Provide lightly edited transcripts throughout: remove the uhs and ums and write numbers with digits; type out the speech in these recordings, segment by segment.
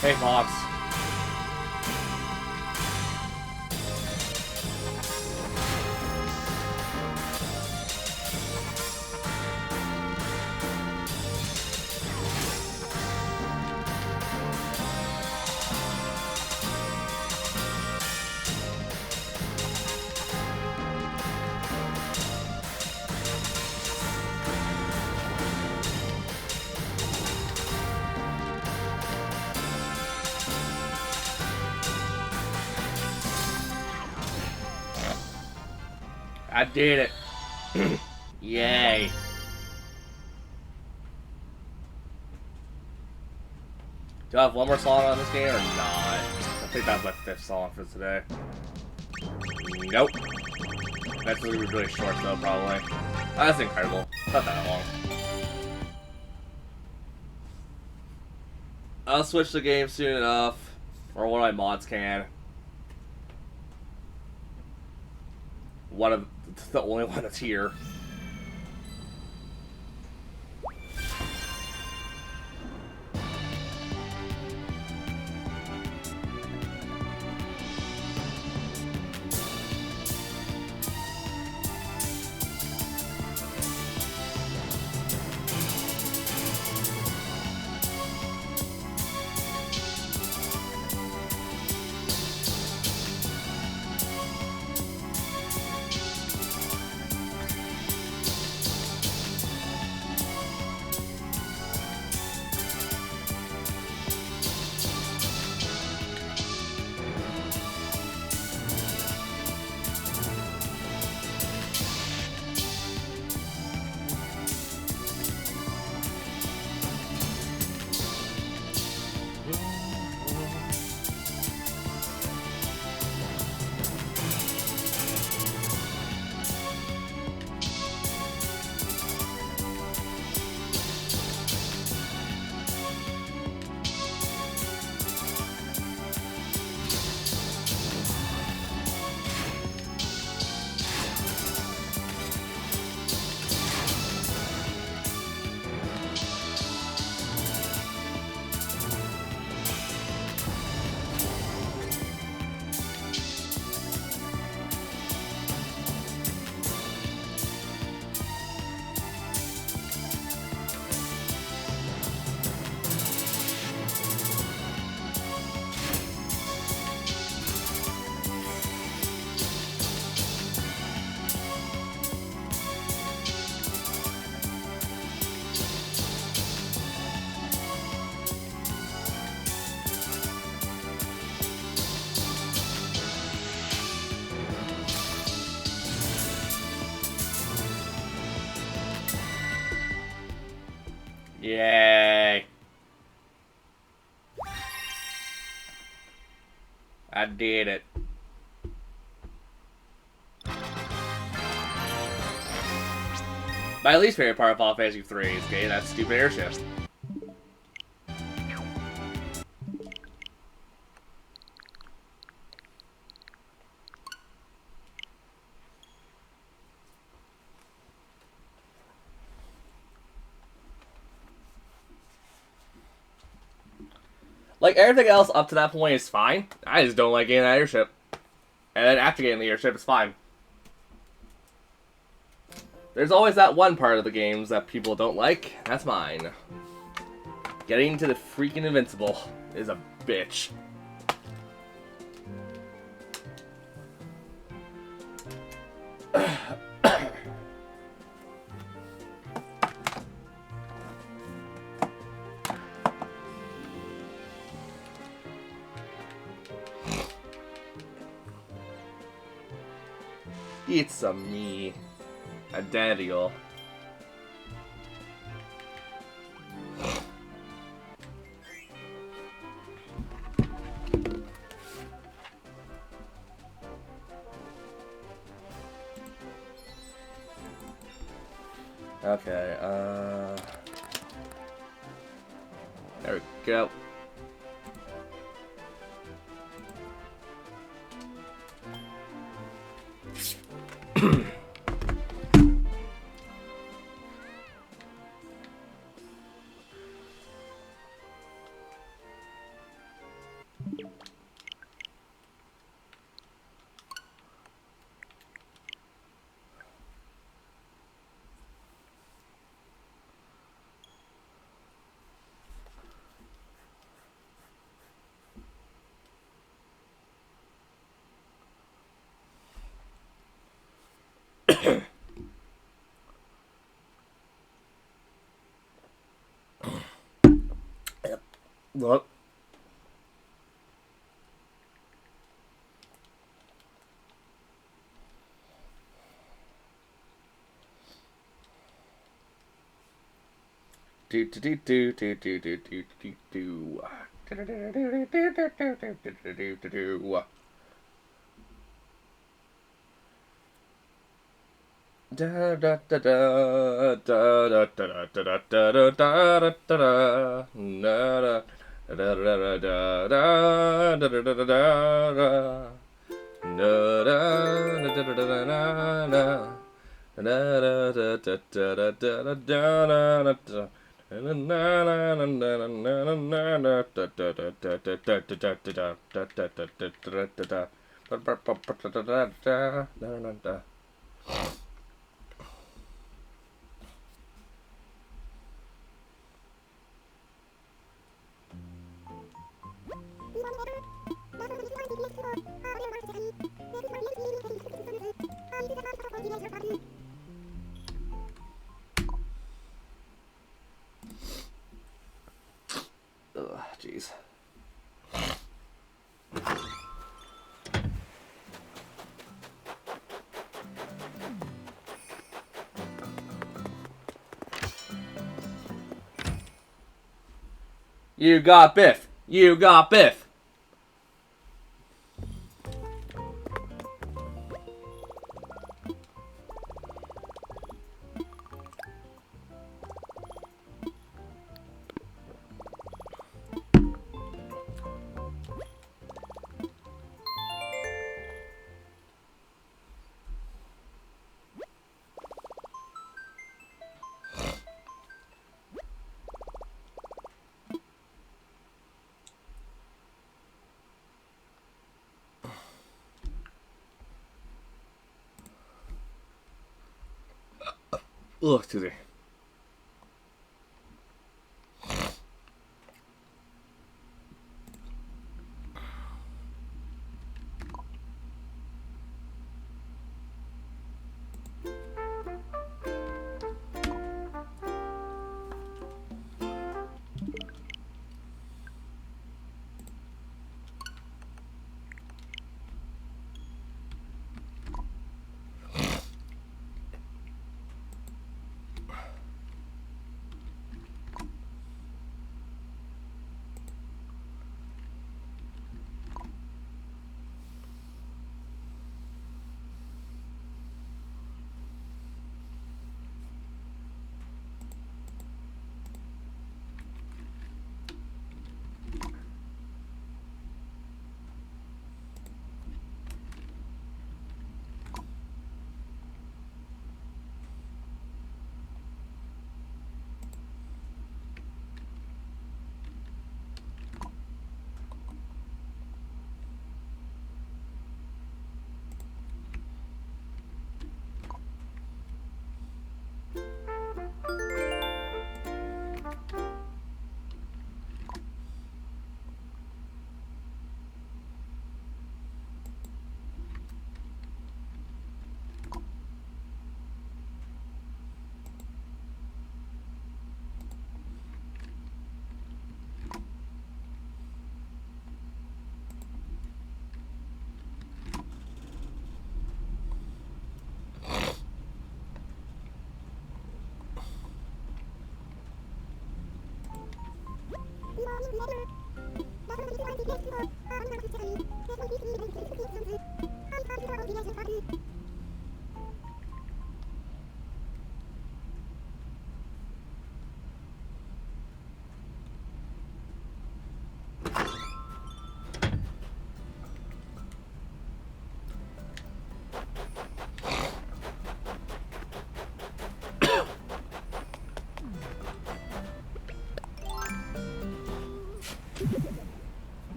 Hey, Fox. I did it. Yay. Do I have one more song on this game or not? I think that's my 5th song for today. Nope. That's gonna be really short though, probably. Oh, that's incredible. Not that long. I'll switch the game soon enough. Or one of my mods can. One of the only one that's here. Yay. I did it. My least favorite part of Final Fantasy 3 is getting that stupid airship. Like, everything else up to that point is fine. I just don't like getting that airship. And then after getting the airship, it's fine. There's always that one part of the games that people don't like. That's mine. Getting to the freaking Invincible is a bitch. It's a me. A Daniel. Okay, there we go. Look. Do do do do do do do do do do. Da da da da da da da da da da da da da da da Ugh, jeez. You got Biff. You got Biff. Ugh, excuse me.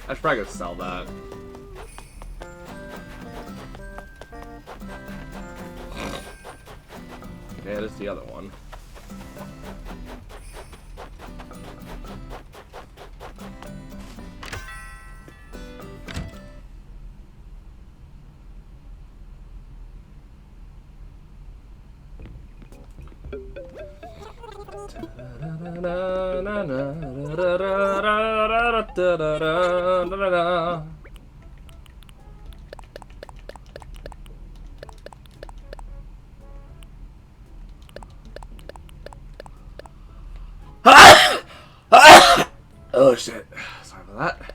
I should probably go sell that. Okay, there's the other one. Oh shit. Sorry about that.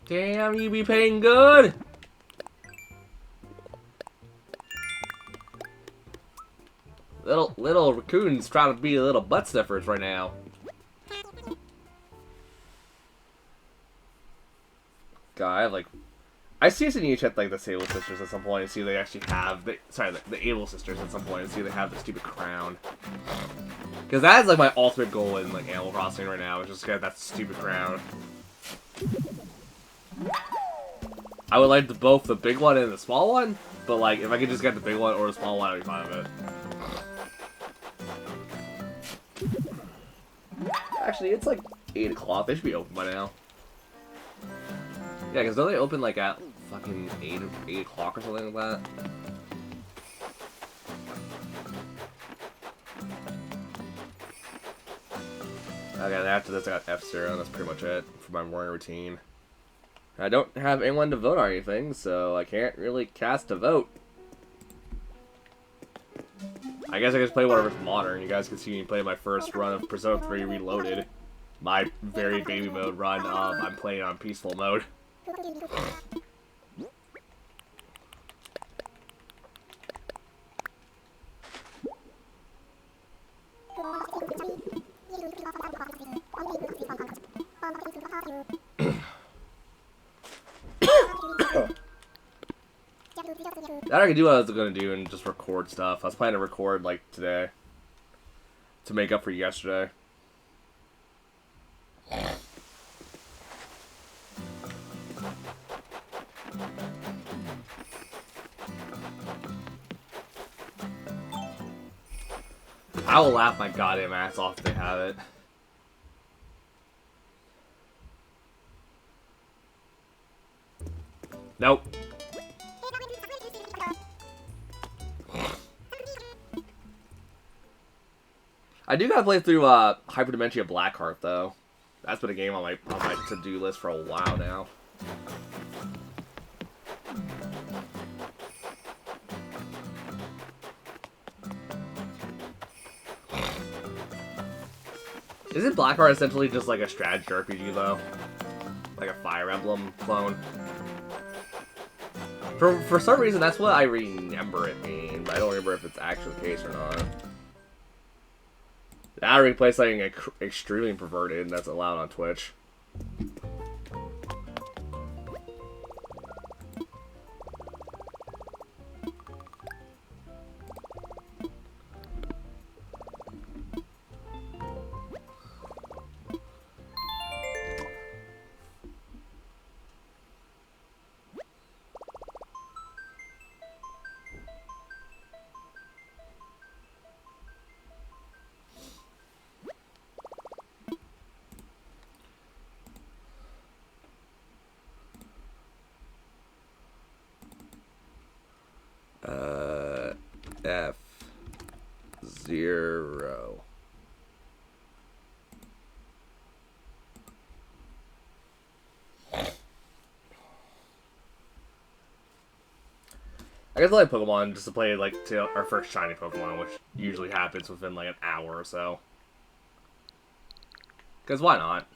Damn, you be paying good. Little raccoons trying to be little butt sniffers right now. God, I seriously need to check like the Sable sisters at some point and see if they actually have the Able sisters at some point and see if they have the stupid crown. Because that is like my ultimate goal in like Animal Crossing right now, is just get that stupid crown. I would like both the big one and the small one, but like if I could just get the big one or the small one, I'd be fine with it. Actually, it's like 8 o'clock. They should be open by now. Yeah, because don't they open like at fucking 8 o'clock or something like that? Okay, after this I got F-Zero, and that's pretty much it for my morning routine. I don't have anyone to vote on anything, so I can't really cast a vote. I guess I can just play whatever's modern. You guys can see me play my first run of Persona 3 Reloaded. My very baby mode run. I'm playing on peaceful mode. That I could do what I was gonna do and just record stuff. I was planning to record like today to make up for yesterday. I will laugh my goddamn ass off if they have it. Nope. I do gotta play through Hyperdimensia Blackheart though. That's been a game on my to-do list for a while now. Isn't Blackheart essentially just like a strategy RPG though? Like a Fire Emblem clone? For some reason, that's what I remember it being, but I don't remember if it's actually the case or not. I already play something extremely perverted that's allowed on Twitch. F-Zero. I guess I play Pokemon just to play like to our first shiny Pokemon, which usually happens within like an hour or so. Because why not?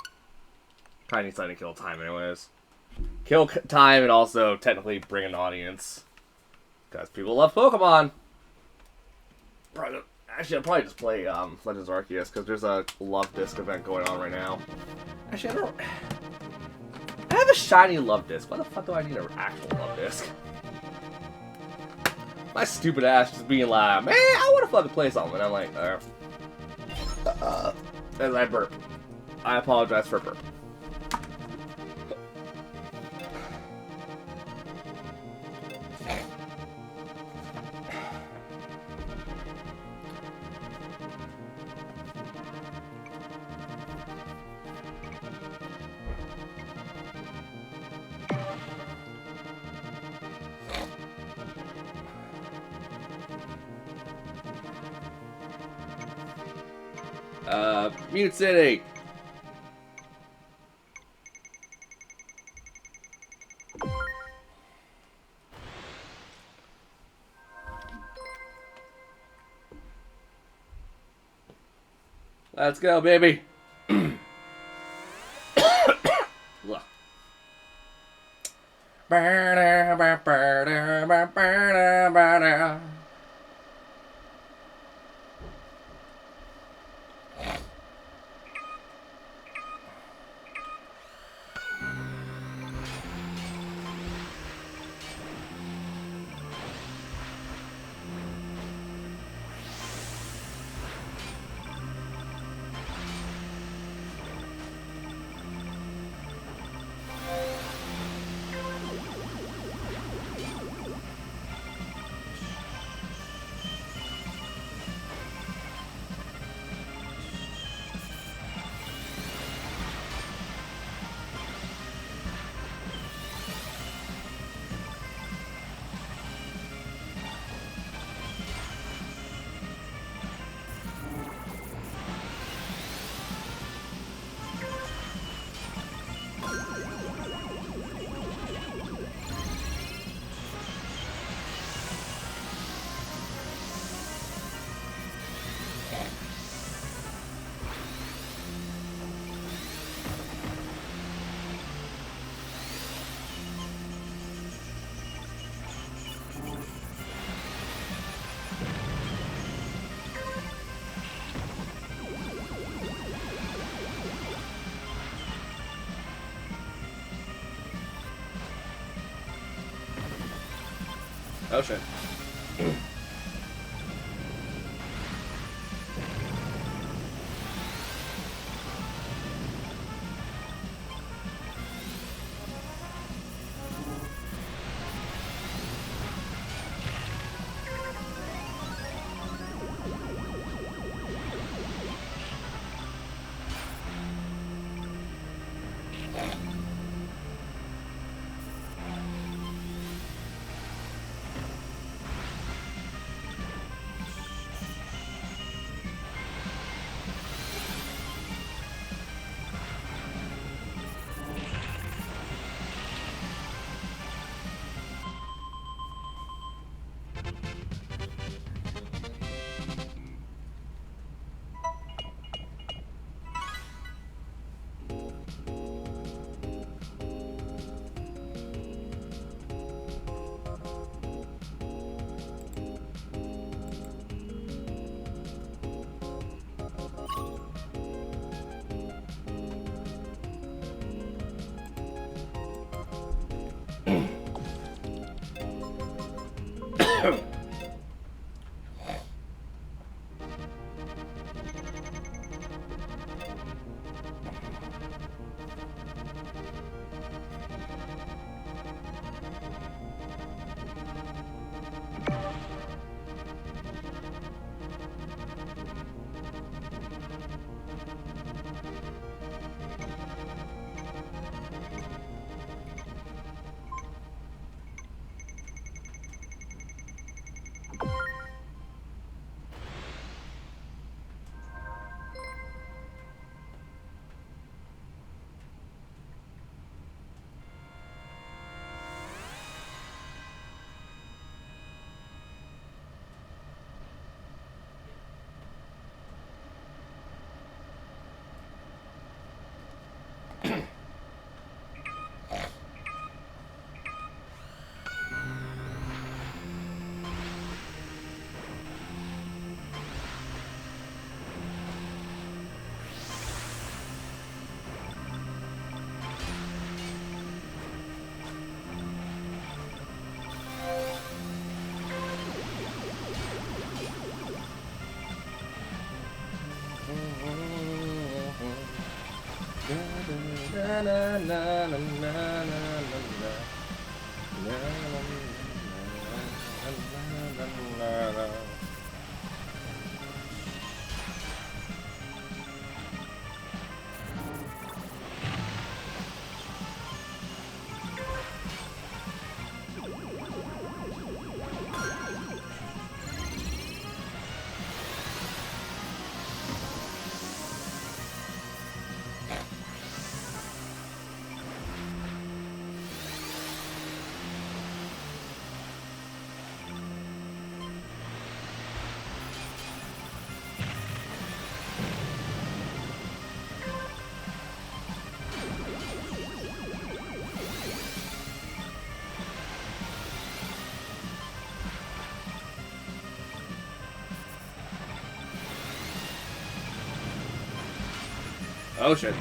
Kind of need something to kill time anyways. Kill time and also technically bring an audience. Because people love Pokemon. Actually, I'll probably just play Legends Arceus because there's a Love Disc event going on right now. Actually, I have a shiny Love Disc. Why the fuck do I need an actual Love Disc? My stupid ass just being like, man, I want to fucking play something. And I'm like, as I burp. I apologize for burp. Mute City. Let's go, baby. Oh shit. Oh shit.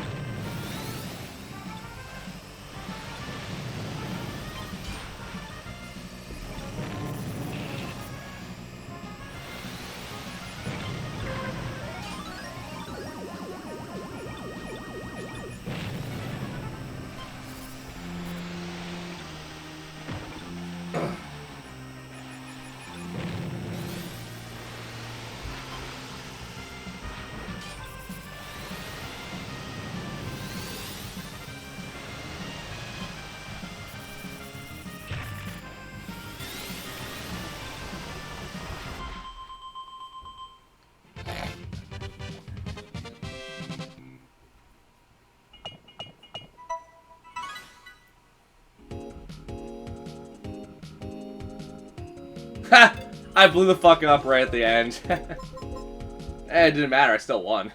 Ha! I blew the fuck up right at the end. It didn't matter, I still won.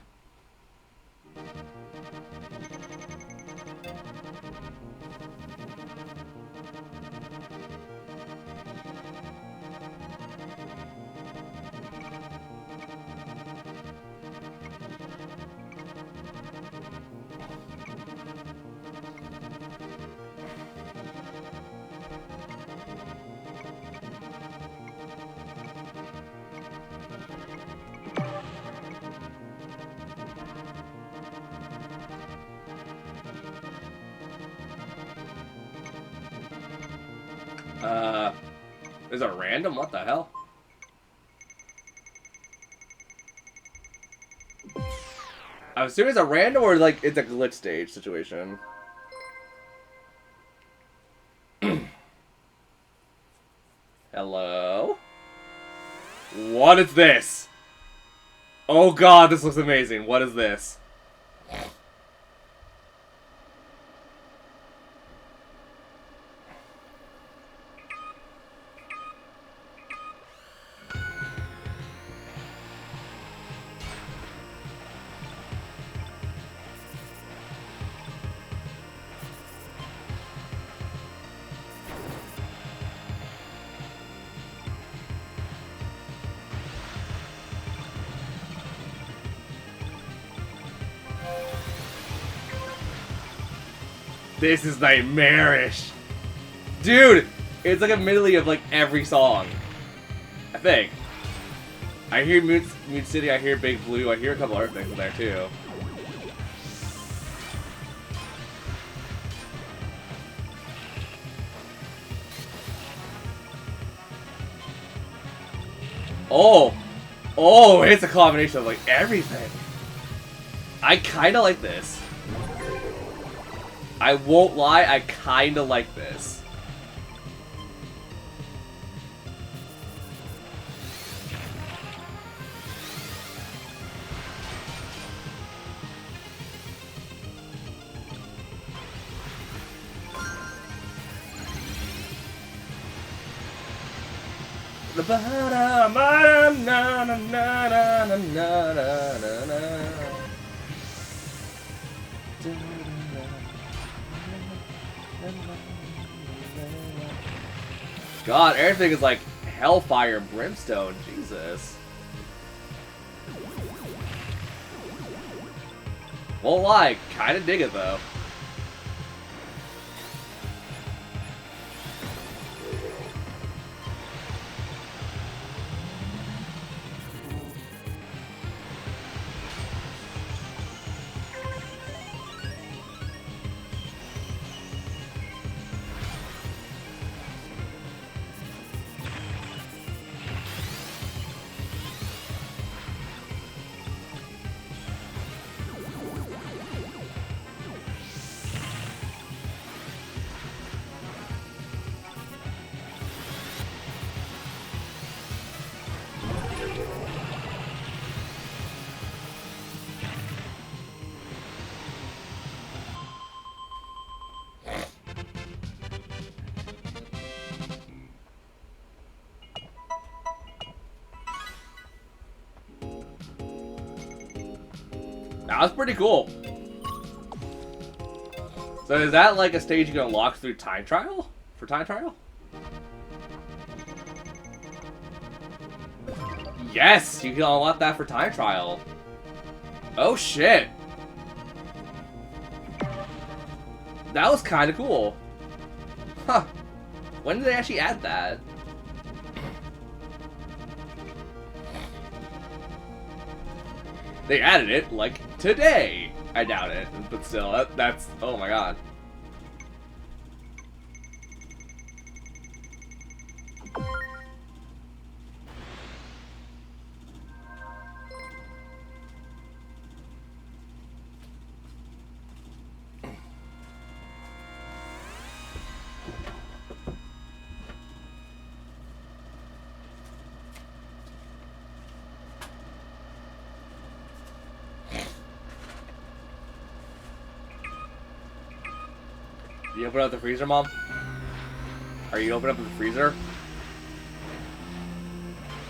Is it random? What the hell? I'm assuming it's a random or like it's a glitch stage situation. Hello? What is this? Oh god, this looks amazing. What is this? This is nightmarish. Dude, it's like a medley of like every song. I think. I hear Moon City, I hear Big Blue, I hear a couple other things in there too. Oh! Oh, it's a combination of like everything. I kinda like this. I won't lie, I kinda like this. God, everything is like hellfire and brimstone. Jesus. Won't lie, kinda dig it though. That was pretty cool. So is that like a stage you can unlock through time trial? For time trial? Yes, you can unlock that for time trial. Oh shit. That was kind of cool. Huh. When did they actually add that? They added it, like, today. I doubt it, but still, that's... Oh my god. You open up the freezer, Mom? Are you opening up the freezer?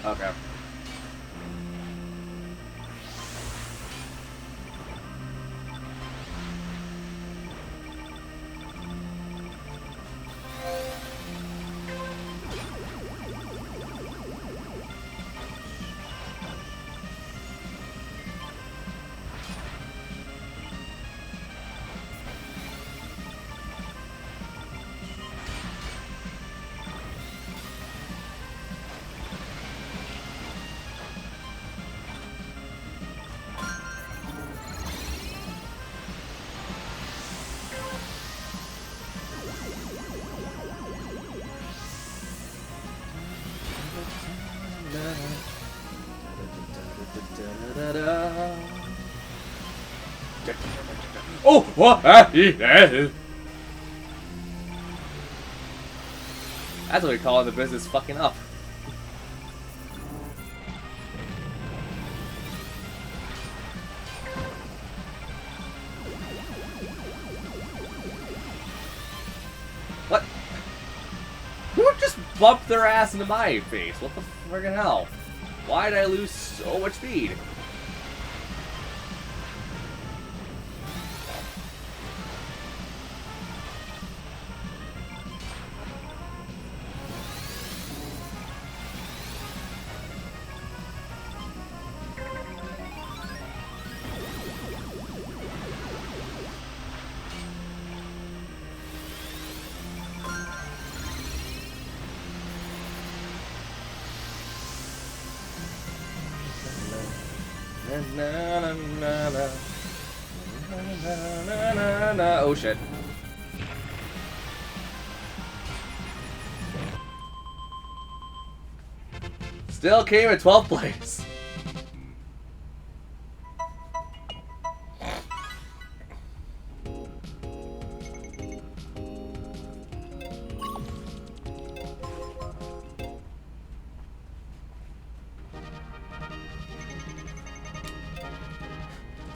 Okay. Oh, what? That's what we call the business fucking up. What? Who just bumped their ass into my face? What the friggin' hell? Why did I lose so much speed? Oh shit. Still came in 12th place.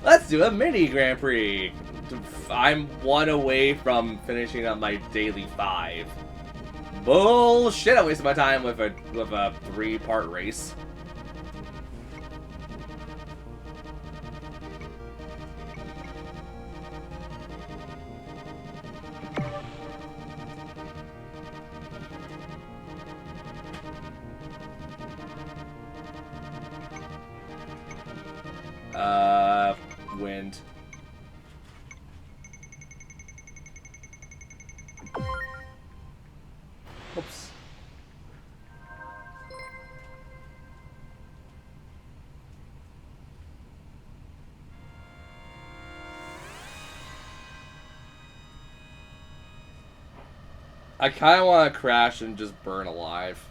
Let's do a mini Grand Prix. I'm one away from finishing up my daily 5. Bullshit! I wasted my time with a 3-part race. Wind. Oops. I kind of want to crash and just burn alive.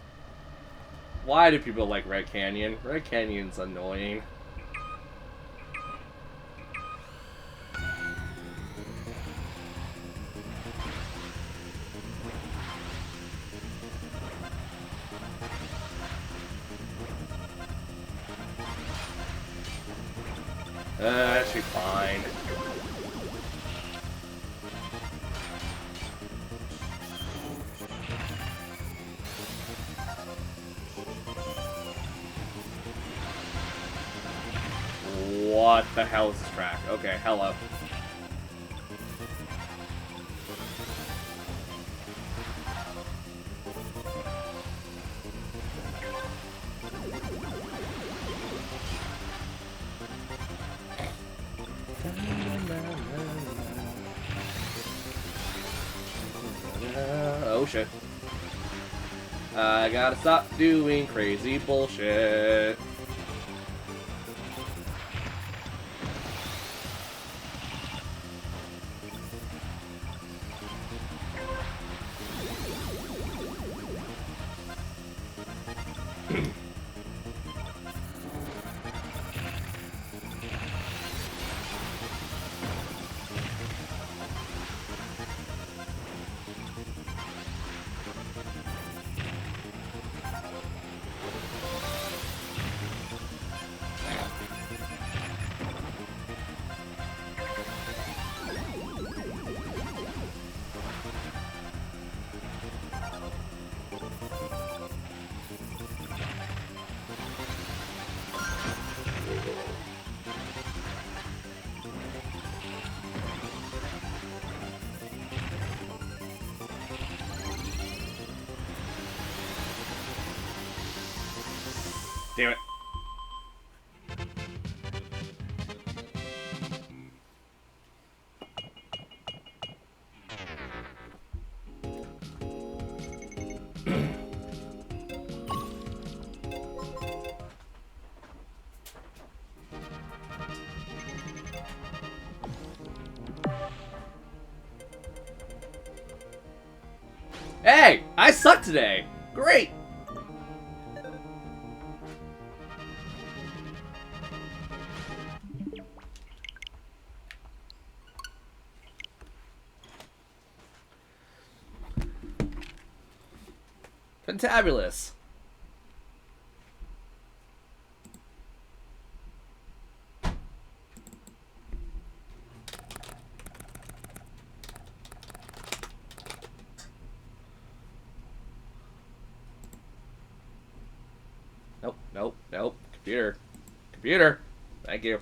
Why do people like Red Canyon? Red Canyon's annoying. That should be fine. What the hell is this track? Okay, hello. Oh shit. I gotta stop doing crazy bullshit. Damn it. Hey! I suck today! Great! Fantabulous. Nope, nope, nope. Computer. Computer! Thank you.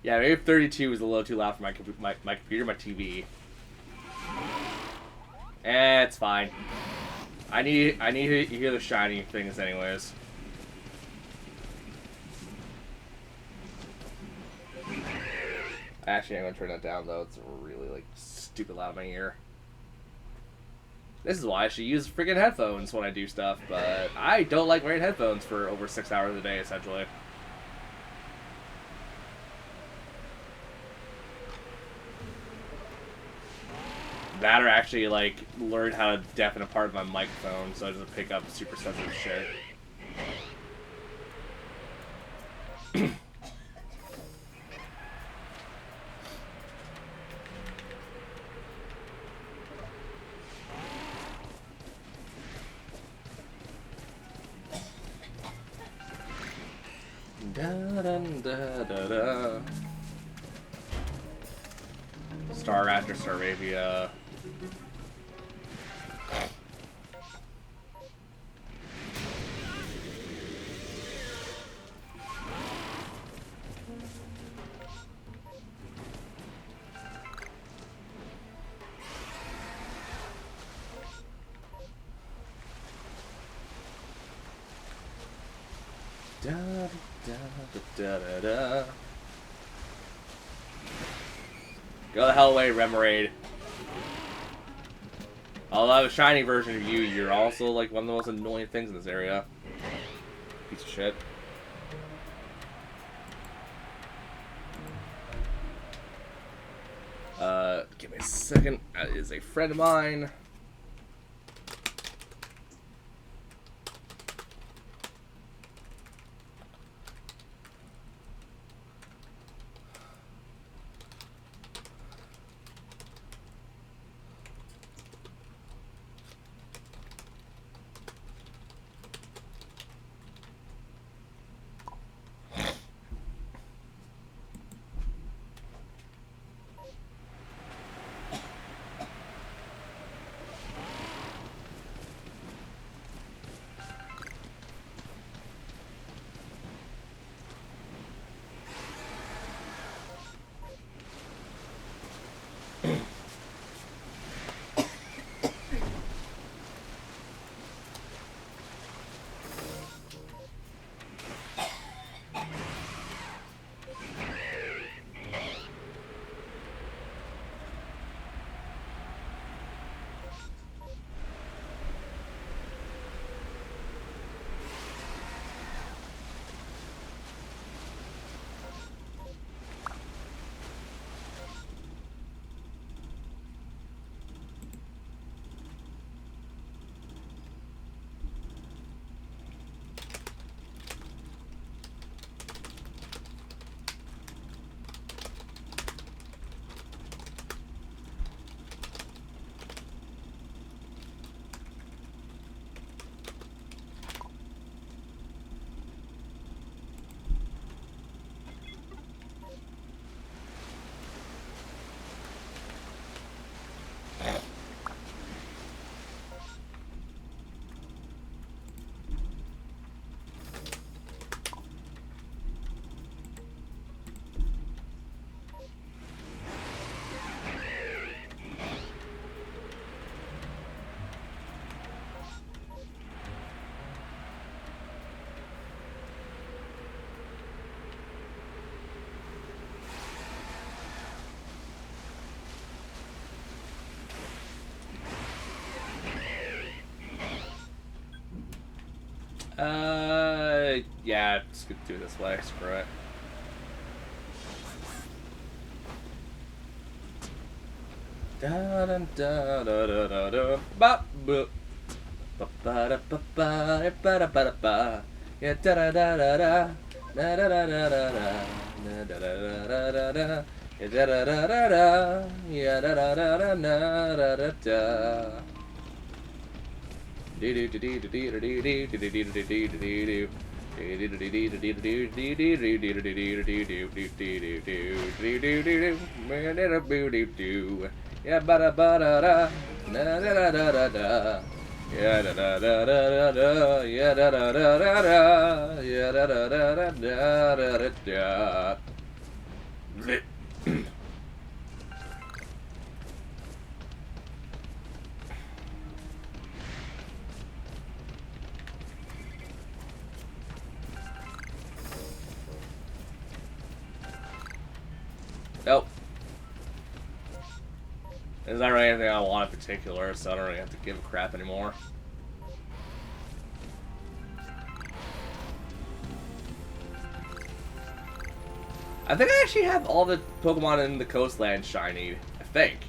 Yeah, maybe 32 is a little too loud for my computer, my TV. It's fine. I need to hear the shiny things anyways. Actually, I'm gonna turn that down though. It's really like stupid loud in my ear. This is why I should use freaking headphones when I do stuff, but I don't like wearing headphones for over 6 hours a day, essentially. That or actually, like, learn how to deafen a part of my microphone so it doesn't pick up super sensitive shit. Da-dun-da-da-da. Star Raptor, Staravia. Da, da, da, da, da. Go the hell away, Remoraid. Although I have a shiny version of you, you're also like one of the most annoying things in this area. Piece of shit. Give me a second. That is a friend of mine. Yeah, just gonna do it this way. Screw it. Da da da da da da da ba ba ba ba da ba ba ba da ba da ba. Yeah, da da da da da da da da da da da da da da da. Yeah, da da da da da. Yeah, da da da da da da da. Do do do do do do do do do do do do do do. Yeah, ba da ba da da, da da da da da. Yeah, da da da da da. Yeah, da da da da da. Yeah, da da da da da da da. Nope. There's not really anything I want in particular, so I don't really have to give a crap anymore. I think I actually have all the Pokemon in the Coastland shiny. I think.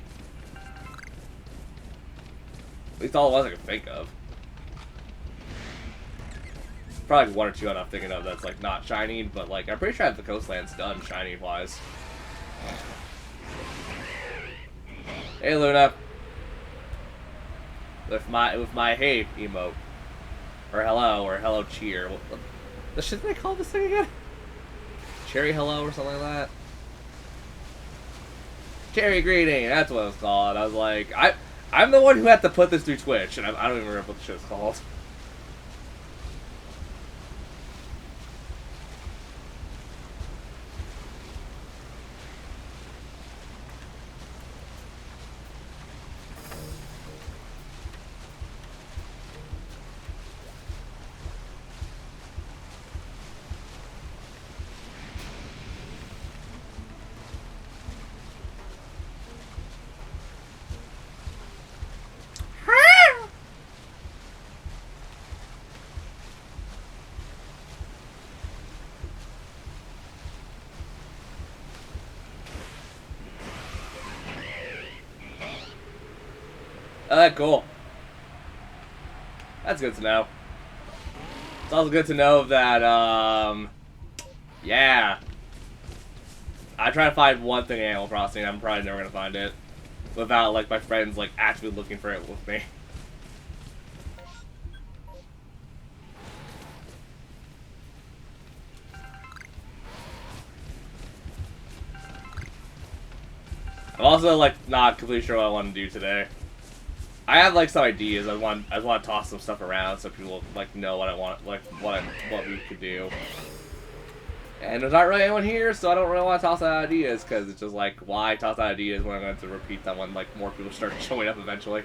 At least all the ones I can think of. Probably one or two I'm not thinking of that's like not shiny, but like I'm pretty sure I have the Coastlands done shiny wise. Hey Luna. With my hey emote. Or hello cheer. What the shit did I call this thing again? Cherry hello or something like that? Cherry greeting, that's what it was called. I was like, I'm the one who had to put this through Twitch, and I don't even remember what the shit's called. Cool. That's good to know. It's also good to know that, yeah. I try to find one thing in Animal Crossing, I'm probably never gonna find it. Without, like, my friends, like, actually looking for it with me. I'm also, like, not completely sure what I want to do today. I have like some ideas. I want to toss some stuff around so people like know what I want, like what we could do. And there's not really anyone here, so I don't really want to toss out ideas because it's just like why toss out ideas when I'm going to repeat them when like more people start showing up eventually.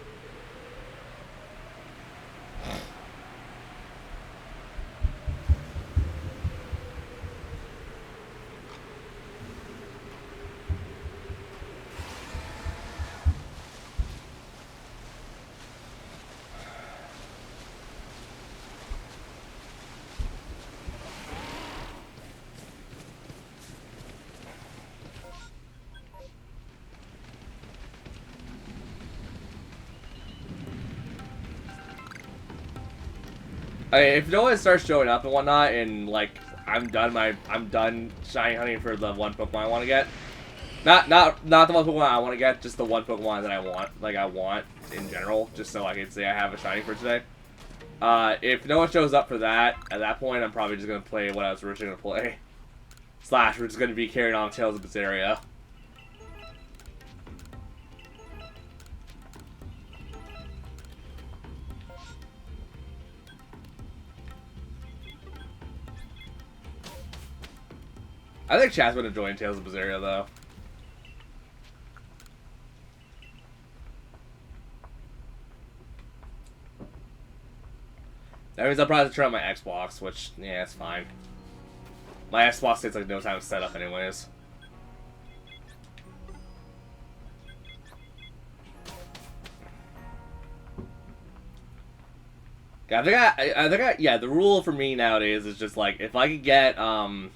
I mean, if no one starts showing up and whatnot, and like I'm done shiny hunting for the one Pokemon I want to get. Not the one Pokemon I want to get, just the one Pokemon that I want in general, just so I can say I have a shiny for today. If no one shows up for that, at that point I'm probably just gonna play what I was originally gonna play. Slash, we're just gonna be carrying on Tales of Berseria. I think chat's been enjoying Tales of Berseria though. That means I'll probably turn on my Xbox, which, yeah, it's fine. My Xbox takes like no time to set up anyways. Yeah, the rule for me nowadays is just like if I could get a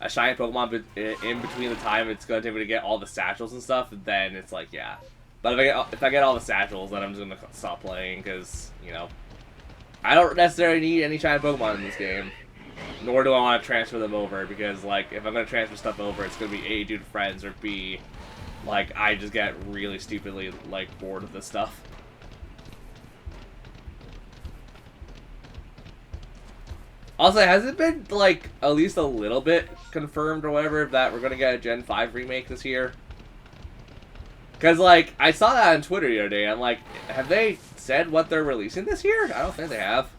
shiny Pokemon in between the time it's gonna take me to get all the satchels and stuff, then it's like yeah. But if I get all the satchels, then I'm just gonna stop playing because you know I don't necessarily need any shiny Pokemon in this game. Nor do I want to transfer them over because like if I'm gonna transfer stuff over, it's gonna be A, due to friends, or B, like I just get really stupidly like bored of this stuff. Also, has it been, like, at least a little bit confirmed or whatever that we're going to get a Gen 5 remake this year? Because, like, I saw that on Twitter the other day. I'm like, have they said what they're releasing this year? I don't think they have.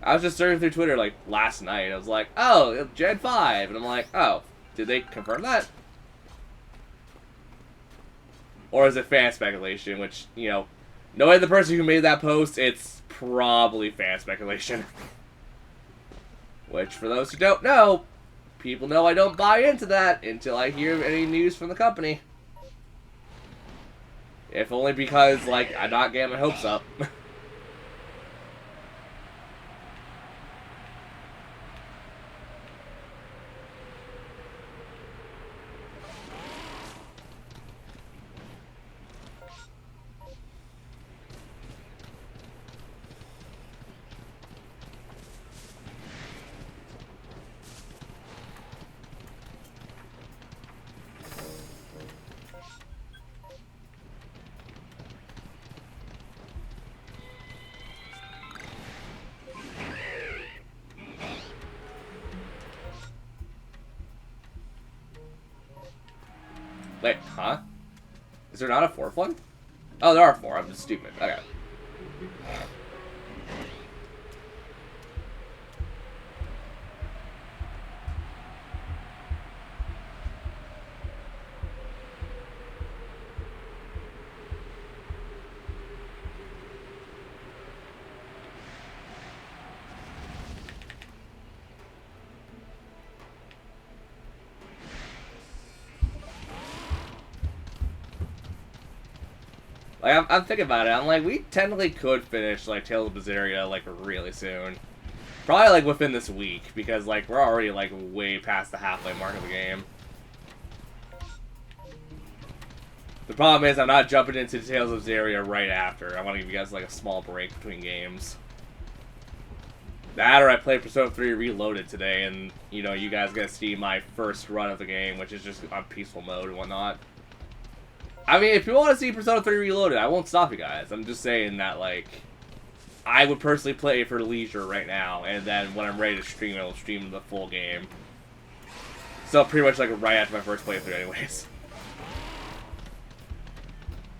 I was just surfing through Twitter, like, last night. I was like, oh, Gen 5. And I'm like, oh, did they confirm that? Or is it fan speculation? Which, you know, knowing the person who made that post, it's probably fan speculation. Which, for those who don't know, people know I don't buy into that until I hear any news from the company. If only because, like, I'm not getting my hopes up. Wait, huh? Is there not a fourth one? Oh, there are four. I'm just stupid. Okay. Like, I'm thinking about it. I'm like, we technically could finish, like, Tales of Berseria, like, really soon. Probably, like, within this week, because, like, we're already, like, way past the halfway mark of the game. The problem is I'm not jumping into Tales of Berseria right after. I want to give you guys, like, a small break between games. That or I played Persona 3 Reloaded today, and, you know, you guys get to see my first run of the game, which is just on peaceful mode and whatnot. I mean, if you want to see Persona 3 Reloaded, I won't stop you guys. I'm just saying that, like, I would personally play it for leisure right now, and then when I'm ready to stream, I'll stream the full game. So pretty much, like, right after my first playthrough anyways.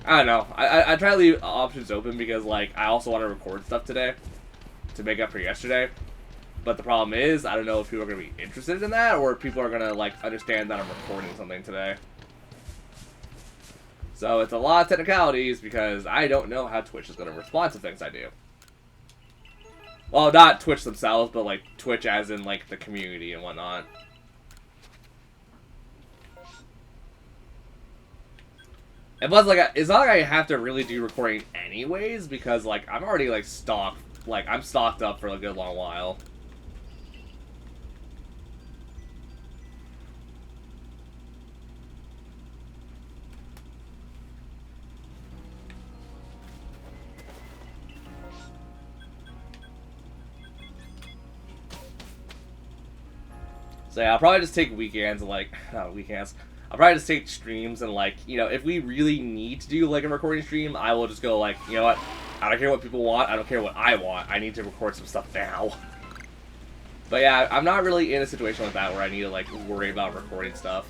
I don't know. I try to leave options open because, like, I also want to record stuff today to make up for yesterday. But the problem is, I don't know if people are going to be interested in that, or if people are going to, like, understand that I'm recording something today. So it's a lot of technicalities because I don't know how Twitch is going to respond to things I do. Well, not Twitch themselves, but like Twitch as in like the community and whatnot. And plus, like, it's not like I have to really do recording anyways because like I'm already like stocked, like I'm stocked up for a good long while. So yeah, I'll probably just take weekends and like, not weekends. I'll probably just take streams and like, you know, if we really need to do like a recording stream, I will just go like, you know what, I don't care what people want, I don't care what I want, I need to record some stuff now. But yeah, I'm not really in a situation like that where I need to like worry about recording stuff.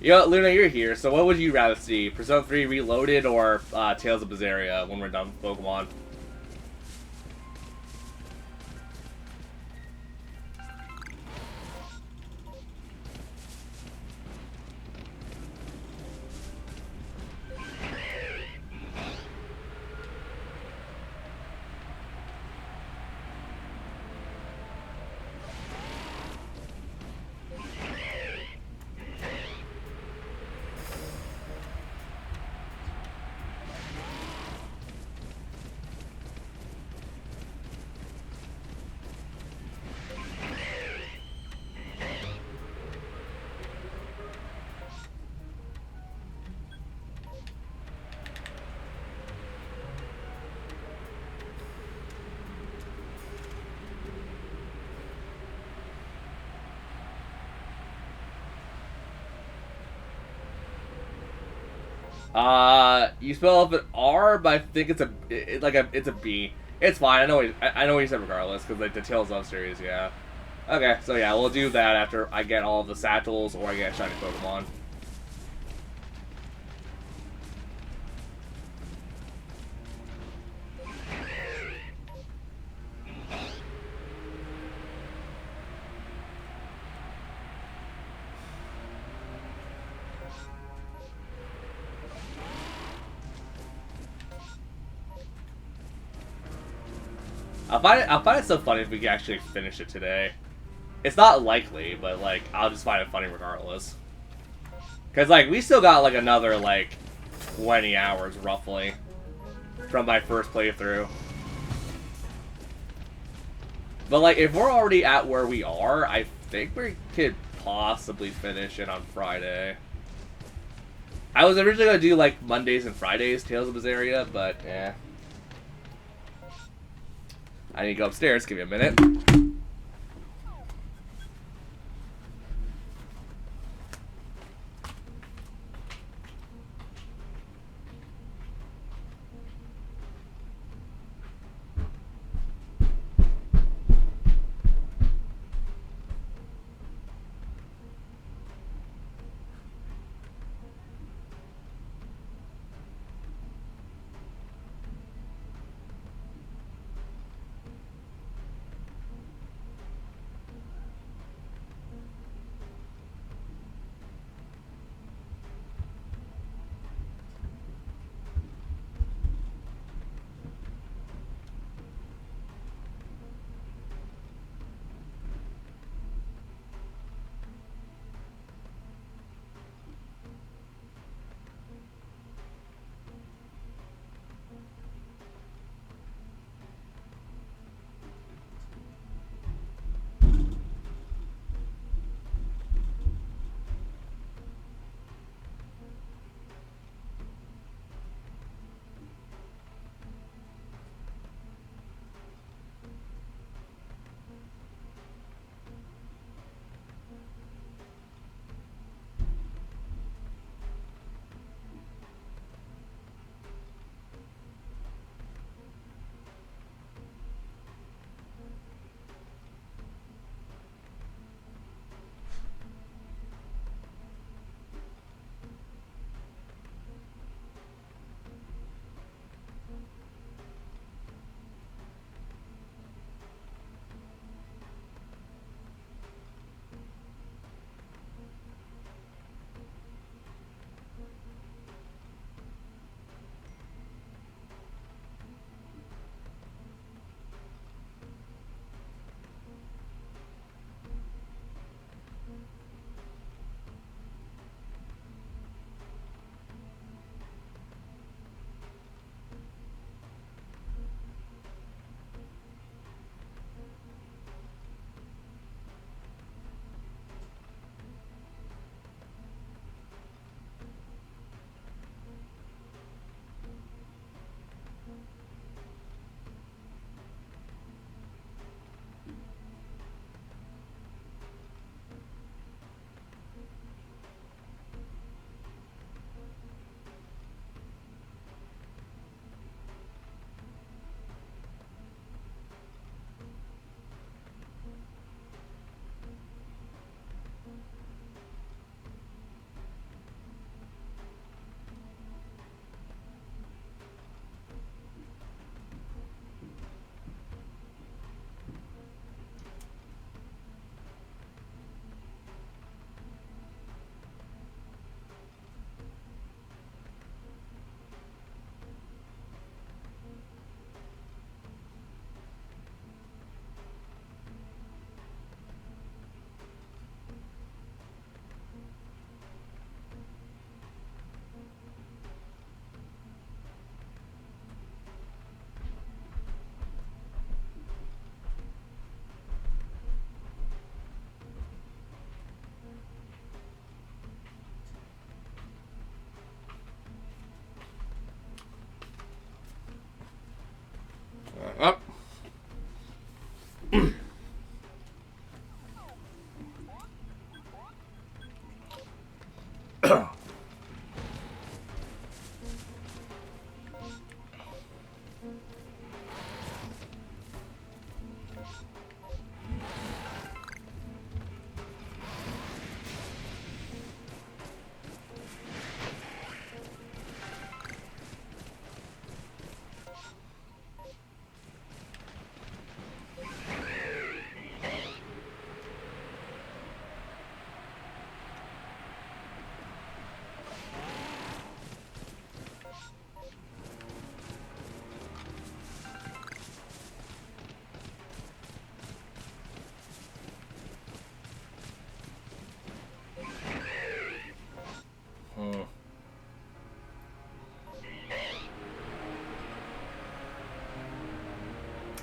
Yo, Luna, you're here. So what would you rather see? Persona 3 Reloaded or Tales of Berseria when we're done with Pokemon? You spell off an R, but I think it's it's a B. It's fine. I know what you said regardless, because like the Tales of series, yeah. Okay, so yeah, we'll do that after I get all of the satchels or I get a shiny Pokemon. I'll find it so funny if we can actually finish it today. It's not likely, but like I'll just find it funny regardless. Cause like we still got like another like 20 hours roughly from my first playthrough. But like if we're already at where we are, I think we could possibly finish it on Friday. I was originally gonna do like Mondays and Fridays Tales of Berseria, but yeah. I need to go upstairs. Give me a minute.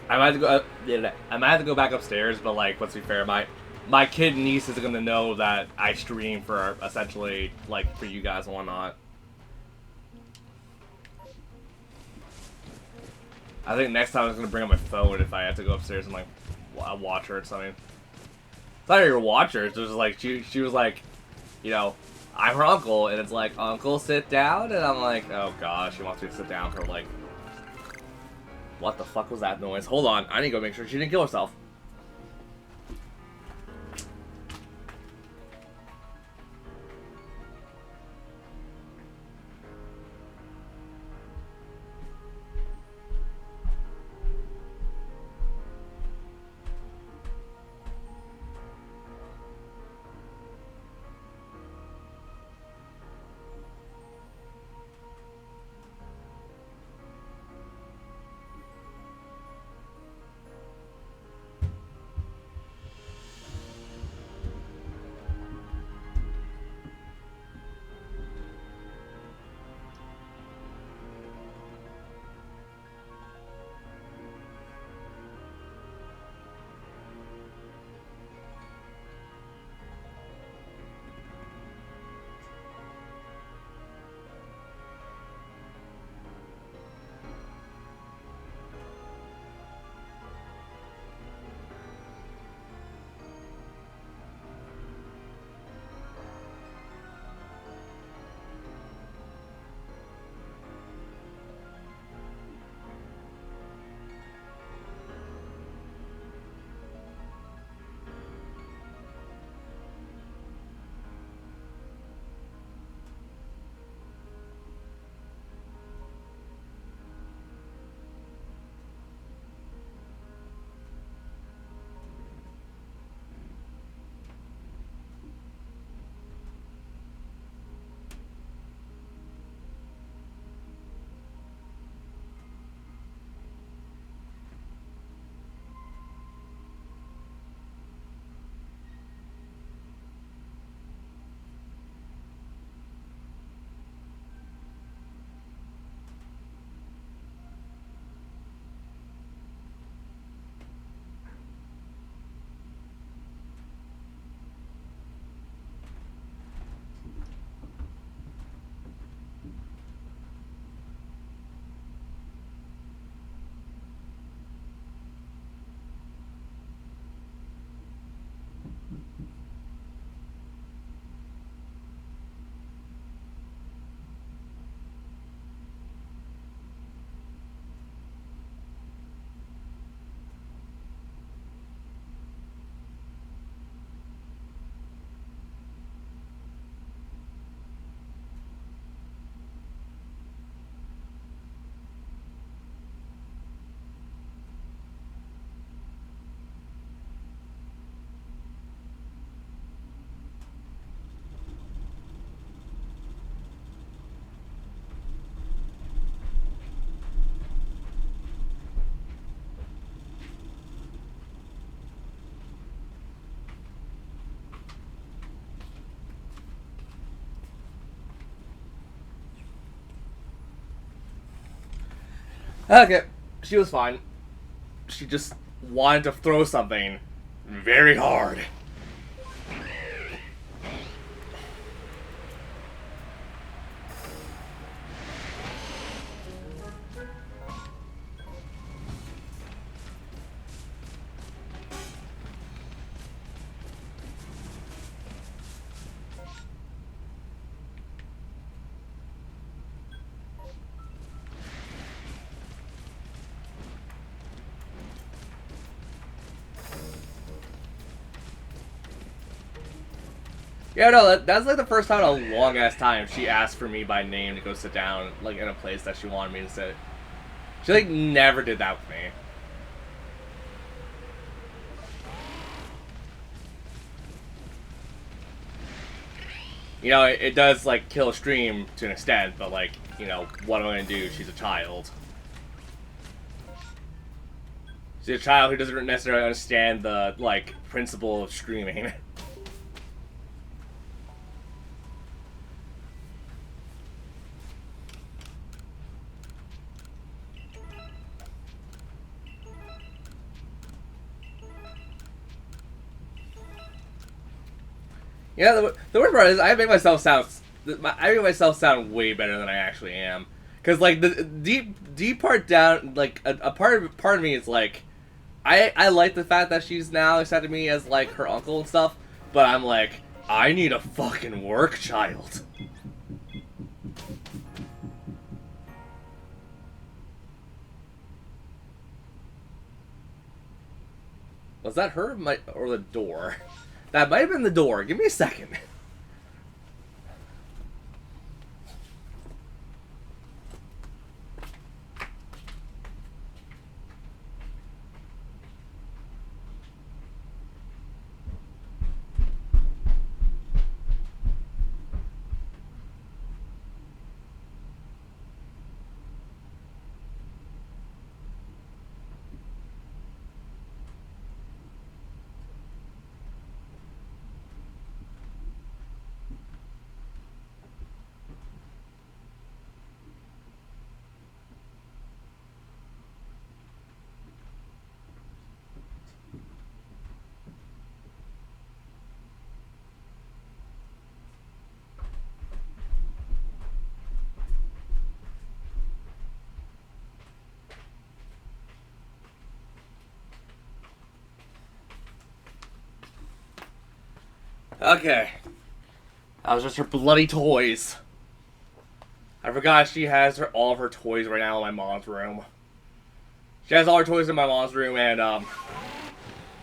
I might have to go. Yeah, I might have to go back upstairs, but like, let's be fair, my kid niece is gonna know that I stream for essentially like for you guys and whatnot. I think next time I was gonna bring up my phone if I had to go upstairs and like watch her or something. It's not your watch her. It was like she was like, you know, I'm her uncle, and it's like, uncle, sit down, and I'm like, oh gosh, she wants me to sit down for like. What the fuck was that noise? Hold on, I need to go make sure she didn't kill herself. Okay, she was fine. She just wanted to throw something very hard. Yeah, no, that's like the first time in a long ass time she asked for me by name to go sit down, like in a place that she wanted me to sit. She like never did that with me. You know, it does like kill a stream to an extent, but like, you know, what am I gonna do? She's a child. She's a child who doesn't necessarily understand the like principle of streaming. Yeah, the worst part is I make myself sound way better than I actually am. Cause like the deep part down, like a part of me is like, I like the fact that she's now accepted me as like her uncle and stuff, but I'm like, I need a fucking work child. Was that her or the door? That might have been the door. Give me a second. Okay. That was just her bloody toys. I forgot she has all of her toys right now in my mom's room. She has all her toys in my mom's room, and a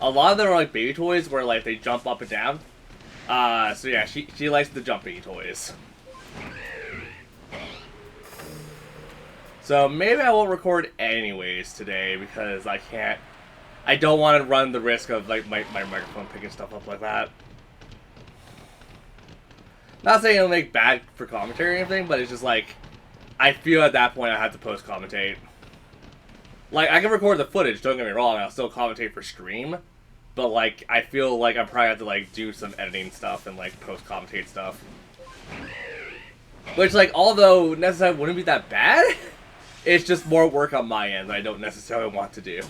lot of them are like baby toys where like they jump up and down. So yeah, she likes the jumpy toys. So maybe I won't record anyways today because I don't want to run the risk of like my microphone picking stuff up like that. Not saying it'll make bad for commentary or anything, but it's just like, I feel at that point I have to post-commentate. Like, I can record the footage, don't get me wrong, I'll still commentate for stream, but like, I feel like I probably have to like do some editing stuff and like post-commentate stuff. Which like, although necessarily wouldn't be that bad, it's just more work on my end that I don't necessarily want to do.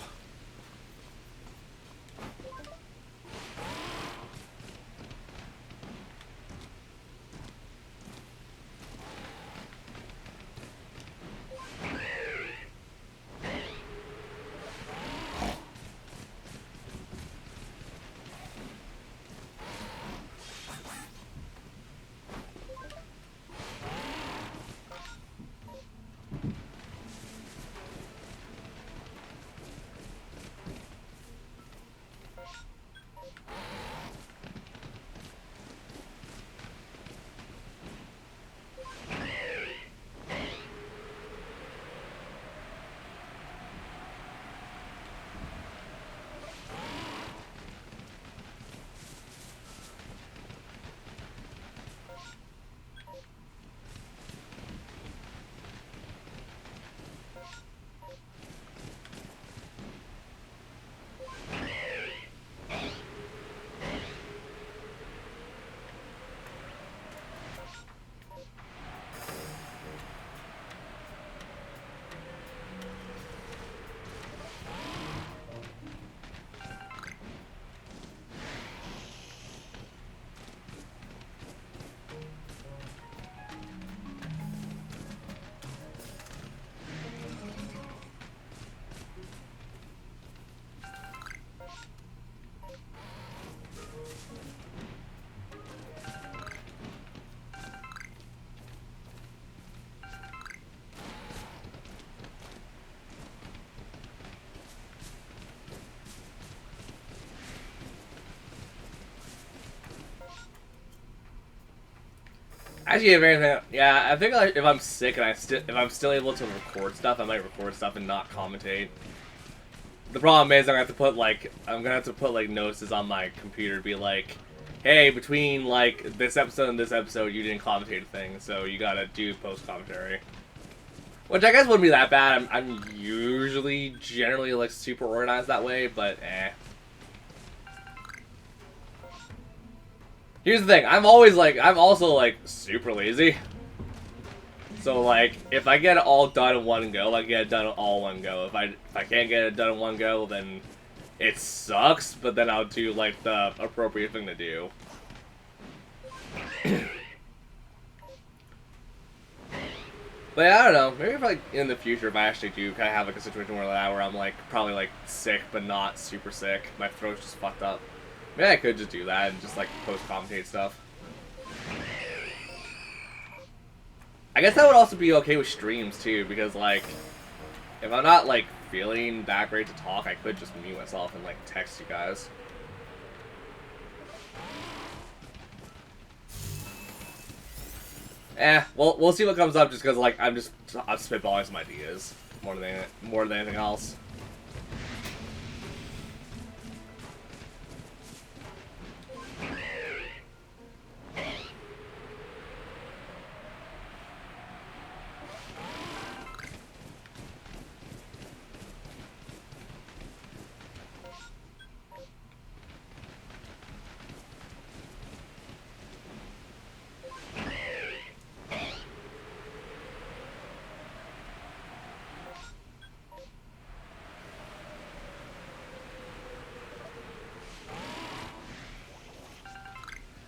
Actually, if anything, yeah, I think like, if I'm sick and if I'm still able to record stuff, I might record stuff and not commentate. The problem is I'm gonna have to put like notices on my computer to be like, hey, between like this episode and this episode, you didn't commentate a thing, so you gotta do post commentary. Which I guess wouldn't be that bad. I'm usually generally like super organized that way, but eh. Here's the thing, I'm also like super lazy. So like, if I get it all done in one go, I get it done all in one go. If I can't get it done in one go, then it sucks, but then I'll do like the appropriate thing to do. But yeah, I don't know. Maybe if like in the future, if I actually do kind of have like a situation where I'm like probably like sick but not super sick, my throat's just fucked up. Maybe I could just do that and just like post commentate stuff. I guess that would also be okay with streams too, because like if I'm not like feeling that great to talk, I could just mute myself and like text you guys. We'll see what comes up, just because like I'm spitballing some ideas more than anything else.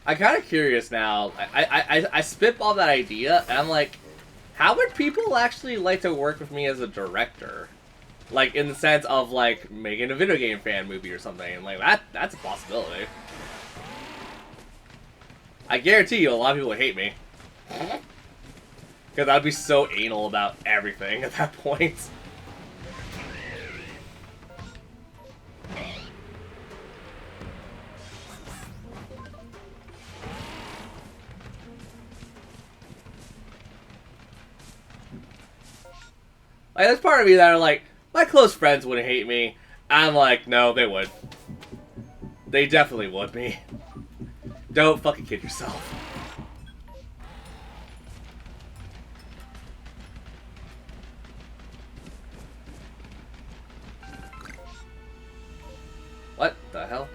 I'm kind of curious now. I spitball that idea, and I'm like, how would people actually like to work with me as a director? Like, in the sense of, like, making a video game fan movie or something. Like, that's a possibility. I guarantee you a lot of people would hate me. Because I'd be so anal about everything at that point. Like, there's part of me that are like, my close friends wouldn't hate me. I'm like, no, they would. They definitely would be. Don't fucking kid yourself. What the hell?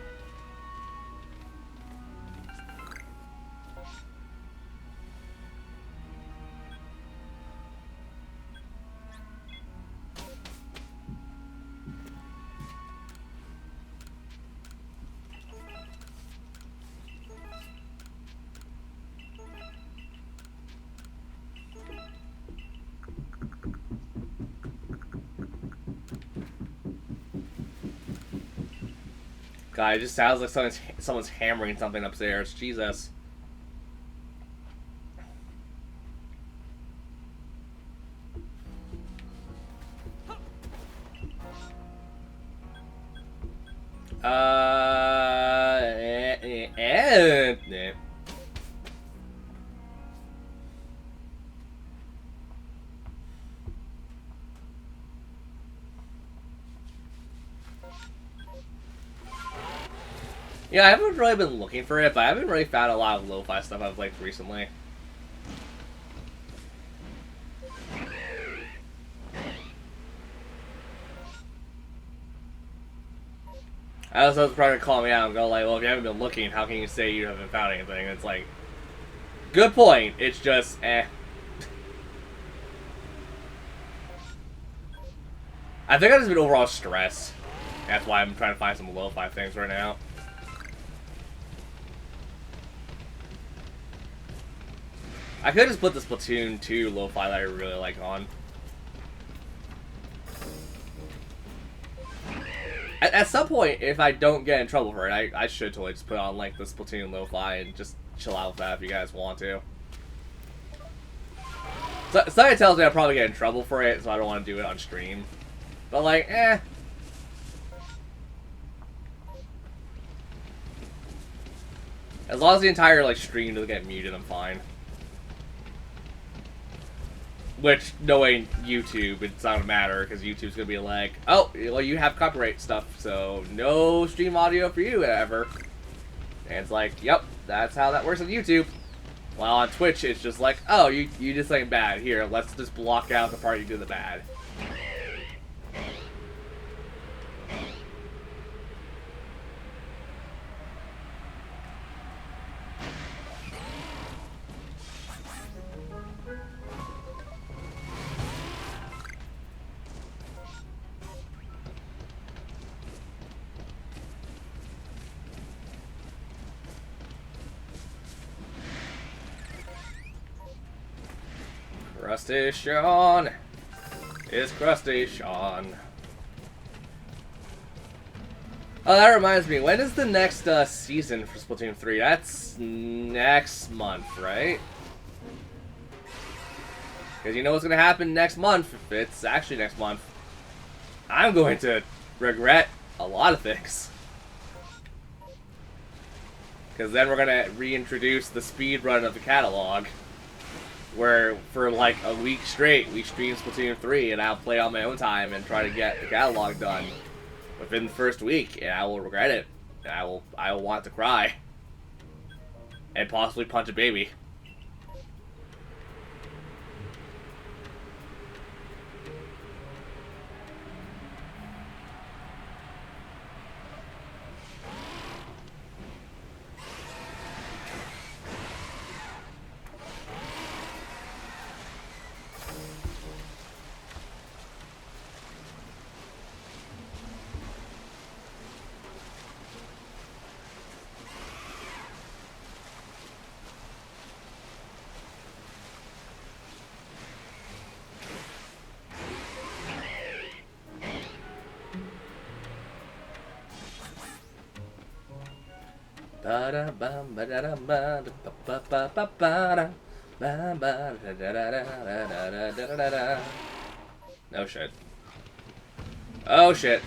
God, it just sounds like someone's hammering something upstairs. Jesus. Yeah, I haven't really been looking for it, but I haven't really found a lot of lo-fi stuff I've liked recently. I was probably gonna call me out and go like, well, if you haven't been looking, how can you say you haven't found anything? And it's like, good point. It's just, I think I've just been overall stressed. That's why I'm trying to find some lo-fi things right now. I could just put the Splatoon 2 lo-fi that I really like on. At some point, if I don't get in trouble for it, I should totally just put on like the Splatoon lo-fi and just chill out with that if you guys want to. So, something tells me I'll probably get in trouble for it, so I don't want to do it on stream. But like, as long as the entire like stream doesn't get muted, I'm fine. Which, knowing YouTube, it's not gonna matter, because YouTube's gonna be like, oh, well, you have copyright stuff, so no stream audio for you ever. And it's like, yep, that's how that works on YouTube. While on Twitch, it's just like, oh, you did something bad. Here, let's just block out the part you did the bad. Crustacean. It's Crustacean. Oh, that reminds me. When is the next season for Splatoon 3? That's next month, right? Because you know what's going to happen next month. If it's actually next month, I'm going to regret a lot of things. Because then we're going to reintroduce the speed run of the catalog. Where for like a week straight, we stream Splatoon 3 and I'll play on my own time and try to get the catalog done within the first week, and I will regret it. And I will want to cry. And possibly punch a baby. No shit. Oh shit.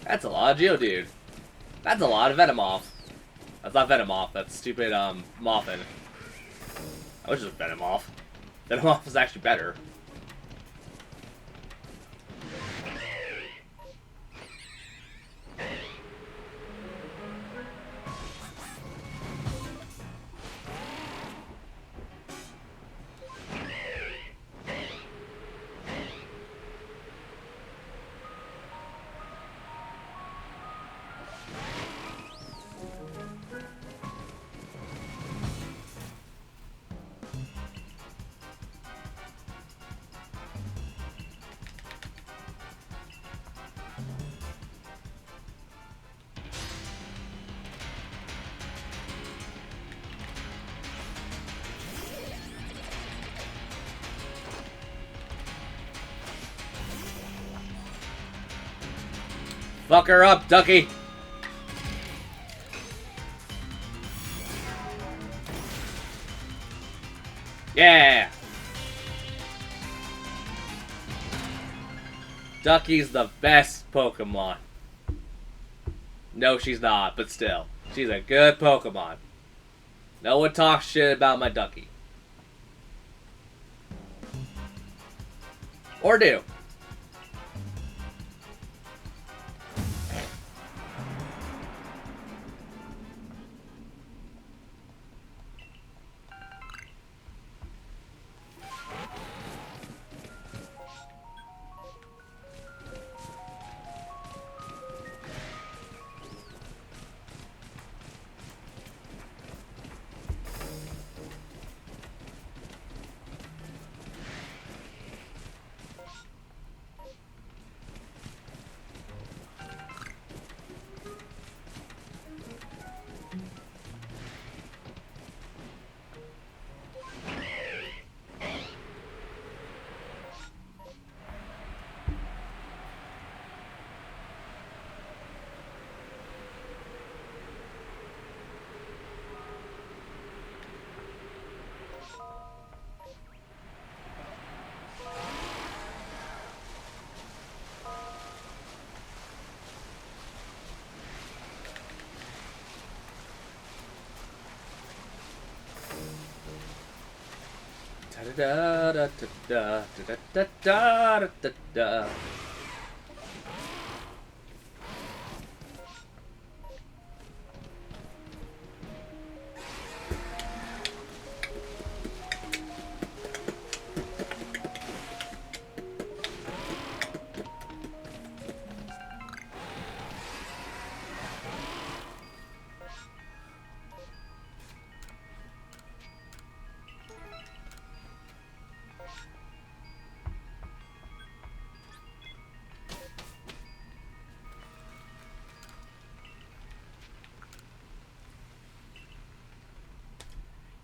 That's a lot of Geodude. That's a lot of Venomoth. That's not Venomoth, that's stupid, Moffin. I wish it was Venomoth. Venomoth was actually better. Fuck her up, Ducky! Yeah! Ducky's the best Pokemon. No, she's not, but still. She's a good Pokemon. No one talks shit about my Ducky. Or do. Da da da da da da da da da.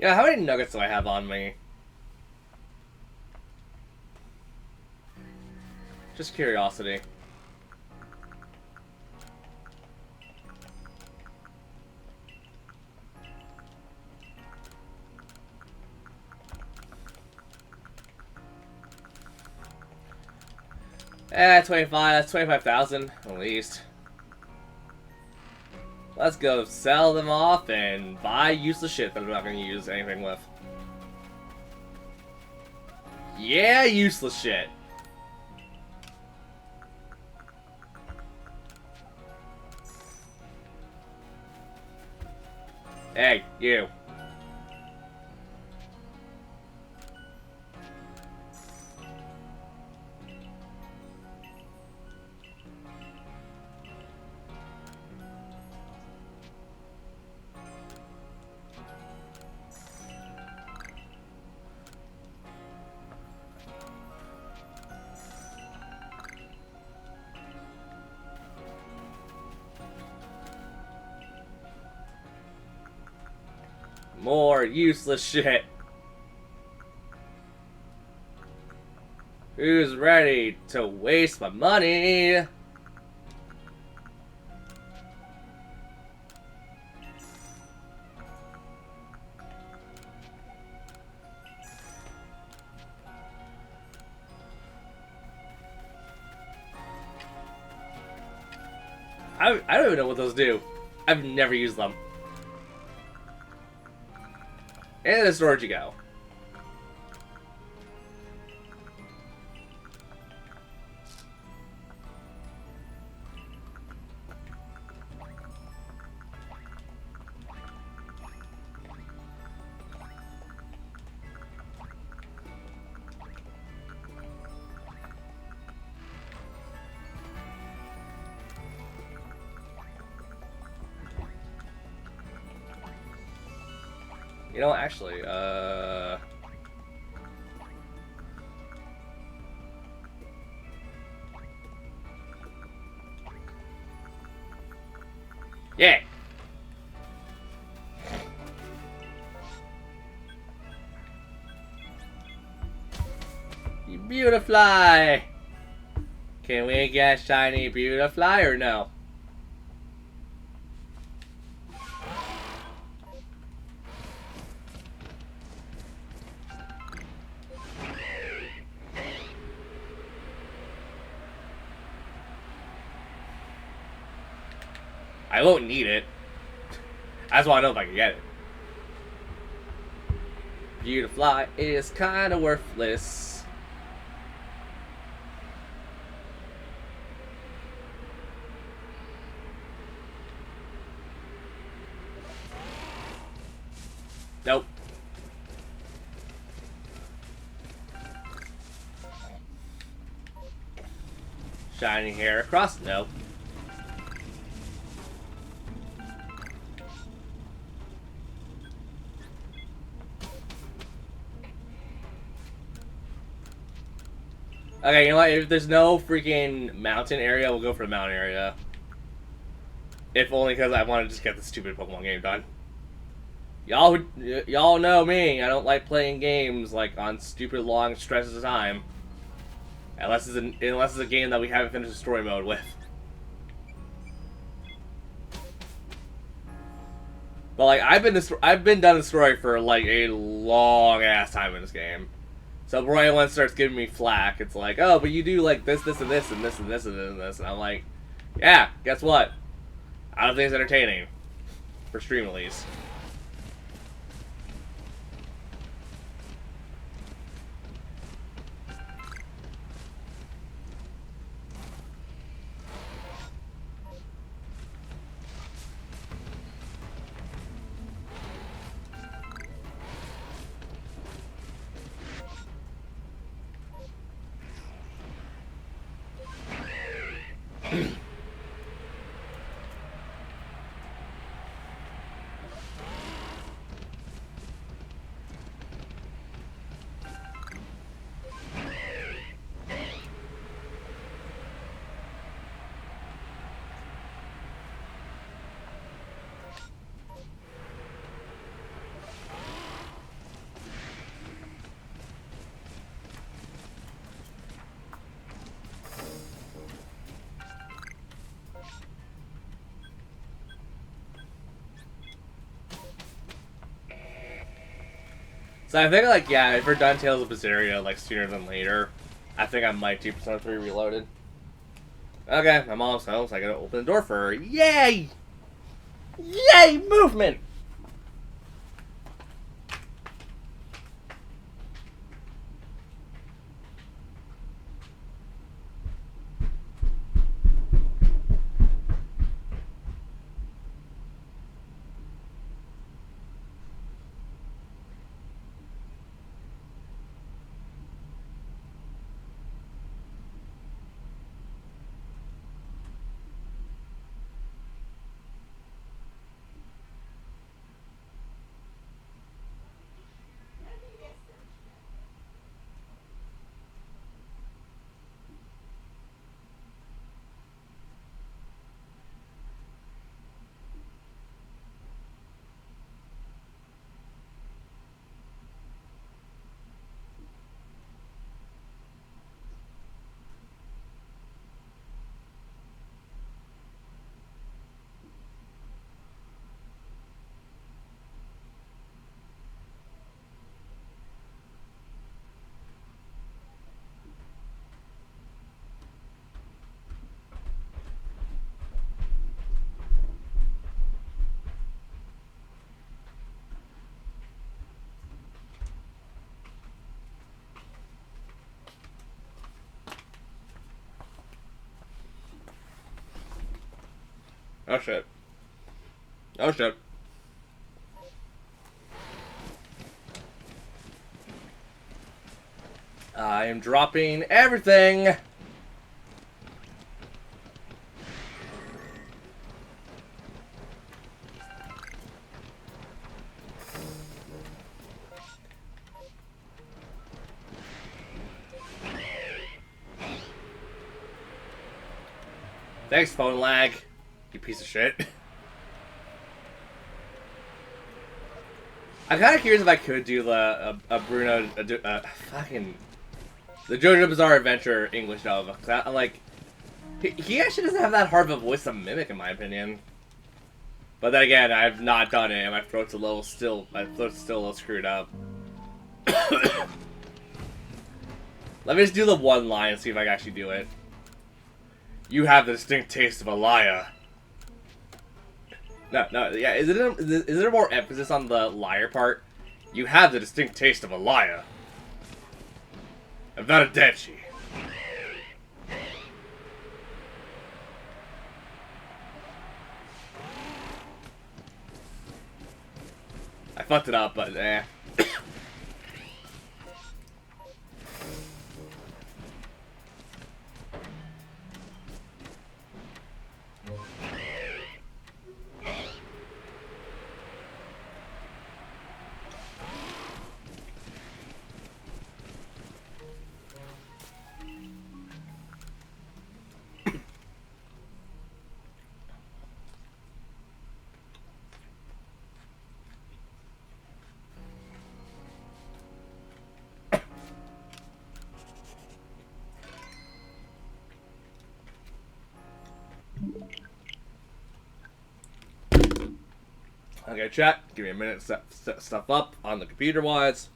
Yeah, how many nuggets do I have on me? Just curiosity. Eh, 25, that's 25,000 at least. Let's go sell them off and buy useless shit that I'm not gonna use anything with. Yeah, useless shit. Hey, you. More useless shit. Who's ready to waste my money? I don't even know what those do. I've never used them. Into the storage you go. You know, actually, yeah. You beautifly. Can we get shiny beautifly or no? I won't need it. I just want to know if I can get it. Beautifly is kind of worthless. Nope. Shiny hair across? Nope. Okay, you know what? If there's no freaking mountain area, we'll go for the mountain area. If only because I want to just get the stupid Pokemon game done. Y'all know me. I don't like playing games like on stupid long stretches of time. Unless it's a game that we haven't finished the story mode with. But like I've been done the story for like a long ass time in this game. So before anyone starts giving me flack, it's like, oh, but you do like this, this, and this, and this, and this, and this, and I'm like, yeah, guess what? I don't think it's entertaining. For stream at least. So I think, like, yeah, if we're done Tales of Berseria, like, sooner than later, I think I might do Persona 3 Reloaded. Okay, my mom's home, so I gotta open the door for her. Yay! Yay! Movement! Oh shit. Oh shit. I am dropping everything! Thanks, phone lag. You piece of shit. I'm kind of curious if I could do the Bruno fucking the JoJo Bizarre Adventure English dub. I'm like, he actually doesn't have that hard of a voice to mimic, in my opinion. But then again, I've not done it, and my throat's a little my throat's still a little screwed up. Let me just do the one line and see if I can actually do it. You have the distinct taste of a liar. No, yeah, is there more emphasis on the liar part? You have the distinct taste of a liar. Arrivederci. I fucked it up, but eh. Okay, chat. Give me a minute to set stuff up on the computer wise.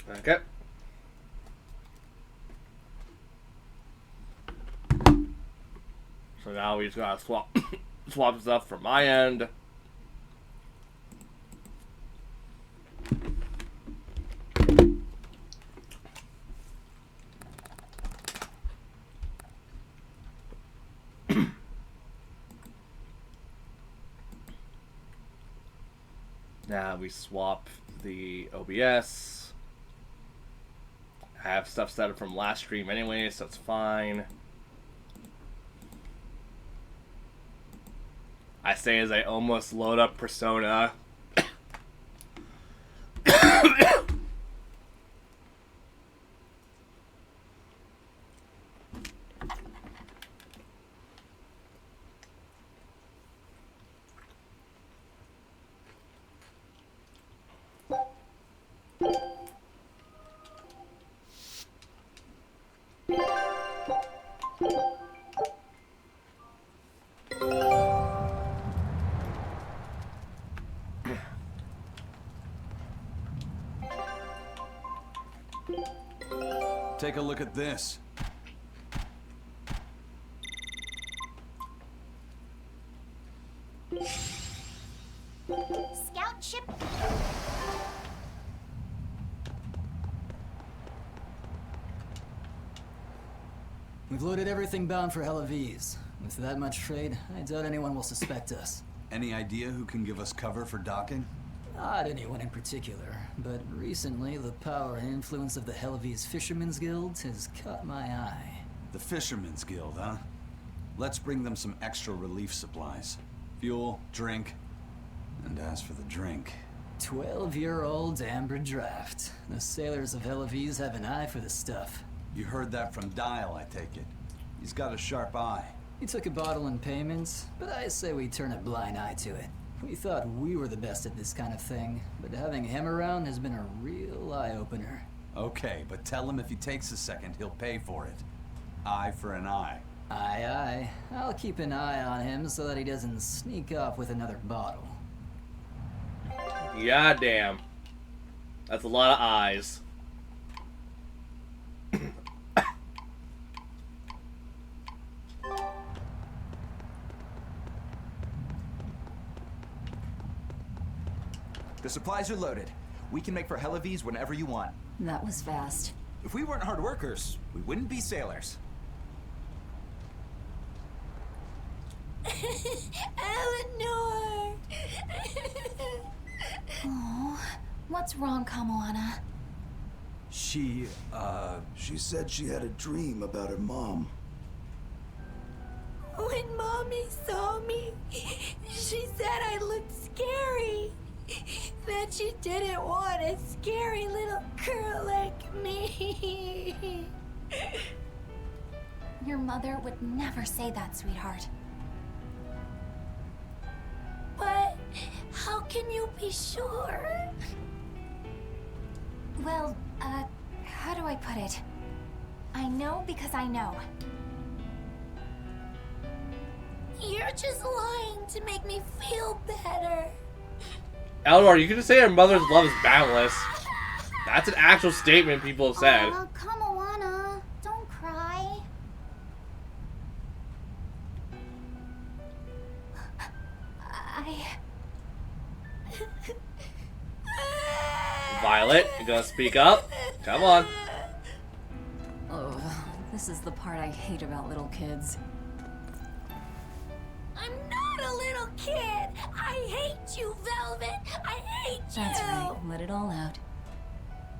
Okay. So now we just gotta swap stuff from my end. Now we swap the OBS. I have stuff set up from last stream anyway, so it's fine. I say as I almost load up Persona. Take a look at this. Scout ship. We've loaded everything bound for Helaviz. With that much trade, I doubt anyone will suspect us. Any idea who can give us cover for docking? Not anyone in particular, but recently the power and influence of the Helaviz Fishermen's Guild has caught my eye. The Fishermen's Guild, huh? Let's bring them some extra relief supplies. Fuel, drink. And as for the drink... 12-year-old amber draft. The sailors of Helaviz have an eye for the stuff. You heard that from Dial, I take it. He's got a sharp eye. He took a bottle in payments, but I say we turn a blind eye to it. We thought we were the best at this kind of thing, but having him around has been a real eye-opener. Okay, but tell him if he takes a second, he'll pay for it. Eye for an eye. Aye, aye. I'll keep an eye on him so that he doesn't sneak off with another bottle. Yeah, damn. That's a lot of eyes. The supplies are loaded. We can make for Helaviz whenever you want. That was fast. If we weren't hard workers, we wouldn't be sailors. Eleanor! Oh, what's wrong, Kamoana? She said she had a dream about her mom. When Mommy saw me, she said I looked scary. That she didn't want a scary little girl like me. Your mother would never say that, sweetheart. But how can you be sure? Well, how do I put it? I know because I know. You're just lying to make me feel better. Eleanor, you can just say her mother's love is boundless. That's an actual statement people have said. Aw, Kamoana, don't cry. Violet, you gonna speak up? Come on. Oh, this is the part I hate about little kids. I'm not a little kid. I hate you, Velvet. I hate you. That's right, let it all out.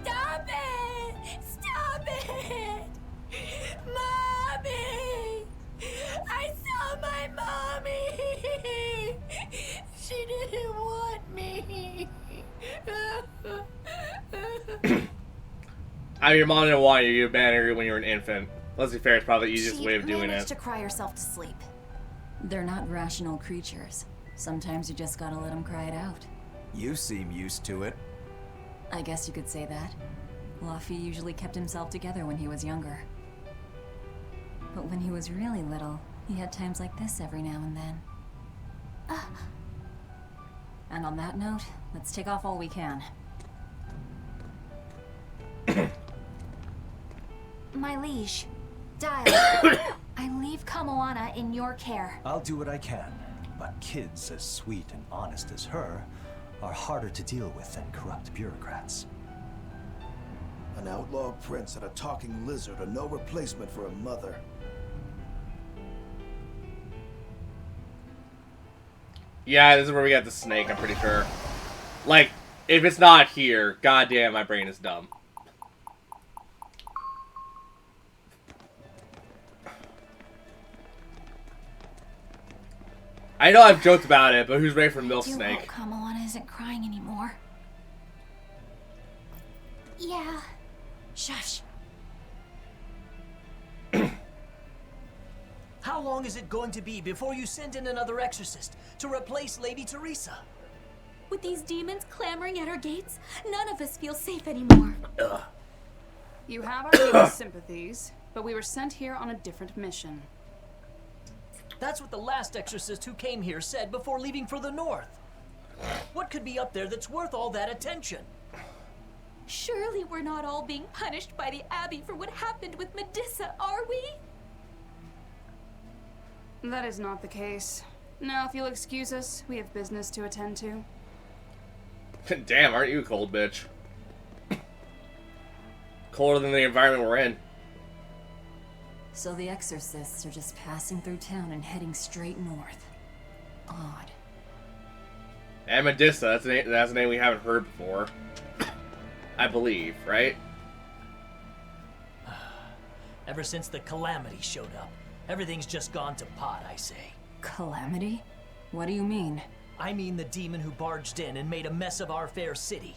Stop it! Stop it! Mommy! I saw my mommy! She didn't want me. I mean, your mom didn't want you. You abandoned her when you were an infant. Let's be fair, it's probably the easiest way of doing managed it. to cry herself to sleep. They're not rational creatures. Sometimes you just gotta let them cry it out. You seem used to it. I guess you could say that. Luffy usually kept himself together when he was younger. But when he was really little, he had times like this every now and then. And on that note, let's take off all we can. My liege, Dial, I leave Kamoana in your care. I'll do what I can, but kids as sweet and honest as her are harder to deal with than corrupt bureaucrats. An outlaw prince and a talking lizard are no replacement for a mother. Yeah, this is where we got the snake, I'm pretty sure. Like, if it's not here, goddamn, my brain is dumb. I know I've joked about it, but who's ready for milk I do snake? hope Kamoana isn't crying anymore. Yeah. Shush. How long is it going to be before you send in another exorcist to replace Lady Teresa? With these demons clamoring at our gates, none of us feel safe anymore. You have our deepest sympathies, but we were sent here on a different mission. That's what the last exorcist who came here said before leaving for the north. What could be up there that's worth all that attention? Surely we're not all being punished by the Abbey for what happened with Medusa, are we? That is not the case. Now, if you'll excuse us, we have business to attend to. Damn, aren't you a cold bitch? Colder than the environment we're in. So the exorcists are just passing through town and heading straight north. Odd. And Medusa, that's a name we haven't heard before. I believe, right? Ever since the Calamity showed up, everything's just gone to pot, I say. Calamity? What do you mean? I mean the demon who barged in and made a mess of our fair city.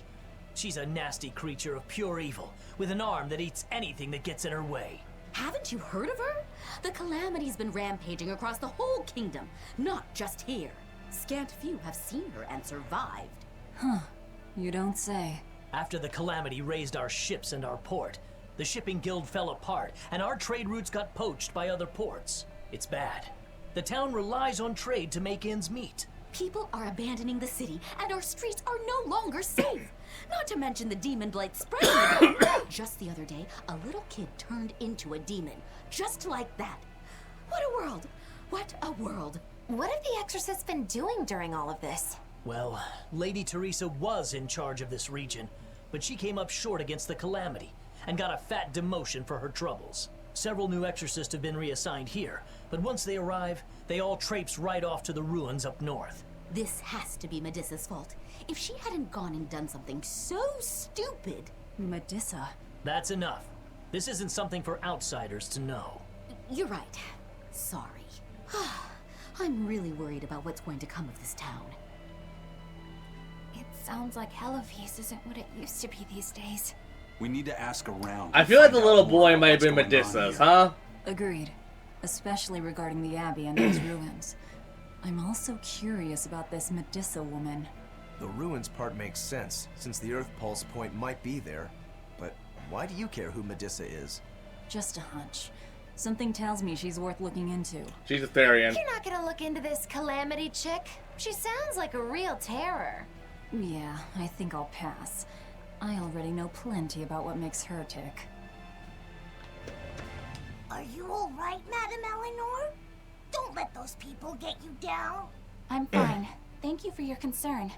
She's a nasty creature of pure evil, with an arm that eats anything that gets in her way. Haven't you heard of her? The Calamity's been rampaging across the whole kingdom, not just here. Scant few have seen her and survived. Huh. You don't say. After the Calamity raised our ships and our port, the shipping guild fell apart, and our trade routes got poached by other ports. It's bad. The town relies on trade to make ends meet. People are abandoning the city, and our streets are no longer safe. Not to mention the demon blight spreading. Just the other day, a little kid turned into a demon. Just like that. What a world! What a world! What have the exorcists been doing during all of this? Well, Lady Teresa was in charge of this region, but she came up short against the Calamity, and got a fat demotion for her troubles. Several new exorcists have been reassigned here, but once they arrive, they all traipse right off to the ruins up north. This has to be Medusa's fault. If she hadn't gone and done something so stupid... Medusa? That's enough. This isn't something for outsiders to know. You're right. Sorry. I'm really worried about what's going to come of this town. It sounds like Hellafeast isn't what it used to be these days. We need to ask around. I feel like the little boy might have been Medusa's, huh? Agreed. Especially regarding the Abbey and those ruins. I'm also curious about this Medusa woman. The ruins part makes sense, since the Earth Pulse point might be there. But why do you care who Medusa is? Just a hunch. Something tells me she's worth looking into. She's a Therian. You're not gonna look into this Calamity chick? She sounds like a real terror. Yeah, I think I'll pass. I already know plenty about what makes her tick. Are you all right, Madame Eleanor? Don't let those people get you down. I'm fine. Thank you for your concern.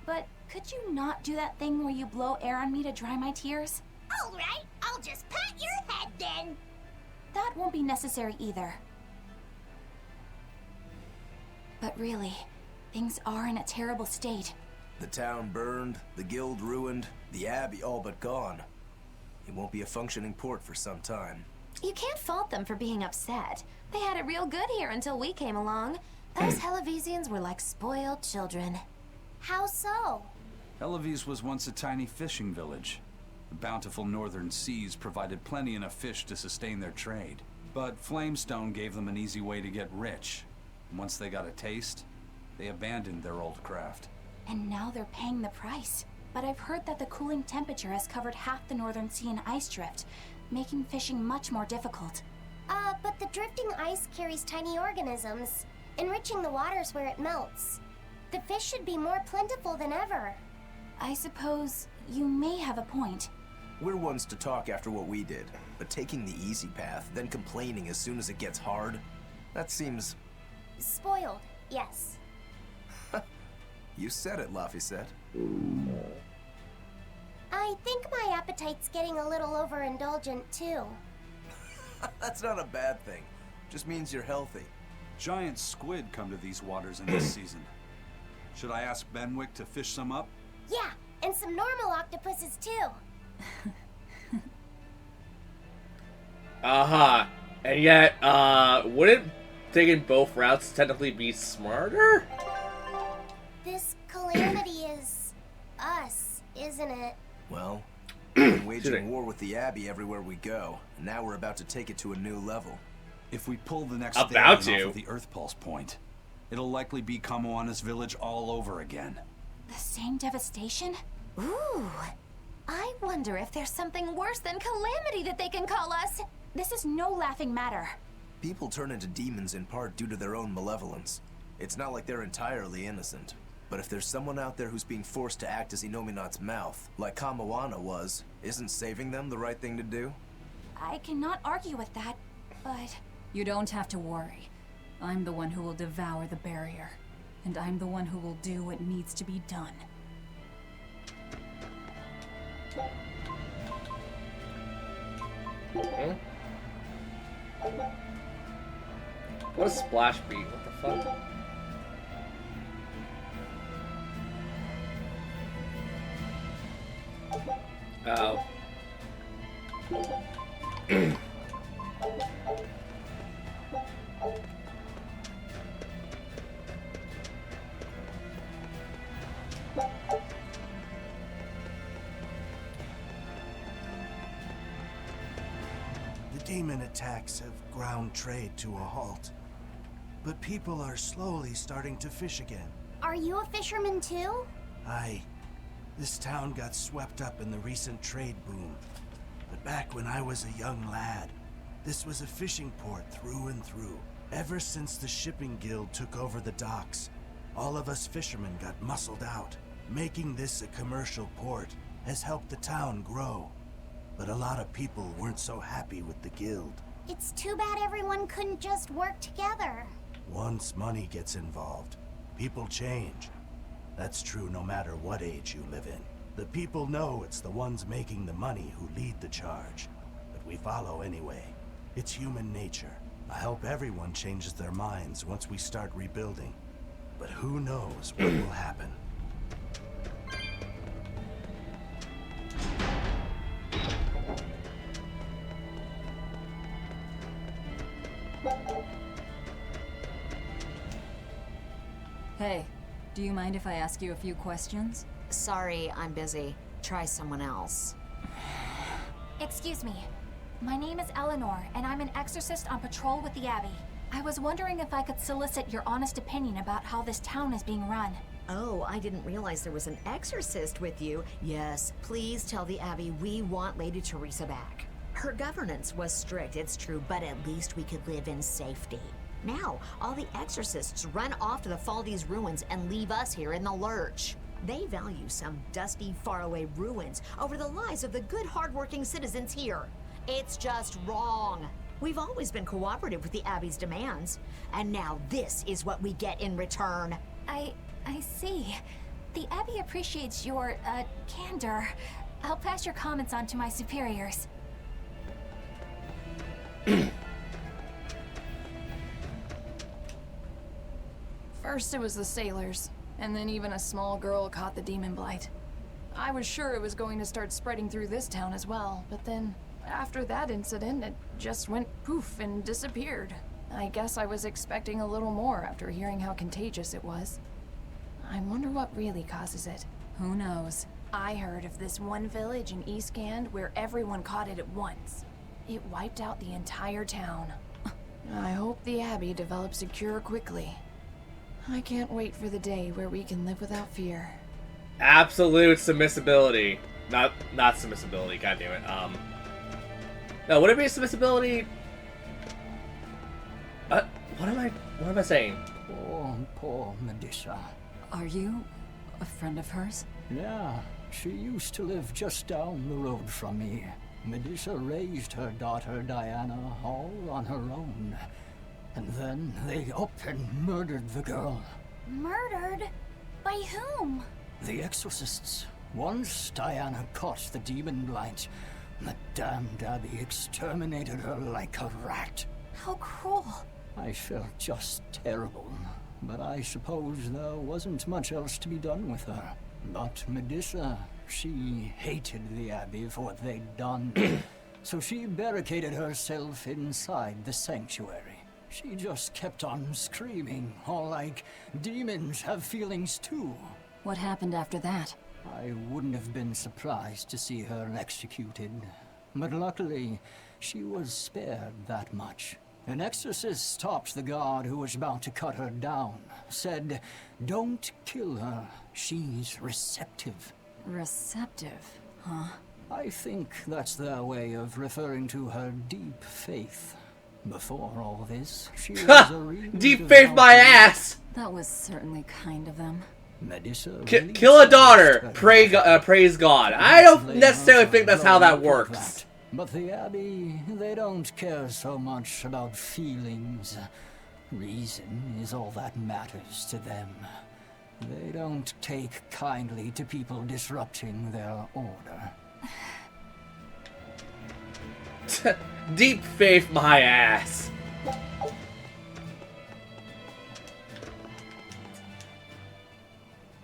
But could you not do that thing where you blow air on me to dry my tears? All right, I'll just pat your head then. That won't be necessary either. But really, things are in a terrible state. The town burned, the guild ruined, the abbey all but gone. It won't be a functioning port for some time. You can't fault them for being upset. They had it real good here until we came along. Those Hellavesians were like spoiled children. How so? Hellafeast was once a tiny fishing village. The bountiful northern seas provided plenty enough fish to sustain their trade. But Flamestone gave them an easy way to get rich. And once they got a taste, they abandoned their old craft. And now they're paying the price. But I've heard that the cooling temperature has covered half the northern sea in ice drift, making fishing much more difficult. But the drifting ice carries tiny organisms, enriching the waters where it melts. The fish should be more plentiful than ever. I suppose you may have a point. We're ones to talk after what we did, but taking the easy path, then complaining as soon as it gets hard, that seems... Spoiled, yes. You said it, Laphicet. I think my appetite's getting a little overindulgent, too. That's not a bad thing. Just means you're healthy. Giant squid come to these waters in this season. Should I ask Benwick to fish some up? Yeah, and some normal octopuses, too. And yet, wouldn't taking both routes technically be smarter? This calamity is... us, isn't it? Well, we've been waging war with the Abbey everywhere we go, and now we're about to take it to a new level. If we pull the next About stallion to. off of the Earth Pulse point, it'll likely be Kamoana's village all over again. The same devastation? Ooh. I wonder if there's something worse than calamity that they can call us. This is no laughing matter. People turn into demons in part due to their own malevolence. It's not like they're entirely innocent. But if there's someone out there who's being forced to act as Inominat's mouth, like Kamoana was, isn't saving them the right thing to do? I cannot argue with that, but... You don't have to worry. I'm the one who will devour the barrier. And I'm the one who will do what needs to be done. What a splash beat, what the fuck? Oh. The demon attacks have ground trade to a halt. But people are slowly starting to fish again. Are you a fisherman, too? This town got swept up in the recent trade boom. But back when I was a young lad, this was a fishing port through and through. Ever since the shipping guild took over the docks, all of us fishermen got muscled out. Making this a commercial port has helped the town grow. But a lot of people weren't so happy with the guild. It's too bad everyone couldn't just work together. Once money gets involved, people change. That's true no matter what age you live in. The people know it's the ones making the money who lead the charge. But we follow anyway. It's human nature. I hope everyone changes their minds once we start rebuilding. But who knows what will happen. Hey, do you mind if I ask you a few questions? Sorry, I'm busy. Try someone else. Excuse me. My name is Eleanor, and I'm an exorcist on patrol with the Abbey. I was wondering if I could solicit your honest opinion about how this town is being run. Oh, I didn't realize there was an exorcist with you. Yes, please tell the Abbey we want Lady Teresa back. Her governance was strict, it's true, but at least we could live in safety. Now, all the exorcists run off to the Faldi's ruins and leave us here in the lurch. They value some dusty, faraway ruins over the lives of the good, hardworking citizens here. It's just wrong. We've always been cooperative with the Abbey's demands, and now this is what we get in return. I see. The Abbey appreciates your, candor. I'll pass your comments on to my superiors. First it was the sailors, and then even a small girl caught the demon blight. I was sure it was going to start spreading through this town as well, but then after that incident, it just went poof and disappeared. I guess I was expecting a little more after hearing how contagious it was. I wonder what really causes it. Who knows? I heard of this one village in East Gand where everyone caught it at once. It wiped out the entire town. I hope the Abbey develops a cure quickly. I can't wait for the day where we can live without fear. Absolute submissibility. Not submissibility, god damn it. No, would it be submissibility? What am I saying? Poor Medusa. Are you a friend of hers? Yeah, She used to live just down the road from me. Medusa raised her daughter Diana all on her own. And then they up and murdered the girl. Murdered? By whom? The exorcists. Once Diana caught the demon blight, the damned abbey exterminated her like a rat. How cruel. I felt just terrible, but I suppose there wasn't much else to be done with her. But Medusa, she hated the abbey for what they'd done, so she barricaded herself inside the sanctuary. She just kept on screaming, all like, demons have feelings too. What happened after that? I wouldn't have been surprised to see her executed, but luckily, she was spared that much. An exorcist stopped the guard who was about to cut her down, said, "Don't kill her, she's receptive." Receptive, huh? I think that's their way of referring to her deep faith. Before all this, she was a real Deep faith my ass! That was certainly kind of them. Medusa Kill a daughter, praise God. I don't necessarily think that's how that works. But the Abbey, they don't care so much about feelings. Reason is all that matters to them. They don't take kindly to people disrupting their order. Deep faith my ass.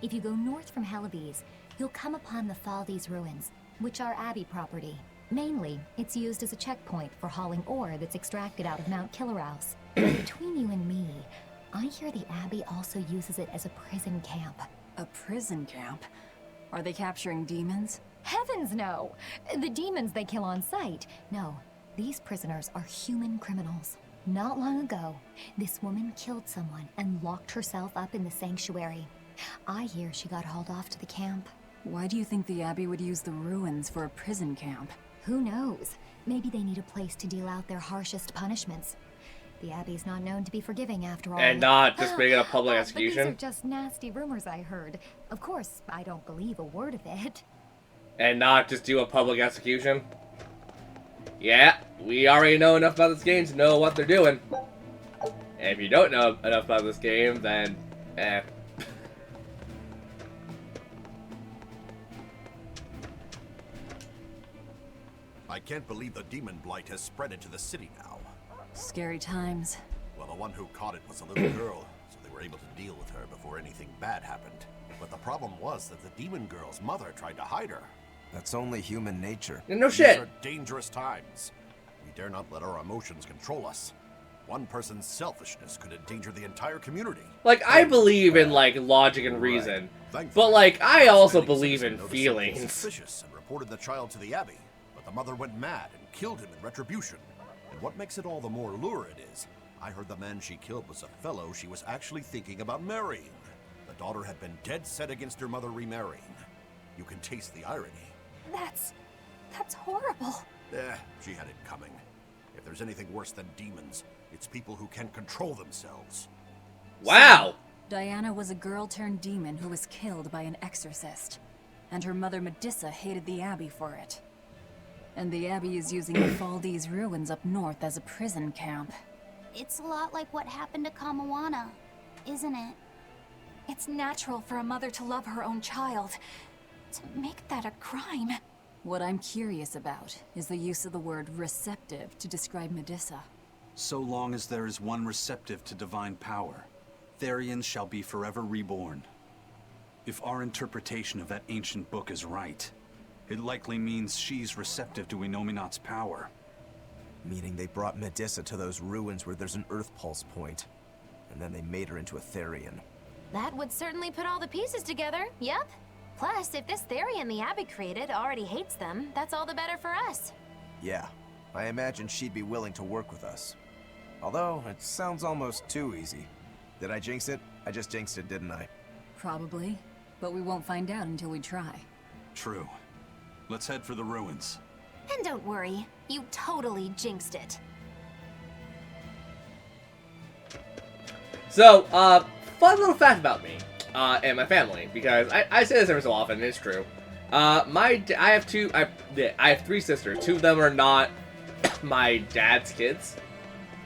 If you go north from Halibes, you'll come upon the Thaldes ruins, which are Abbey property. Mainly, it's used as a checkpoint for hauling ore that's extracted out of Mount Killerhouse. Between you and me, I hear the Abbey also uses it as a prison camp. A prison camp? Are they capturing demons? Heavens no! The demons they kill on sight. No, these prisoners are human criminals. Not long ago, this woman killed someone and locked herself up in the sanctuary. I hear she got hauled off to the camp. Why do you think the Abbey would use the ruins for a prison camp? Who knows? Maybe they need a place to deal out their harshest punishments. The Abbey's not known to be forgiving after all. And not just making a public But execution? these are just nasty rumors I heard. Of course, I don't believe a word of it. And not just do a public execution? Yeah, we already know enough about this game to know what they're doing. And if you don't know enough about this game, then, I can't believe the demon blight has spread into the city now. Scary times. Well, the one who caught it was a little girl, so they were able to deal with her before anything bad happened. But the problem was that the demon girl's mother tried to hide her. That's only human nature. No shit. These are dangerous times. We dare not let our emotions control us. One person's selfishness could endanger the entire community. like, I believe in, like, logic and reason. But, like, I also believe in feelings. Suspicious and reported the child to the Abbey, but the mother went mad and killed him in retribution. And what makes it all the more lurid is, I heard the man she killed was a fellow she was actually thinking about marrying. The daughter had been dead set against her mother remarrying. You can taste the irony. That's horrible. She had it coming. If there's anything worse than demons, it's people who can't control themselves. Wow! Diana was a girl turned demon who was killed by an exorcist. And her mother Medusa hated the Abbey for it. And the Abbey is using the Thaldes ruins up north as a prison camp. It's a lot like what happened to Kamawana, isn't it? It's natural for a mother to love her own child. To make that a crime. What I'm curious about is the use of the word receptive to describe Medusa. So long as there is one receptive to divine power, Therians shall be forever reborn. If our interpretation of that ancient book is right, it likely means she's receptive to Inominat's power. Meaning they brought Medusa to those ruins where there's an Earth Pulse point, and then they made her into a Therian. That would certainly put all the pieces together, yep. Plus, if this Therian the Abbey created already hates them, that's all the better for us. Yeah, I imagine she'd be willing to work with us. Although, it sounds almost too easy. Did I jinx it? I just jinxed it, didn't I? Probably, but we won't find out until we try. True. Let's head for the ruins. And don't worry, you totally jinxed it. So, fun little fact about me, and my family, because I say this every so often, and it's true. I have three sisters. Two of them are not my dad's kids,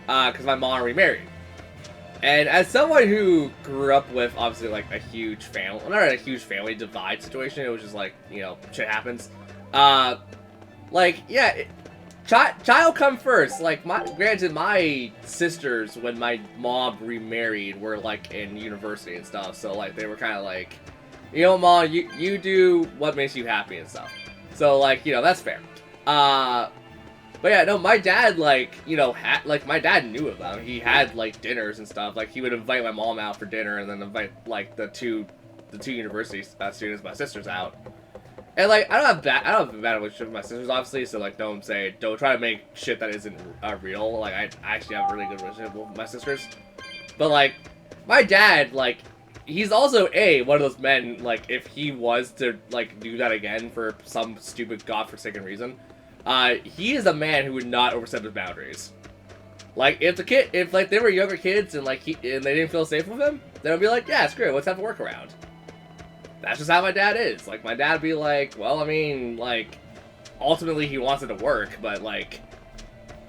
because my mom remarried. And as someone who grew up with, obviously, like, a huge family, well, not a huge family divide situation, it was just, like, you know, shit happens. Like, yeah, child come first. Like, granted, my sisters, when my mom remarried, were, like, in university and stuff, so, like, they were kind of like, you know, Mom, you do what makes you happy and stuff. So, like, you know, that's fair. But yeah, no, my dad, like, you know, my dad knew of them. He had, like, dinners and stuff. Like, he would invite my mom out for dinner and then invite, like, the two university students, my sisters, out. And, like, I don't have a bad relationship with my sisters, obviously, so, like, don't try to make shit that isn't real. Like, I actually have a really good relationship with my sisters. But, like, my dad, like, he's also, one of those men, like, if he was to, like, do that again for some stupid godforsaken reason, he is a man who would not overstep his boundaries. Like, if like, they were younger kids and, like, and they didn't feel safe with him, then I'd be like, yeah, screw it, let's have a workaround. That's just how my dad is. Like, my dad would be like, well, I mean, like, ultimately he wants it to work, but, like,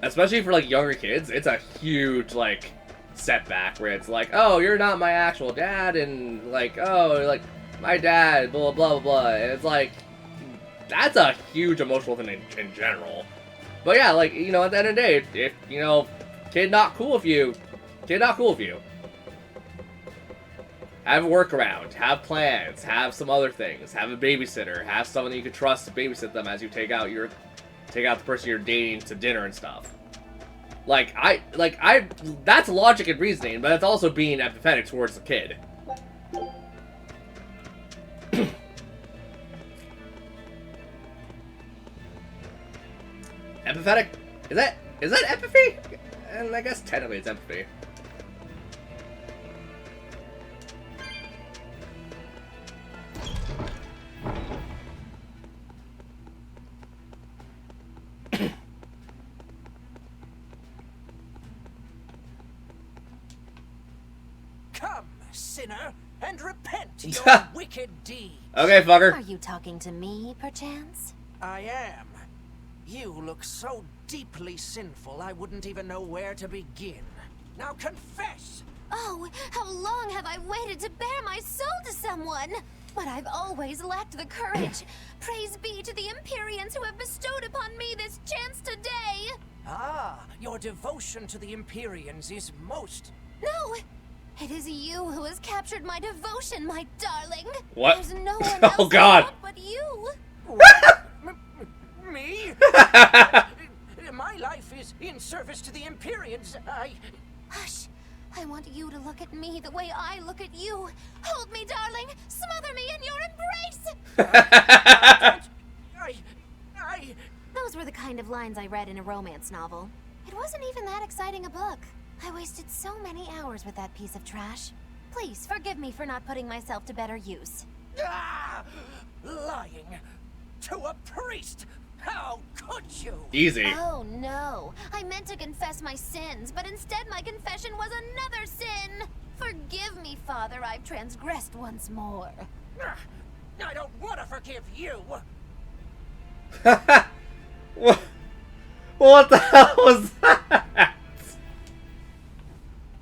especially for, like, younger kids, it's a huge, like, setback where it's like, oh, you're not my actual dad, and, like, oh, like, my dad, blah, blah, blah, blah, and it's like, that's a huge emotional thing in general. But yeah, like, you know, at the end of the day, if you know, kid not cool with you, have a workaround, have plans, have some other things, have a babysitter, have someone that you can trust to babysit them as you take out the person you're dating to dinner and stuff. That's logic and reasoning, but it's also being empathetic towards the kid. Empathetic? Is that empathy? And I guess technically it's empathy. Come, sinner, and repent your wicked deeds. Okay, fucker. Are you talking to me, perchance? I am. You look so deeply sinful, I wouldn't even know where to begin. Now confess! Oh, how long have I waited to bare my soul to someone? But I've always lacked the courage. Praise be to the Empyreans who have bestowed upon me this chance today. Ah, your devotion to the Empyreans is most... No, it is you who has captured my devotion, my darling. What? There's no one else Oh, God. I want but you. Me? My life is in service to the Empyreans. Hush. I want you to look at me the way I look at you. Hold me, darling. Smother me in your embrace. Those were the kind of lines I read in a romance novel. It wasn't even that exciting a book. I wasted so many hours with that piece of trash. Please, forgive me for not putting myself to better use. Ah! Lying to a priest! How could you? Easy. Oh no, I meant to confess my sins, but instead my confession was another sin. Forgive me, Father, I've transgressed once more. I don't want to forgive you. What the hell was that?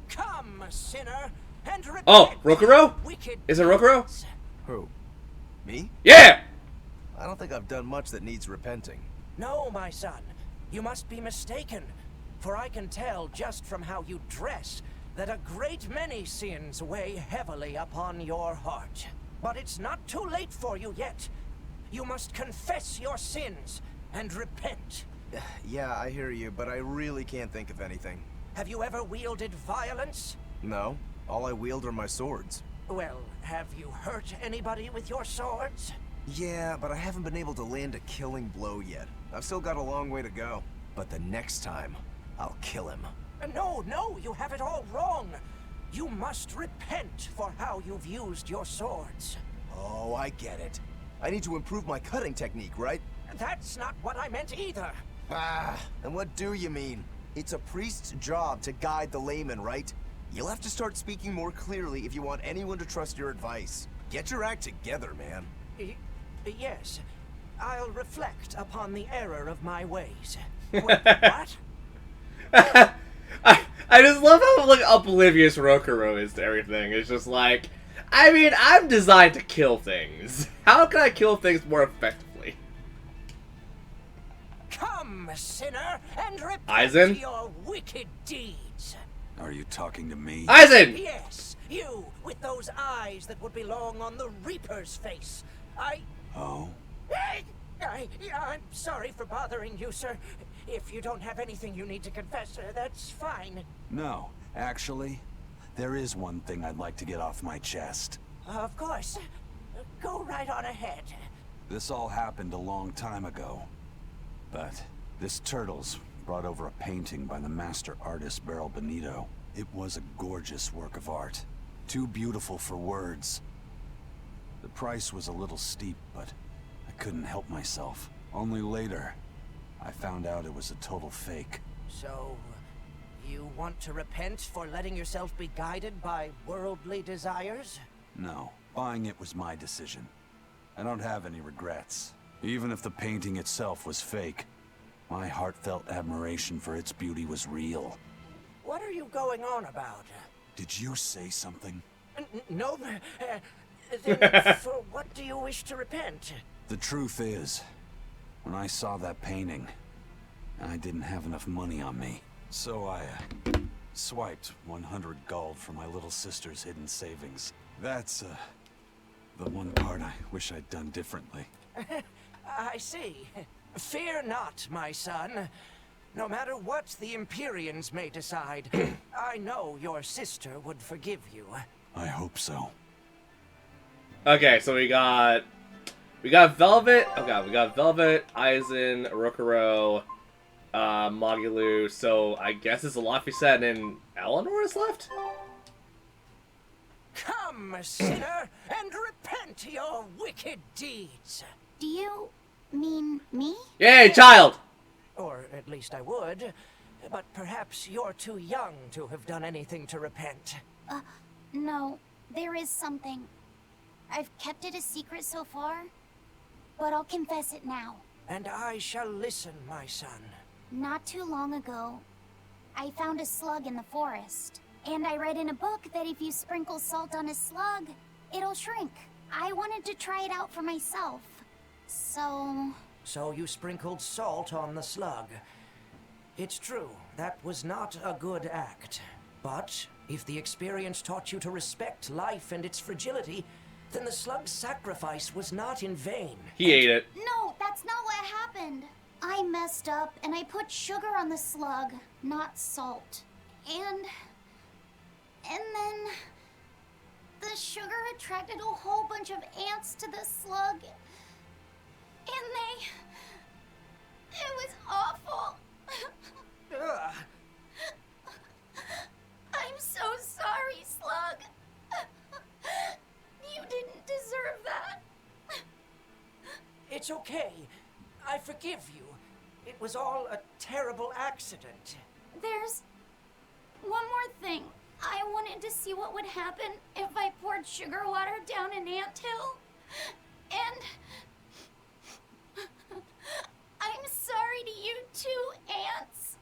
Come, sinner, and repent. Oh, Rokuro? Is it Rokuro? Who? Me? Yeah! I don't think I've done much that needs repenting. No, my son. You must be mistaken. For I can tell just from how you dress that a great many sins weigh heavily upon your heart. But it's not too late for you yet. You must confess your sins and repent. Yeah, I hear you, but I really can't think of anything. Have you ever wielded violence? No. All I wield are my swords. Well, have you hurt anybody with your swords? Yeah, but I haven't been able to land a killing blow yet. I've still got a long way to go. But the next time, I'll kill him. No, you have it all wrong. You must repent for how you've used your swords. Oh, I get it. I need to improve my cutting technique, right? That's not what I meant either. Ah, and what do you mean? It's a priest's job to guide the layman, right? You'll have to start speaking more clearly if you want anyone to trust your advice. Get your act together, man. Yes. I'll reflect upon the error of my ways. Wait, what? I just love how like oblivious Rokuro is to everything. It's just like, I mean, I'm designed to kill things. How can I kill things more effectively? Come, sinner, and repent Aizen? your wicked deeds. Are you talking to me? Aizen! Yes, you, with those eyes that would belong on the Reaper's face. Oh? I'm sorry for bothering you, sir. If you don't have anything you need to confess, that's fine. No, actually, there is one thing I'd like to get off my chest. Of course. Go right on ahead. This all happened a long time ago. But this Turtles brought over a painting by the master artist Beryl Benito. It was a gorgeous work of art. Too beautiful for words. The price was a little steep, but I couldn't help myself. Only later, I found out it was a total fake. So, you want to repent for letting yourself be guided by worldly desires? No, buying it was my decision. I don't have any regrets. Even if the painting itself was fake, my heartfelt admiration for its beauty was real. What are you going on about? Did you say something? No. Then for what do you wish to repent? The truth is, when I saw that painting, I didn't have enough money on me. So I swiped 100 gold from my little sister's hidden savings. That's the one part I wish I'd done differently. I see. Fear not, my son. No matter what the Empyreans may decide, I know your sister would forgive you. I hope so. Okay, so we got Velvet. Oh god, we got Velvet, Aizen, Rokuro, Magilou. So I guess it's Laphicet and Eleanor is left? Come, sinner, and repent your wicked deeds. Do you mean me? Yay, child! Or at least I would. But perhaps you're too young to have done anything to repent. No. There is something. I've kept it a secret so far, but I'll confess it now. And I shall listen, my son. Not too long ago, I found a slug in the forest. And I read in a book that if you sprinkle salt on a slug, it'll shrink. I wanted to try it out for myself. So you sprinkled salt on the slug. It's true, that was not a good act. But if the experience taught you to respect life and its fragility, then the slug's sacrifice was not in vain. He ate it. No, that's not what happened. I messed up and I put sugar on the slug, not salt. And then the sugar attracted a whole bunch of ants to the slug. And it was awful. I'm so sorry, Slug. You didn't deserve that. It's okay. I forgive you. It was all a terrible accident. There's one more thing. I wanted to see what would happen if I poured sugar water down an anthill. And I'm sorry to you too, ants.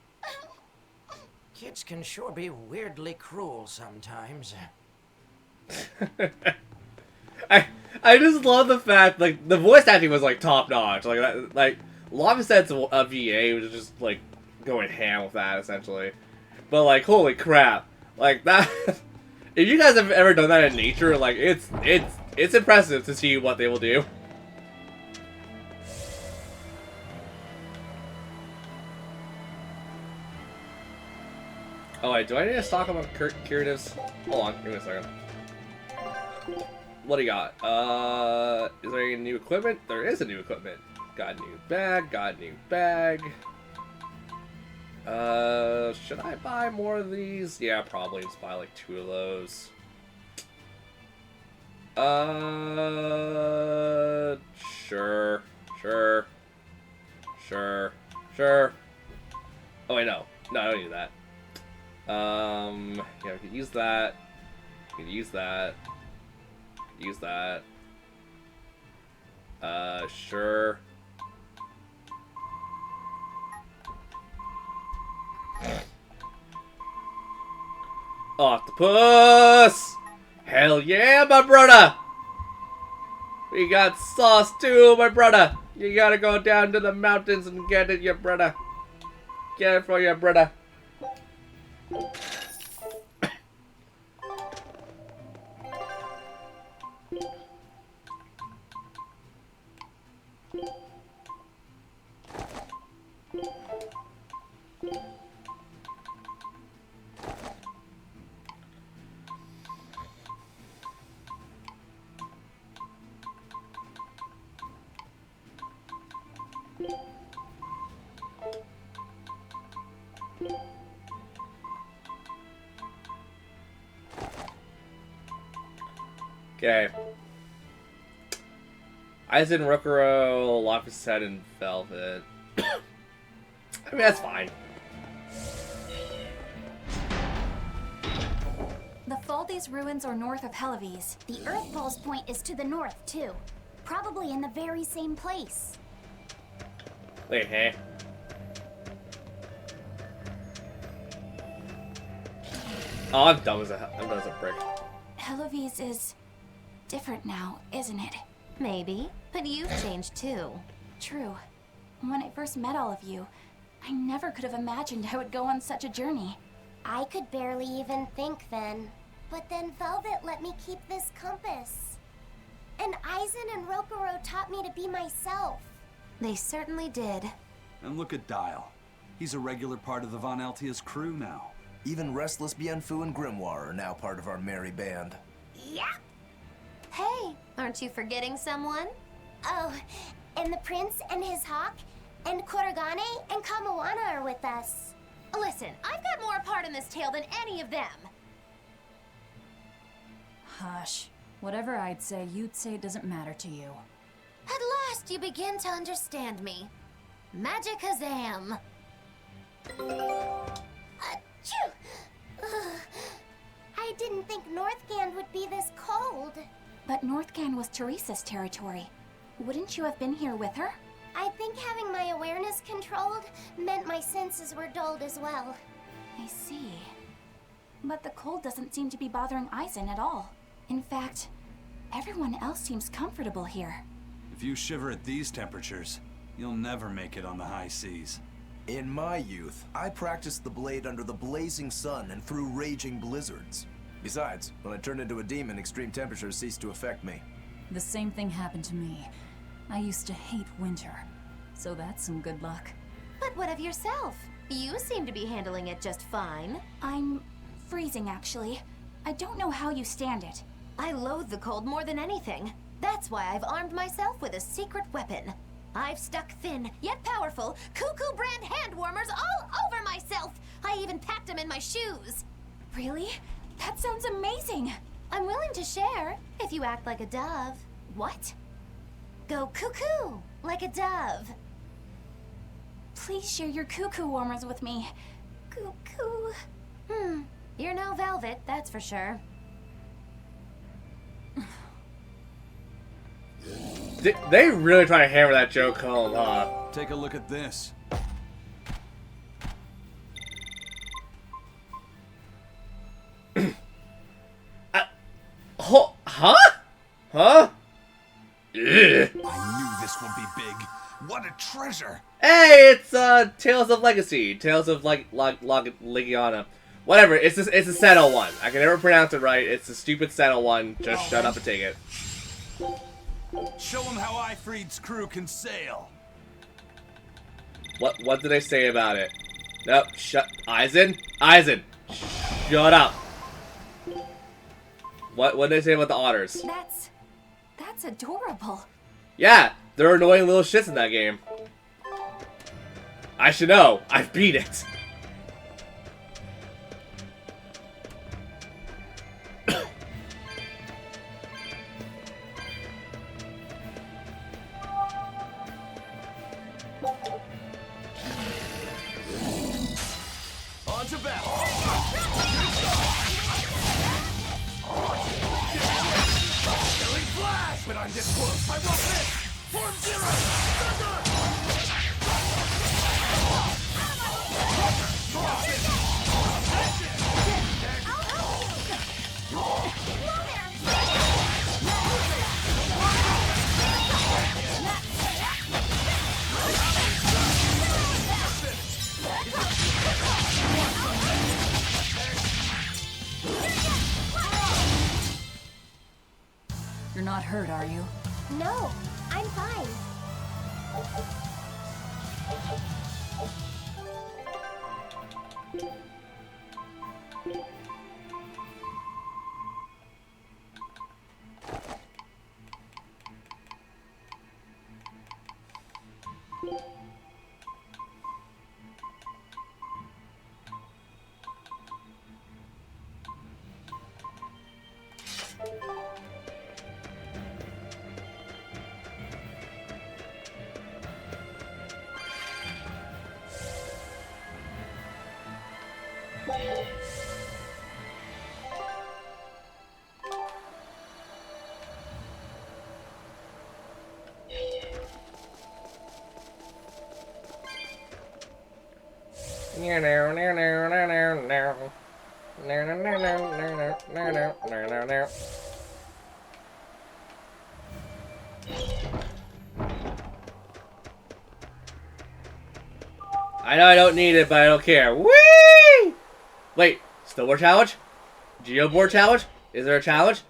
Kids can sure be weirdly cruel sometimes. I just love the fact, like, the voice acting was, like, top-notch. Like Laphicet's VA was just, like, going ham with that, essentially. But, like, holy crap. Like, that... if you guys have ever done that in nature, like, it's impressive to see what they will do. Oh, wait, do I need to stock up on curatives? Hold on, give me a second. What do you got? Is there any new equipment? There is a new equipment. Got a new bag, should I buy more of these? Yeah, probably just buy like 2 of those. Sure. Oh wait, no, I don't need that. Yeah, we could use that. Sure. Octopus! Hell yeah, my brother! We got sauce too, my brother! You gotta go down to the mountains and get it, your brother. Get it for your brother. Okay. Eisen, Rokuro, Lapis Head, and Velvet. I mean, that's fine. The Faldes ruins are north of Helavis. The Earth Pulse point is to the north, too. Probably in the very same place. Wait, hey. Oh, I'm dumb as a brick. Helavis is different now, isn't it? Maybe, but you've changed too. True. When I first met all of you, I never could have imagined I would go on such a journey. I could barely even think then. But then Velvet let me keep this compass. And Eisen and Rokuro taught me to be myself. They certainly did. And look at Dial. He's a regular part of the Von Altia's crew now. Even Restless Bienfu and Grimoire are now part of our merry band. Yeah. Hey, aren't you forgetting someone? Oh, and the prince and his hawk, and Korogane and Kamawana are with us. Listen, I've got more part in this tale than any of them. Hush. Whatever I'd say, you'd say it doesn't matter to you. At last you begin to understand me. Magicazam! Achoo! Ugh. I didn't think Northgand would be this cold. But Northgand was Teresa's territory. Wouldn't you have been here with her? I think having my awareness controlled meant my senses were dulled as well. I see. But the cold doesn't seem to be bothering Eisen at all. In fact, everyone else seems comfortable here. If you shiver at these temperatures, you'll never make it on the high seas. In my youth, I practiced the blade under the blazing sun and through raging blizzards. Besides, when I turned into a demon, extreme temperatures ceased to affect me. The same thing happened to me. I used to hate winter, so that's some good luck. But what of yourself? You seem to be handling it just fine. I'm freezing, actually. I don't know how you stand it. I loathe the cold more than anything. That's why I've armed myself with a secret weapon. I've stuck thin, yet powerful, Cuckoo brand hand warmers all over myself. I even packed them in my shoes. Really? That sounds amazing. I'm willing to share, if you act like a dove. What? Go cuckoo, like a dove. Please share your cuckoo warmers with me. Cuckoo. You're no Velvet, that's for sure. They really try to hammer that joke home, huh? Take a look at this. Huh? Huh? Ugh. I knew this would be big. What a treasure! Hey, it's Tales of Legacy, Tales of Legiana, whatever. It's a Seto one. I can never pronounce it right. It's a stupid Seto one. Just shut up and take it. Show them how Ifreed's crew can sail. What did they say about it? Nope. Shut. Eisen, shut up. What did they say about the otters? That's adorable. Yeah, they're annoying little shits in that game. I should know. I've beat it. On to battle. Flash! When I'm this close, I won't miss! You're not hurt, are you? No, I'm fine. I know I don't need it, but I don't care. Whee! Wait, snowboard challenge? Geoboard challenge? Is there a challenge?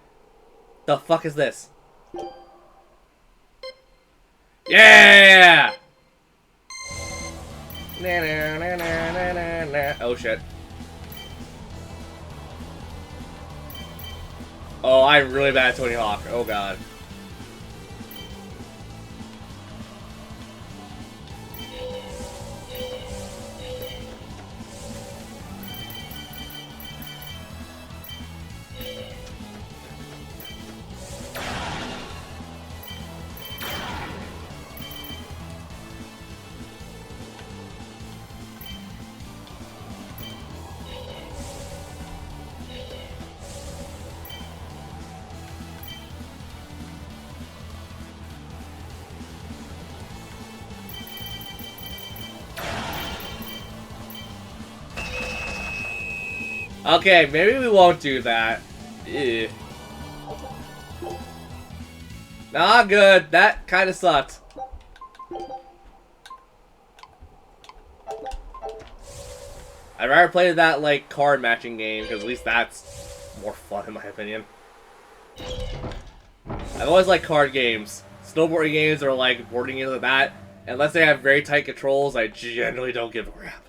The fuck is this? Yeah! Oh shit. Oh, I'm really bad at Tony Hawk. Oh god. Okay, maybe we won't do that. Ew. Nah, good. That kind of sucked. I'd rather play that, like, card matching game, because at least that's more fun, in my opinion. I've always liked card games. Snowboarding games are like boarding into that. Unless they have very tight controls, I generally don't give a crap.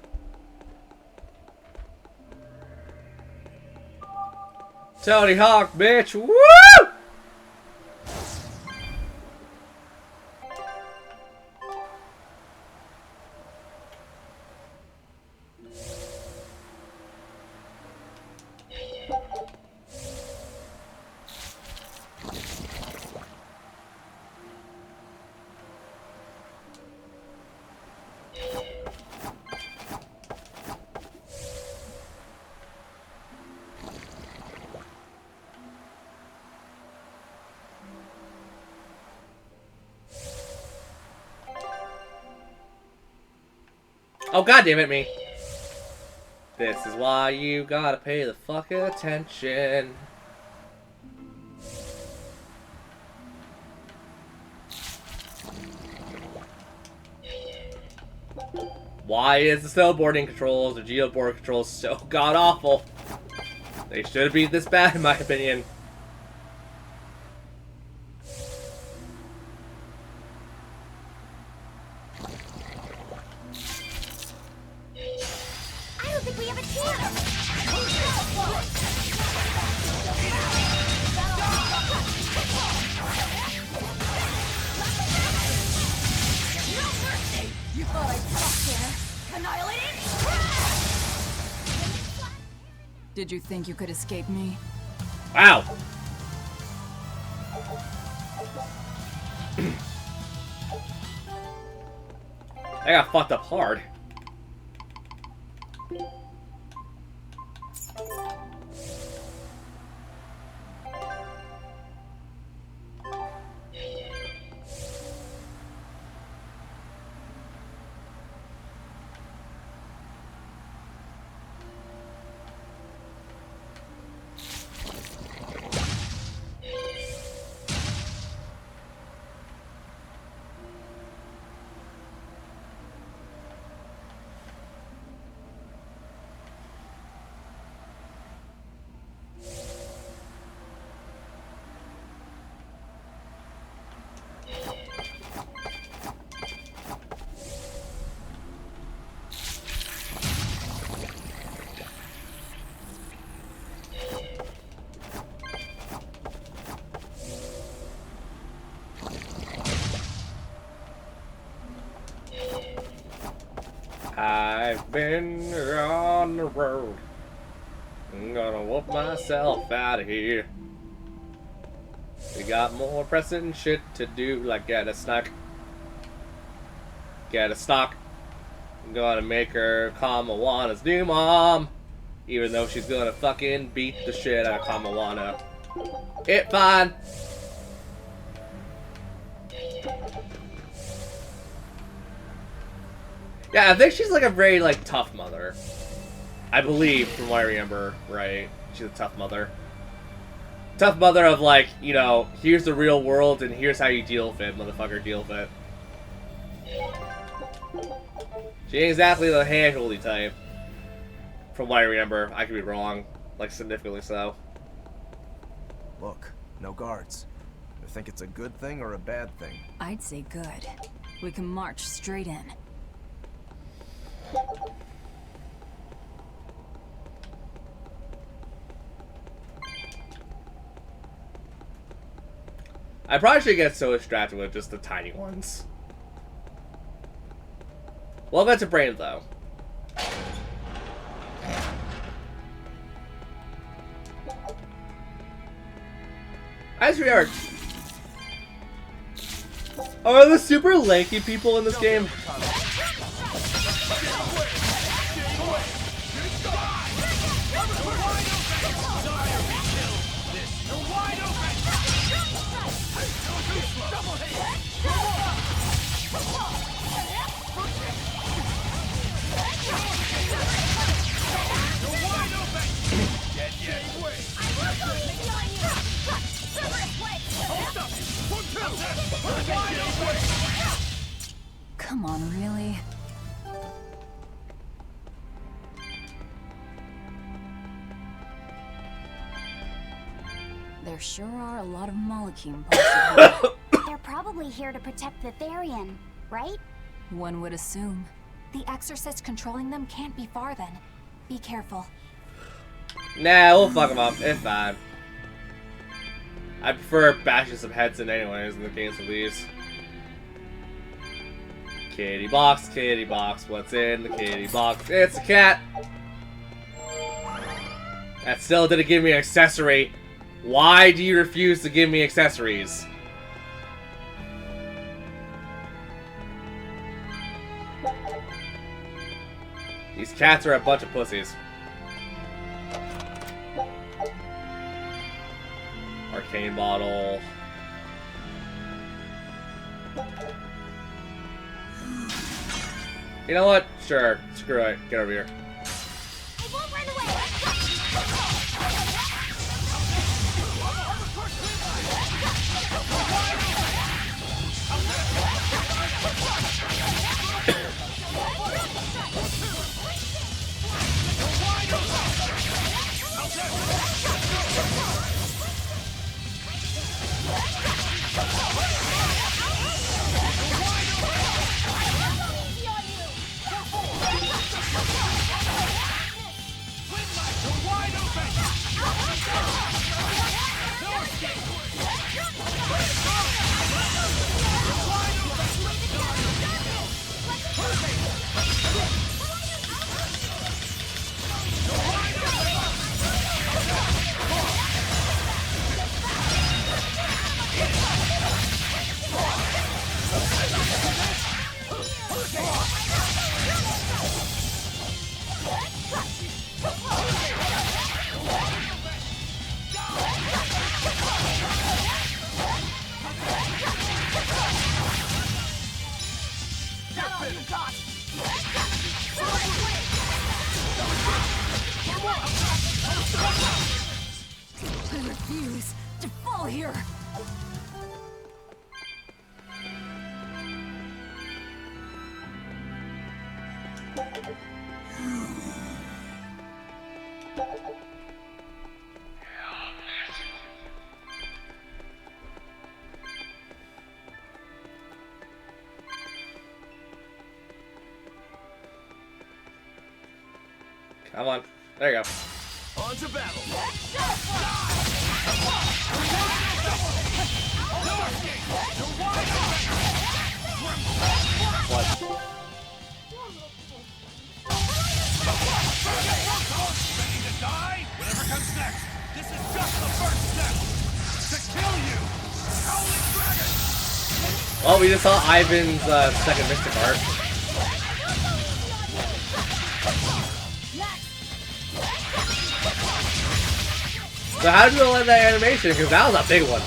Tony Hawk, bitch! Woo! Oh, god damn it, me. This is why you gotta pay the fucking attention. Why is the snowboarding controls or geoboard controls so god awful? They should be this bad in my opinion. Did you think you could escape me? Wow. I got fucked up hard. I've been on the road. I'm gonna whoop myself out of here. We got more pressing shit to do, like get a snack. Get a stock. I'm gonna make her Kamawa's new mom. Even though she's gonna fucking beat the shit out of Kamawana. It's fine. Yeah, I think she's like a very like tough mother. I believe, from what I remember, right? She's a tough mother. Tough mother of like, you know, here's the real world and here's how you deal with it, motherfucker, deal with it. She ain't exactly the hand-holdy type. From what I remember. I could be wrong. Like, significantly so. Look, no guards. You think it's a good thing or a bad thing? I'd say good. We can march straight in. I probably should get so distracted with just the tiny ones. Well, that's a brain, though. As we are the super lanky people in this game? Come on, really? There sure are a lot of Molecume parts. They're probably here to protect the Therian, right? One would assume. The exorcist controlling them can't be far then. Be careful. Nah, we'll fuck them up. It's fine. I prefer bashing some heads in anyways in the case of these. Kitty box, what's in the kitty box? It's a cat! That still didn't give me an accessory. Why do you refuse to give me accessories? These cats are a bunch of pussies. Arcane bottle. You know what? Sure. Screw it. Get over here. It won't run away. I refuse to fall here. Come on. There you go. On to battle. What? Well, we just saw Ivan's second Mystic Art. So how did you let that animation? Because that was a big one.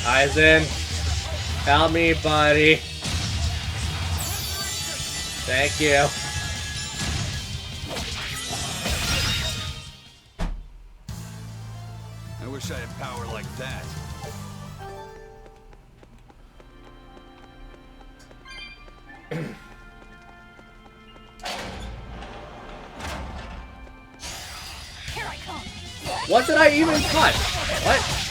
Aizen, help me, buddy. Thank you. I wish I had power like that. What did I even touch? What?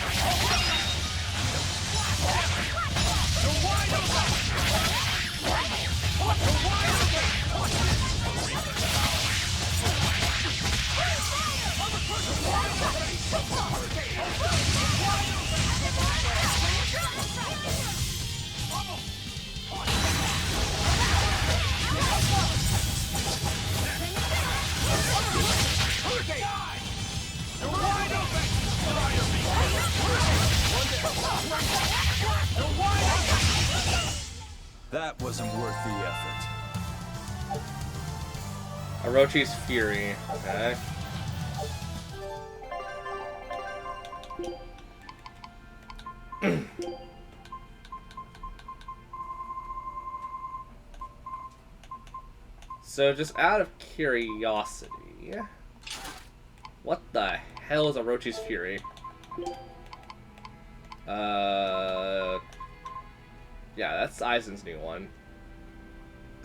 That wasn't worth the effort. Orochi's Fury. Okay. So, just out of curiosity, what the hell is Orochi's Fury? Yeah, that's Aizen's new one.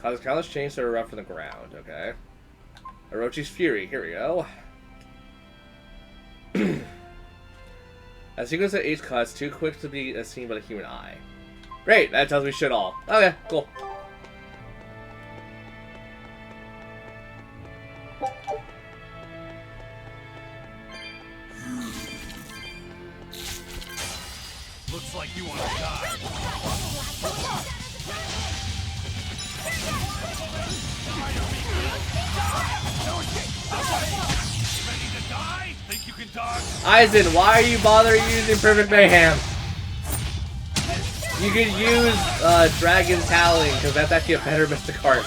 Causes countless chains to erupt from the ground. Okay. Orochi's Fury. Here we go. A sequence of 8 cuts, too quick to be seen by the human eye. Great, that tells me shit all. Okay, cool. Looks like you want to die. Ready to die? Think you can dodge? Aizen, why are you bothering using Perfect Mayhem? You could use Dragon's Howling, because that's actually a better Mystic Art.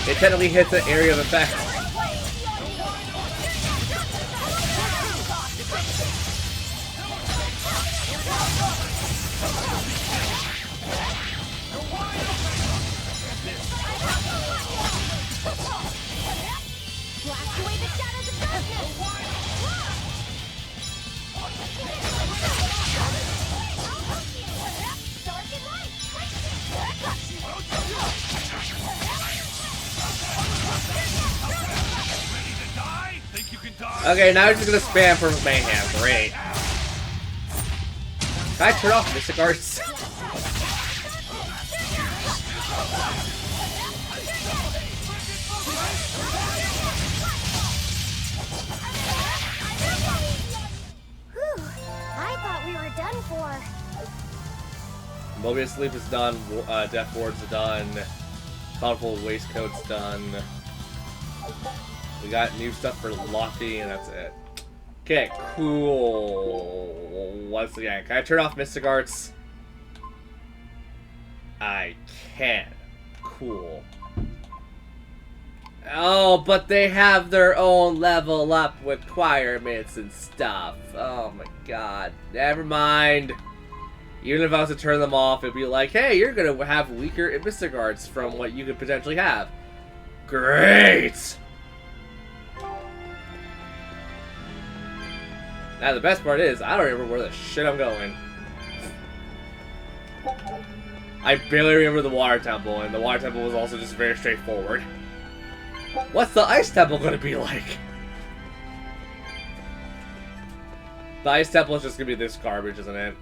It technically hits an area of effect. Okay, now you're just gonna spam Perfect Mayhem. Great. Can I turn off Mystic Arts? Whew, I thought we were done for. Mobius Sleep is done, Death Ward's done, Colorful Waistcoat's done. We got new stuff for Luffy, and that's it. Okay, cool. Once again, can I turn off Mystic Arts? I can. Cool. Oh, but they have their own level up requirements and stuff. Oh my god. Never mind. Even if I was to turn them off, it'd be like, hey, you're gonna have weaker Mystic Arts from what you could potentially have. Great! Now the best part is, I don't remember where the shit I'm going. I barely remember the water temple, and the water temple was also just very straightforward. What's the ice temple gonna be like? The ice temple is just gonna be this garbage, isn't it?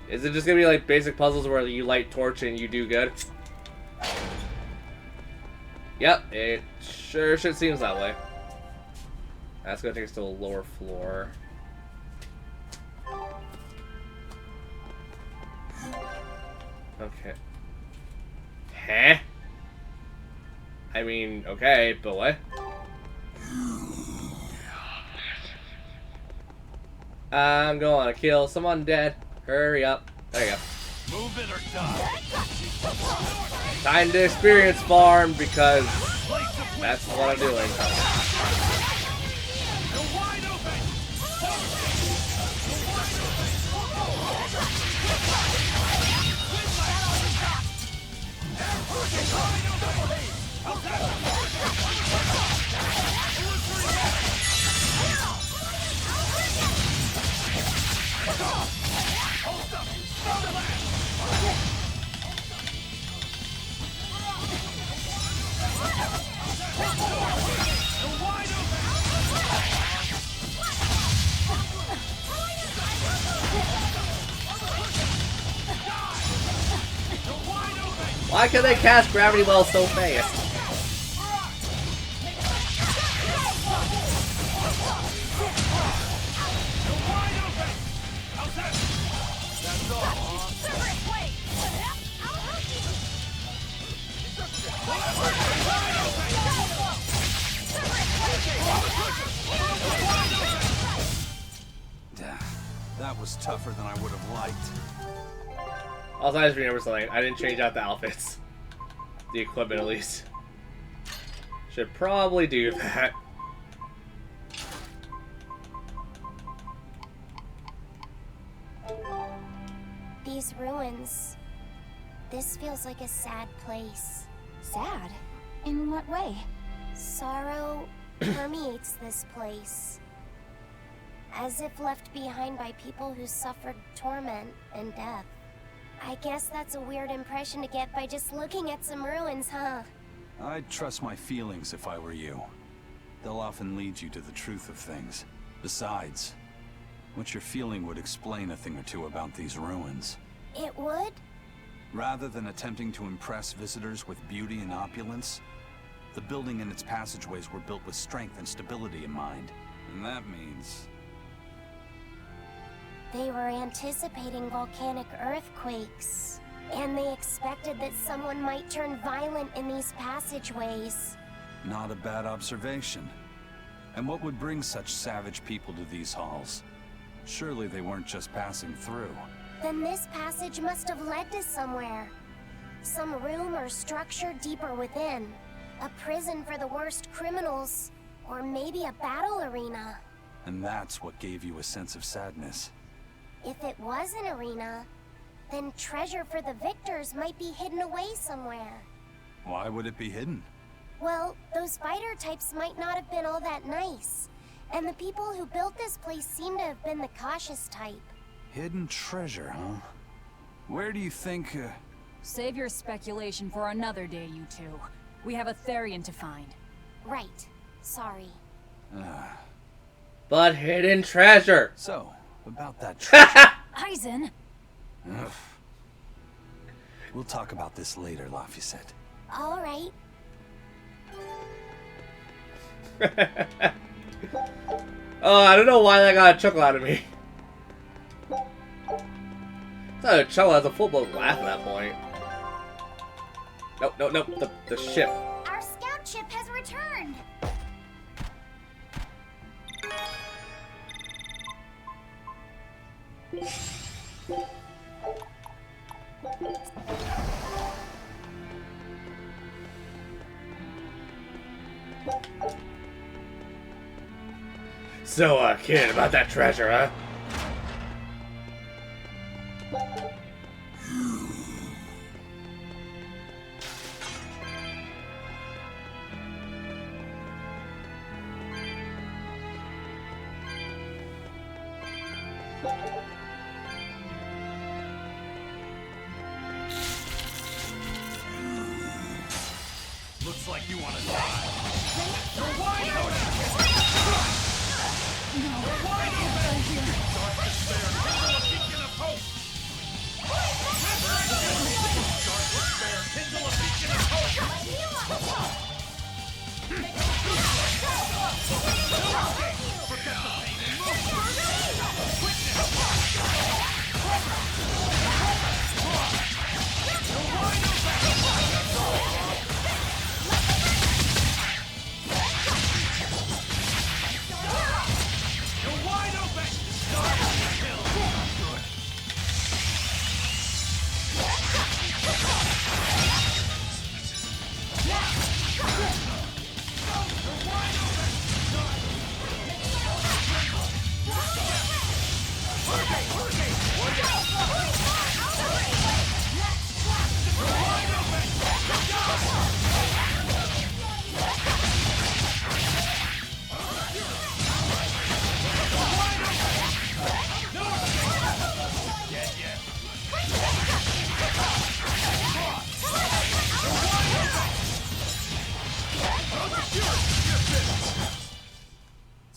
Is it just gonna be like basic puzzles where you light torch and you do good? Yep, it sure seems that way. That's gonna take us to a lower floor. Okay. Huh? I mean, okay, but what? I'm going to kill someone dead. Hurry up. There you go. Move it or die. Time to experience farm because that's what I'm doing. Why can they cast gravity wells so fast? That was tougher than I would have liked. Also, I just remember something. I didn't change out the outfits. The equipment, at least. Should probably do that. These ruins. This feels like a sad place. Sad? In what way? Sorrow permeates this place. As if left behind by people who suffered torment and death. I guess that's a weird impression to get by just looking at some ruins, huh? I'd trust my feelings if I were you. They'll often lead you to the truth of things. Besides, what you're feeling would explain a thing or two about these ruins. It would? Rather than attempting to impress visitors with beauty and opulence, the building and its passageways were built with strength and stability in mind. And that means... They were anticipating volcanic earthquakes, and they expected that someone might turn violent in these passageways. Not a bad observation. And what would bring such savage people to these halls? Surely they weren't just passing through. Then this passage must have led to somewhere. Some room or structure deeper within. A prison for the worst criminals, or maybe a battle arena. And that's what gave you a sense of sadness. If it was an arena, then treasure for the victors might be hidden away somewhere. Why would it be hidden? Well, those fighter types might not have been all that nice. And the people who built this place seem to have been the cautious type. Hidden treasure, huh? Where do you think, Save your speculation for another day, you two. We have a Therian to find. Right. Sorry. But hidden treasure! So, about that treasure... Eisen! Ugh. We'll talk about this later, Laphicet. All right. Oh, I don't know why that got a chuckle out of me. It's not a chuckle, that's a full-blown laugh at that point. Nope, the ship. Our scout ship has returned. So, kid, about that treasure, huh? Looks like you want to die. You're wide open! No. You're wide open! Dark despair, kindle a beacon of hope! Dark despair, kindle a beacon of hope! Forget the pain and move! Quickness! You're wide open! You're wide open! Start kill! Good. You're wide open!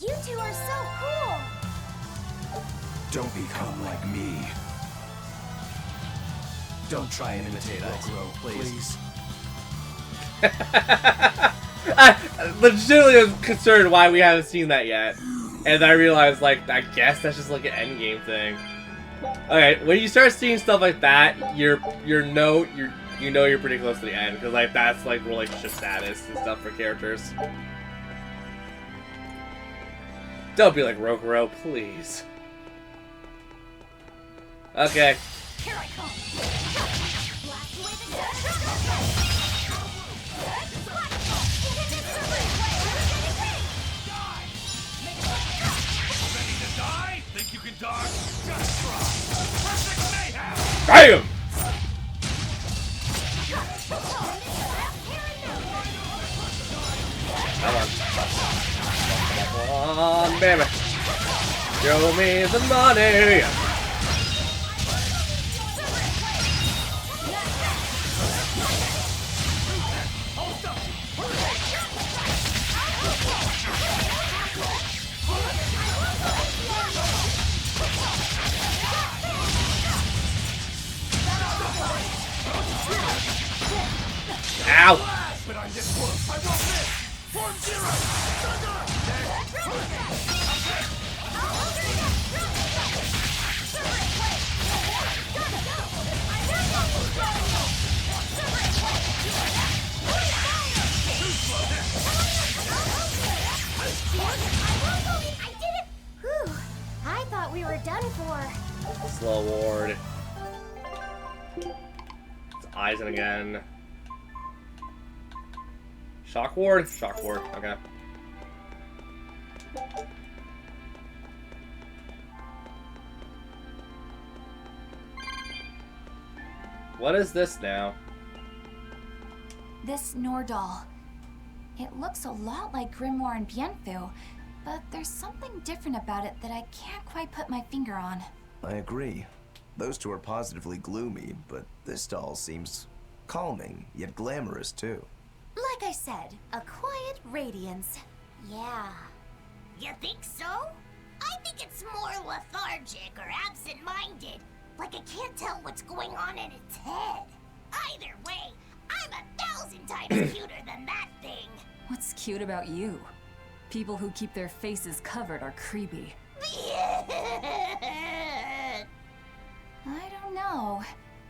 You two are so cool. Don't become like me. Don't try and imitate Rokuro, please. I legitimately was concerned why we haven't seen that yet. And I realized, like, I guess that's just like an endgame thing. Okay, when you start seeing stuff like that, you know you're pretty close to the end, because like that's like relationship status and stuff for characters. Don't be like Rokuro, please. Okay. Here I come. Ready to die? Think you can dodge? Just try. Perfect mayhem! Bam! Come on, baby. Show me the money. Ow! But I'm this close. I won't miss. Form zero. I did it! Whew. I thought we were done for. Slow ward. It's Eisen again. Shock ward? Shock ward, okay. What is this now? This Nordahl. It looks a lot like Grimoire and Bienfu, but there's something different about it that I can't quite put my finger on. I agree. Those two are positively gloomy, but this doll seems calming, yet glamorous too. Like I said, a quiet radiance. Yeah. You think so? I think it's more lethargic or absent-minded. Like it can't tell what's going on in its head. Either way, I'm 1,000 times cuter than that thing. What's cute about you? People who keep their faces covered are creepy. I don't know.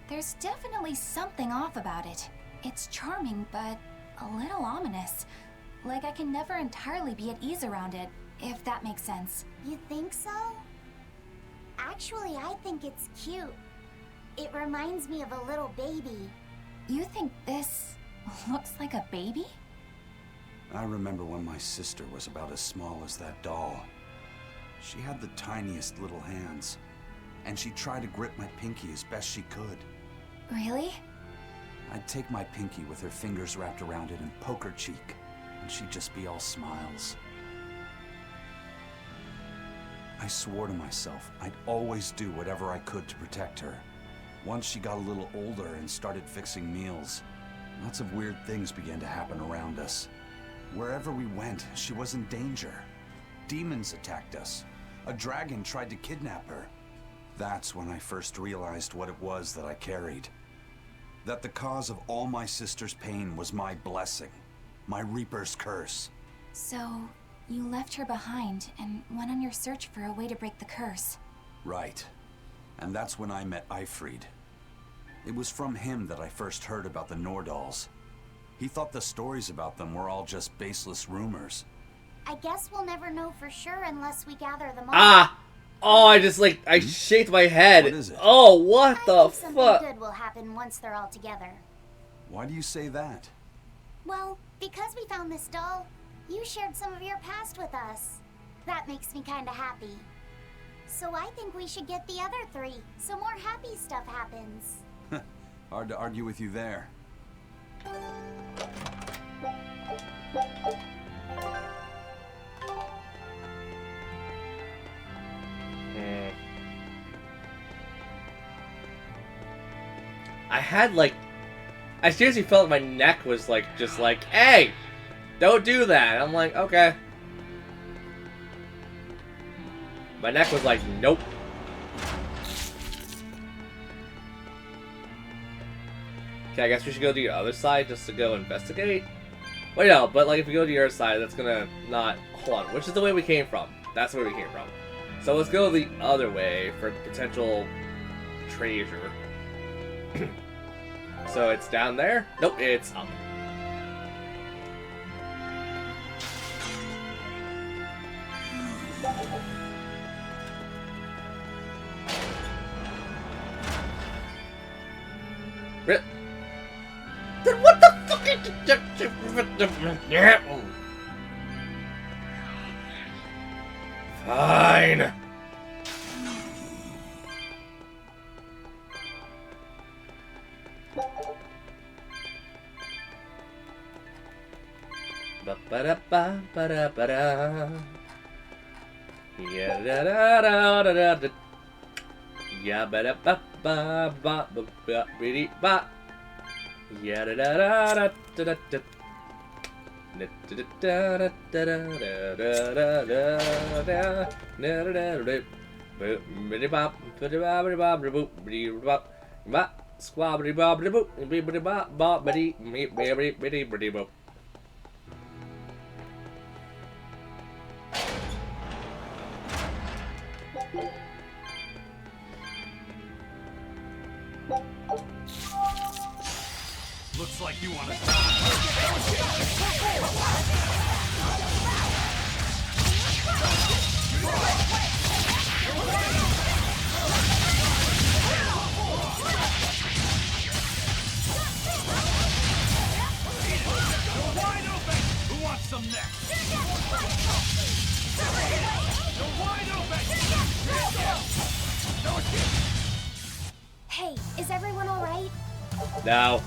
There's definitely something off about it. It's charming, but a little ominous. Like I can never entirely be at ease around it, if that makes sense. You think so? Actually, I think it's cute. It reminds me of a little baby. You think this looks like a baby? I remember when my sister was about as small as that doll. She had the tiniest little hands, and she tried to grip my pinky as best she could. Really? I'd take my pinky with her fingers wrapped around it and poke her cheek, and she'd just be all smiles. I swore to myself I'd always do whatever I could to protect her. Once she got a little older and started fixing meals, lots of weird things began to happen around us. Wherever we went, she was in danger. Demons attacked us. A dragon tried to kidnap her. That's when I first realized what it was that I carried. That the cause of all my sister's pain was my blessing, my Reaper's curse. So, you left her behind and went on your search for a way to break the curse. Right. And that's when I met Eifried. It was from him that I first heard about the Nordals. He thought the stories about them were all just baseless rumors. I guess we'll never know for sure unless we gather them all. Ah! Oh, I shaked my head. What is it? Oh, what the fuck? Something good will happen once they're all together. Why do you say that? Well, because we found this doll, you shared some of your past with us. That makes me kinda happy. So I think we should get the other three, so more happy stuff happens. Hard to argue with you there. I seriously felt my neck was just like, hey, don't do that. I'm like, okay. My neck was like, nope. Okay, I guess we should go to the other side just to go investigate. Wait, no, but if we go to your side, that's gonna not... Hold on, which is the way we came from? That's the way we came from. So let's go the other way for potential treasure. So it's down there? Nope, it's up. Then what the fuck is... Fine. Ba-ba-da-ba-ba-da-ba-da. Ya-da-da-da-da-da-da. Ya-ba-da-ba-ba-ba-ba-ba-ba-ba. Ya-da-da-da-da-da-da-da. Looks like you want to wide open! Who wants some next? You're wide open! Hey, is everyone alright? No.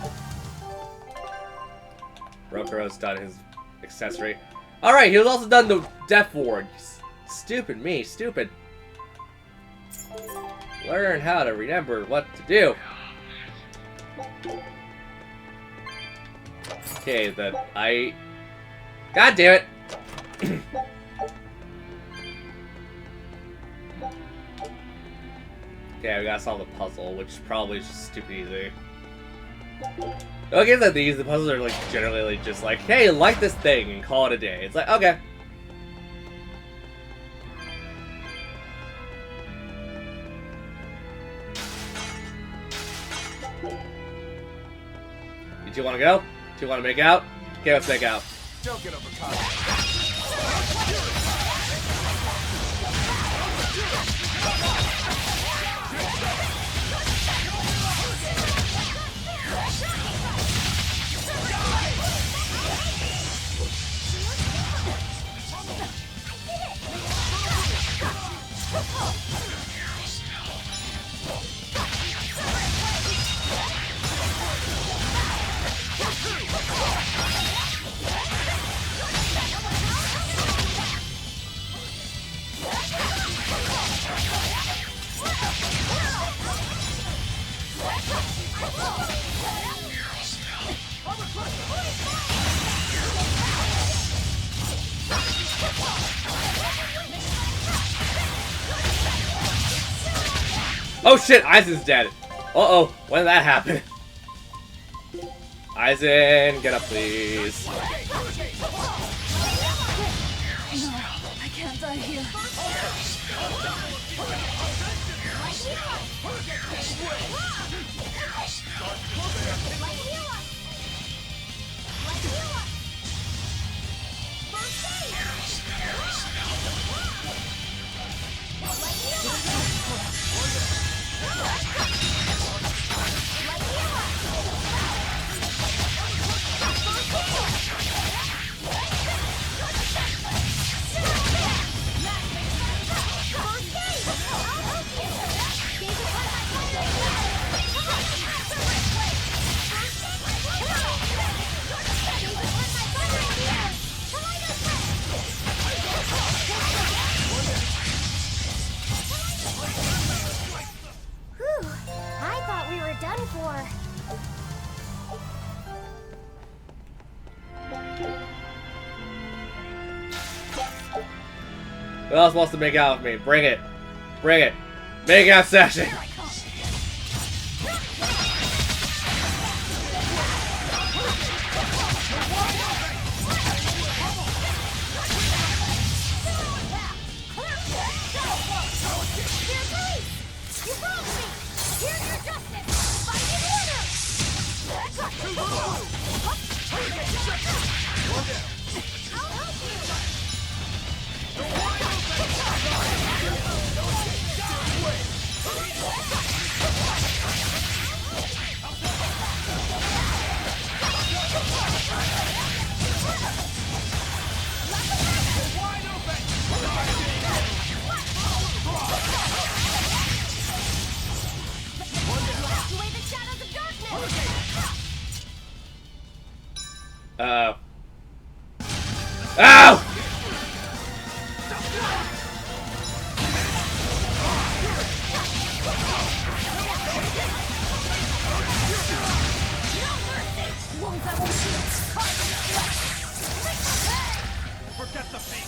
Rokuro's done his accessory. Alright, he was also done the Death Ward. Stupid me, stupid. Learn how to remember what to do. Okay, then God damn it! Okay, we gotta solve the puzzle, which probably is just stupid easy. Okay, that the puzzles are generally just like, hey, like this thing and call it a day. It's like, okay. Did you want to go? Do you want to make out? Okay, let's make out. Don't get overcome. Oh shit, Eisen's dead. Uh-oh, when did that happen? Eisen, get up please. No, I can't die here. Whew, I thought we were done for. Who else wants to make out with me? Bring it. Bring it. Make out session. Uh-oh. Ow! Forget the pain.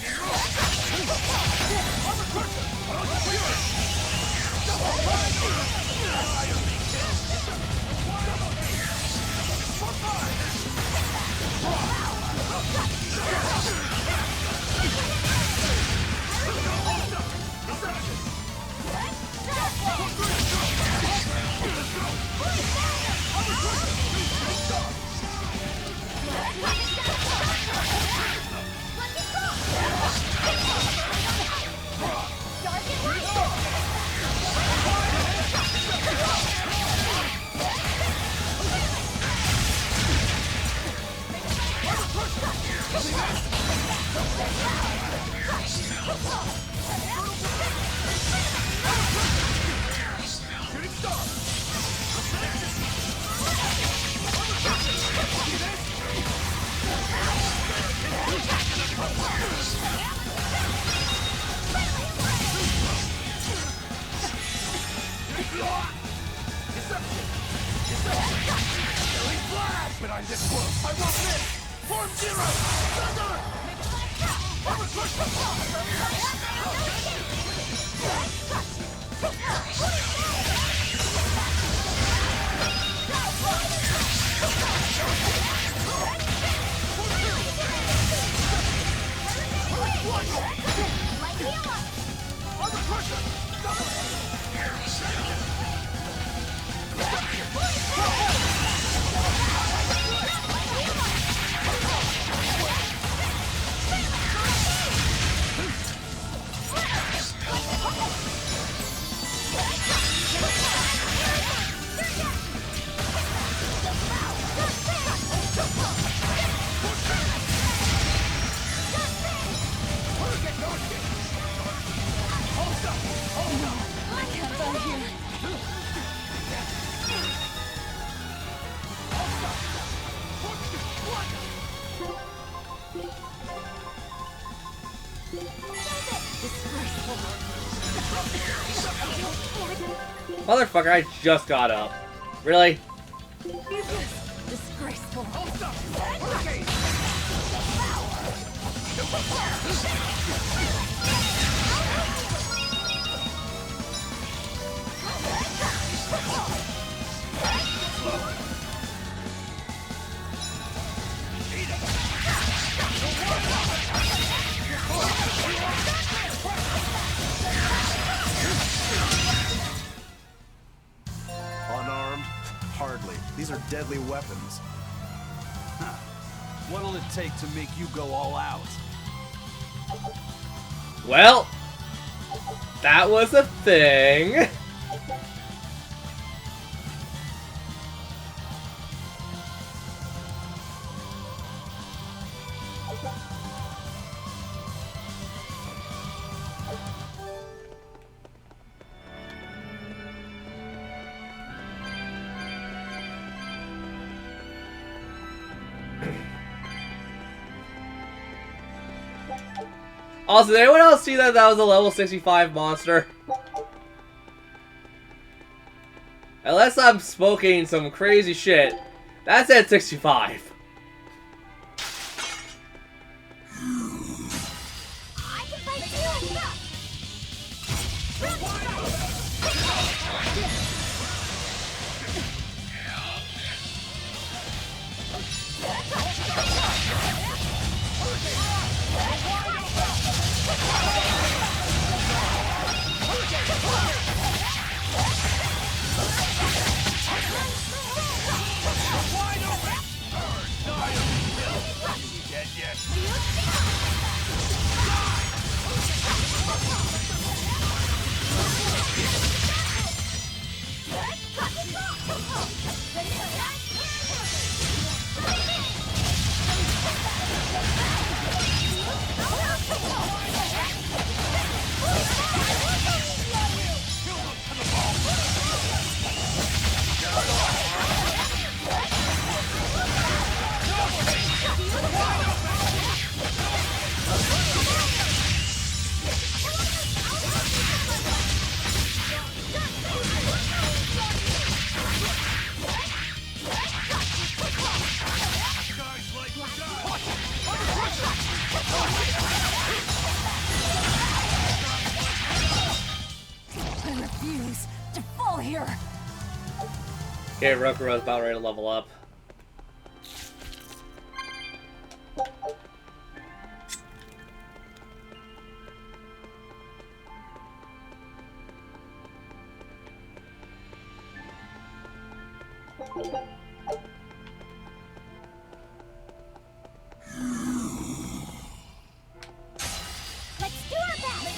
Behind this world, I won't miss! Form zero! Motherfucker, I just got up. Really? Disgraceful. deadly weapons. Huh. What'll it take to make you go all out? Well, that was a thing. Also, did anyone else see that was a level 65 monster? Unless I'm smoking some crazy shit, that's at 65. I refuse to fall here. Okay, Rokuro's about ready to level up. Let's do our best!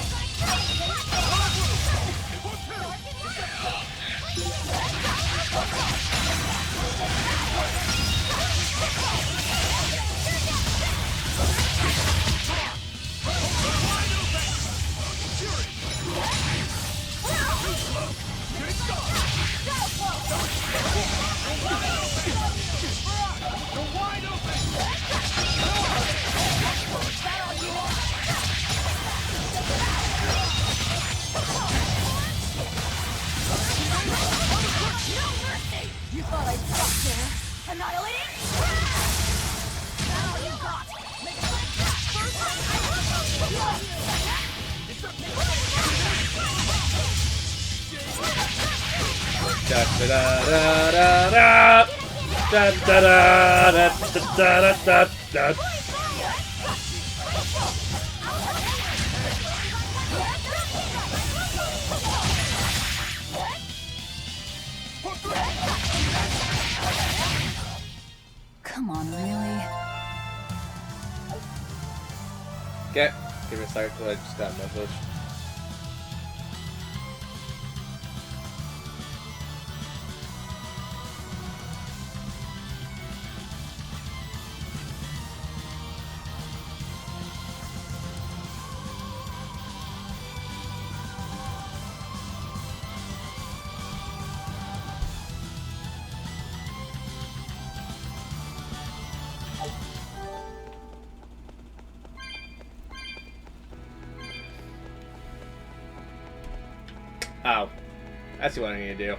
You thought I'd stop there? Annihilating? That's all you got! Da da da da da da da da da da da da. Come on, really? Okay, give me a second because I just got a message. Oh, I see what I need to do.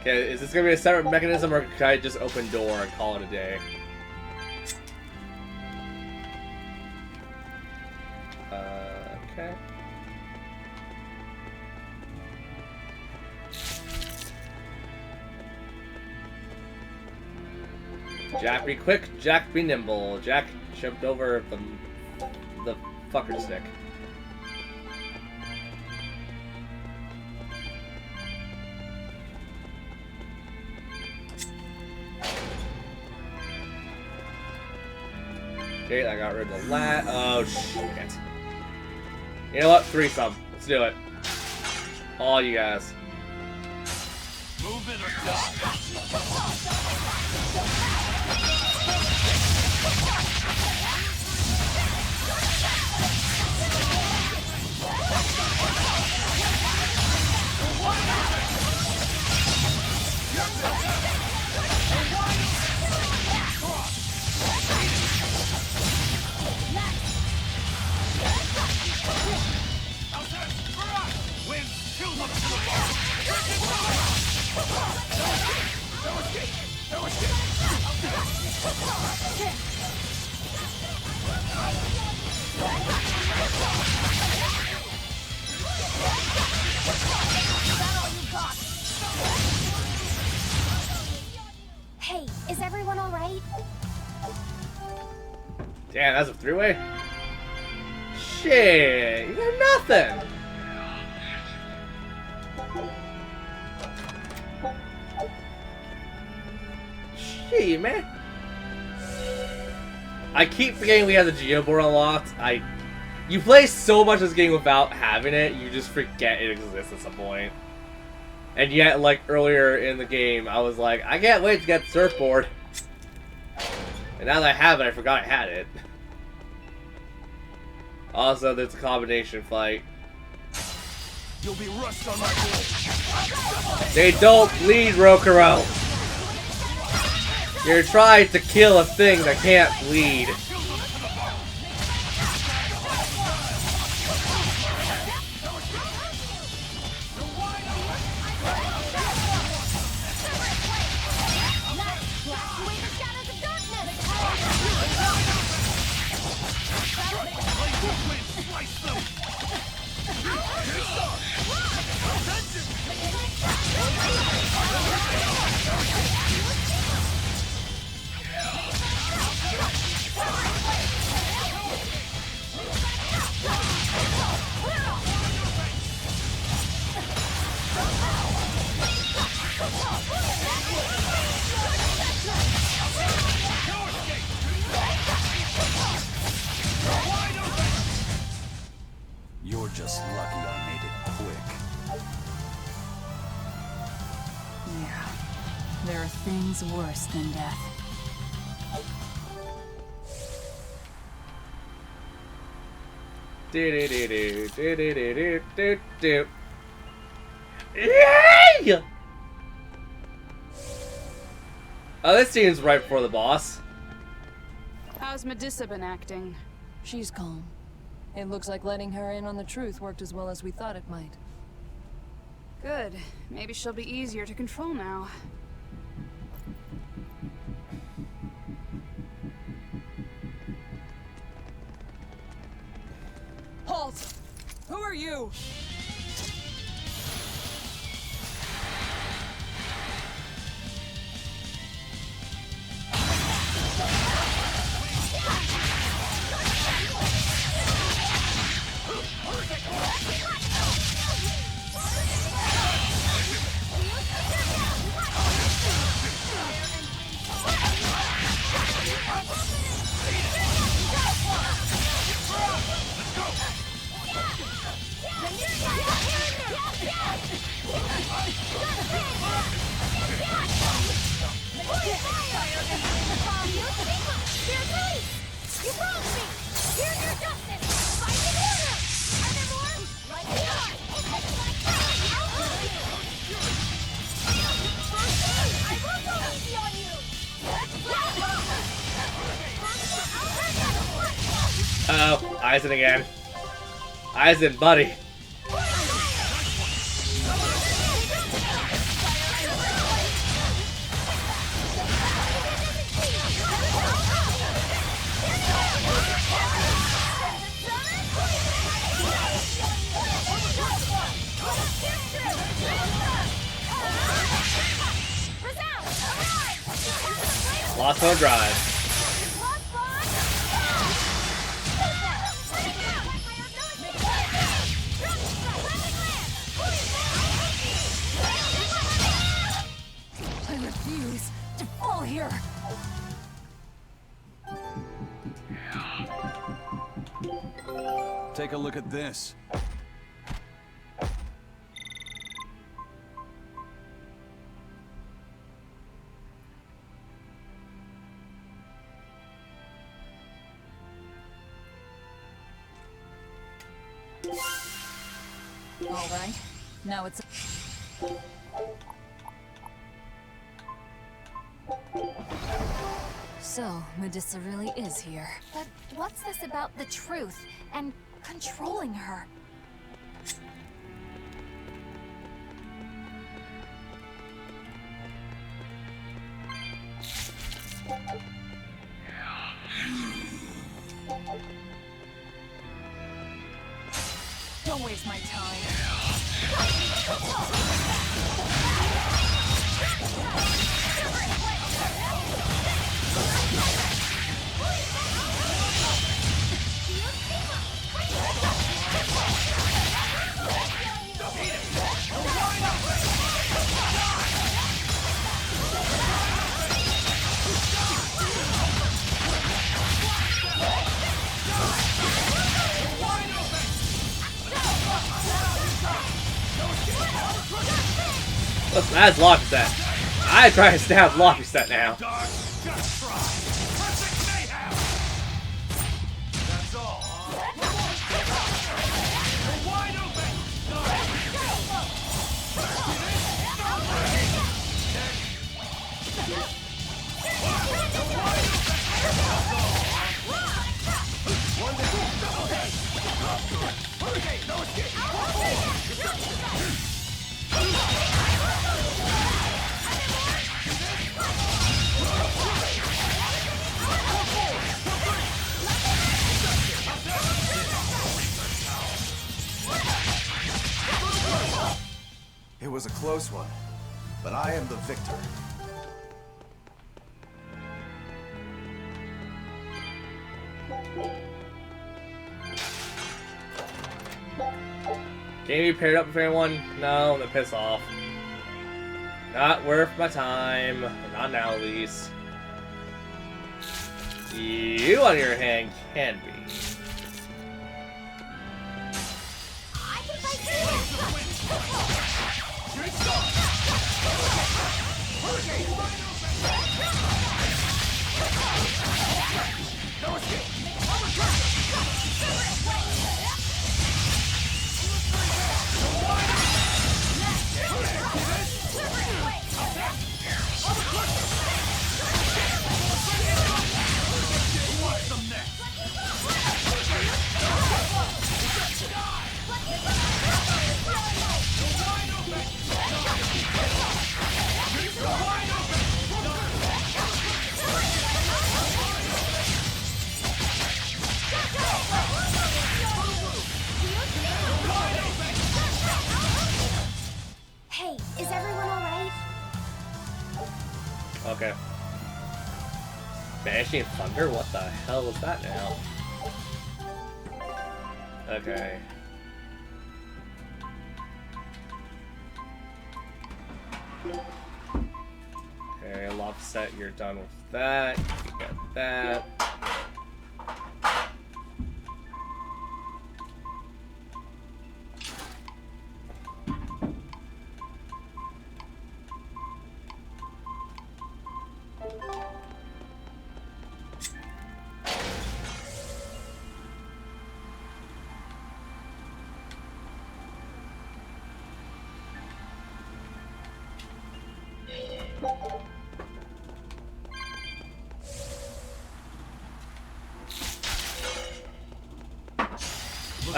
Okay, is this gonna be a separate mechanism, or can I just open door and call it a day? Okay. Jack be quick, Jack be nimble. Jack jumped over the fucker stick. Okay, I got rid of the oh shit. You know what? Threesome. Let's do it. All you guys. Move it or die. Hey, is everyone all right? Damn, that's a three-way? Shit, you got nothing! Shit, man. I keep forgetting we have the Geoboard unlocked. You play so much of this game without having it, you just forget it exists at some point. And yet, like, earlier in the game, I was like, I can't wait to get the surfboard. And now that I have it, I forgot I had it. Also, there's a combination fight. You'll be rushed on my blade. They don't bleed, Rokuro! You're trying to kill a thing that can't bleed. You're just lucky I made it quick. Yeah. There are things worse than death. Yay! Oh, this scene's right before the boss. How's Medusa been acting? She's calm. It looks like letting her in on the truth worked as well as we thought it might. Good. Maybe she'll be easier to control now. Halt! Who are you? Uh-oh, Aizen again. Aizen, buddy. Lost on drive. here. Take a look at this. All right. Now it's... So, Medusa really is here. But what's this about the truth and controlling her? Don't waste my time. Look, that's Locky Set. I try to stab Locky Set now. It was a close one, but I am the victor. Can you be paired up with anyone? No, then piss off. Not worth my time. Not now, at least. You, on your hand, can be. Hey, is everyone alright? Okay. Banshee and Thunder? What the hell was that now? Okay. Okay, Love Set, you're done with that. You got that.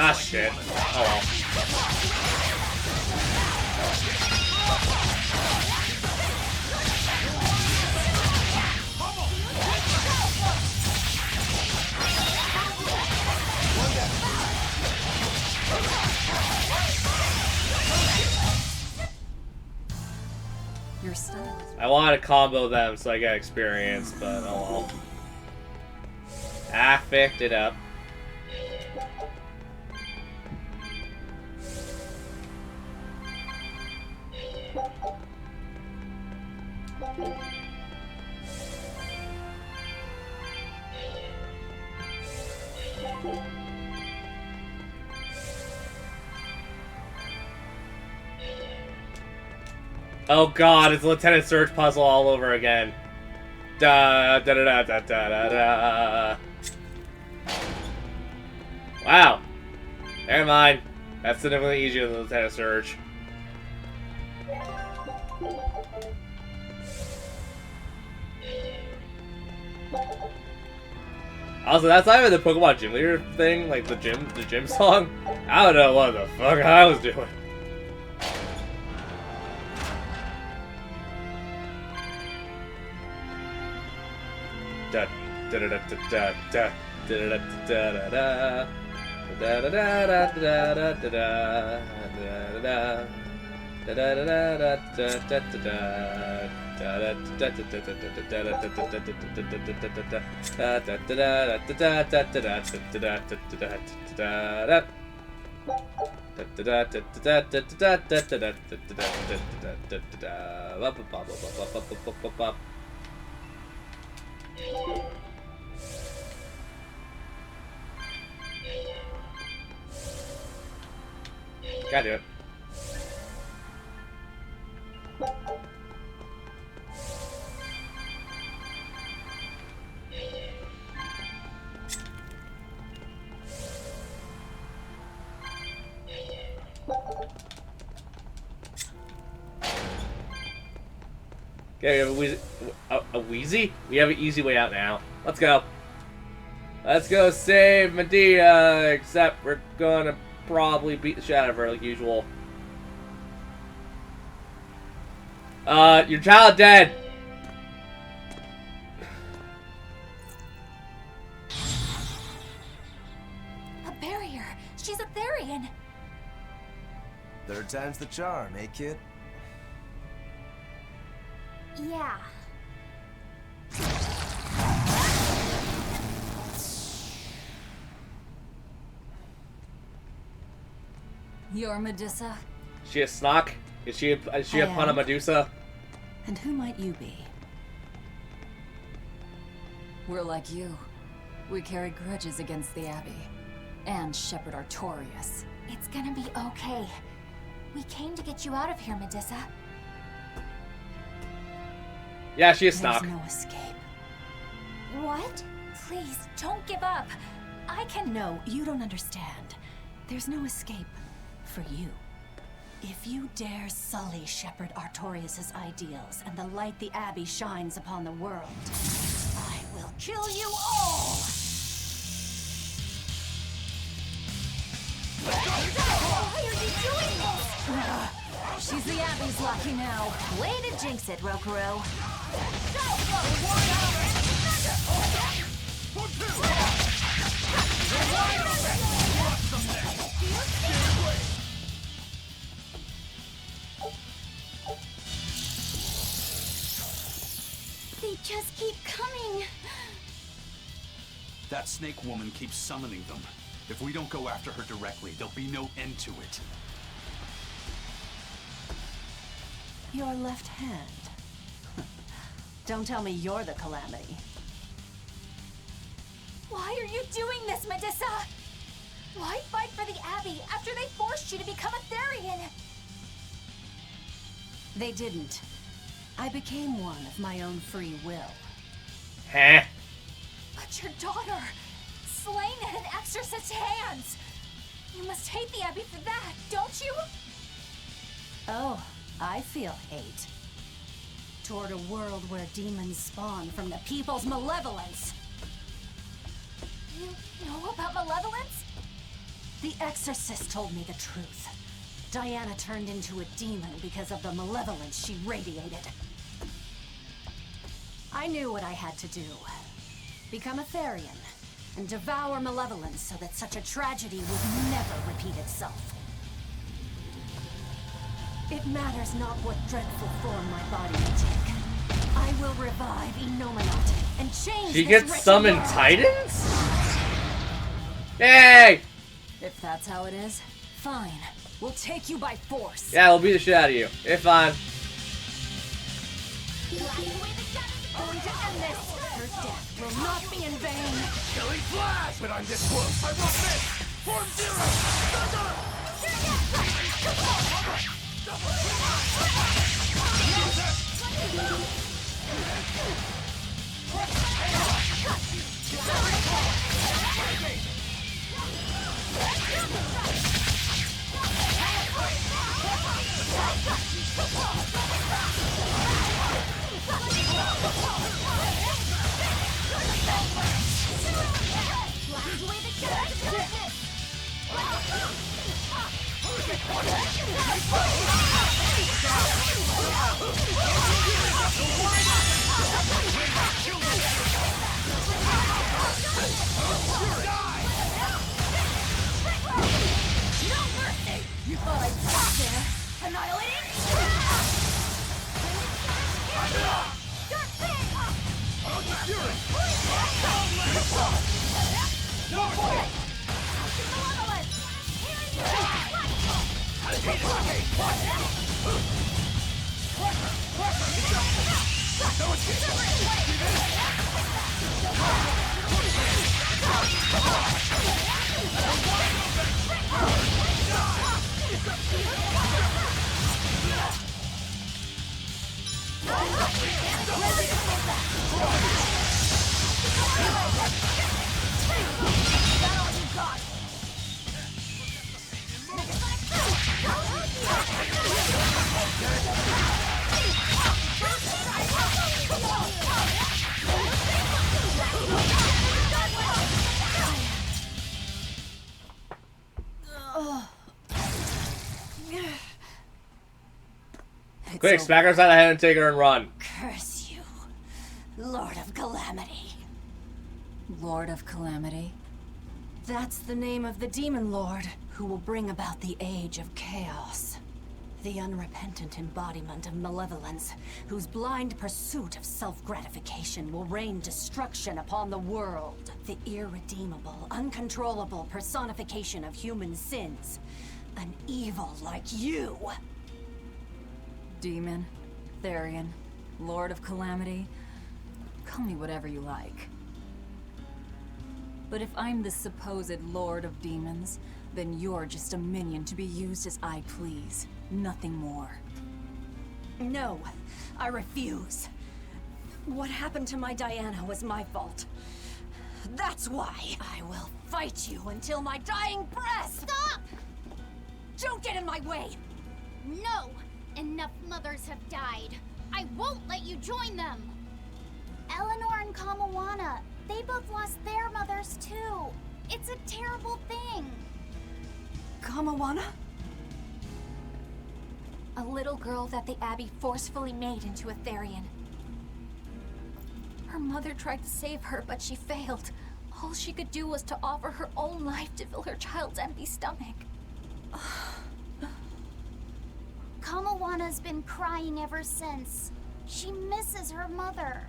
Ah, shit. Oh well. Your style is... I wanted to combo them so I get experience, but oh well. I picked it up. Oh god, it's Lieutenant Surge puzzle all over again. Da da da da da da da. Wow. Never mind. That's significantly easier than Lieutenant Surge. Also, that's not even the Pokemon Gym Leader thing, like the gym song. I don't know what the fuck I was doing. Da da da da da da da da da da. Da da da da da da da da da da. Gotta do it. Okay, we have a Wheezy? We have an easy way out now. Let's go. Let's go save Medea, except we're gonna probably beat the shit out of her like usual. Your child dead. A barrier. She's a Therian. Third time's the charm, eh, kid? Yeah. You're Medusa? She a Snock? Is she a Puna Medusa? And who might you be? We're like you. We carry grudges against the Abbey. And Shepherd Artorias. It's gonna be okay. We came to get you out of here, Medusa. Yeah, she is Snock. There's no escape. What? Please, don't give up. I can... No, you don't understand. There's no escape for you. If you dare sully Shepherd Artorias' ideals and the light the Abbey shines upon the world, I will kill you all! Why are you doing this? She's the Abbey's lucky now. Way to jinx it, Rokuro. They just keep coming. That snake woman keeps summoning them. If we don't go after her directly, there'll be no end to it. Your left hand. Don't tell me you're the Calamity. Why are you doing this, Medusa? Why fight for the Abbey after they forced you to become a Therian? They didn't. I became one of my own free will. Huh? But your daughter, slain at an exorcist's hands. You must hate the Abbey for that, don't you? Oh, I feel hate. Toward a world where demons spawn from the people's malevolence. You know about malevolence? The exorcist told me the truth. Diana turned into a demon because of the malevolence she radiated. I knew what I had to do. Become a Therian, and devour malevolence so that such a tragedy would never repeat itself. It matters not what dreadful form my body may take. I will revive Inominati and change She this gets wretched summoned world. Titans? Hey! If that's how it is, fine. We'll take you by force. Yeah, we'll beat the shit out of you. It's fine. Going to end this. Her death will not be in vain. Killing flash! But I'm this close, I won't miss! Form zero! You thought I'd stop there? Annihilating? Quick, smack her side of the head and take her and run. Curse you, Lord of Calamity. Lord of Calamity? That's the name of the Demon Lord who will bring about the Age of Chaos. The unrepentant embodiment of malevolence, whose blind pursuit of self-gratification will rain destruction upon the world. The irredeemable, uncontrollable personification of human sins. An evil like you. Demon, Therian, Lord of Calamity. Call me whatever you like. But if I'm the supposed Lord of Demons, then you're just a minion to be used as I please. Nothing more. No, I refuse. What happened to my Diana was my fault. That's why I will fight you until my dying breath! Stop! Don't get in my way! No! Enough mothers have died. I won't let you join them! Eleanor and Kamawana, they both lost their mothers too. It's a terrible thing. Kamawana? A little girl that the Abbey forcefully made into a Therian. Her mother tried to save her, but she failed. All she could do was to offer her own life to fill her child's empty stomach. Kamawana's been crying ever since. She misses her mother.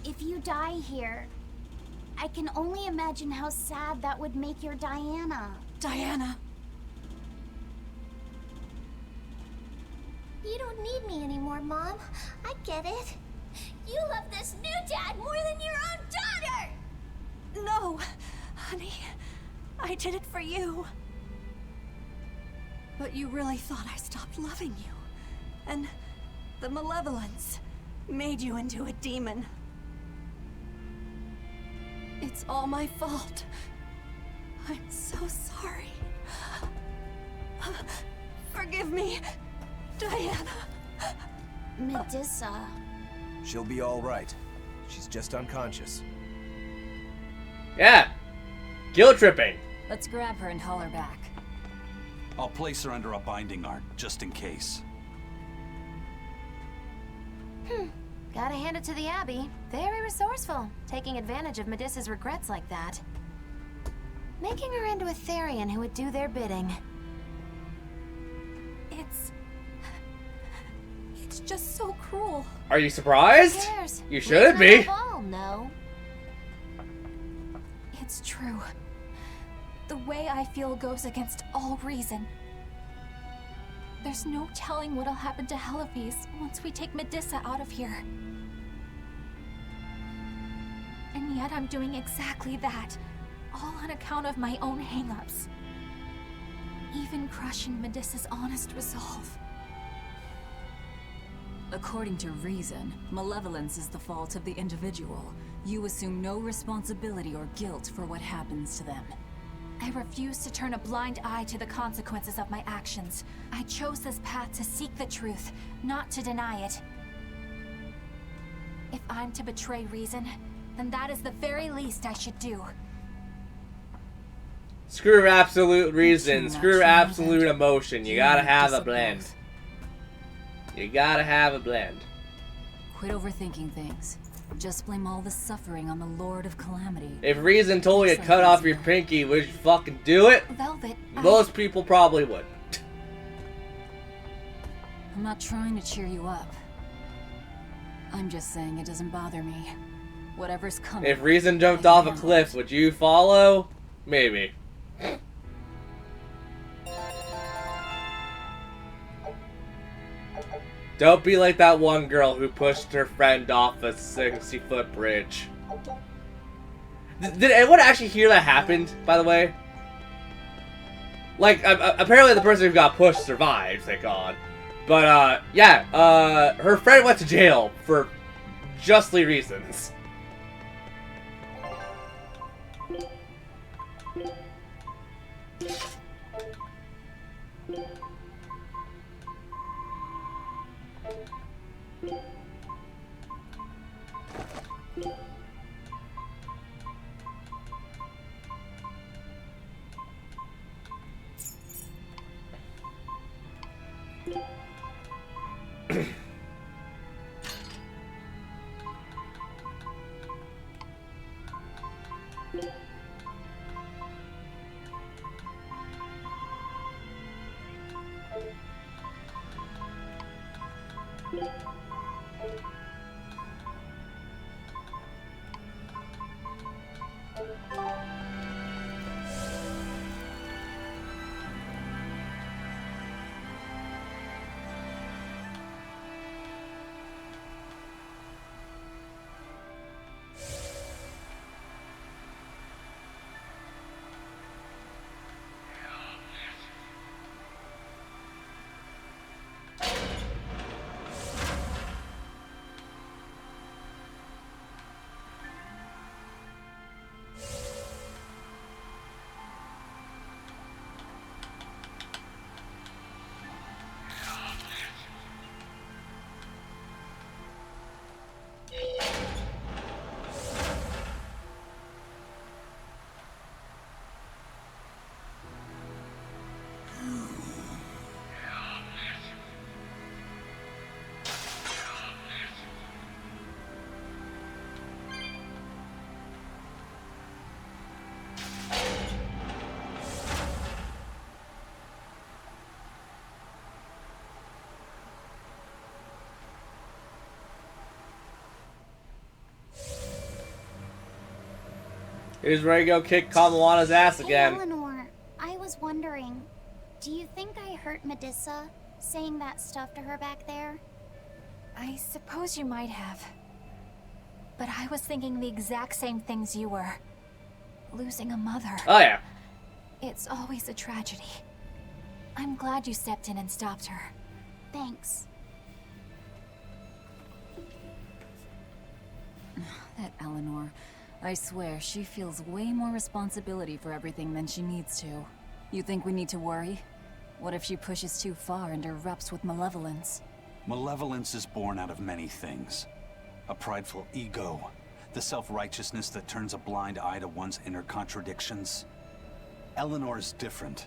If you die here, I can only imagine how sad that would make your Diana. Diana! You don't need me anymore, Mom. I get it. You love this new dad more than your own daughter! No, honey. I did it for you. But you really thought I stopped loving you. And the malevolence made you into a demon. It's all my fault. I'm so sorry. Forgive me, Diana. Medusa. She'll be all right. She's just unconscious. Yeah. Guilt tripping. Let's grab her and haul her back. I'll place her under a binding art, just in case. Gotta hand it to the Abbey. Very resourceful, taking advantage of Medusa's regrets like that. Making her into a Therian who would do their bidding. It's just so cruel. Are you surprised? Who cares? You shouldn't be. All know. It's true. The way I feel goes against all reason. There's no telling what'll happen to Heliphys once we take Medusa out of here. And yet I'm doing exactly that, all on account of my own hang-ups. Even crushing Medissa's honest resolve. According to reason, malevolence is the fault of the individual. You assume no responsibility or guilt for what happens to them. I refuse to turn a blind eye to the consequences of my actions. I chose this path to seek the truth, not to deny it. If I'm to betray reason, then that is the very least I should do. Screw absolute reason, screw absolute emotion. You gotta have a blend. You gotta have a blend. Quit overthinking things. Just blame all the suffering on the Lord of Calamity. If reason told you to cut off your pinky, would you fucking do it? Velvet, Most people probably would. I'm not trying to cheer you up. I'm just saying it doesn't bother me. Whatever's coming. If reason jumped off a cliff, would you follow? Maybe. Don't be like that one girl who pushed her friend off a 60-foot bridge. Did anyone actually hear that happened, by the way? Like, apparently the person who got pushed survived, thank God. But, yeah, her friend went to jail for justly reasons. Here's ready to go kick Kamawana's ass again. Hey, Eleanor, I was wondering, do you think I hurt Medissa saying that stuff to her back there? I suppose you might have. But I was thinking the exact same things you were. Losing a mother. Oh yeah. It's always a tragedy. I'm glad you stepped in and stopped her. Thanks. That Eleanor. I swear, she feels way more responsibility for everything than she needs to. You think we need to worry? What if she pushes too far and erupts with malevolence? Malevolence is born out of many things. A prideful ego, the self-righteousness that turns a blind eye to one's inner contradictions. Eleanor's different.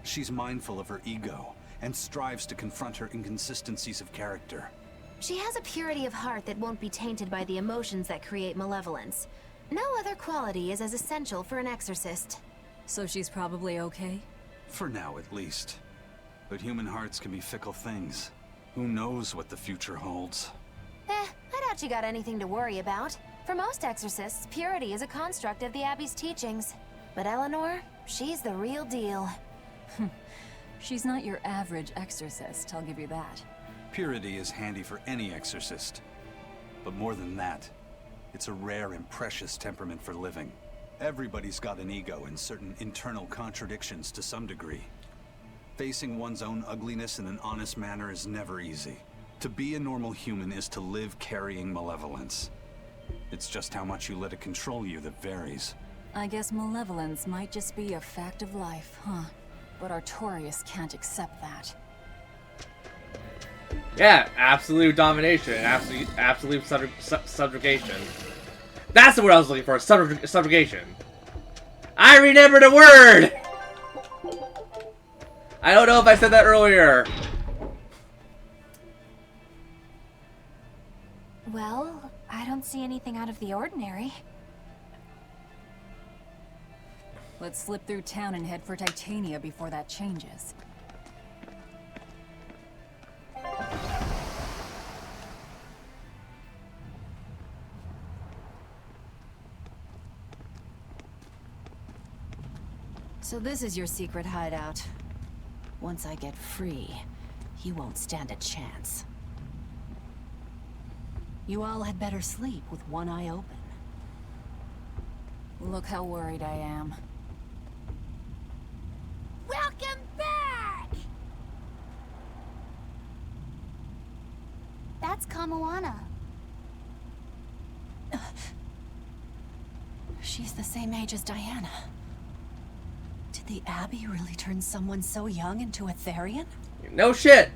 She's mindful of her ego, and strives to confront her inconsistencies of character. She has a purity of heart that won't be tainted by the emotions that create malevolence. No other quality is as essential for an exorcist. So she's probably okay? For now, at least. But human hearts can be fickle things. Who knows what the future holds? I doubt you got anything to worry about. For most exorcists, purity is a construct of the Abbey's teachings. But Eleanor, she's the real deal. She's not your average exorcist, I'll give you that. Purity is handy for any exorcist. But more than that, It's a rare and precious temperament for living. Everybody's got an ego and certain internal contradictions to some degree. Facing one's own ugliness in an honest manner is never easy. To be a normal human is to live carrying malevolence. It's just how much you let it control you that varies. I guess malevolence might just be a fact of life, huh? But Artorias can't accept that. Yeah, absolute domination, absolute subjugation. That's the word I was looking for, subjugation. I remembered a word! I don't know if I said that earlier. Well, I don't see anything out of the ordinary. Let's slip through town and head for Titania before that changes. So this is your secret hideout. Once I get free, you won't stand a chance. You all had better sleep with one eye open. Look how worried I am. Welcome back! That's Kamoana. She's the same age as Diana. Did the Abbey really turn someone so young into a Therian? No shit!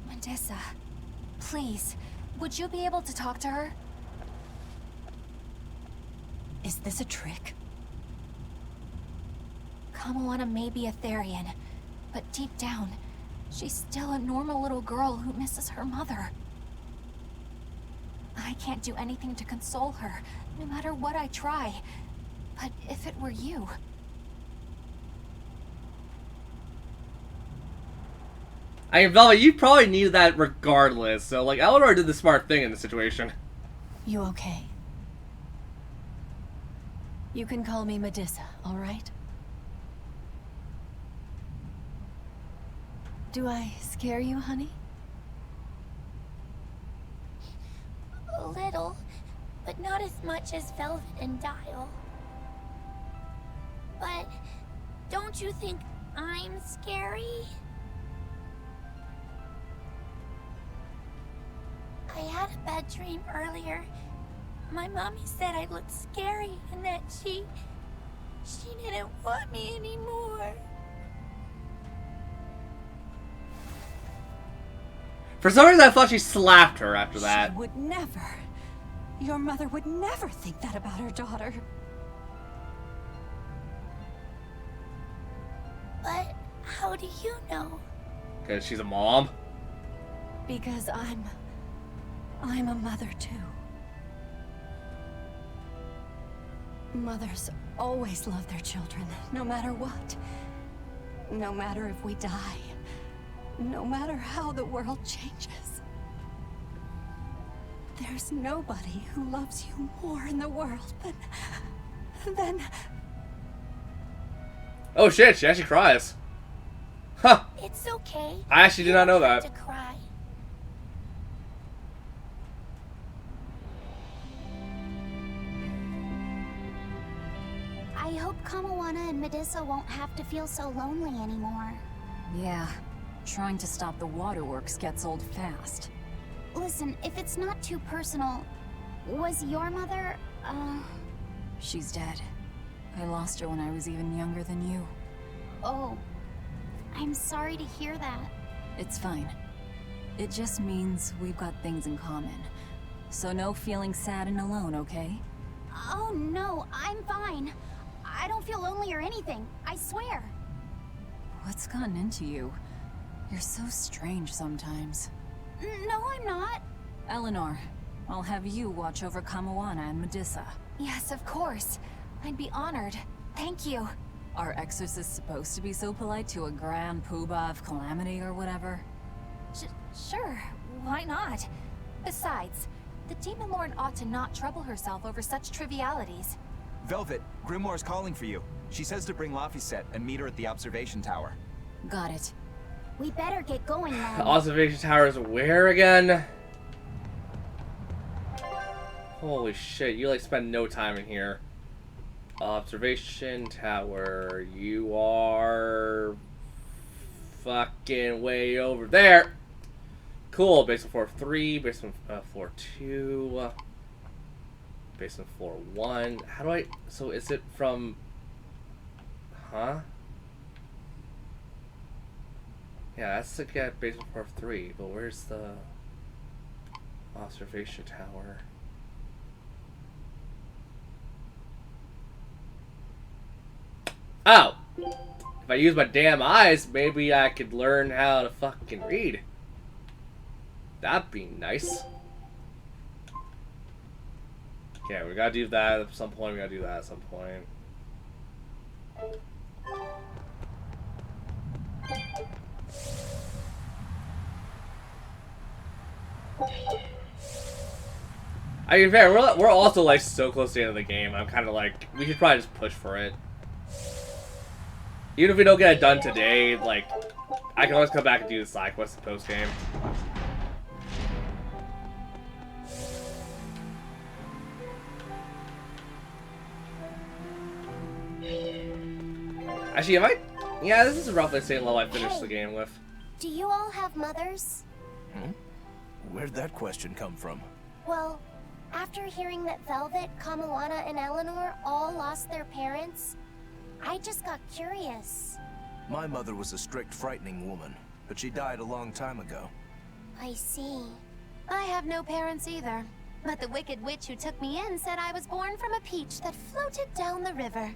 Medissa, please, would you be able to talk to her? Is this a trick? Kamoana may be a Therian, but deep down, she's still a normal little girl who misses her mother. I can't do anything to console her, no matter what I try. But if it were you... I mean, Velvet, you probably needed that regardless, so, like, Eleanor did the smart thing in this situation. You okay? You can call me Medissa, all right? Do I scare you, honey? A little, but not as much as Velvet and Dial. But don't you think I'm scary? I had a bad dream earlier. My mommy said I looked scary and that she didn't want me anymore. For some reason, I thought she slapped her after that. She would never. Your mother would never think that about her daughter. But how do you know? Because she's a mom? Because I'm a mother too. Mothers always love their children, no matter what. No matter if we die. No matter how the world changes. There's nobody who loves you more in the world than... Oh shit, she actually cries. Huh. It's okay. I actually did not know You don't that. have to cry. I hope Kamoana and Medissa won't have to feel so lonely anymore. Yeah, trying to stop the waterworks gets old fast. Listen, if it's not too personal, was your mother, She's dead. I lost her when I was even younger than you. Oh, I'm sorry to hear that. It's fine. It just means we've got things in common. So no feeling sad and alone, okay? Oh no, I'm fine. I don't feel lonely or anything, I swear. What's gotten into you? You're so strange sometimes. No, I'm not. Eleanor, I'll have you watch over Kamoana and Medissa. Yes, of course. I'd be honored. Thank you. Are exorcists supposed to be so polite to a grand poobah of calamity or whatever? Sure, why not? Besides, the Demon Lord ought to not trouble herself over such trivialities. Velvet, Grimoire's calling for you. She says to bring Laphicet and meet her at the observation tower. Got it. We better get going then. Observation tower is where again? Holy shit, you like spend no time in here. Observation tower, you are fucking way over there. Cool, basement floor 3, basement floor 2, basement floor 1. How do I, so is it from, huh? Yeah, that's to get basement floor 3, but where's the observation tower? Oh! If I use my damn eyes, maybe I could learn how to fucking read. That'd be nice. Okay, we gotta do that at some point, we gotta do that at some point. I mean, fair, we're also like so close to the end of the game. I'm kind of like, we should probably just push for it. Even if we don't get it done today, like, I can always come back and do the side quest post game. Actually, am I? Yeah, this is roughly the same level I finished the game with. Do you all have mothers? Where'd that question come from? Well, after hearing that Velvet, Kamawana, and Eleanor all lost their parents, I just got curious. My mother was a strict, frightening woman, but she died a long time ago. I see. I have no parents either. But the wicked witch who took me in said I was born from a peach that floated down the river.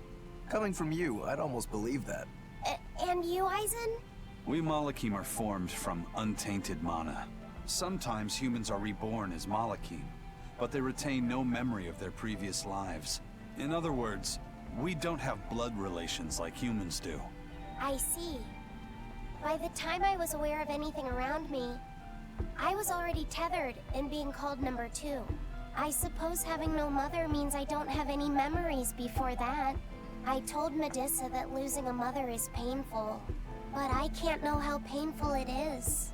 Coming from you, I'd almost believe that. And you, Eisen? We Malakim are formed from untainted mana. Sometimes humans are reborn as Malakim, but they retain no memory of their previous lives. In other words, we don't have blood relations like humans do. I see. By the time I was aware of anything around me, I was already tethered and being called number 2. I suppose having no mother means I don't have any memories before that. I told Medusa that losing a mother is painful, but I can't know how painful it is.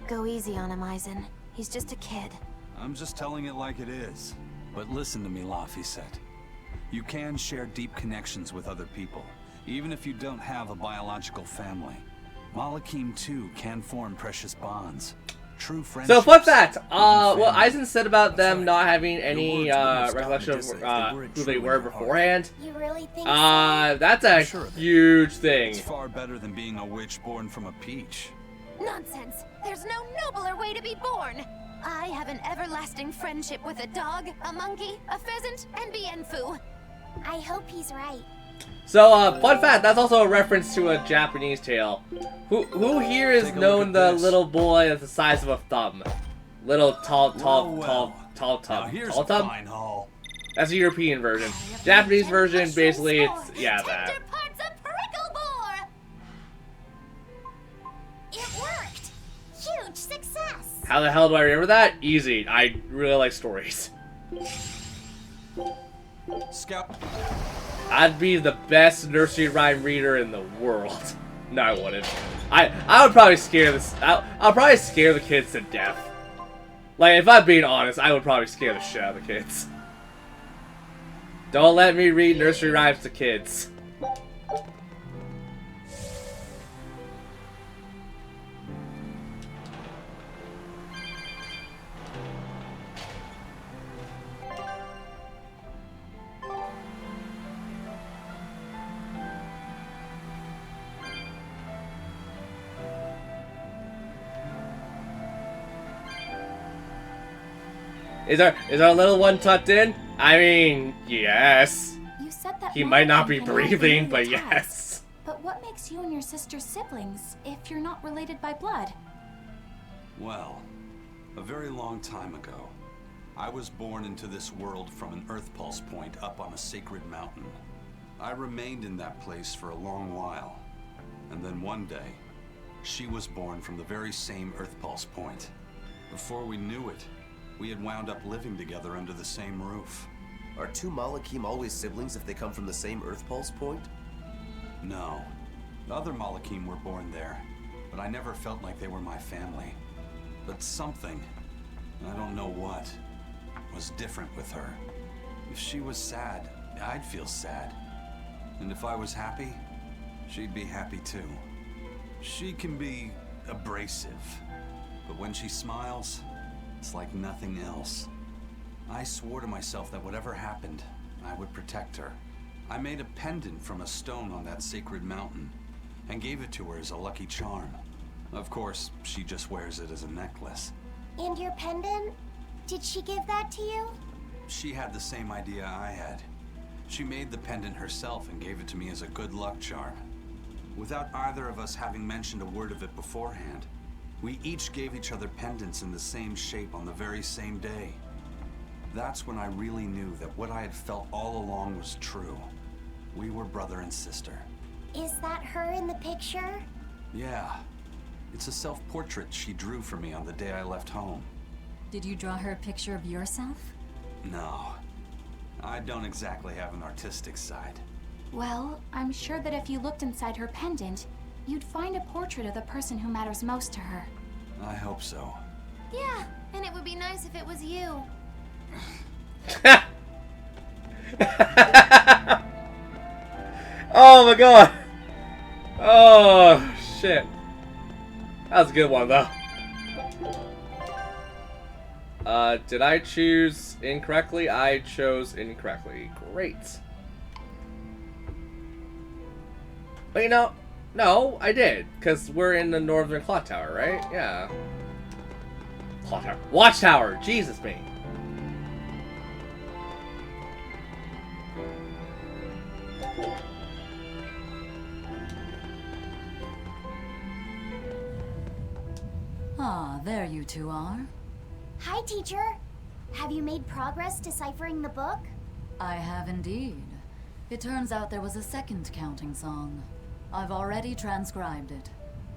Go easy on him, Eisen. He's just a kid. I'm just telling it like it is. But listen to me, Laphicet. You can share deep connections with other people, even if you don't have a biological family. Malakim too can form precious bonds. True friendships. So fun fact, what Eisen said about them not having any recollection of who they were beforehand. You really think that's a huge thing. It's far better than being a witch born from a peach. Nonsense! There's no nobler way to be born! I have an everlasting friendship with a dog, a monkey, a pheasant, and Bienfu. I hope he's right. So, fun fact, that's also a reference to a Japanese tale. Who here has known the little boy that's the size of a thumb? Little tall thumb. Fine haul. That's the European version. Japanese version, basically, it's, yeah, that. It worked! Huge success! How the hell do I remember that? Easy. I really like stories. Scout. I'd be the best nursery rhyme reader in the world. No, I wouldn't. I would probably scare this. I'll probably scare the kids to death. Like, if I'm being honest, I would probably scare the shit out of the kids. Don't let me read nursery rhymes to kids. Is our little one tucked in? I mean, yes. You said that He might not Malakim be cannot breathing, read but the yes. text. But what makes you and your sister siblings if you're not related by blood? Well, a very long time ago, I was born into this world from an Earth Pulse point up on a sacred mountain. I remained in that place for a long while. And then one day, she was born from the very same Earth Pulse point. Before we knew it, we had wound up living together under the same roof. Are two Malakim always siblings if they come from the same Earth Pulse point? No. The other Malakim were born there, but I never felt like they were my family. But something, I don't know what, was different with her. If she was sad, I'd feel sad. And if I was happy, she'd be happy too. She can be abrasive, but when she smiles, it's like nothing else. I swore to myself that whatever happened, I would protect her. I made a pendant from a stone on that sacred mountain and gave it to her as a lucky charm. Of course, she just wears it as a necklace. And your pendant? Did she give that to you? She had the same idea I had. She made the pendant herself and gave it to me as a good luck charm. Without either of us having mentioned a word of it beforehand, we each gave each other pendants in the same shape on the very same day. That's when I really knew that what I had felt all along was true. We were brother and sister. Is that her in the picture? Yeah. It's a self-portrait she drew for me on the day I left home. Did you draw her a picture of yourself? No. I don't exactly have an artistic side. Well, I'm sure that if you looked inside her pendant, you'd find a portrait of the person who matters most to her. I hope so. Yeah, and it would be nice if it was you. Oh my god! Oh shit. That was a good one though. Did I choose incorrectly? I chose incorrectly. Great. But you know, no, I did. Because we're in the northern clock tower, right? Yeah. Clock tower. Watchtower! Jesus me. Ah, there you two are. Hi, teacher. Have you made progress deciphering the book? I have indeed. It turns out there was a second counting song. I've already transcribed it.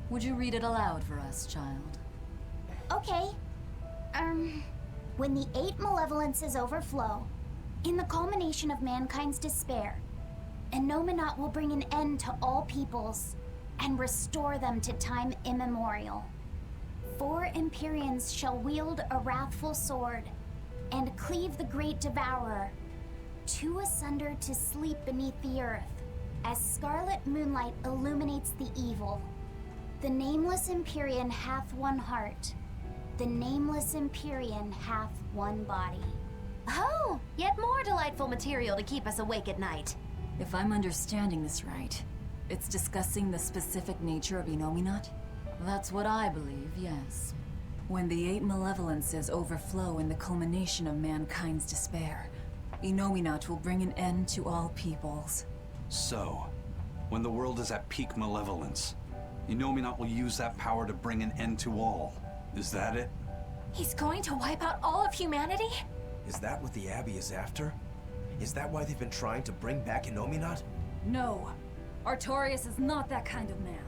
Would you read it aloud for us, child? Okay. When the 8 malevolences overflow, in the culmination of mankind's despair, Innominat will bring an end to all peoples and restore them to time immemorial. 4 Empyreans shall wield a wrathful sword and cleave the great devourer, 2 asunder to sleep beneath the earth, as scarlet moonlight illuminates the evil. The nameless Empyrean hath one heart. The nameless Empyrean hath one body. Oh, yet more delightful material to keep us awake at night. If I'm understanding this right, it's discussing the specific nature of Innominat? That's what I believe, yes. When the 8 malevolences overflow in the culmination of mankind's despair, Innominat will bring an end to all peoples. So, when the world is at peak malevolence, Innominat will use that power to bring an end to all. Is that it? He's going to wipe out all of humanity? Is that what the Abbey is after? Is that why they've been trying to bring back Innominat? No. Artorias is not that kind of man.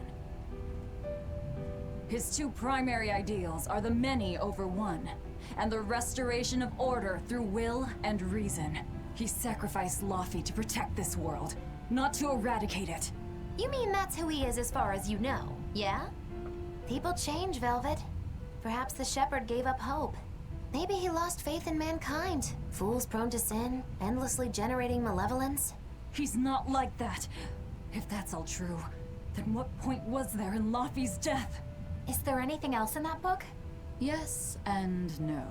His 2 primary ideals are the many over one, and the restoration of order through will and reason. He sacrificed Laufey to protect this world, not to eradicate it. You mean that's who he is as far as you know, yeah? People change, Velvet. Perhaps the shepherd gave up hope. Maybe he lost faith in mankind. Fools prone to sin, endlessly generating malevolence. He's not like that. If that's all true, then what point was there in Laufey's death? Is there anything else in that book? Yes and no.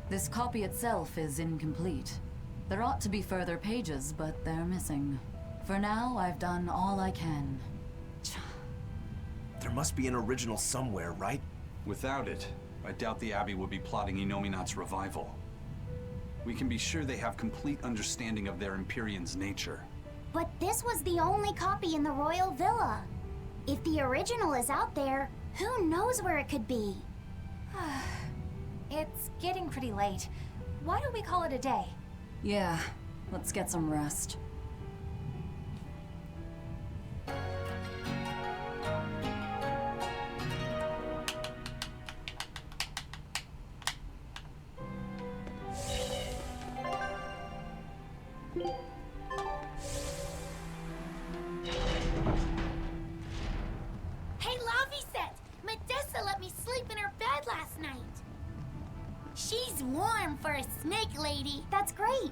This copy itself is incomplete. There ought to be further pages, but they're missing. For now, I've done all I can. There must be an original somewhere, right? Without it, I doubt the Abbey would be plotting Innominat's revival. We can be sure they have complete understanding of their Empyrean's nature. But this was the only copy in the royal villa. If the original is out there, who knows where it could be? It's getting pretty late. Why don't we call it a day? Yeah, let's get some rest. She's warm for a snake lady. That's great.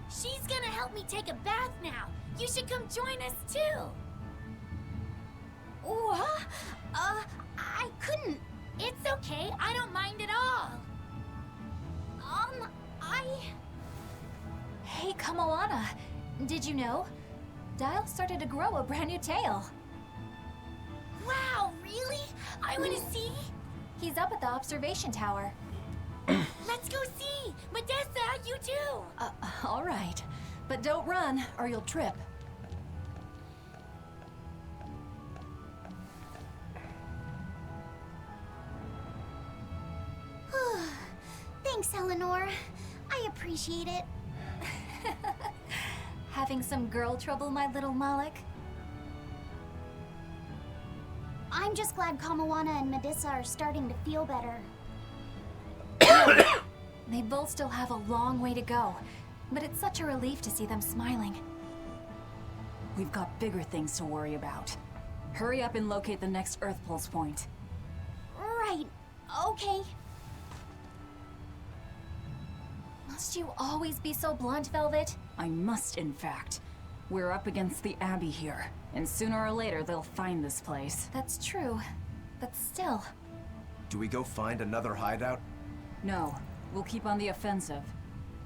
She's gonna help me take a bath now. You should come join us too. What? I couldn't. It's okay. I don't mind at all. Hey, Kamoana. Did you know? Dial started to grow a brand new tail. Wow, really? I want to see. He's up at the observation tower. Let's go see. Medessa, you too. All right. But don't run, or you'll trip. Thanks, Eleanor. I appreciate it. Having some girl trouble, my little Malik? I'm just glad Kamawana and Medissa are starting to feel better. They both still have a long way to go, but it's such a relief to see them smiling. We've got bigger things to worry about. Hurry up and locate the next Earth Pulse point. Right. Okay. Must you always be so blunt, Velvet? I must, in fact. We're up against the Abbey here, and sooner or later they'll find this place. That's true, but still. Do we go find another hideout? No, we'll keep on the offensive.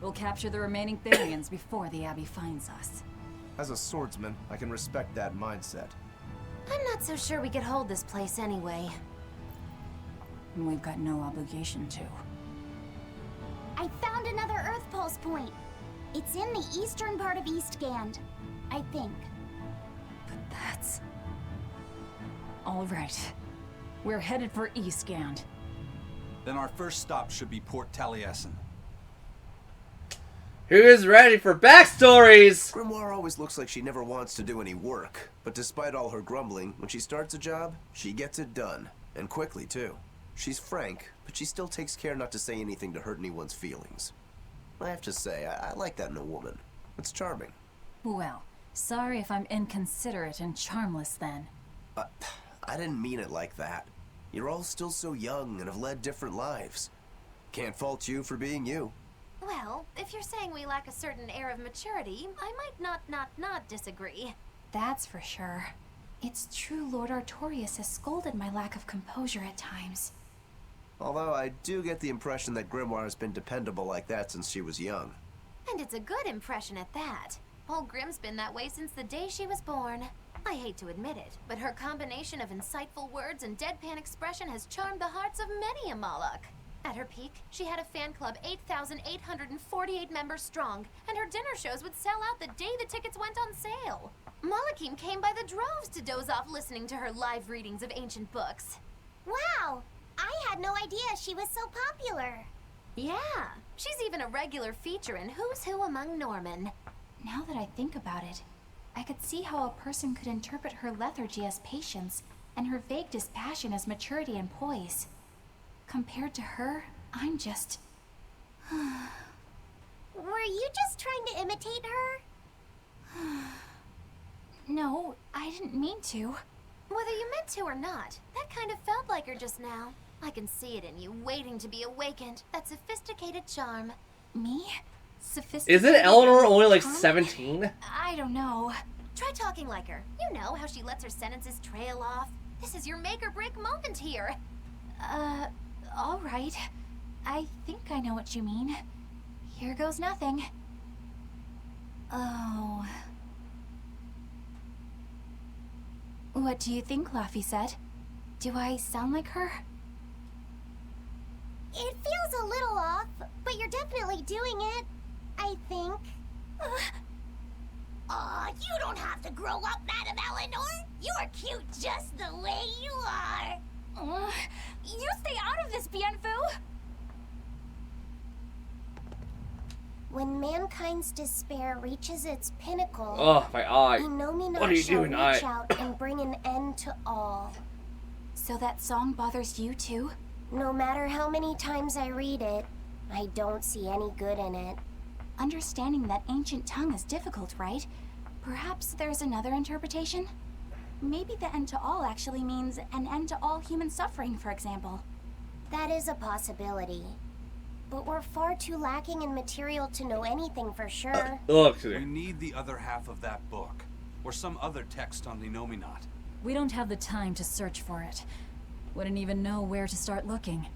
We'll capture the remaining Therians before the Abbey finds us. As a swordsman, I can respect that mindset. I'm not so sure we could hold this place anyway. And we've got no obligation to. I found another Earth Pulse point. It's in the eastern part of Eastgand, I think. But that's... all right. We're headed for Eastgand. Then our first stop should be Port Taliesin. Who's ready for backstories? Grimoire always looks like she never wants to do any work, but despite all her grumbling, when she starts a job, she gets it done. And quickly, too. She's frank, but she still takes care not to say anything to hurt anyone's feelings. I have to say, I like that in a woman. It's charming. Well, sorry if I'm inconsiderate and charmless then. I didn't mean it like that. You're all still so young and have led different lives. Can't fault you for being you. Well, if you're saying we lack a certain air of maturity, I might not disagree. That's for sure. It's true Lord Artorius has scolded my lack of composure at times. Although I do get the impression that Grimoire has been dependable like that since she was young. And it's a good impression at that. Old Grim's been that way since the day she was born. I hate to admit it, but her combination of insightful words and deadpan expression has charmed the hearts of many a Moloch. At her peak, she had a fan club 8,848 members strong, and her dinner shows would sell out the day the tickets went on sale. Molochim came by the droves to doze off listening to her live readings of ancient books. Wow! I had no idea she was so popular. Yeah, she's even a regular feature in Who's Who Among Norman. Now that I think about it, I could see how a person could interpret her lethargy as patience and her vague dispassion as maturity and poise. Compared to her, I'm just... Were you just trying to imitate her? No, I didn't mean to. Whether you meant to or not, that kind of felt like her just now. I can see it in you, waiting to be awakened. That sophisticated charm. Me? Sophisticated? Isn't Eleanor only like 17? I don't know. Try talking like her. You know how she lets her sentences trail off. This is your make or break moment here. All right. I think I know what you mean. Here goes nothing. Oh. What do you think, Laphicet? Do I sound like her? It feels a little off, but you're definitely doing it, I think. Aw, you don't have to grow up, Madame Eleanor. You're cute just the way you are. You stay out of this, Bienfu! When mankind's despair reaches its pinnacle, Oh, my eye. Inomina What are you shall doing, reach eye? out and bring an end to all. So that song bothers you too? No matter how many times I read it, I don't see any good in it. Understanding that ancient tongue is difficult, right? Perhaps there's another interpretation? Maybe the end to all actually means an end to all human suffering, for example. That is a possibility. but we're far too lacking in material to know anything for sure. Look, we need the other half of that book, or some other text on the Nominat. We don't have the time to search for it. Wouldn't even know where to start looking.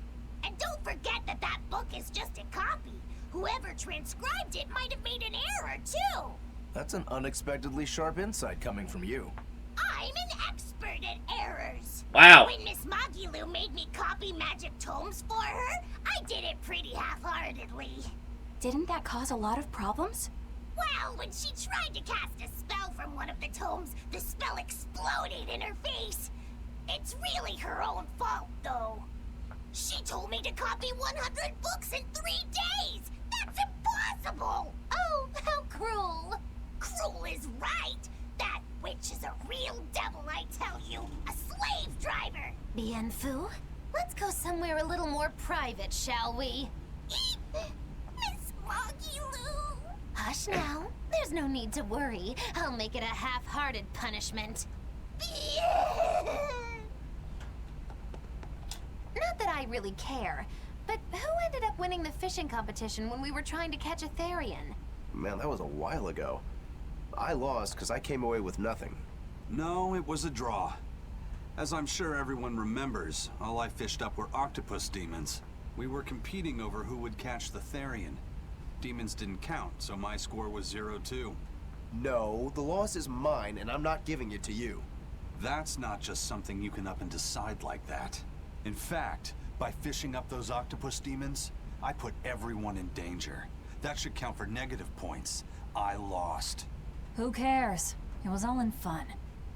And don't forget that that book is just a copy. Whoever transcribed it might have made an error, too. That's an unexpectedly sharp insight coming from you. I'm an expert at errors. Wow. When Miss Magilu made me copy magic tomes for her, I did it pretty half-heartedly. Didn't that cause a lot of problems? Well, when she tried to cast a spell from one of the tomes, the spell exploded in her face. It's really her own fault, though. She told me to copy 100 books in 3 days! That's impossible! Oh, how cruel! Cruel is right! That witch is a real devil, I tell you! A slave driver! Bien Phu, let's go somewhere a little more private, shall we? Miss Magilu! Hush now. There's no need to worry. I'll make it a half-hearted punishment. Not that I really care, but who ended up winning the fishing competition when we were trying to catch a Therian? Man, that was a while ago. I lost because I came away with nothing. No, it was a draw. As I'm sure everyone remembers, all I fished up were octopus demons. We were competing over who would catch the Therian. Demons didn't count, so my score was 0-2. No, the loss is mine, and I'm not giving it to you. That's not just something you can up and decide like that. In fact, by fishing up those octopus demons, I put everyone in danger. That should count for negative points. I lost. Who cares? It was all in fun.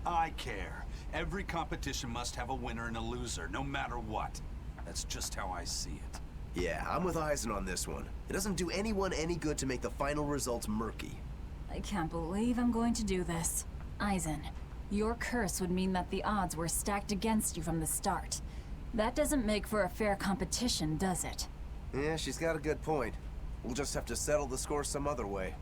I care. Every competition must have a winner and a loser, no matter what. That's just how I see it. Yeah, I'm with Eisen on this one. It doesn't do anyone any good to make the final results murky. I can't believe I'm going to do this. Eisen, your curse would mean that the odds were stacked against you from the start. That doesn't make for a fair competition, does it? Yeah, she's got a good point. We'll just have to settle the score some other way.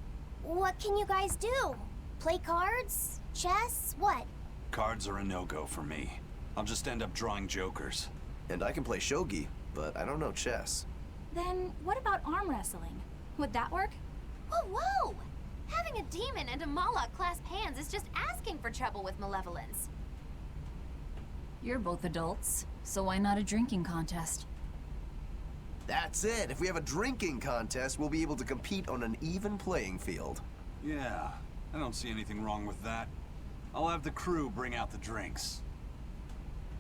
What can you guys do? Play cards? Chess? What? Cards are a no-go for me. I'll just end up drawing jokers. And I can play shogi, but I don't know chess. Then what about arm wrestling? Would that work? Whoa, whoa! Having a demon and a Moloch clasp hands is just asking for trouble with malevolence. You're both adults, so why not a drinking contest? That's it. If we have a drinking contest, we'll be able to compete on an even playing field. Yeah, I don't see anything wrong with that. I'll have the crew bring out the drinks.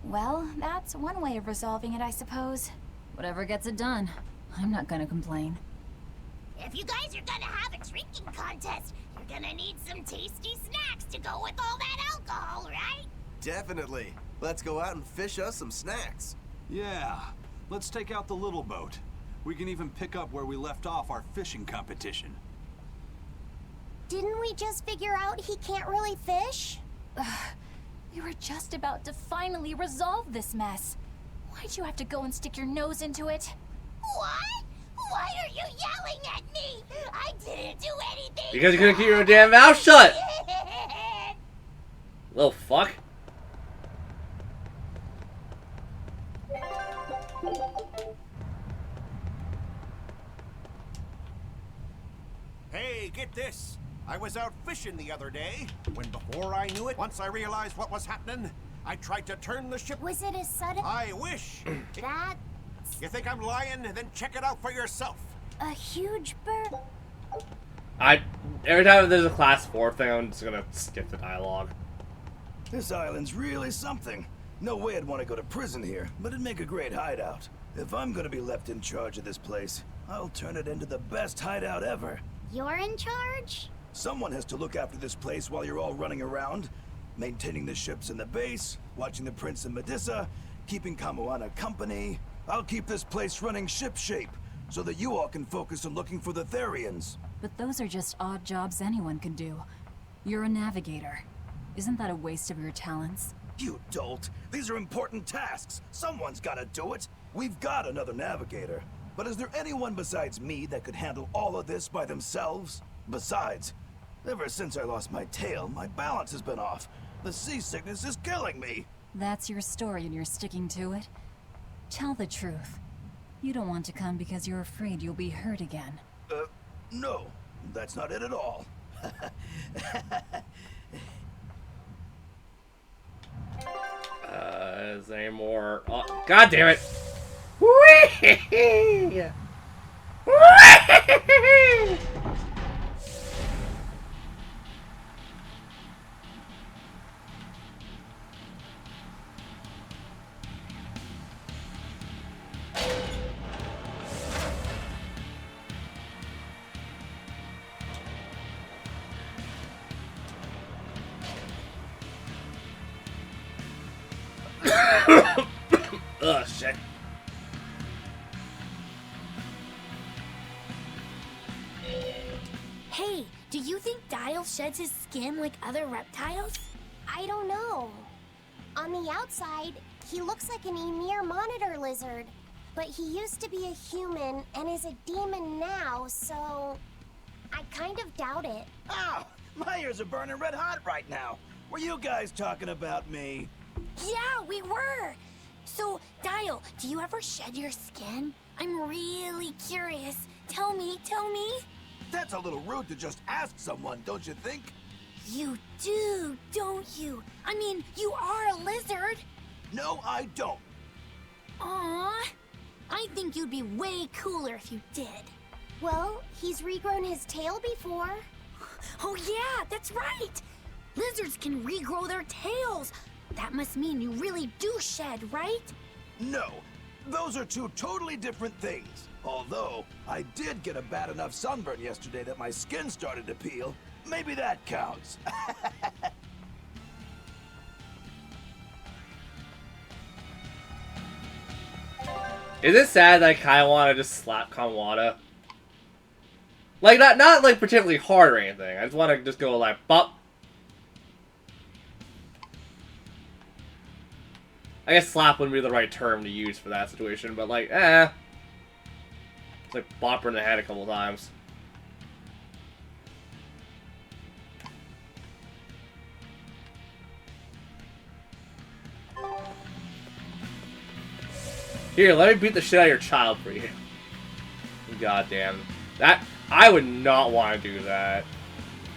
Well, that's one way of resolving it, I suppose. Whatever gets it done. I'm not gonna complain. If you guys are gonna have a drinking contest, you're gonna need some tasty snacks to go with all that alcohol, right? Definitely. Let's go out and fish us some snacks. Yeah, let's take out the little boat. We can even pick up where we left off our fishing competition. Didn't we just figure out he can't really fish? We were just about to finally resolve this mess. Why'd you have to go and stick your nose into it? What? Why are you yelling at me? I didn't do anything. Because you couldn't keep your damn mouth shut! Little fuck. Hey, get this. I was out fishing the other day, when before I knew it, once I realized what was happening, I tried to turn the ship. Was it a sudden... I wish. That... You think I'm lying? Then check it out for yourself. A huge bird... Every time there's a class 4 thing, I'm just gonna skip the dialogue. This island's really something. No way I'd want to go to prison here, but it'd make a great hideout. If I'm gonna be left in charge of this place, I'll turn it into the best hideout ever. You're in charge? Someone has to look after this place while you're all running around, maintaining the ships in the base, watching the Prince and Medusa, keeping Kamoana company. I'll keep this place running ship-shape, so that you all can focus on looking for the Therians. But those are just odd jobs anyone can do. You're a navigator. Isn't that a waste of your talents? You dolt! These are important tasks! Someone's gotta do it! We've got another navigator. But is there anyone besides me that could handle all of this by themselves? Besides, ever since I lost my tail, my balance has been off. The seasickness is killing me! That's your story and you're sticking to it? Tell the truth. You don't want to come because you're afraid you'll be hurt again. No, that's not it at all. Is there any more? Oh, God damn it! Whee! Whee! Ugh, shit. Hey, do you think Dial sheds his skin like other reptiles? I don't know. On the outside, he looks like an Emir monitor lizard. But he used to be a human and is a demon now, so I kind of doubt it. Ow! My ears are burning red hot right now. Were you guys talking about me? Yeah, we were. So, Dial, do you ever shed your skin? I'm really curious. Tell me, tell me. That's a little rude to just ask someone, don't you think? You do, don't you? I mean, you are a lizard. No, I don't. Aww. I think you'd be way cooler if you did. Well, he's regrown his tail before. Oh yeah, that's right. Lizards can regrow their tails. That must mean you really do shed, right? No, those are two totally different things. Although, I did get a bad enough sunburn yesterday that my skin started to peel. Maybe that counts. Is it sad that I kind of want to just slap Kamwata? Like, not like particularly hard or anything. I just want to just go like, bop. I guess slap wouldn't be the right term to use for that situation, but like, It's like bop her in the head a couple times. Here, let me beat the shit out of your child for you. Goddamn. That, I would not want to do that.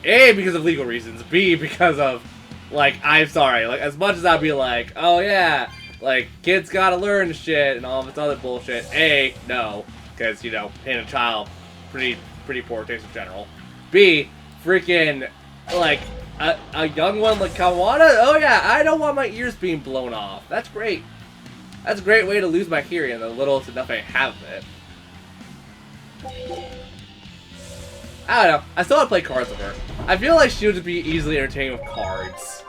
A, because of legal reasons. B, because of, like, I'm sorry. Like, as much as I'd be like, oh yeah, like, kids gotta learn shit and all this other bullshit. A, no. Because, you know, paying a child, pretty poor taste in general. B, freaking, like, a young one like Kamwata? Oh yeah, I don't want my ears being blown off. That's great. That's a great way to lose my hearing, the little to nothing I have of it. I don't know. I still want to play cards with her. I feel like she would be easily entertained with cards.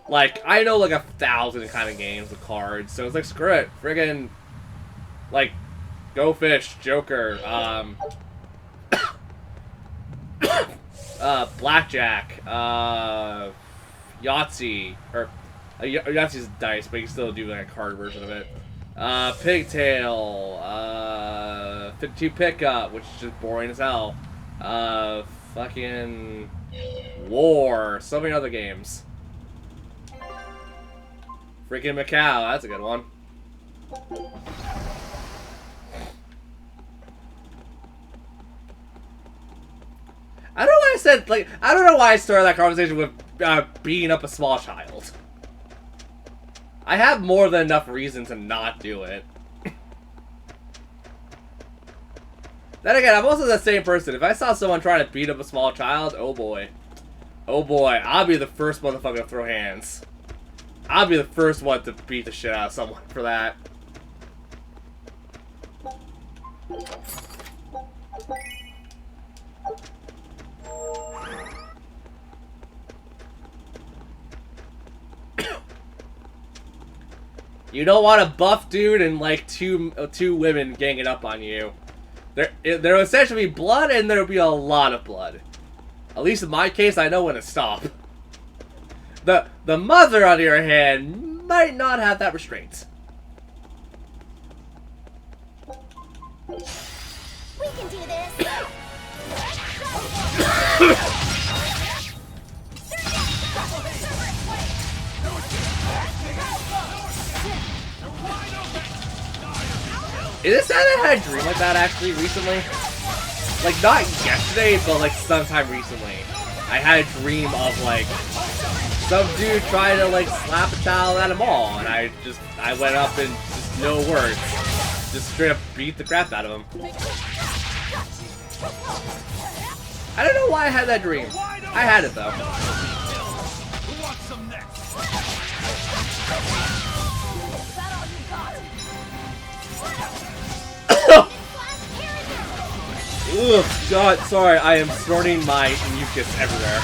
Like, I know like 1,000 kind of games with cards, so it's like, screw it. Friggin', like, Go Fish, Joker, Blackjack, Yahtzee, or Yahtzee's dice, but you can still do like a card version of it. Pigtail, 52 Pickup, which is just boring as hell. Fucking War, so many other games. Freaking Macau, that's a good one. I don't know why I said, like, I don't know why I started that conversation with beating up a small child. I have more than enough reason to not do it. Then again, I'm also the same person. If I saw someone trying to beat up a small child, oh boy. Oh boy, I'll be the first motherfucker to throw hands. I'll be the first one to beat the shit out of someone for that. You don't want a buff dude and like two women ganging up on you. There will essentially be blood, and there will be a lot of blood. At least in my case, I know when to stop. The mother, on the other hand, might not have that restraint. We can do this. Is it sad I had a dream like that actually recently? Like not yesterday, but like sometime recently. I had a dream of like some dude trying to like slap a child at a mall, and I went up and just no words, just straight up beat the crap out of him. I don't know why I had that dream. I had it though. Ugh, God, sorry, I am snorting my mucus everywhere.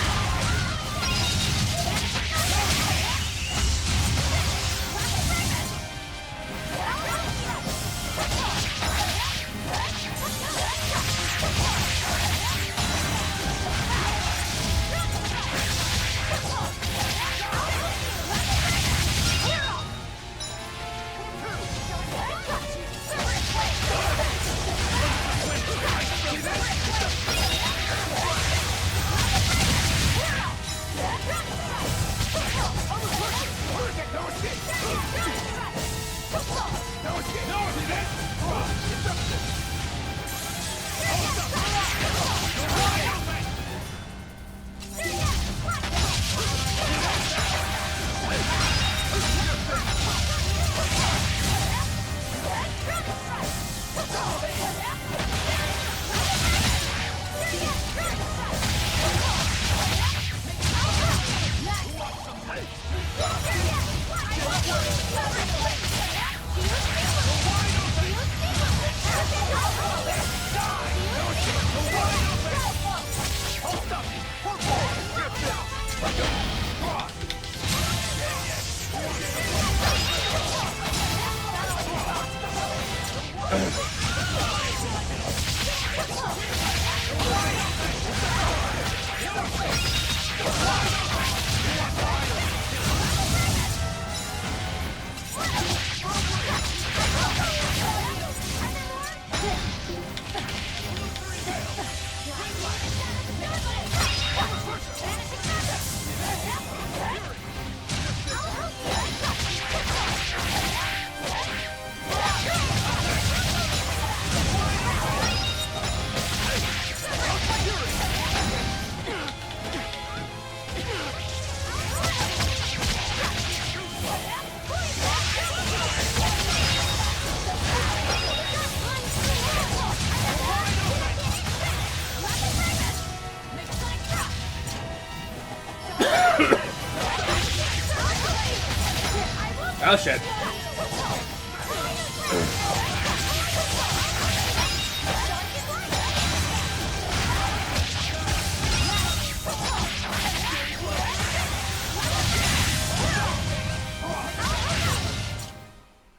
Oh shit.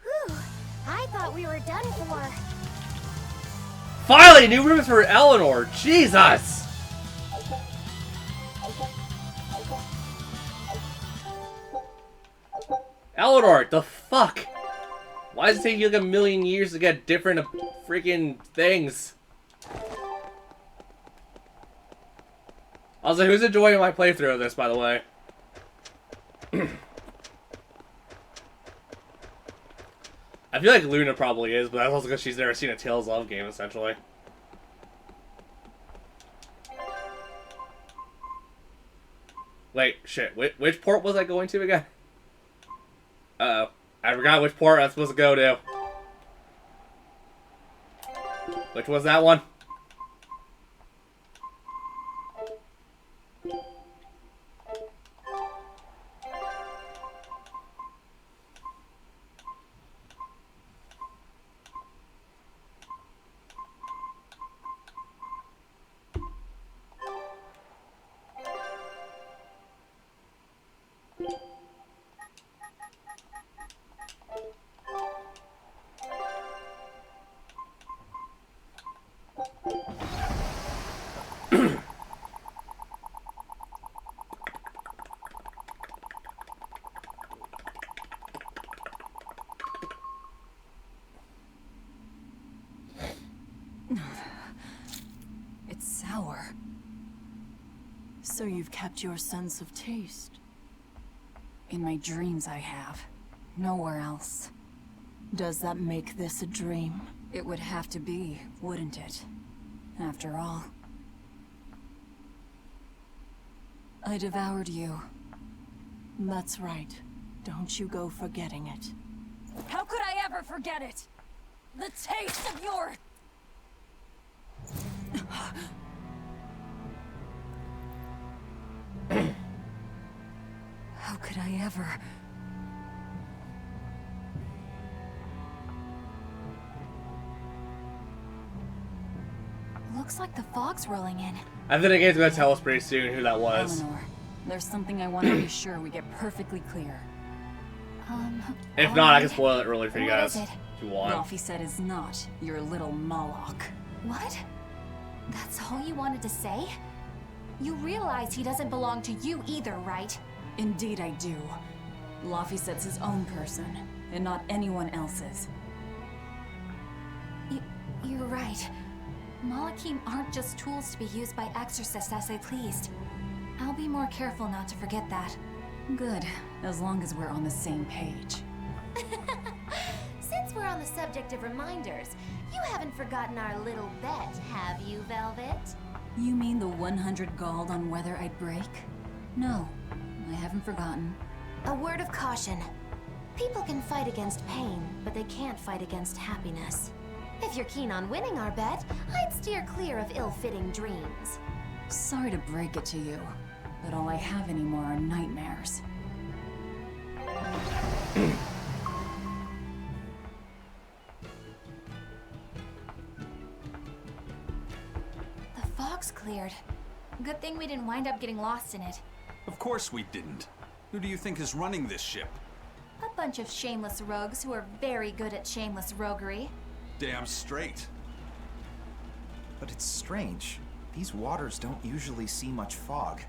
Whew, I thought we were done for. Finally, new rooms for Eleanor. Jesus. Eleanor, the fuck? Why does it take you like a million years to get different freaking things? Also, who's enjoying my playthrough of this, by the way? I feel like Luna probably is, but that's also because she's never seen a Tales of game, essentially. Wait, shit. Which port was I going to again? Uh-oh. I forgot which port I was supposed to go to. Which was that one? It's sour. So you've kept your sense of taste? In my dreams I have. Nowhere else. Does that make this a dream? It would have to be, wouldn't it? After all. I devoured you. That's right. Don't you go forgetting it. How could I ever forget it? The taste of your... How could I ever... Looks like the fog's rolling in. I think the game's gonna tell us pretty soon who that was. Eleanor, there's something I want to be sure we get perfectly clear. If not, I can spoil it early for you What guys. is it? If you want. Ralphie said is not your little Moloch. What? That's all you wanted to say? You realize he doesn't belong to you either, right? Indeed I do. Laphicet's his own person, and not anyone else's. You're right. Malachim aren't just tools to be used by exorcists as they pleased. I'll be more careful not to forget that. Good, as long as we're on the same page. Since we're on the subject of reminders, you haven't forgotten our little bet, have you, Velvet? You mean the 100 gold on whether I'd break? No, I haven't forgotten. A word of caution. People can fight against pain, but they can't fight against happiness. If you're keen on winning our bet, I'd steer clear of ill-fitting dreams. Sorry to break it to you, but all I have anymore are nightmares. The fog's cleared. Good thing we didn't wind up getting lost in it. Of course we didn't. Who do you think is running this ship? A bunch of shameless rogues who are very good at shameless roguery. Damn straight. But it's strange. These waters don't usually see much fog.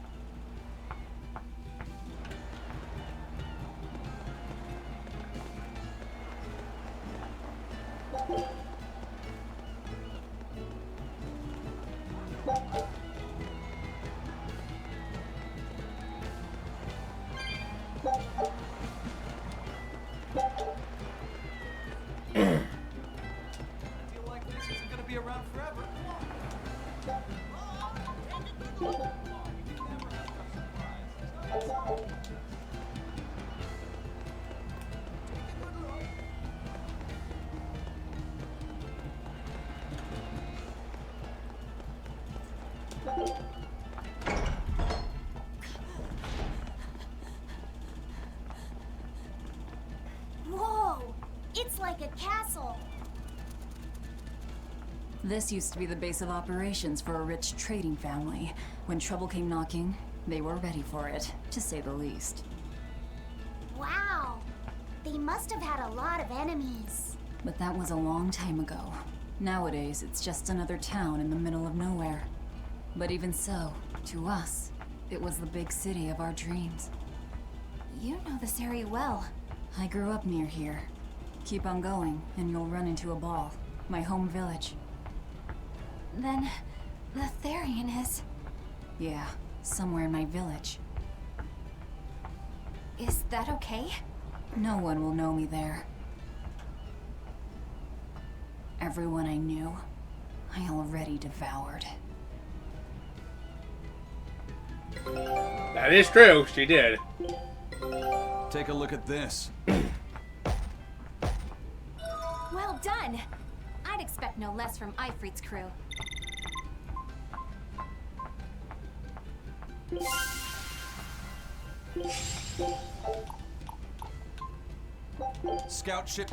Whoa! It's like a castle. This used to be the base of operations for a rich trading family. When trouble came knocking, they were ready for it, to say the least. Wow. They must have had a lot of enemies. But that was a long time ago. Nowadays, it's just another town in the middle of nowhere. But even so, to us, it was the big city of our dreams. You know this area well. I grew up near here. Keep on going, and you'll run into a ball. My home village. Then, the Therian is... Yeah, somewhere in my village. Is that okay? No one will know me there. Everyone I knew, I already devoured. That is true, she did. Take a look at this. Well done! I'd expect no less from Ifrit's crew. Scout ship.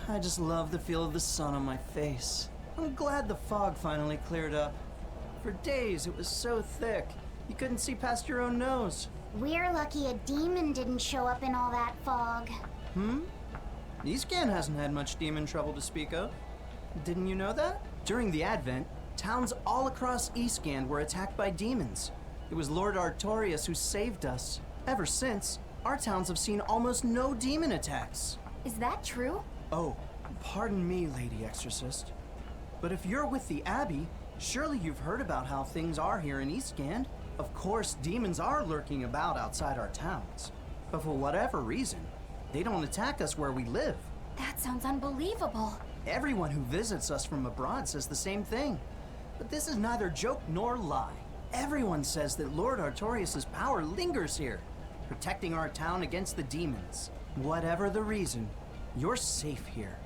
I just love the feel of the sun on my face. I'm glad the fog finally cleared up. For days it was so thick, you couldn't see past your own nose. We're lucky a demon didn't show up in all that fog. Eastgan hasn't had much demon trouble to speak of. Didn't you know that? During the Advent, towns all across Eastgan were attacked by demons. It was Lord Artorius who saved us. Ever since, our towns have seen almost no demon attacks. Is that true? Oh, pardon me, Lady Exorcist. But if you're with the Abbey, surely you've heard about how things are here in Eastgand. Of course, demons are lurking about outside our towns. But for whatever reason, they don't attack us where we live. That sounds unbelievable. Everyone who visits us from abroad says the same thing. But this is neither joke nor lie. Everyone says that Lord Artorius' power lingers here, protecting our town against the demons. Whatever the reason, you're safe here.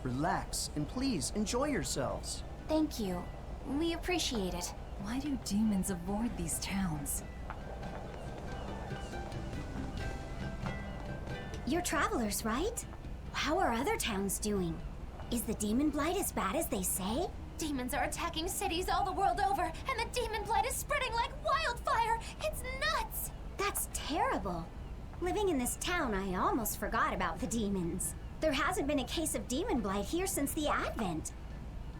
Relax and please enjoy yourselves. Thank you. We appreciate it. Why do demons avoid these towns? You're travelers, right? How are other towns doing? Is the demon blight as bad as they say? Demons are attacking cities all the world over, and the demon blight is spreading like wildfire. It's nuts! That's terrible. Living in this town, I almost forgot about the demons. There hasn't been a case of demon blight here since the Advent.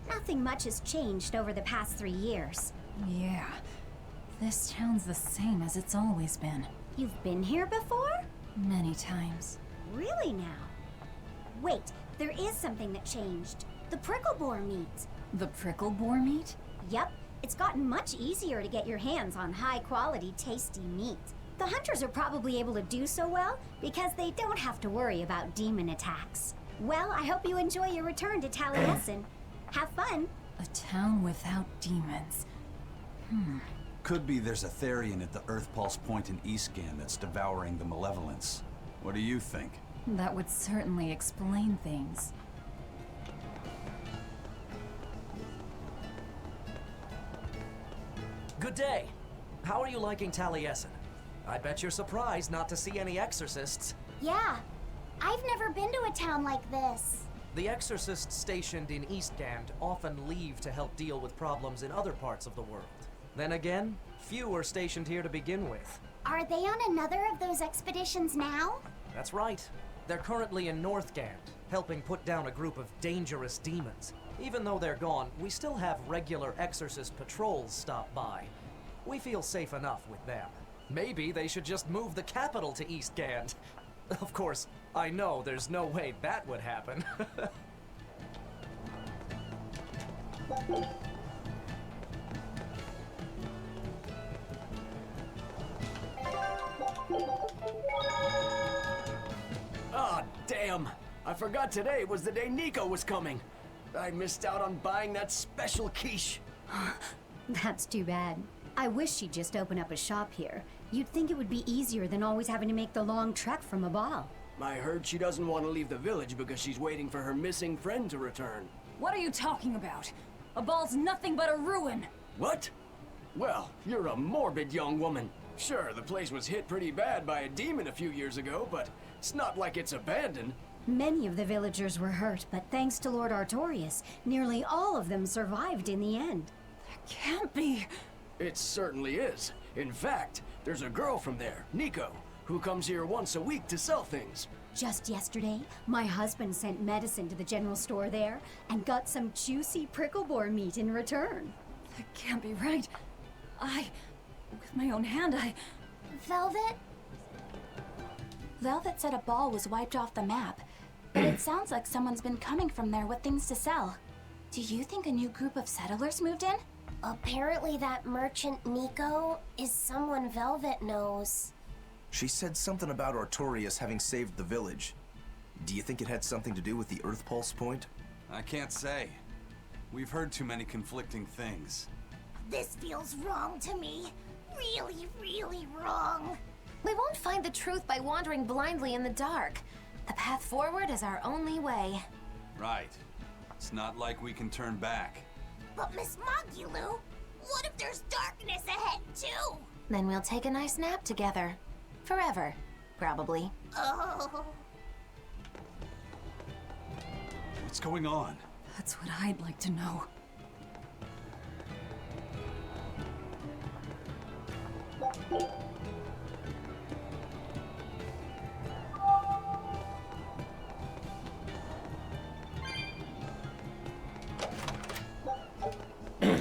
Nothing much has changed over the past 3 years. Yeah, this town's the same as it's always been. You've been here before? Many times. Really now? Wait, there is something that changed. The prickle boar meat. The prickle boar meat? Yep, it's gotten much easier to get your hands on high-quality, tasty meat. The hunters are probably able to do so well because they don't have to worry about demon attacks. Well, I hope you enjoy your return to Taliesin. Have fun. A town without demons. Could be there's a Therian at the Earth Pulse Point in Eastgand that's devouring the malevolence. What do you think? That would certainly explain things. Good day. How are you liking Taliesin? I bet you're surprised not to see any exorcists. Yeah, I've never been to a town like this. The exorcists stationed in Eastgand often leave to help deal with problems in other parts of the world. Then again, few are stationed here to begin with. Are they on another of those expeditions now? That's right. They're currently in Northgand, helping put down a group of dangerous demons. Even though they're gone, we still have regular exorcist patrols stop by. We feel safe enough with them. Maybe they should just move the capital to Eastgand. Of course, I know there's no way that would happen. Ah, damn! I forgot today was the day Nico was coming. I missed out on buying that special quiche. That's too bad. I wish she'd just open up a shop here. You'd think it would be easier than always having to make the long trek from a ball. I heard she doesn't want to leave the village because she's waiting for her missing friend to return. What are you talking about? A ball's nothing but a ruin. What? Well, you're a morbid young woman. Sure, the place was hit pretty bad by a demon a few years ago, but it's not like it's abandoned. Many of the villagers were hurt, but thanks to Lord Artorius, nearly all of them survived in the end. Can't be. It certainly is. In fact, there's a girl from there, Nico, who comes here once a week to sell things. Just yesterday, my husband sent medicine to the general store there and got some juicy prickle boar meat in return. That can't be right. With my own hand, Velvet? Velvet said a ball was wiped off the map, but it sounds like someone's been coming from there with things to sell. Do you think a new group of settlers moved in? Apparently that merchant Nico is someone Velvet knows. She said something about Artorius having saved the village. Do you think it had something to do with the Earth Pulse Point? I can't say. We've heard too many conflicting things. This feels wrong to me. Really, really wrong. We won't find the truth by wandering blindly in the dark. The path forward is our only way. Right. It's not like we can turn back. But Miss Mogulu, what if there's darkness ahead too? Then we'll take a nice nap together. Forever, probably. Oh. What's going on? That's what I'd like to know.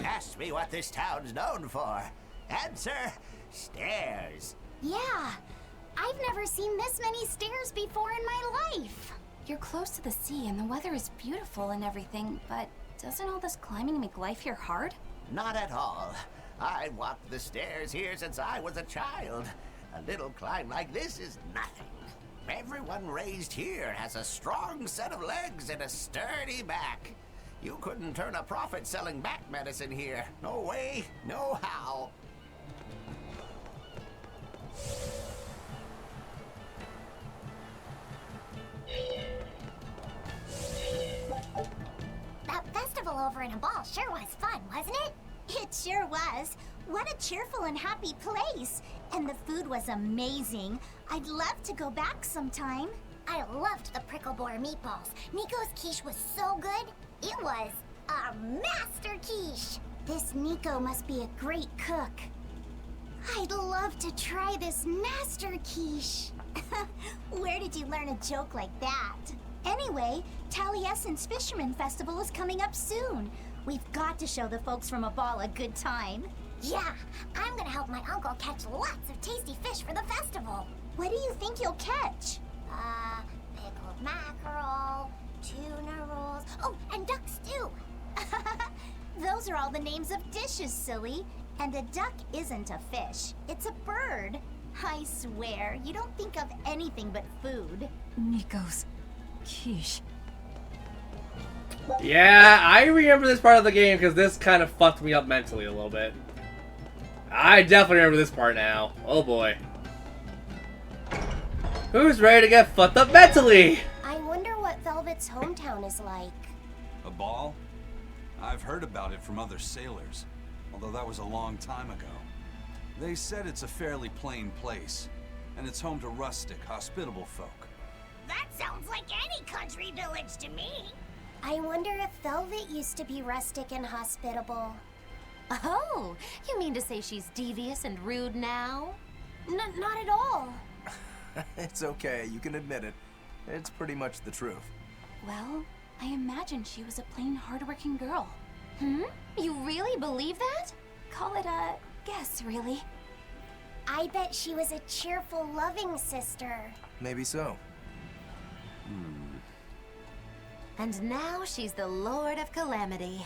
Ask me what this town's known for. Answer, stairs. Yeah, I've never seen this many stairs before in my life. You're close to the sea and the weather is beautiful and everything, but Doesn't all this climbing make life here hard? Not at all. I walked the stairs here since I was a child. A little climb like this is nothing. Everyone raised here has a strong set of legs and a sturdy back. You couldn't turn a profit selling back medicine here. No way, no how. That festival over in a ball sure was fun, wasn't it? It sure was. What a cheerful and happy place. And the food was amazing. I'd love to go back sometime. I loved the prickle boar meatballs. Nico's quiche was so good. It was a master quiche. This Nico must be a great cook. I'd love to try this master quiche. Where did you learn a joke like that? Anyway, Taliesin's Fisherman Festival is coming up soon. We've got to show the folks from Abal a good time. Yeah, I'm gonna help my uncle catch lots of tasty fish for the festival. What do you think you'll catch? Pickled mackerel, tuna rolls, oh, and duck stew. Those are all the names of dishes, silly. And a duck isn't a fish, it's a bird. I swear, you don't think of anything but food. Nico's quiche. Yeah, I remember this part of the game because this kind of fucked me up mentally a little bit. I definitely remember this part now. Oh boy. Who's ready to get fucked up mentally? I wonder what Velvet's hometown is like. A ball? I've heard about it from other sailors, although that was a long time ago. They said it's a fairly plain place, and it's home to rustic, hospitable folk. That sounds like any country village to me. I wonder if Velvet used to be rustic and hospitable. Oh, you mean to say she's devious and rude now? Not at all. It's okay, you can admit it. It's pretty much the truth. Well, I imagine she was a plain, hardworking girl. You really believe that? Call it a guess, really. I bet she was a cheerful, loving sister. Maybe so. And now she's the Lord of Calamity.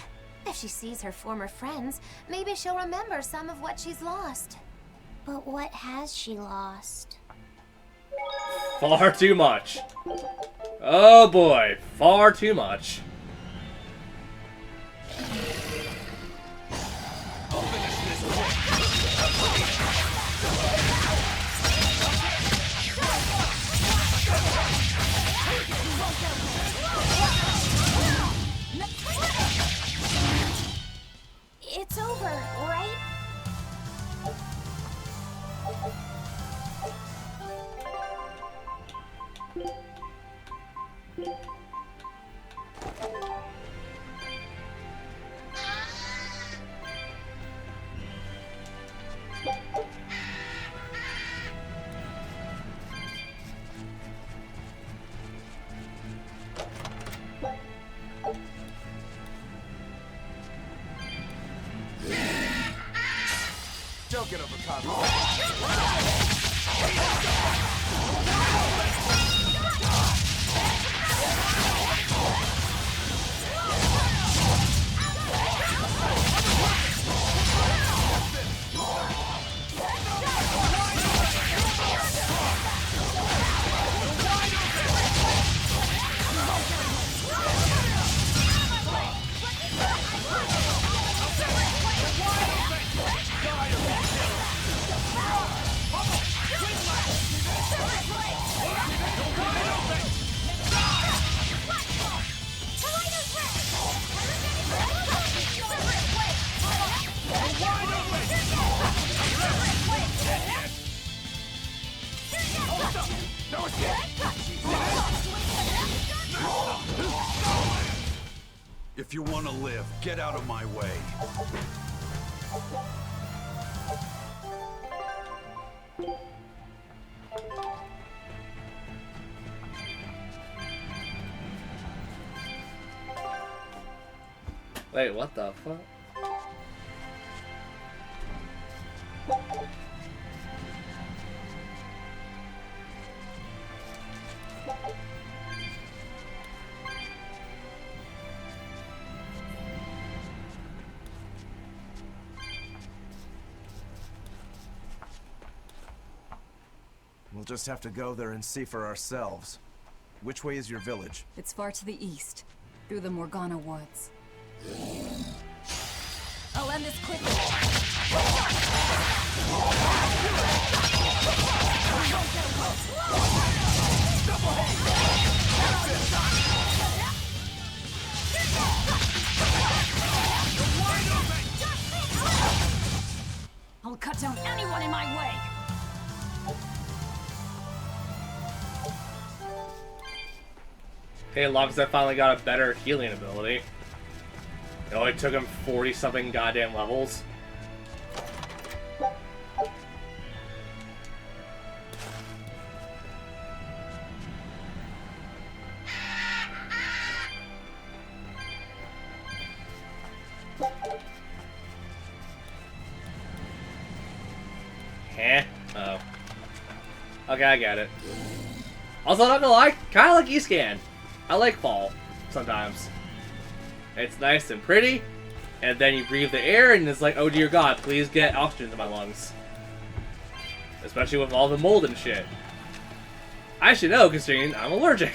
If she sees her former friends, maybe she'll remember some of what she's lost. But what has she lost? Far too much. Oh boy, far too much. It's over, right? Don't get over confident. If you want to live, get out of my way. Wait, what the fuck? just have to go there and see for ourselves. Which way is your village? It's far to the east, through the Morgana woods. I'll end this quickly. I'll cut down anyone in my way. Hey, Logset finally got a better healing ability. It only took him 40-something goddamn levels. Heh. Oh. Okay, I get it. Also, not gonna lie, kinda like Escan. I like fall, sometimes. It's nice and pretty, and then you breathe the air, and it's like, oh dear God, please get oxygen to my lungs. Especially with all the mold and shit. I should know, considering I'm allergic.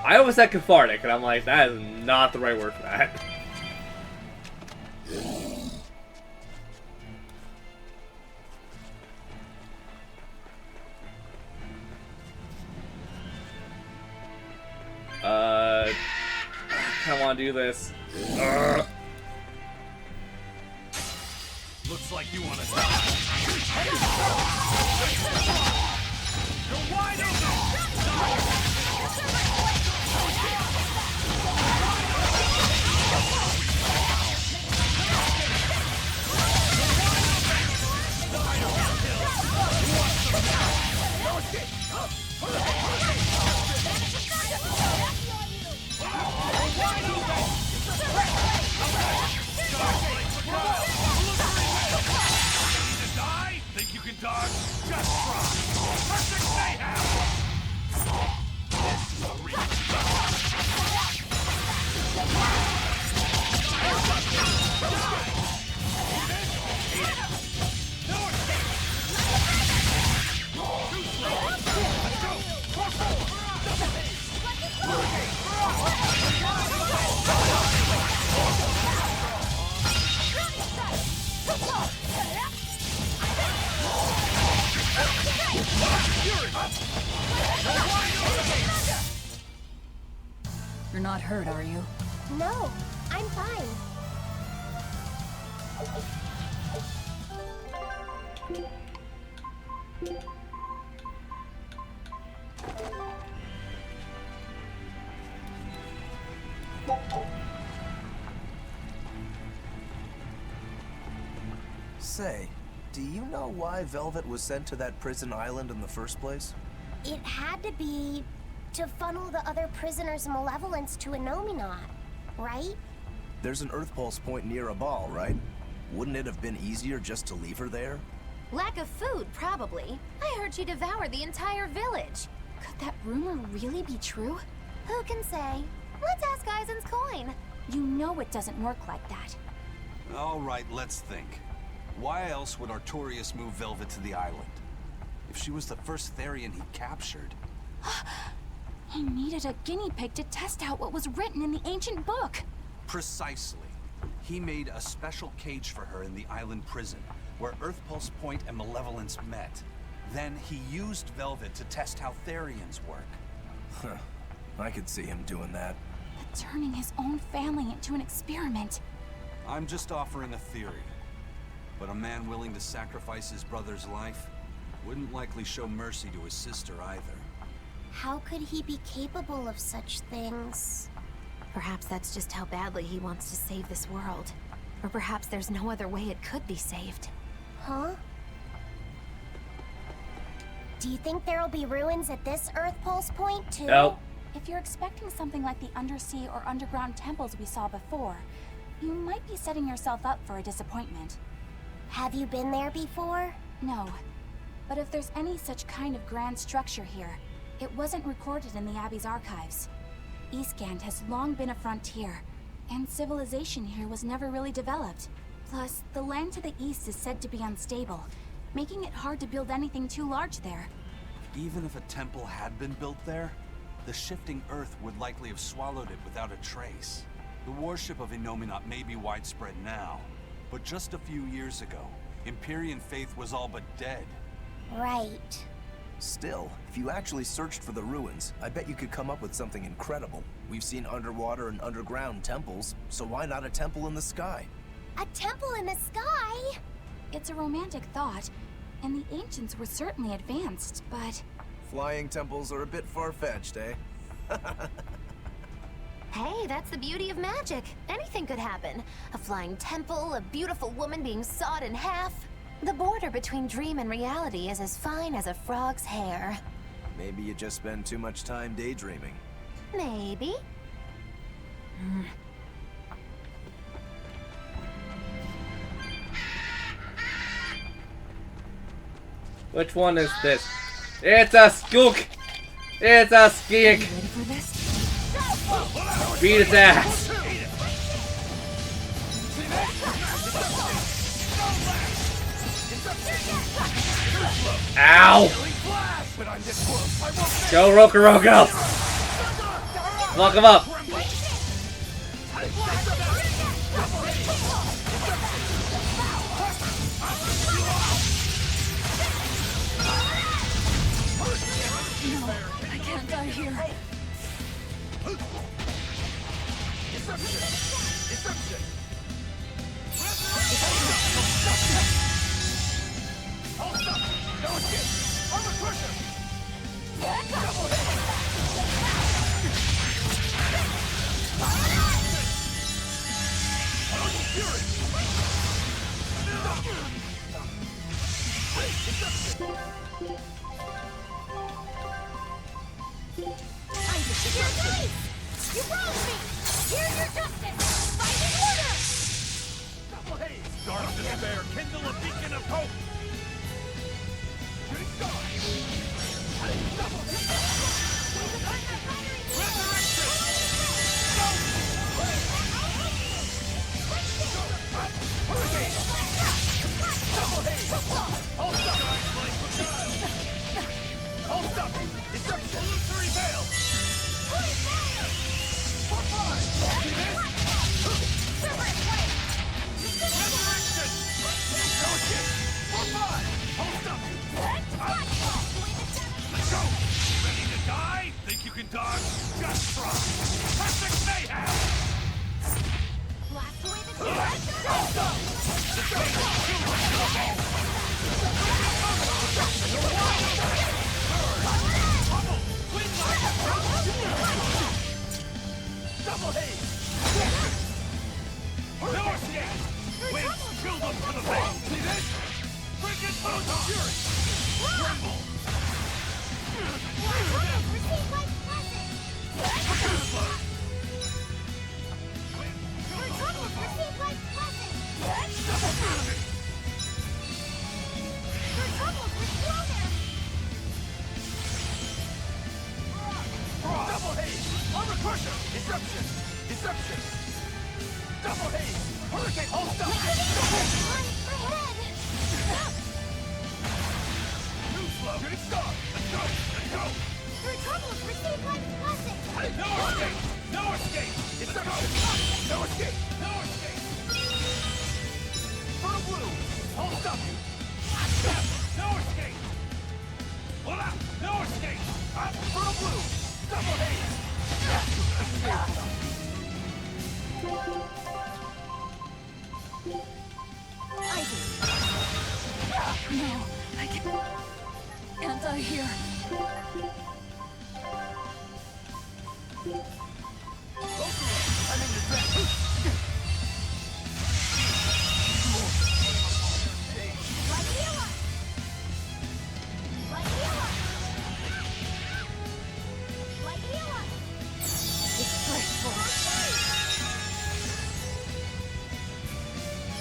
I almost said cathartic, and I'm like, that is not the right word for that. I don't want to do this. Looks like you want to stop. You're wide Think you can dodge? Just try. Perfect mayhem! You're not hurt, are you? No, I'm fine. Say, do you know why Velvet was sent to that prison island in the first place? It had to be to funnel the other prisoners' malevolence to Innominat, right? There's an Earth Pulse point near a ball, right? Wouldn't it have been easier just to leave her there? Lack of food, probably. I heard she devoured the entire village. Could that rumor really be true? Who can say? Let's ask Eisen's coin. You know it doesn't work like that. All right, let's think. Why else would Artorius move Velvet to the island? If she was the first Therian he captured. He needed a guinea pig to test out what was written in the ancient book. Precisely. He made a special cage for her in the island prison, where Earth Pulse Point and Malevolence met. Then he used Velvet to test how Therians work. Huh. I could see him doing that. But turning his own family into an experiment. I'm just offering a theory. But a man willing to sacrifice his brother's life wouldn't likely show mercy to his sister either. How could he be capable of such things? Perhaps that's just how badly he wants to save this world. Or perhaps there's no other way it could be saved. Huh? Do you think there'll be ruins at this Earth Pulse point, too? No. If you're expecting something like the undersea or underground temples we saw before, you might be setting yourself up for a disappointment. Have you been there before? No. But if there's any such kind of grand structure here, it wasn't recorded in the Abbey's archives. Eastgand has long been a frontier, and civilization here was never really developed. Plus, the land to the east is said to be unstable, making it hard to build anything too large there. Even if a temple had been built there, the shifting earth would likely have swallowed it without a trace. The worship of Innominat may be widespread now, but just a few years ago, Empyrean faith was all but dead. Right. Still, if you actually searched for the ruins, I bet you could come up with something incredible. We've seen underwater and underground temples, so why not a temple in the sky? A temple in the sky? It's a romantic thought, and the ancients were certainly advanced, but... Flying temples are a bit far-fetched, eh? Hey, that's the beauty of magic. Anything could happen. A flying temple, a beautiful woman being sawed in half. The border between dream and reality is as fine as a frog's hair. Maybe you just spend too much time daydreaming. Maybe. Which one is this? It's a skook! It's a skeek! Ready for this? Beat its ass! Ow! Go Rokuroko! Lock him up! No, I can't die here. You wronged me! Here's your justice! Fighting order! Double haze! Dark despair, kindle a beacon of hope! Hold up! Destruction! Illusory veil! Ready to die? Think you can dodge? Just try! Perfect mayhem! Blast away the Double haze! No escape! Winds chill them to the base! See this? Frigid photon! Fury! Tremble! Receive my blessing! Your troubles receive my blessing! Your troubles restore them! Double haze! Armor crusher! Disruption! Disruption! Double haze! Hurricane! Hold up! New flow! Shooting star! Let's go! Let's go! Your troubles receive my blessing! No escape! No escape! Disruption! No escape! No escape! For blue! Hold up! No escape! Hold up! No escape! Up for blue! Double haze! No, I can't die here. I'm in the trap!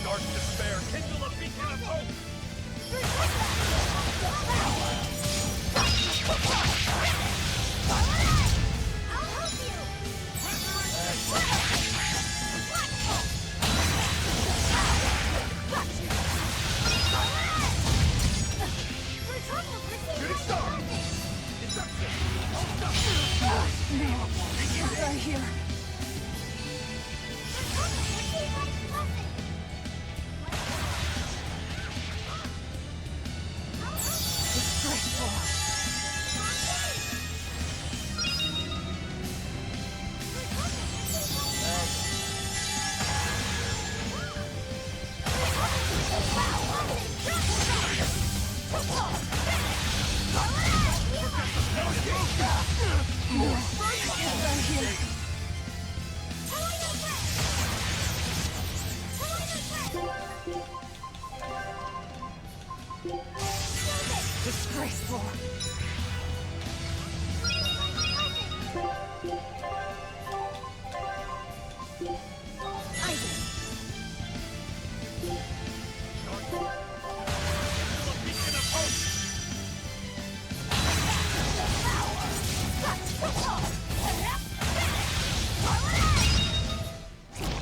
Dark despair, kindle a beacon of hope! I'll help you! Disgraceful.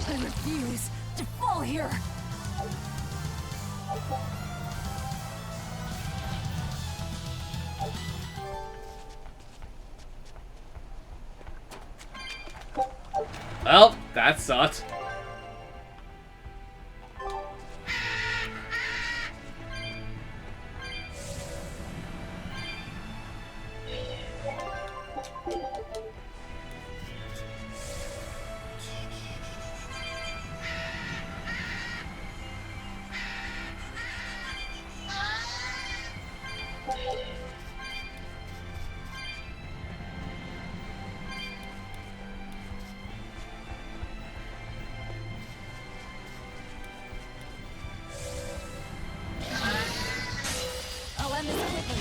I refuse to fall here. Well, that sucked. I'll end this quickly.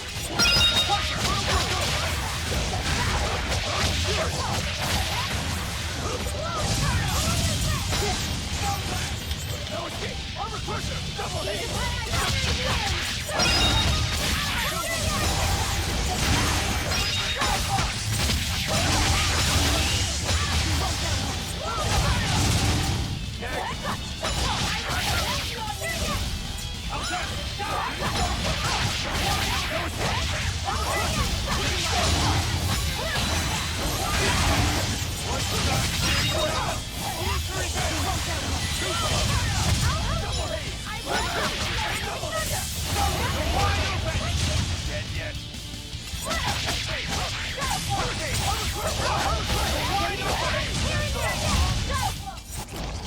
No escape! Armor crusher! Double hit!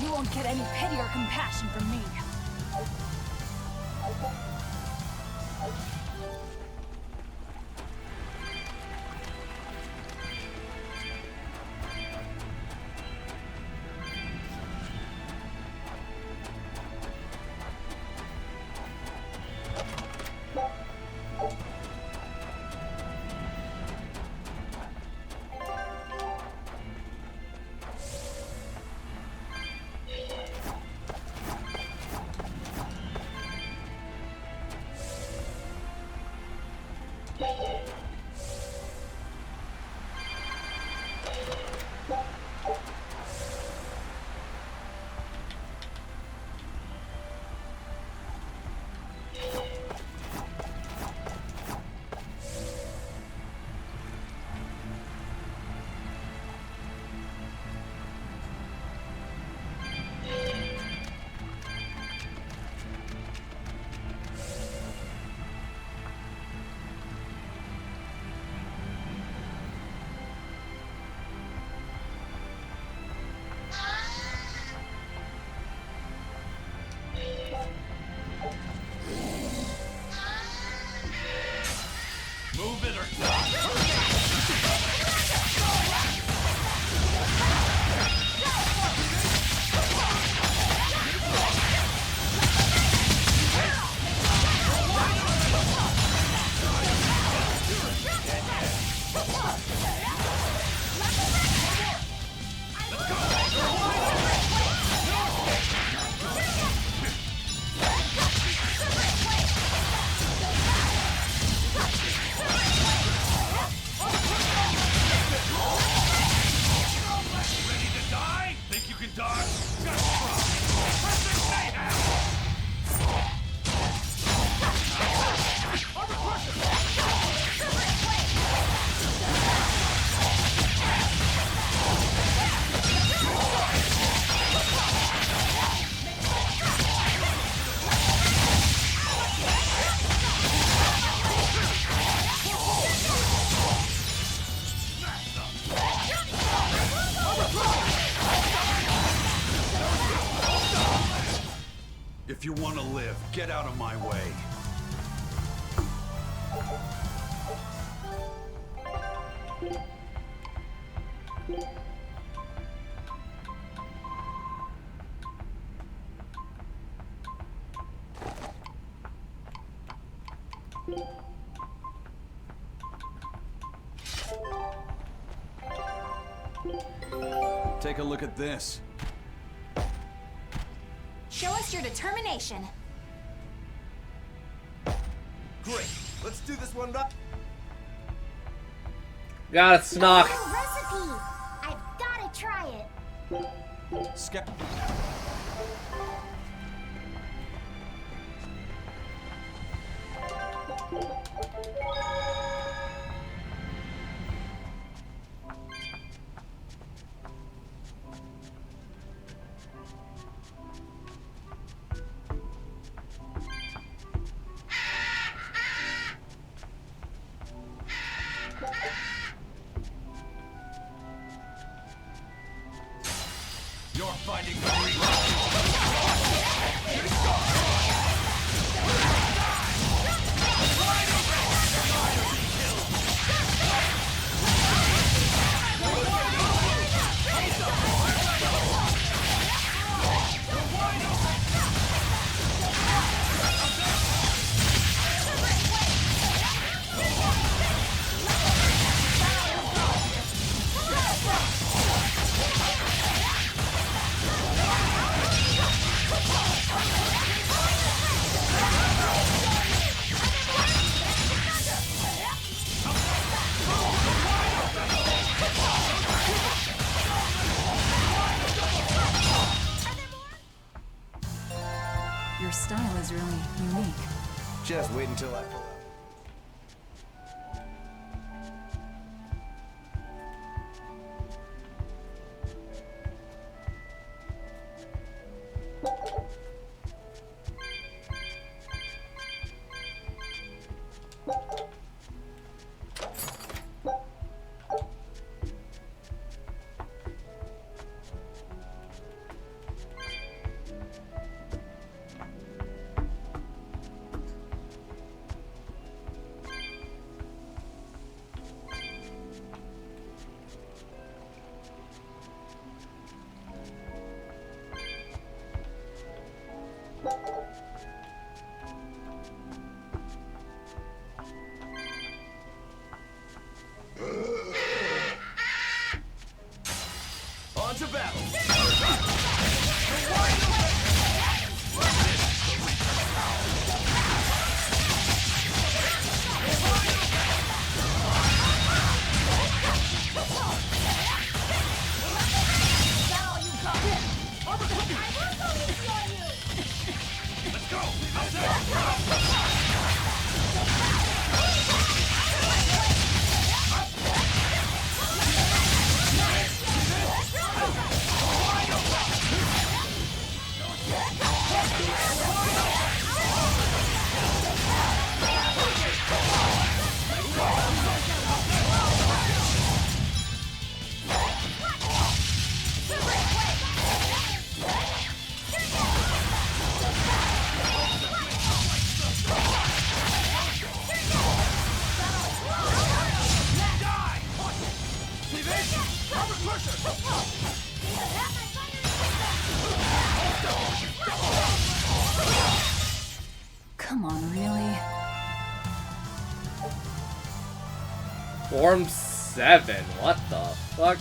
You won't get any pity or compassion from me. Move it or die! Ready to die? Think you can dodge? Just try! Perfect mayhem! Armor crusher! If you want to live, get out of my way. Take a look at this. Show us your determination. Great. Let's do this one right. Got it, Snock. Recipe! I've gotta try it. You're finding Your style is really unique. Just wait until I pull out. On to battle. Let's go. Come on, really? Form 7. What the fuck?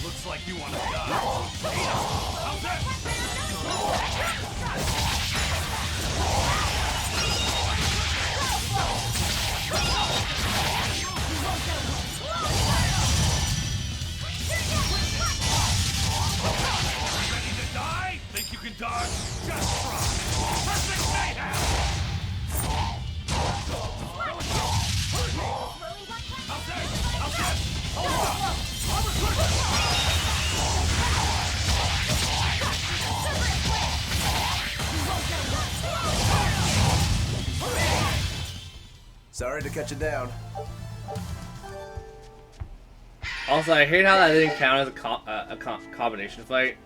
Looks like you want to die. How's that? Ready to die? Think you can dodge? Just try. Perfect mayhem! How's that? Hold up! Sorry to cut you down. Also, I hate how that didn't count as a combination fight.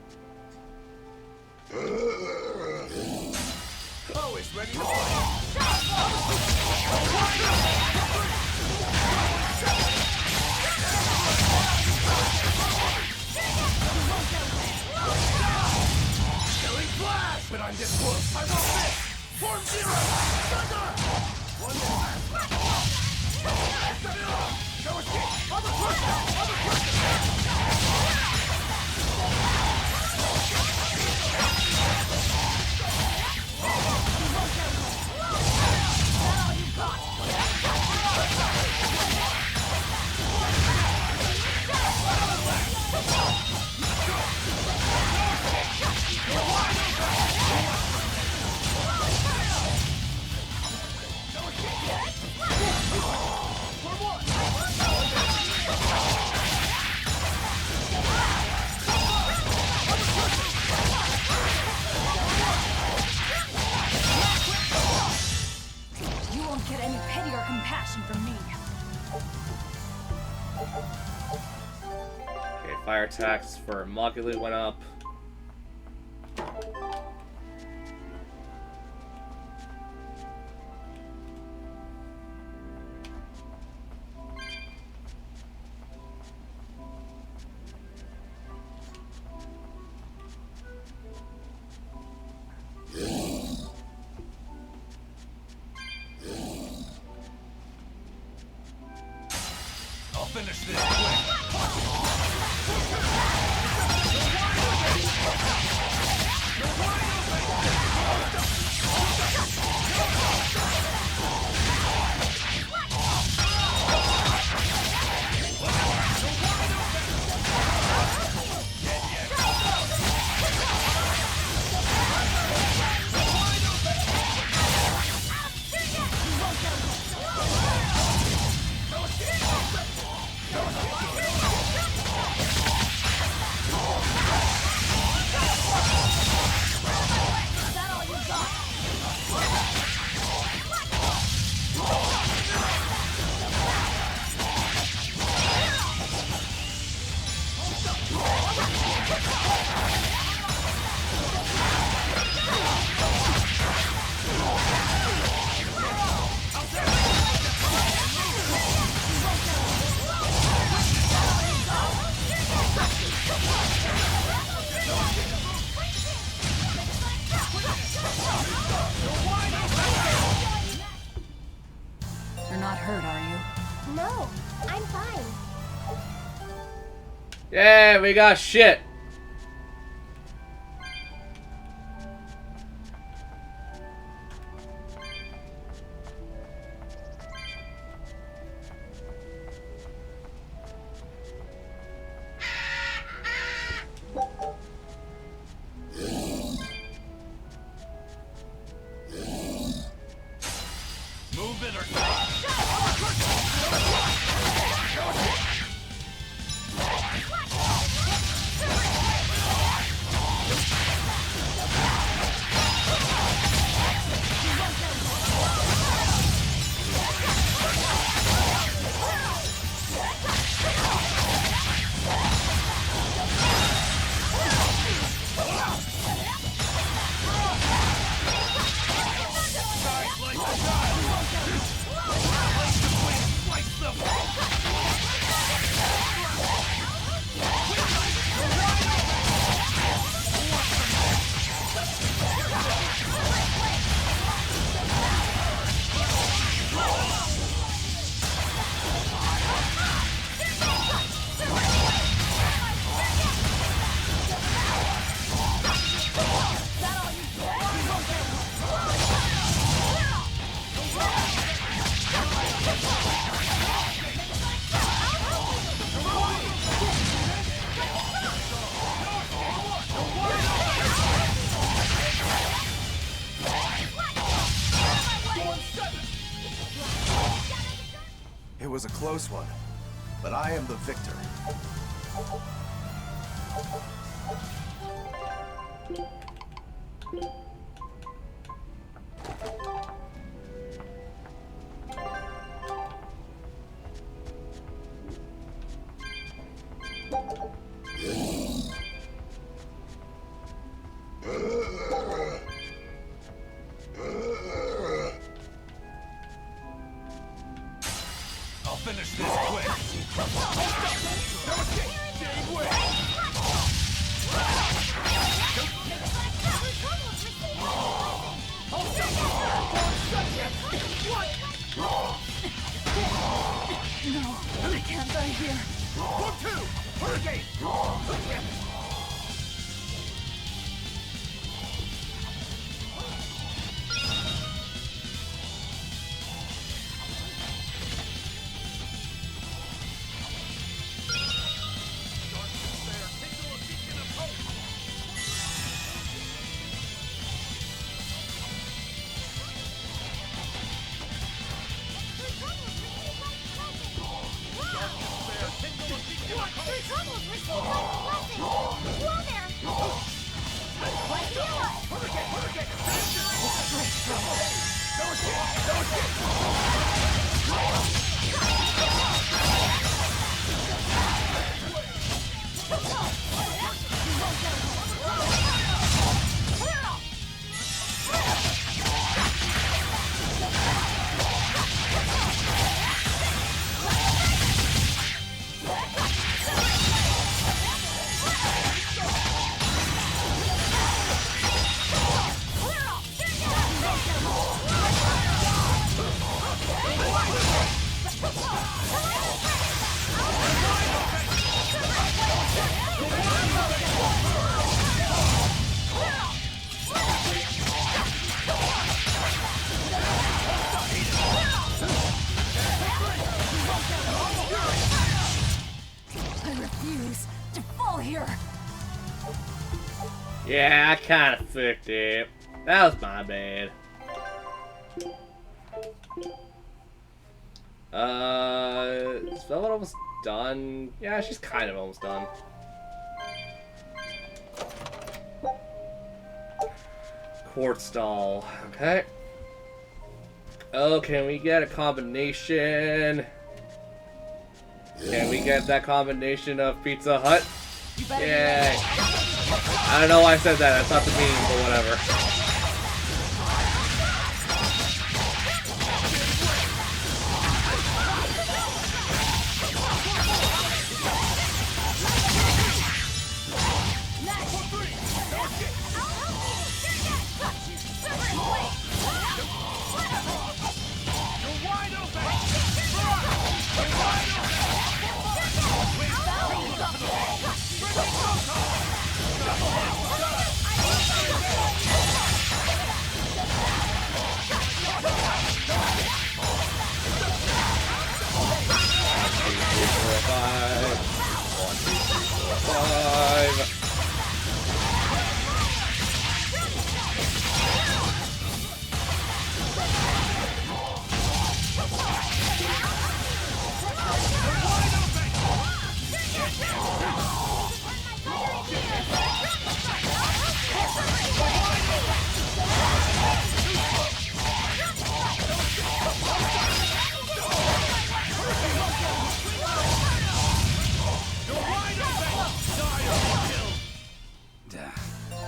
Oh, it's ready to Killing flash! But I'm this close. I won't miss! Form zero! Thunder! One more. No escape! Other person! Other person! You won't get any pity or compassion from me. Okay, fire attacks for Mogulu went up. I'll finish this quick. You're not hurt, are you? No, I'm fine. Yeah, we got shit. Move it or die. It was a close one, but I am the victor. I'll finish this quick. No escape. Stay away. No, I can't die here. 1-2. Hurricane. Yeah, I kind of fucked it. That was my bad. Is Velvet almost done? Yeah, she's kind of almost done. Quartz doll. Okay. Oh, can we get a combination? Can we get that combination of Pizza Hut? Yay! I don't know why I said that. That's not the meaning, but whatever.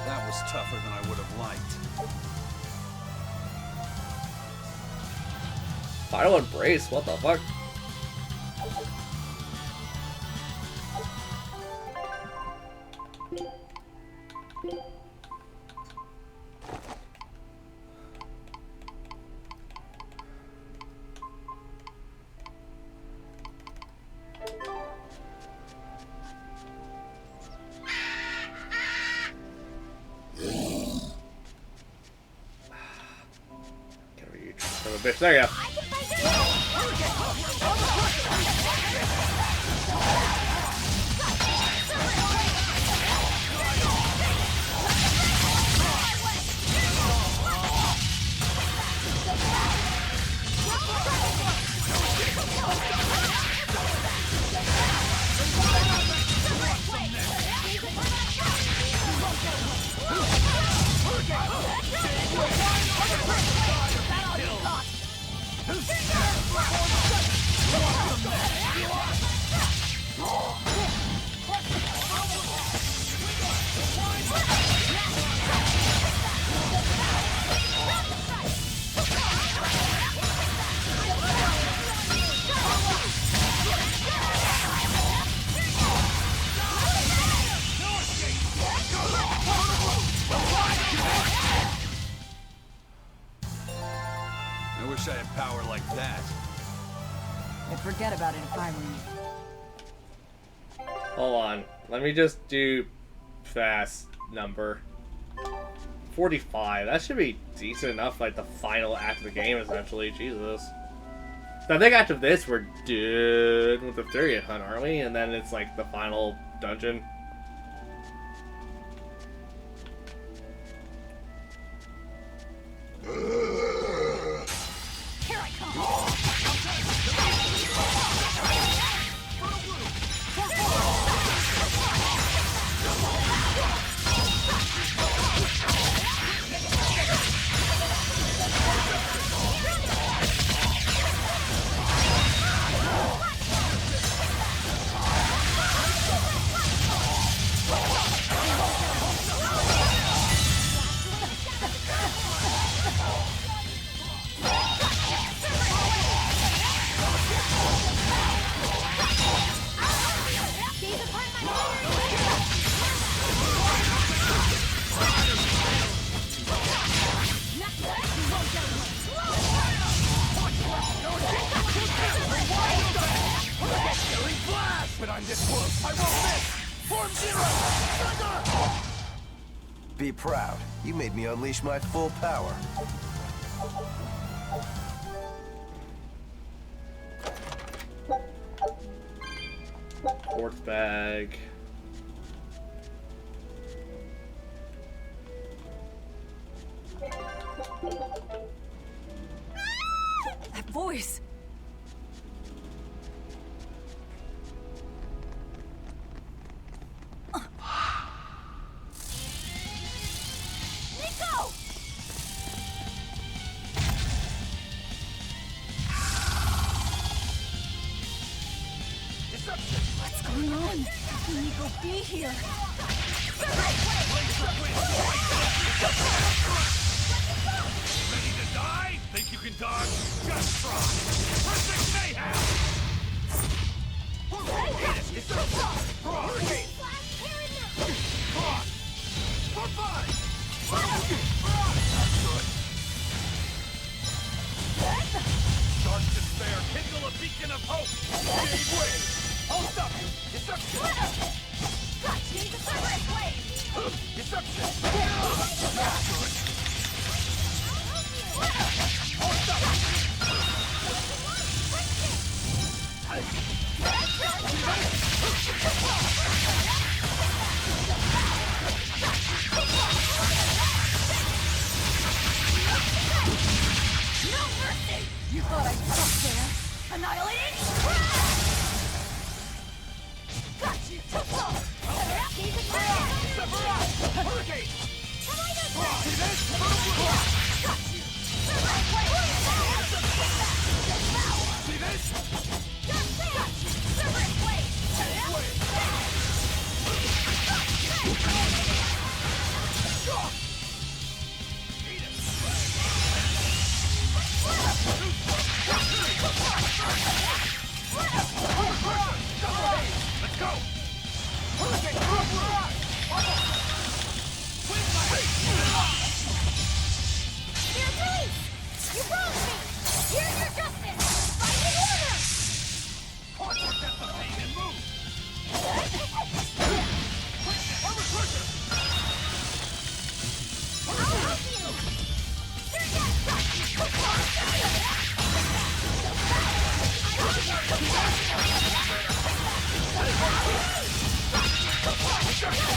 That was tougher than I would have liked. Final embrace? What the fuck? Bitch, there you go. wish I had power like that. I'd forget about it if I were you. Hold on. Let me just do fast number. 45. That should be decent enough, like the final act of the game, essentially. Jesus. I think after this, we're done with the Berseria hunt, aren't we? And then it's like the final dungeon. Here I come! But I'm this close. I won't miss! Form zero! Be proud. You made me unleash my full power. Fourth bag. That voice! What's going on? Nico, be here! Ready to die? Think you can dodge? Just try! Perfect mayhem! Dark despair, kindle a beacon of hope! Gave way! I'll stop you! Deception! Deception! Not good! I'll stop No mercy! You thought I'd stop there? Annihilated? Got you! Too close! Hurricane! See this? Got you! See this? Got you! Separate blade! Let's go! Beatrice! You wronged me! Here's your justice! Fight in order! Forget the pain and move! I'll help you! You're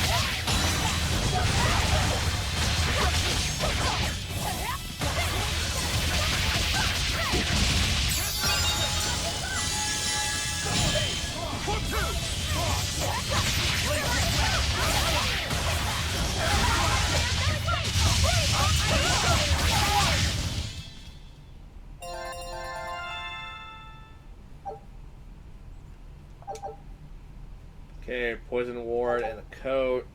Okay, poison ward and a coat.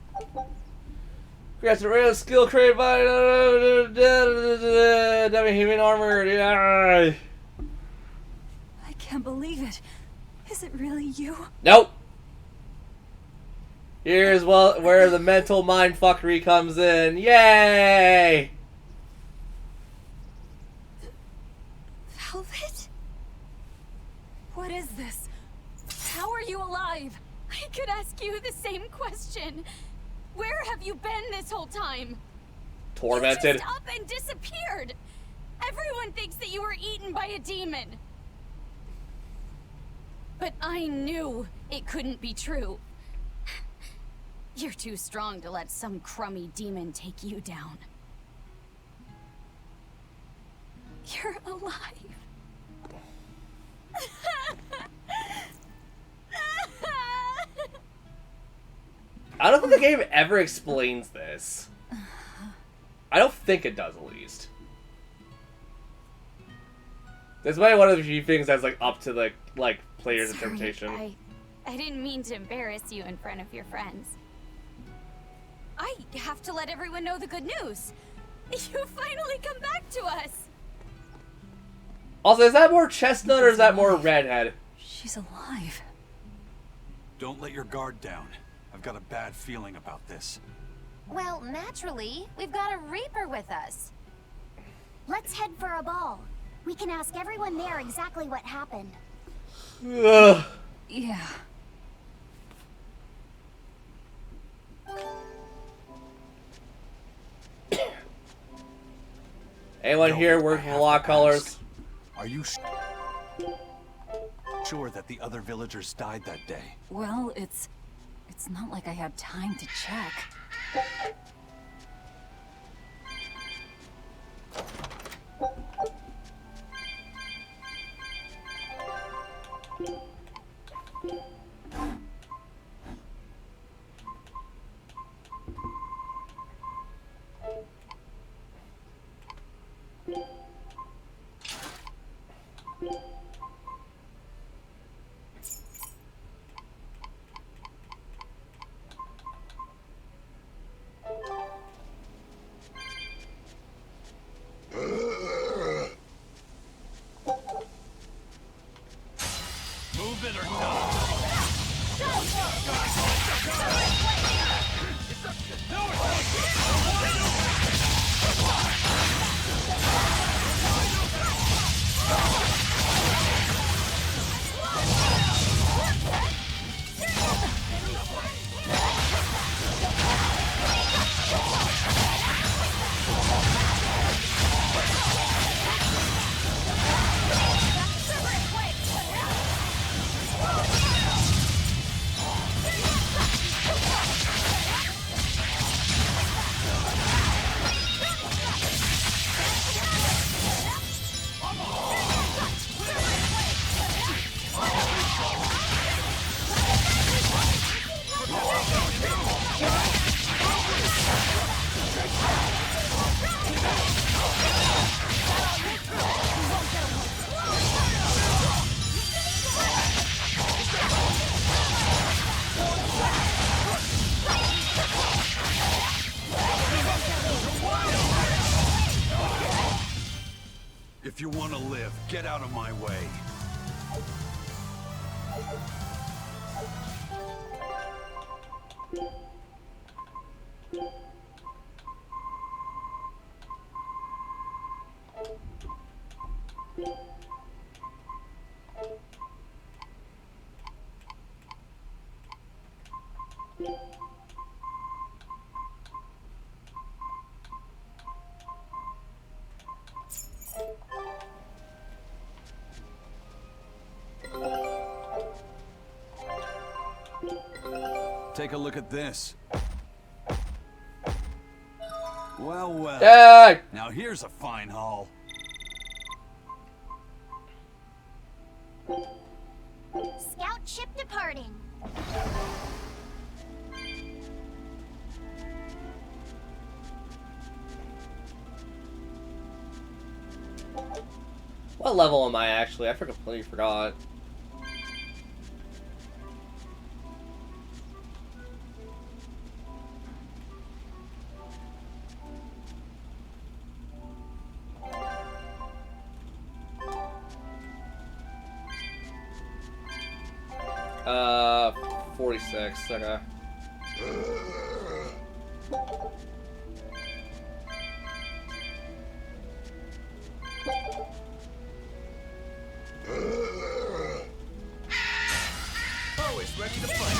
Grants a rare skill created by human armor. I can't believe it. Is it really you? Nope. Here's where the mental mindfuckery comes in. Yay! What is this? How are you alive? I could ask you the same question. Where have you been this whole time? Tormented. You just up and disappeared. Everyone thinks that you were eaten by a demon. But I knew it couldn't be true. You're too strong to let some crummy demon take you down. You're alive. I don't think the game ever explains this. I don't think it does, at least. This might be one of the few things that's like up to the player's interpretation. I didn't mean to embarrass you in front of your friends. I have to let everyone know the good news. You finally come back to us. Also, is that more chestnut or is that more redhead? She's alive. Don't let your guard down. I've got a bad feeling about this. Well, naturally, we've got a Reaper with us. Let's head for a ball. We can ask everyone there exactly what happened. Ugh. Yeah. Anyone here working with law colors? Are you sure that the other villagers died that day? Well, it's not like I had time to check. Move it or not. If you want to live, get out of my way. Take a look at this. Well, well. Hey! Now here's a fine haul. Scout ship departing. What level am I actually? I completely forgot. Uh, 46. Okay. Always ready to fight.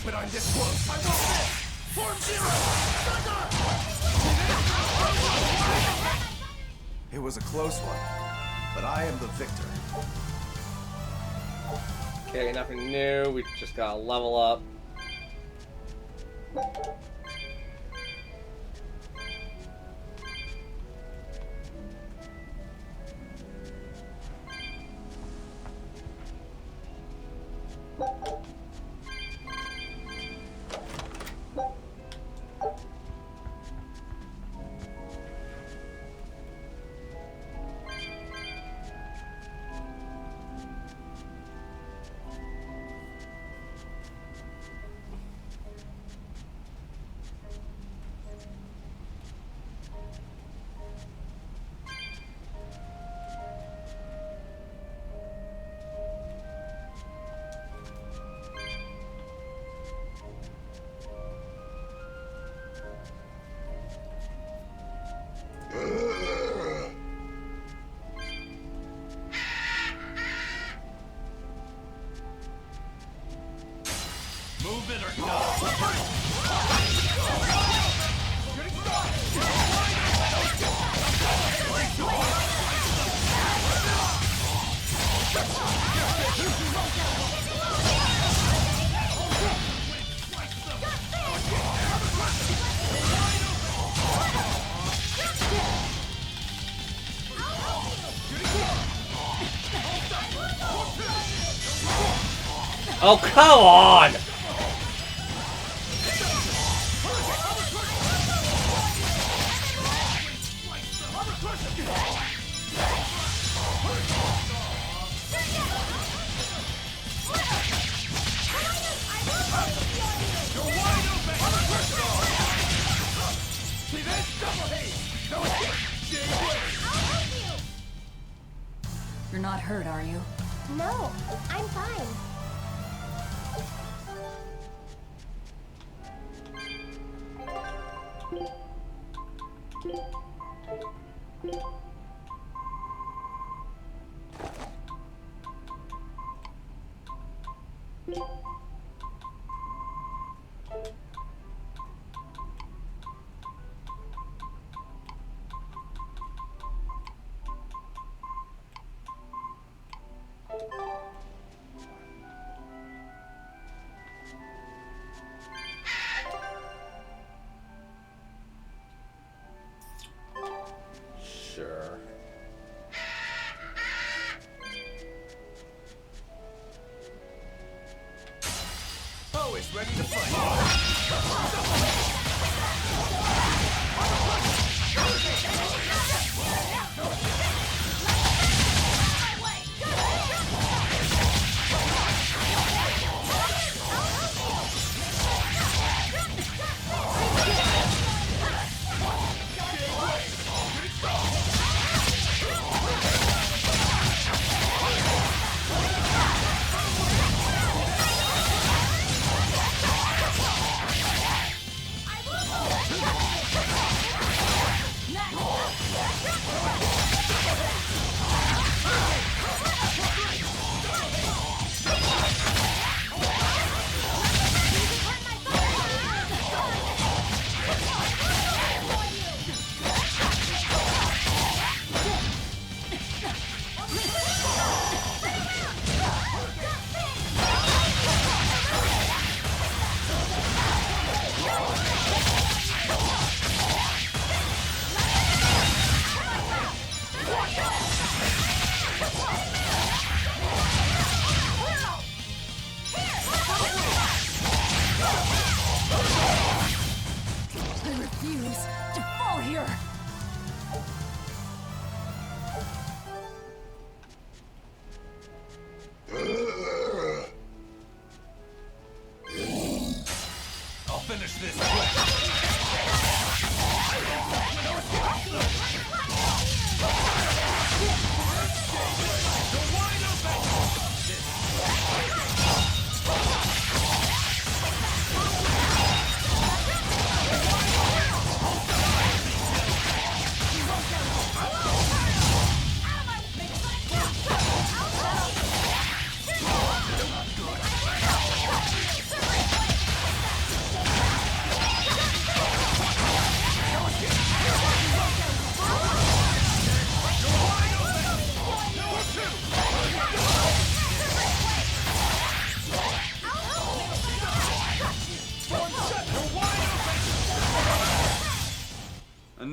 But I'm this close. I won't miss. Form zero. It was a close one, but I am the victor. Okay, nothing new. We just gotta level up. Move it or die. Oh, come on! You're not hurt, are you? No, I'm fine. Sure. Always ready to fight.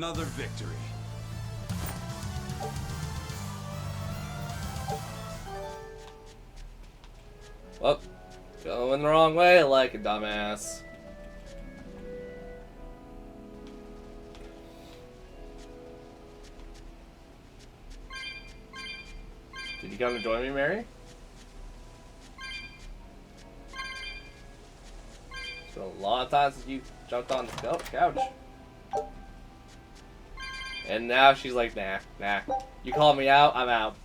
another victory. Well, going the wrong way like a dumbass. Did you come to join me, Mary? It's been a long time since you jumped on the couch. And now she's like, nah. You call me out, I'm out.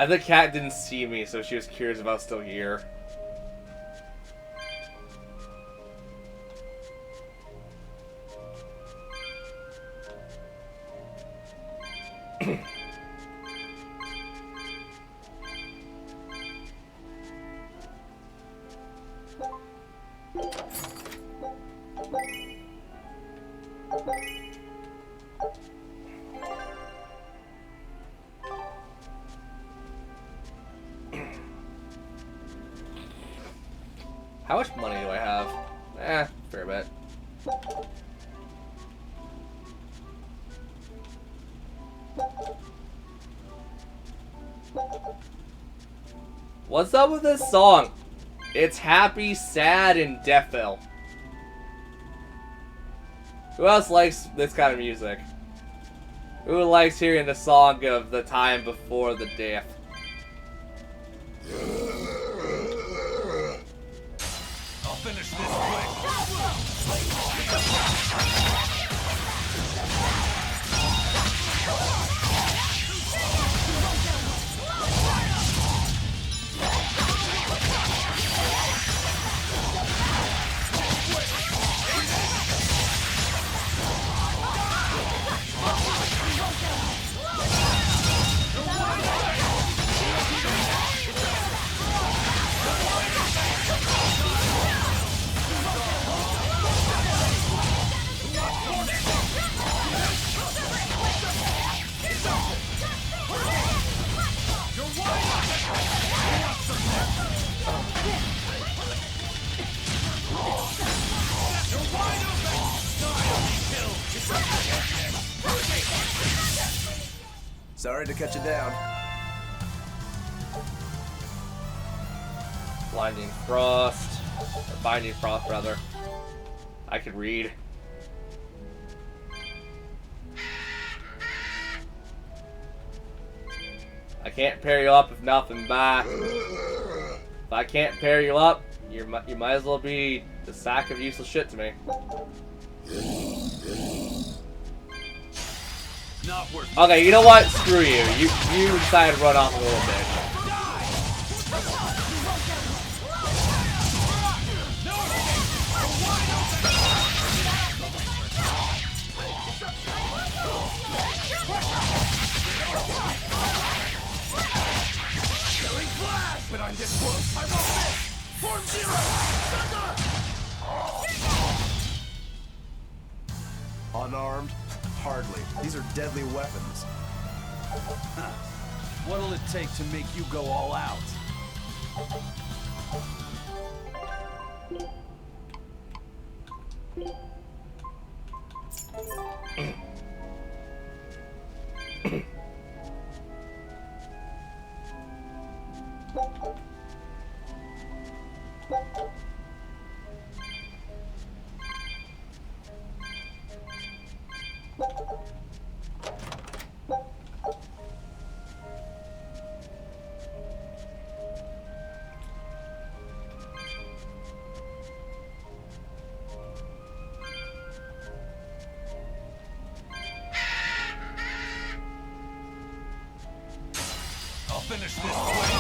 The cat didn't see me, so she was curious if I was still here. How much money do I have? Fair bit. What's up with this song? It's happy, sad, and deathful. Who else likes this kind of music? Who likes hearing the song of the time before the death? I'll finish this quick. Sorry to cut you down. Blinding Frost. Or Binding Frost, rather. I could read. I can't pair you up if nothing back. If I can't pair you up, you might as well be the sack of useless shit to me. Not worth. Okay, you know what? Screw you. You decided to run off a little bit. But I'm this close. I won't miss. Form zero. Unarmed? Hardly. These are deadly weapons. Huh. What'll it take to make you go all out? I'll finish this quick.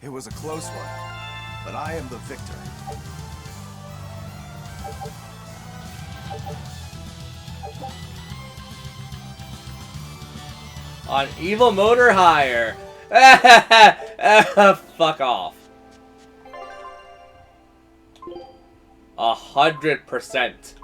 It was a close one, but I am the victor. On Evil Motor Hire. Fuck off. 100%.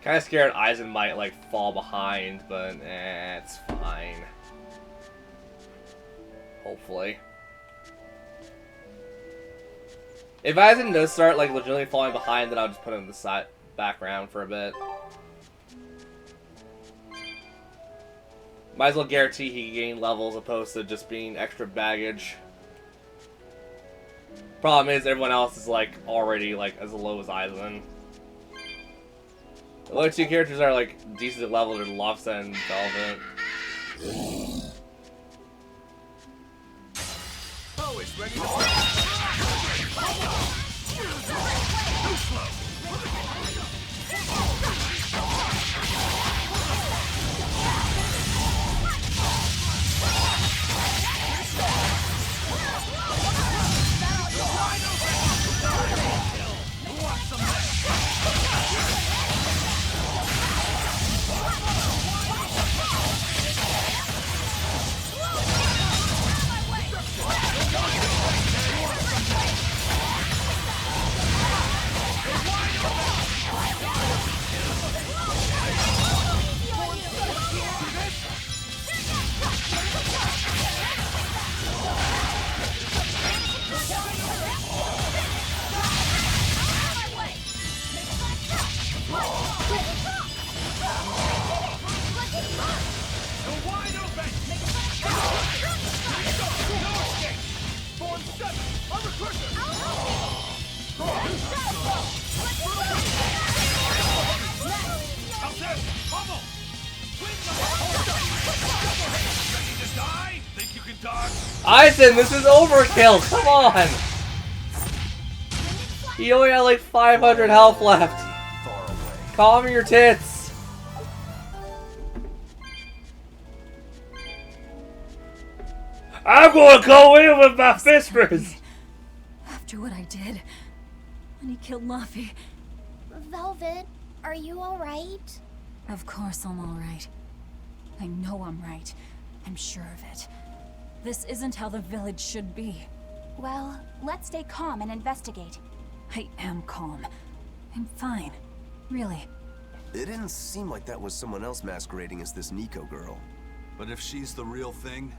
Kind of scared Eisen might like fall behind, but it's fine. Hopefully. If Eisen does start like legitimately falling behind, then I'll just put him in the side background for a bit. Might as well guarantee he can gain levels opposed to just being extra baggage. Problem is everyone else is like already like as low as Eisen. The other two characters are like decently leveled are Lofsa and Velvet. Always ready to Eisen, this is overkill! Come on! He only had like 500 health left. Calm your tits. I'm gonna go in with my fisters! After what I did, when he killed Luffy. Velvet, are you alright? Of course I'm alright. I know I'm right. I'm sure of it. This isn't how the village should be. Well, let's stay calm and investigate. I am calm. I'm fine. Really. It didn't seem like that was someone else masquerading as this Nico girl. But if she's the real thing,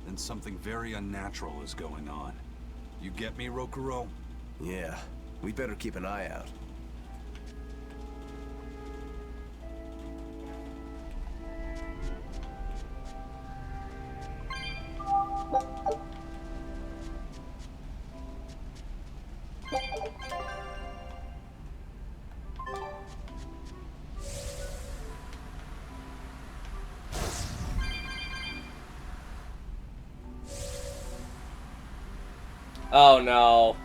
then something very unnatural is going on. You get me, Rokuro? Yeah, we better keep an eye out. Oh no.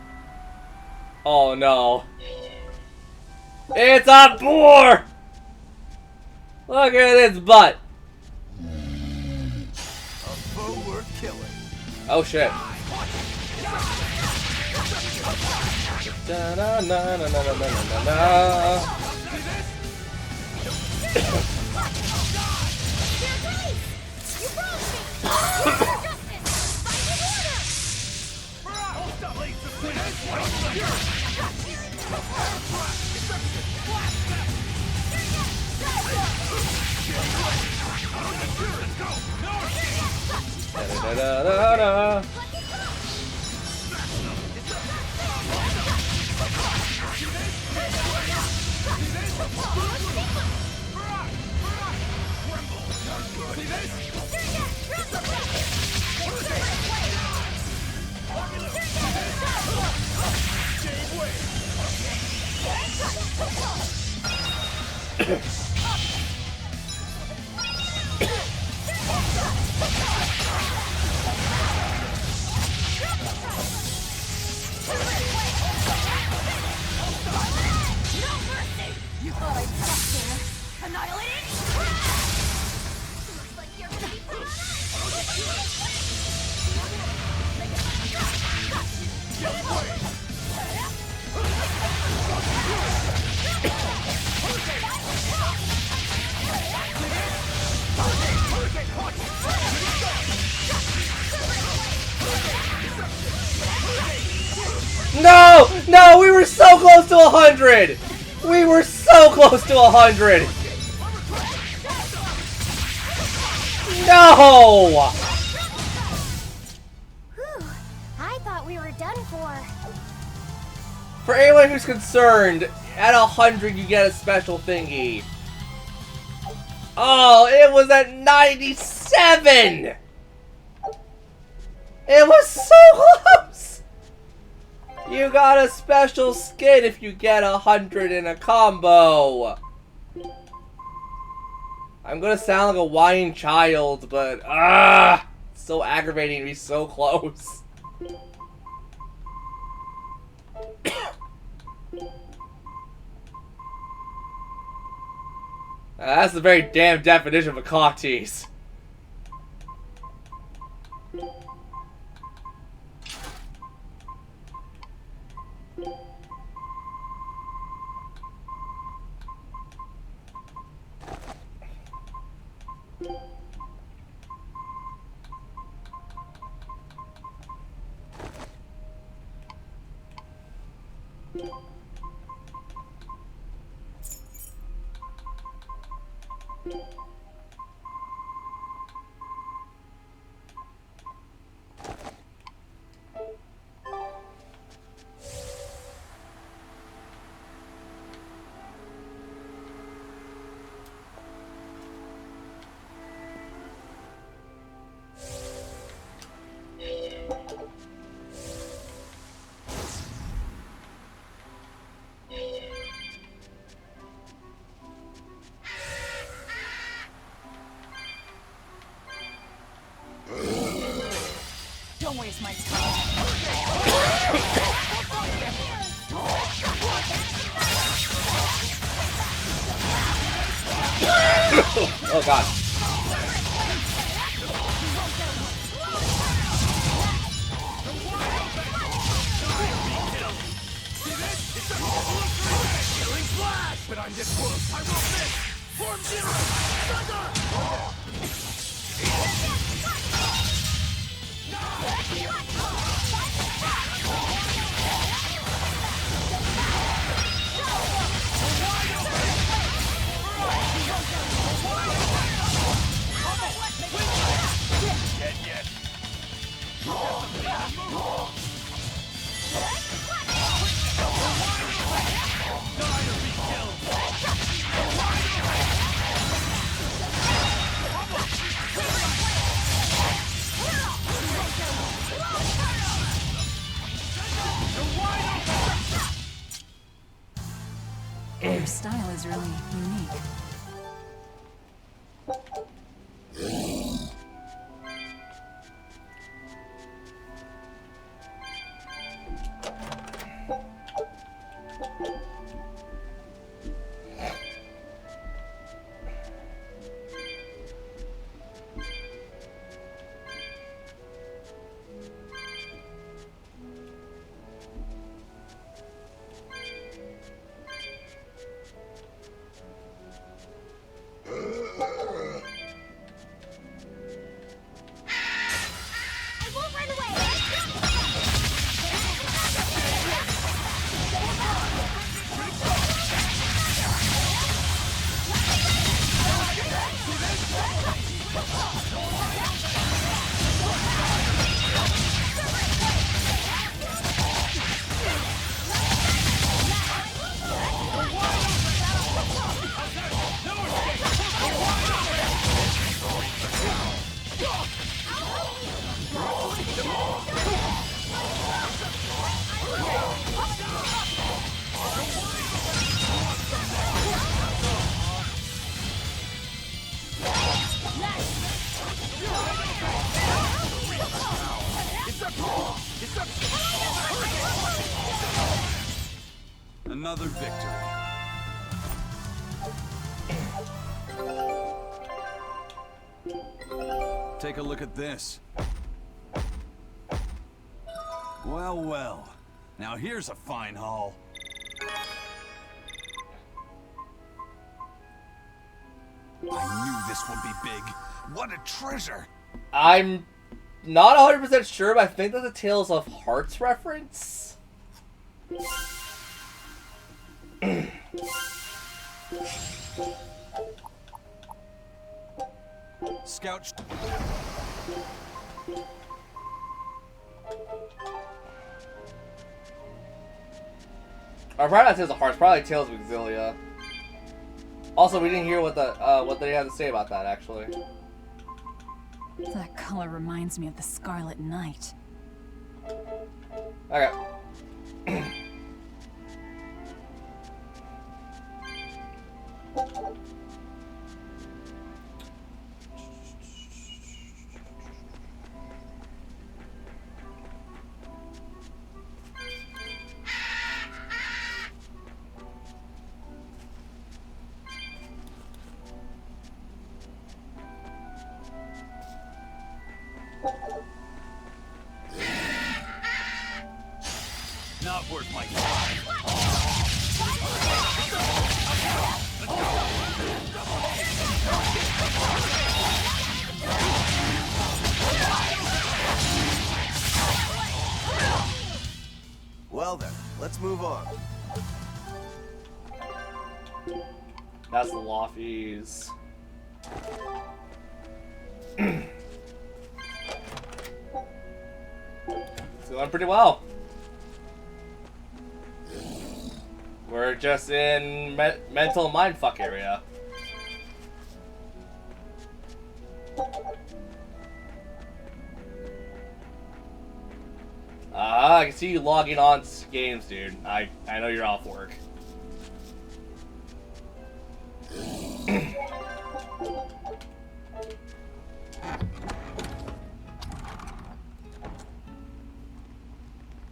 Oh no. It's a boar! Look at its butt. A foe worth killing. Oh shit. Da na na na na na na na. Da da da da. You thought I'd stop there? Annihilated? Looks like you're gonna be put No! No! We were so close to 100! We were so close to 100! No! Whew, I thought we were done for. For anyone who's concerned, at 100 you get a special thingy. Oh, it was at 97! It was so close! You got a special skin if you get 100 in a combo. I'm gonna sound like a whining child, but it's so aggravating to be so close. That's the very damn definition of a cock tease. Don't waste my time. Oh god. But I'm this close. I will miss. Form zero. Thunder. Your style is really unique. Another victory. Take a look at this. Well, well. Now here's a fine haul. I knew this would be big. What a treasure! I'm not 100% sure, but I think that's a Tales of Hearts reference. Scout. Or probably not Tales of Hearts, probably Tales of Exilia. Also, we didn't hear what they had to say about that, actually. That color reminds me of the Scarlet Knight. Okay. Not worth my time. Well then, let's move on. That's the Lofties. It's going pretty well. We're just in mental mindfuck area. I can see you logging on games, dude. I know you're off work.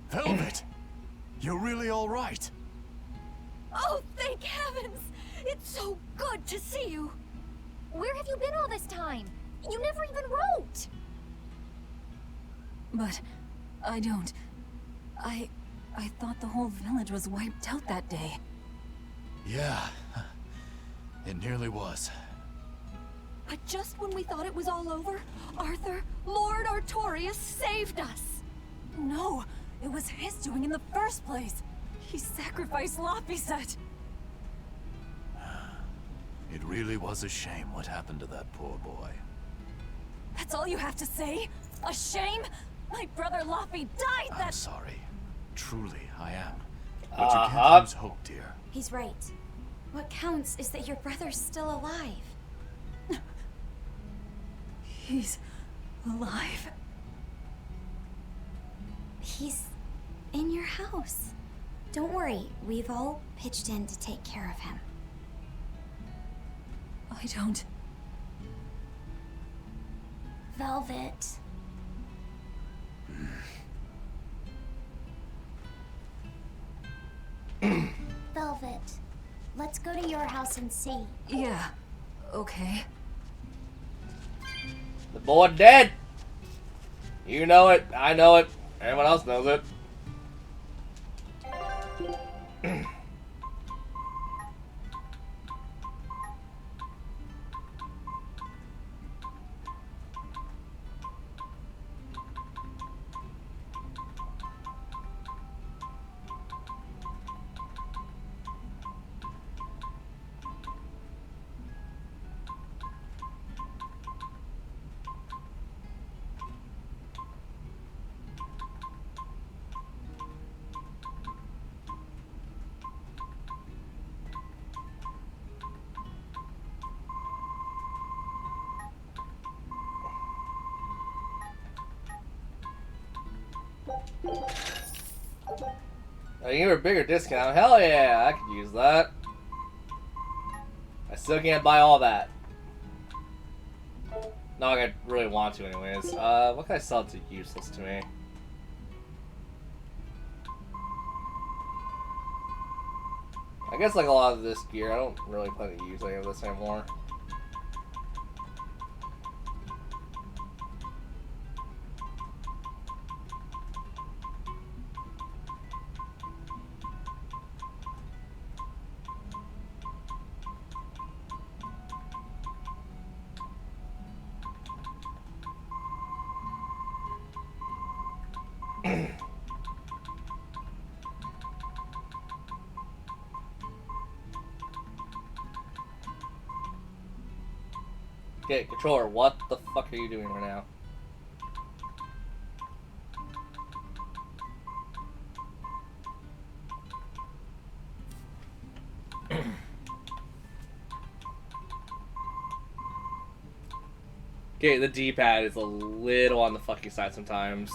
Velvet! You're really all right. Oh, thank heavens! It's so good to see you! Where have you been all this time? You never even wrote! But I don't. I thought the whole village was wiped out that day. Yeah, it nearly was. But just when we thought it was all over, Arthur, Lord Artorias saved us! No, it was his doing in the first place. He sacrificed Laphicet. It really was a shame what happened to that poor boy. That's all you have to say? A shame? My brother Laphi died that— I'm sorry. Truly, I am. But you can't lose hope, dear. He's right. What counts is that your brother's still alive. He's alive. He's in your house. Don't worry, we've all pitched in to take care of him. I don't... Velvet. Velvet, let's go to your house and see. Yeah, okay. The boy dead! You know it, I know it, everyone else knows it. I give her a bigger discount. Hell yeah, I could use that. I still can't buy all that. No, I really want to anyways. What can I sell to useless to me? I guess like a lot of this gear, I don't really plan to use any of this anymore. Okay, controller, what the fuck are you doing right now? Okay, the D-pad is a little on the fucking side sometimes.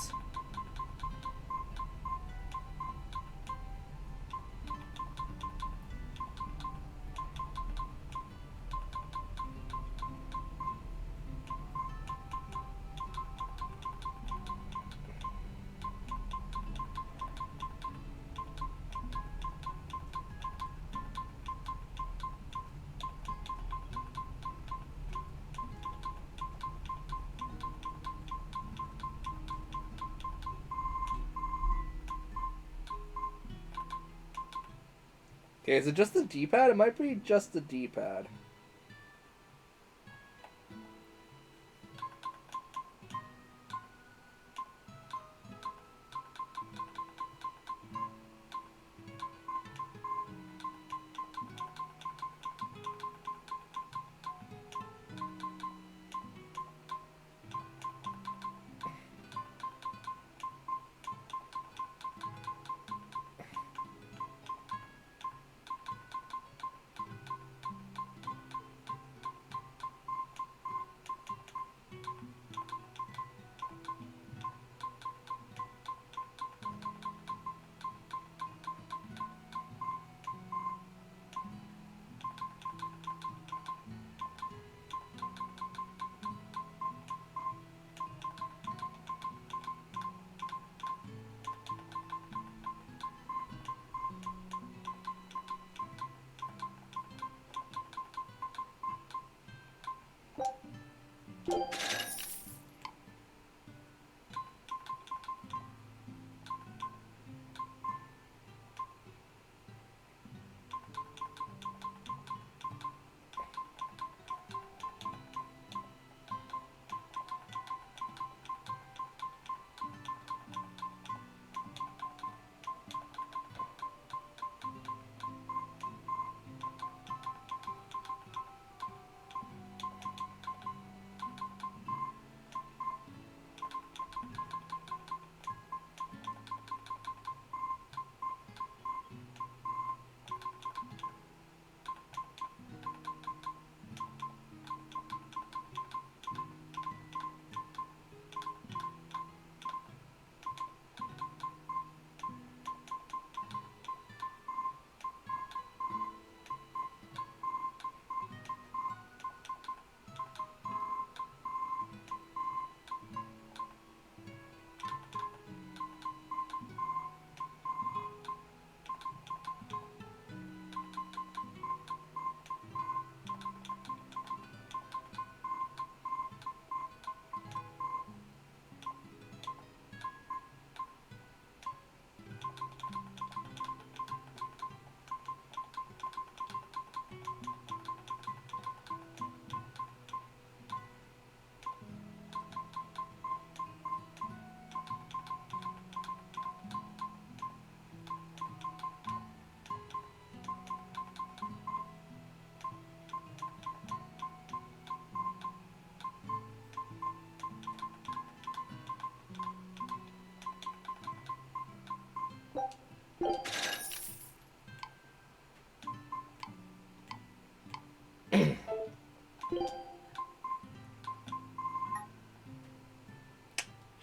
Okay, is it just the D-pad? It might be just the D-pad.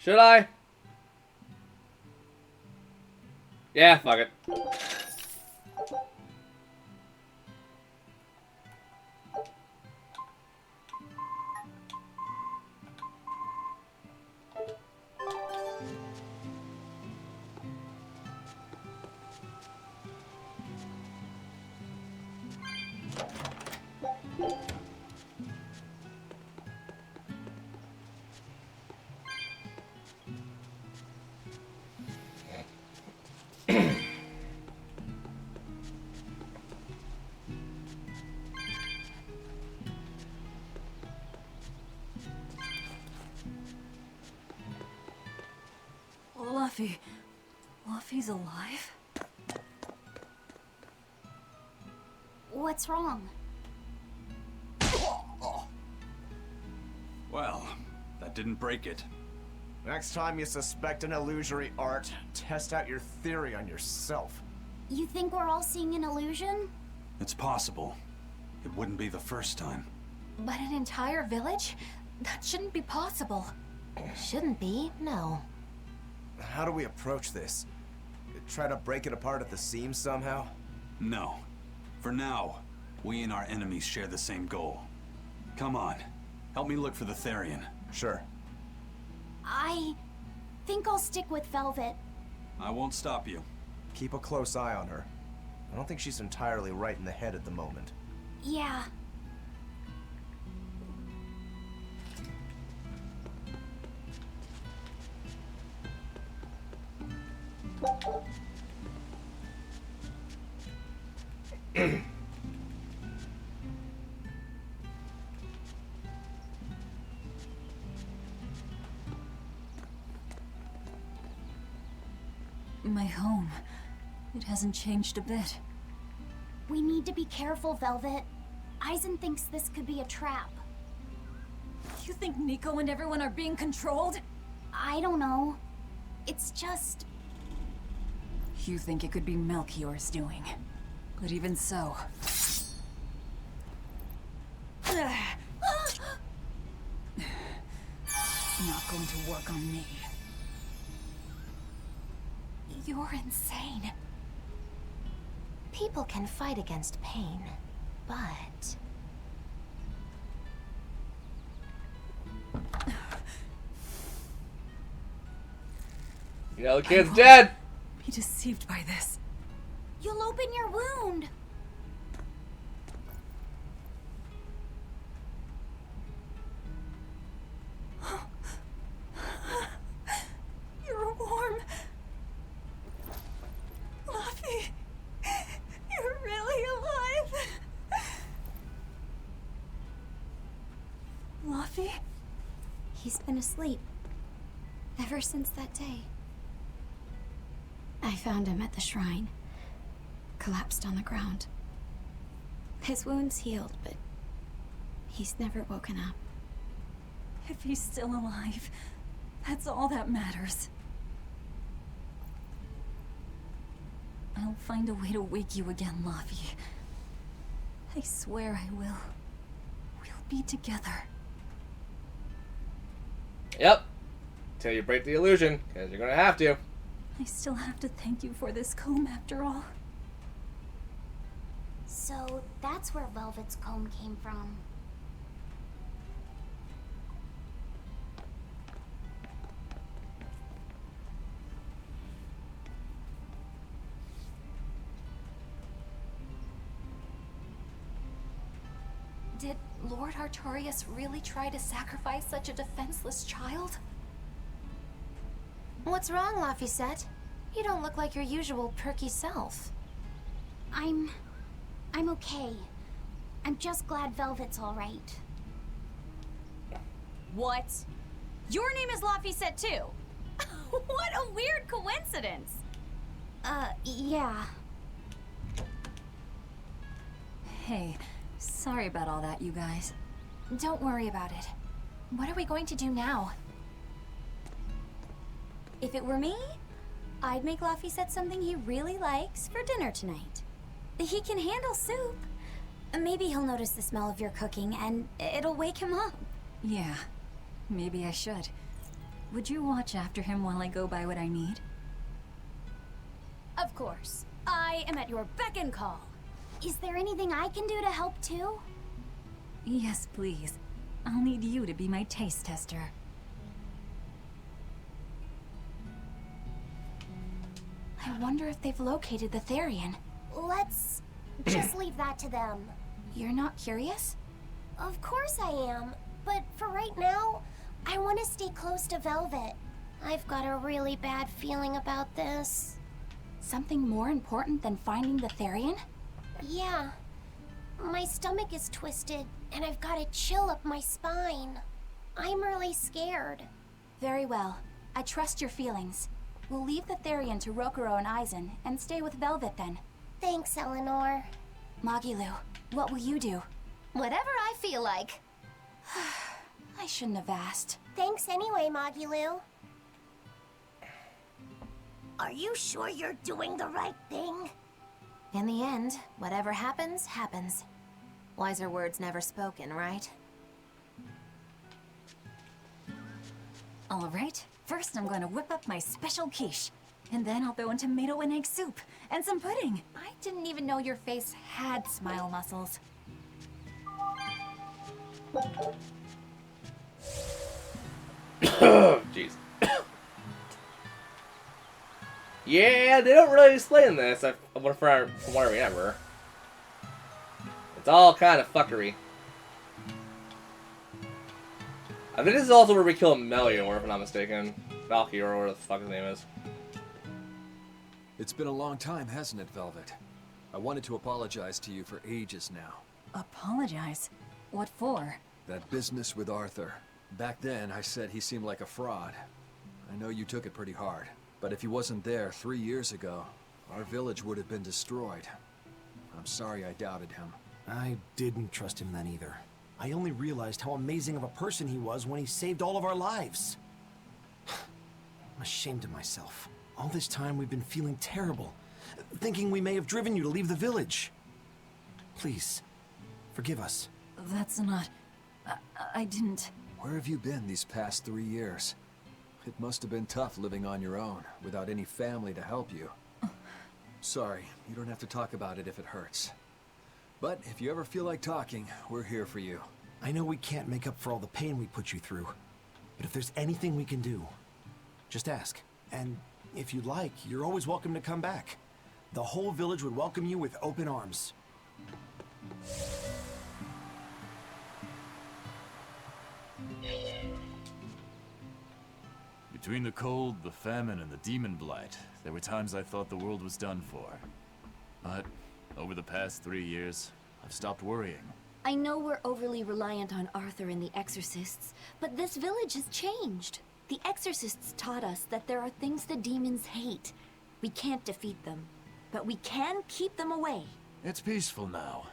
Should I? Yeah, fuck it. Luffy. Luffy's alive? What's wrong? Well, that didn't break it. Next time you suspect an illusory art, test out your theory on yourself. You think we're all seeing an illusion? It's possible. It wouldn't be the first time. But an entire village? That shouldn't be possible. Shouldn't be, no. How do we approach this? Try to break it apart at the seams somehow? No. For now, we and our enemies share the same goal. Come on. Help me look for the Therian. Sure. I think I'll stick with Velvet. I won't stop you. Keep a close eye on her. I don't think she's entirely right in the head at the moment. Yeah. My home. It hasn't changed a bit. We need to be careful, Velvet. Aizen thinks this could be a trap. You think Nico and everyone are being controlled? I don't know. It's just... You think it could be Melchior's doing. But even so... It's not going to work on me. You're insane. People can fight against pain, but... You know, the kid's dead! Be deceived by this. You'll open your wound. You're warm. Luffy, you're really alive. Luffy? He's been asleep. Ever since that day. I found him at the shrine. Collapsed on the ground. His wounds healed, but he's never woken up. If he's still alive, that's all that matters. I'll find a way to wake you again, Luffy. I swear I will. We'll be together. Yep. Till you break the illusion, because you're gonna have to. I still have to thank you for this comb after all. So that's where Velvet's comb came from. Did Lord Artorias really try to sacrifice such a defenseless child? What's wrong, Laphicet? You don't look like your usual perky self. I'm okay. I'm just glad Velvet's all right. What? Your name is Laphicet too? What a weird coincidence! Yeah. Hey, sorry about all that, you guys. Don't worry about it. What are we going to do now? If it were me, I'd make Laphicet something he really likes for dinner tonight. He can handle soup. Maybe he'll notice the smell of your cooking and it'll wake him up. Yeah, maybe I should. Would you watch after him while I go buy what I need? Of course. I am at your beck and call. Is there anything I can do to help too? Yes, please. I'll need you to be my taste tester. I wonder if they've located the Therian. Let's just leave that to them. You're not curious? Of course I am, but for right now, I want to stay close to Velvet. I've got a really bad feeling about this. Something more important than finding the Therian? Yeah. My stomach is twisted, and I've got a chill up my spine. I'm really scared. Very well. I trust your feelings. We'll leave the Therian to Rokuro and Aizen, and stay with Velvet then. Thanks, Eleanor. Magilu, what will you do? Whatever I feel like. I shouldn't have asked. Thanks anyway, Magilu. Are you sure you're doing the right thing? In the end, whatever happens, happens. Wiser words never spoken, right? All right, first I'm going to whip up my special quiche. And then I'll throw in tomato and egg soup. And some pudding. I didn't even know your face had smile muscles. Jeez. Yeah, they don't really explain this, from what I remember. It's all kind of fuckery. I think this is also where we kill Melior, if I'm not mistaken. Valky, or whatever the fuck his name is. It's been a long time, hasn't it, Velvet? I wanted to apologize to you for ages now. Apologize? What for? That business with Arthur. Back then, I said he seemed like a fraud. I know you took it pretty hard. But if he wasn't there 3 years ago, our village would have been destroyed. I'm sorry I doubted him. I didn't trust him then either. I only realized how amazing of a person he was when he saved all of our lives. I'm ashamed of myself. All this time we've been feeling terrible, thinking we may have driven you to leave the village. Please, forgive us. That's not... I didn't... Where have you been these past 3 years? It must have been tough living on your own, without any family to help you. Sorry, you don't have to talk about it if it hurts. But if you ever feel like talking, we're here for you. I know we can't make up for all the pain we put you through, but if there's anything we can do, just ask. And if you'd like, you're always welcome to come back. The whole village would welcome you with open arms. Between the cold, the famine, and the demon blight, there were times I thought the world was done for. But over the past 3 years, I've stopped worrying. I know we're overly reliant on Arthur and the Exorcists, but this village has changed. The Exorcists taught us that there are things the demons hate. We can't defeat them, but we can keep them away. It's peaceful now.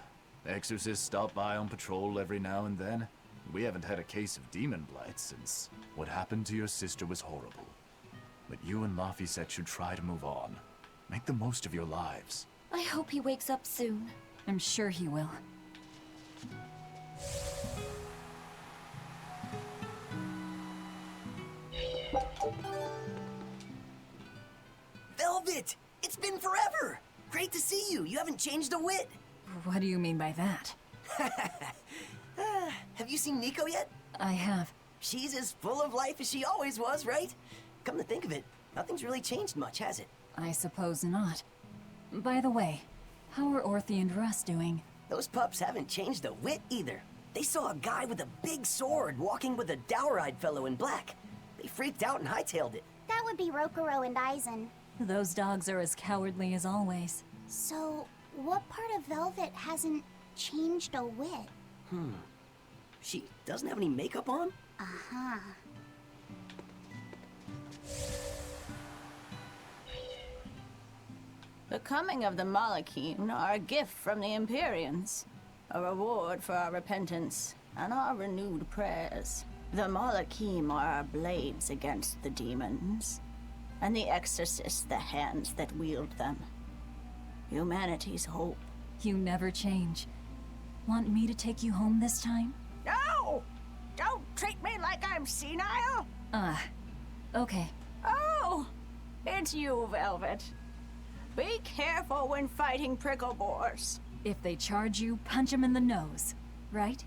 Exorcists stop by on patrol every now and then. We haven't had a case of demon blight since what happened to your sister was horrible. But you and Laphicet should try to move on. Make the most of your lives. I hope he wakes up soon. I'm sure he will. Velvet! It's been forever! Great to see you. You haven't changed a whit. What do you mean by that? Have you seen Nico yet? I have. She's as full of life as she always was, right? Come to think of it, nothing's really changed much, has it? I suppose not. By the way, how are Orthy and Russ doing? Those pups haven't changed a whit either. They saw a guy with a big sword walking with a dour-eyed fellow in black. They freaked out and hightailed it. That would be Rokuro and Aizen. Those dogs are as cowardly as always. So, what part of Velvet hasn't changed a whit? She doesn't have any makeup on? Uh-huh. The coming of the Malachim are a gift from the Empyreans, a reward for our repentance and our renewed prayers. The Malachim are our blades against the demons, and the Exorcists the hands that wield them. Humanity's hope. You never change. Want me to take you home this time? No! Don't treat me like I'm senile! Okay. Oh, it's you, Velvet. Be careful when fighting prickle boars. If they charge you, punch them in the nose, right?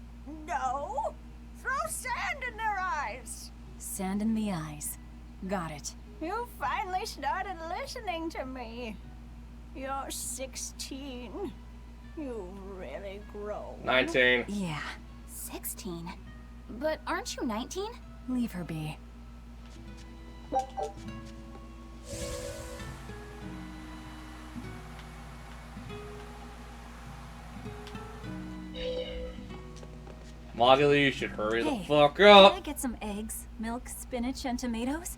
No! Throw sand in their eyes! Sand in the eyes. Got it. You finally started listening to me. You're 16. You've really grown. 19. Yeah. 16? But aren't you 19? Leave her be. Moguli, you should hurry the Hey, fuck can up. I get some eggs, milk, spinach, and tomatoes?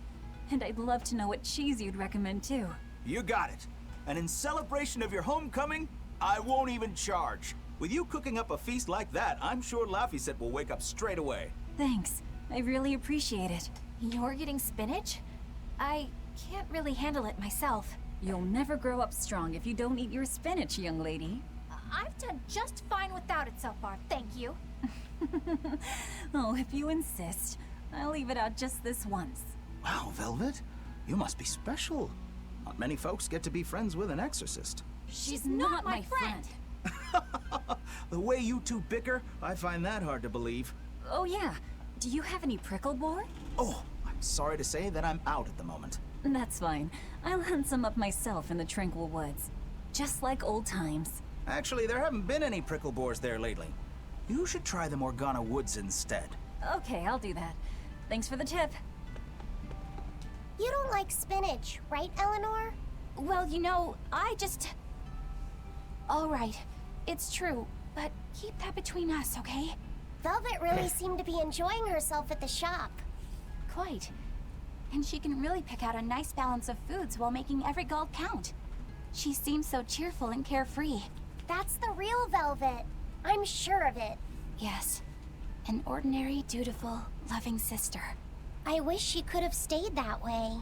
And I'd love to know what cheese you'd recommend too. You got it. And in celebration of your homecoming, I won't even charge. With you cooking up a feast like that, I'm sure Laphicet will wake up straight away. Thanks. I really appreciate it. You're getting spinach? I can't really handle it myself. You'll never grow up strong if you don't eat your spinach, young lady. I've done just fine without it so far, thank you. Oh, if you insist. I'll leave it out just this once. Wow, Velvet, you must be special. Not many folks get to be friends with an exorcist. She's not my friend. The way you two bicker, I find that hard to believe. Oh yeah. Do you have any prickle boar? Oh, I'm sorry to say that I'm out at the moment. That's fine. I'll hunt some up myself in the tranquil woods. Just like old times. Actually, there haven't been any prickle boars there lately. You should try the Morgana Woods instead. Okay, I'll do that. Thanks for the tip. You don't like spinach, right, Eleanor? Well, you know, I just... All right, it's true, but keep that between us, okay? Velvet really seemed to be enjoying herself at the shop. Quite. And she can really pick out a nice balance of foods while making every gulp count. She seems so cheerful and carefree. That's the real Velvet. I'm sure of it. Yes. An ordinary, dutiful, loving sister. I wish she could have stayed that way.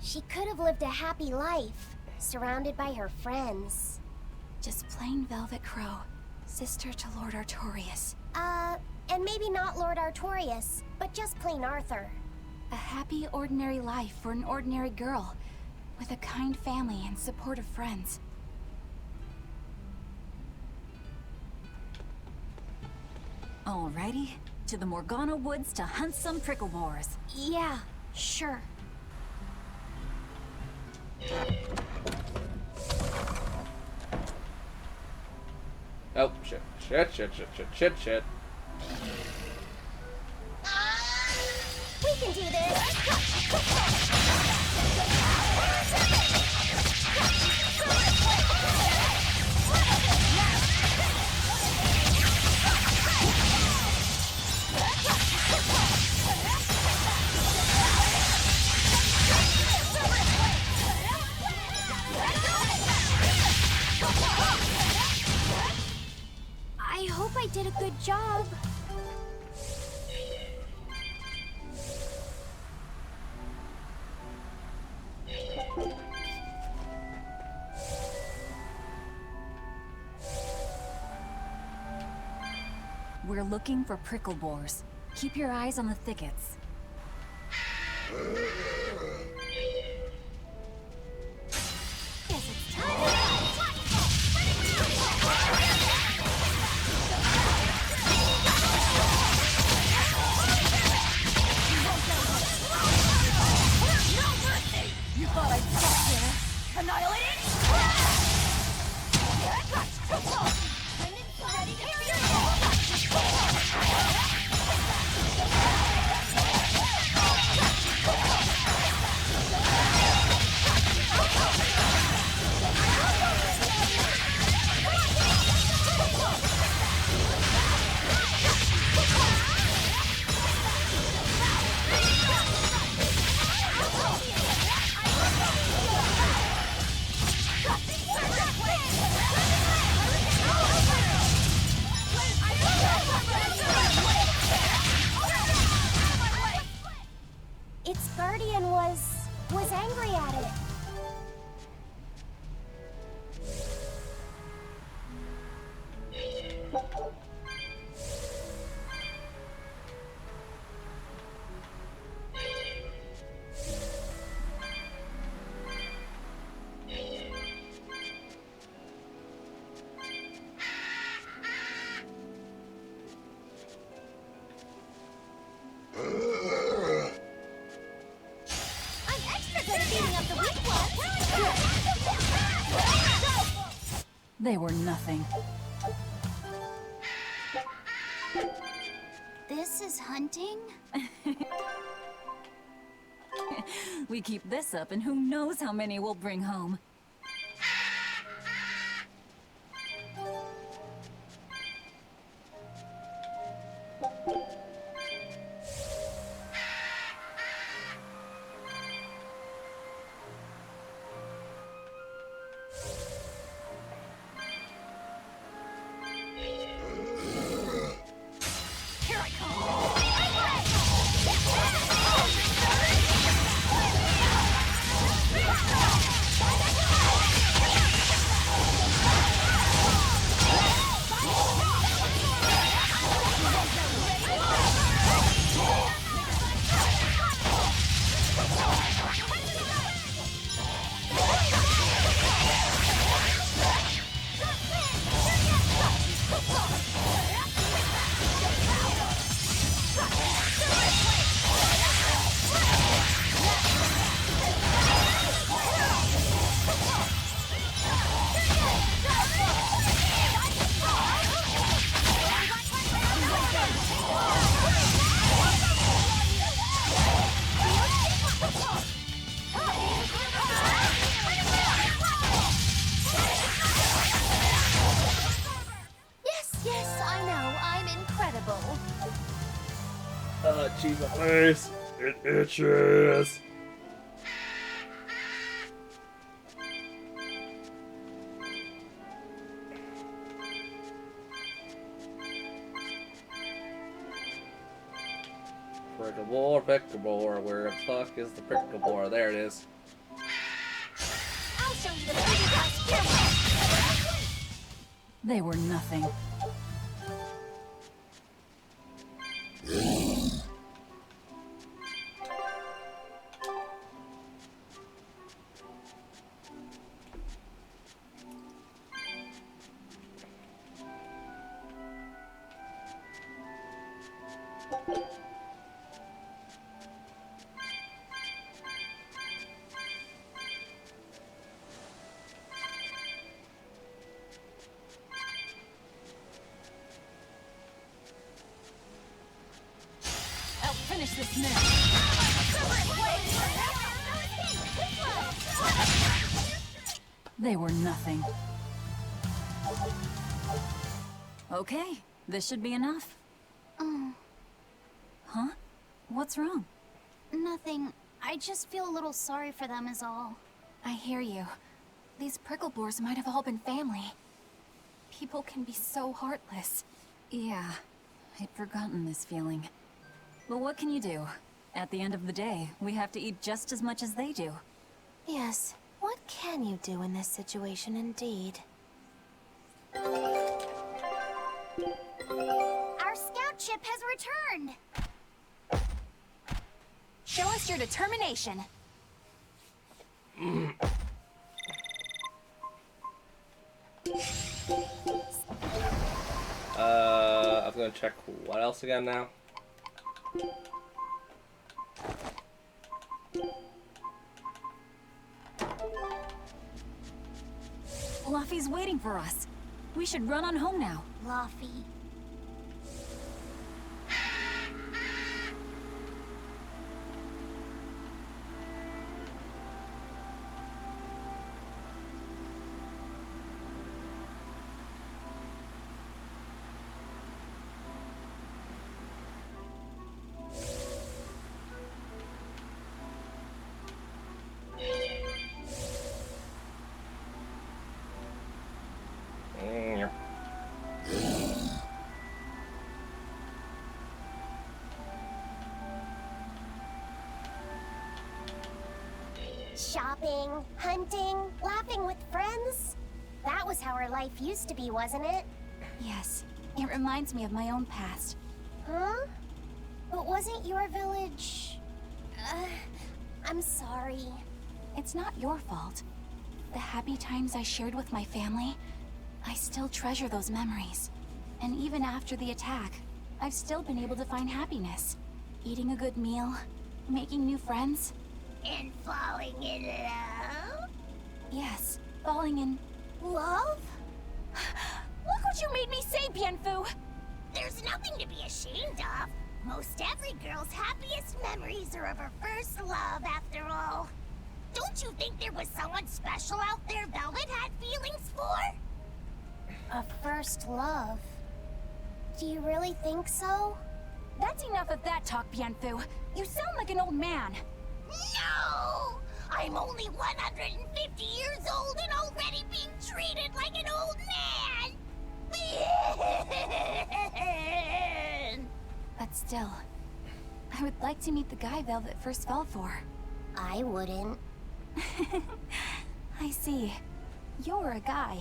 She could have lived a happy life, surrounded by her friends. Just plain Velvet Crow, sister to Lord Artorias. And maybe not Lord Artorias, but just plain Arthur. A happy, ordinary life for an ordinary girl, with a kind family and supportive friends. Alrighty, to the Morgana Woods to hunt some prickle boars. Yeah, sure. Oh, shit. Shit. We can do this! I hope I did a good job. We're looking for prickle boars. Keep your eyes on the thickets. Guess it's time. You thought I'd stop there? Annihilated? Its guardian was angry at it. They were nothing. This is hunting? We keep this up and who knows how many we'll bring home. Yes, I know. I'm incredible. Jeez, my face. It itches. Prickabore, where the fuck is the Prickabore? There it is. I'll show you the biggest. They were nothing. I'll finish this now. They were nothing. Okay, this should be enough. Oh, Huh? What's wrong? nothing. I just feel a little sorry for them is all. I hear you. These Pricklebores might have all been family. People can be so heartless. Yeah, I'd forgotten this feeling. But what can you do? At the end of the day, we have to eat just as much as they do. Yes, what can you do in this situation indeed? Our scout ship has returned. Show us your determination. I'm gonna check what else again now. Luffy's waiting for us. We should run on home now. Luffy. Shopping, hunting, laughing with friends. That was how our life used to be, wasn't it? Yes, it reminds me of my own past. Huh? But wasn't your village... I'm sorry. It's not your fault. The happy times I shared with my family, I still treasure those memories. And even after the attack, I've still been able to find happiness. Eating a good meal, making new friends. And falling in love? Yes, falling in... Love? made me say, Bienfu? There's nothing to be ashamed of. Most every girl's happiest memories are of her first love, after all. Don't you think there was someone special out there Velvet had feelings for? A first love? Do you really think so? That's enough of that talk, Bienfu. You sound like an old man. No! I'm only 150 years old and already being treated like an old man! But still, I would like to meet the guy Velvet first fell for. I wouldn't. I see. You're a guy.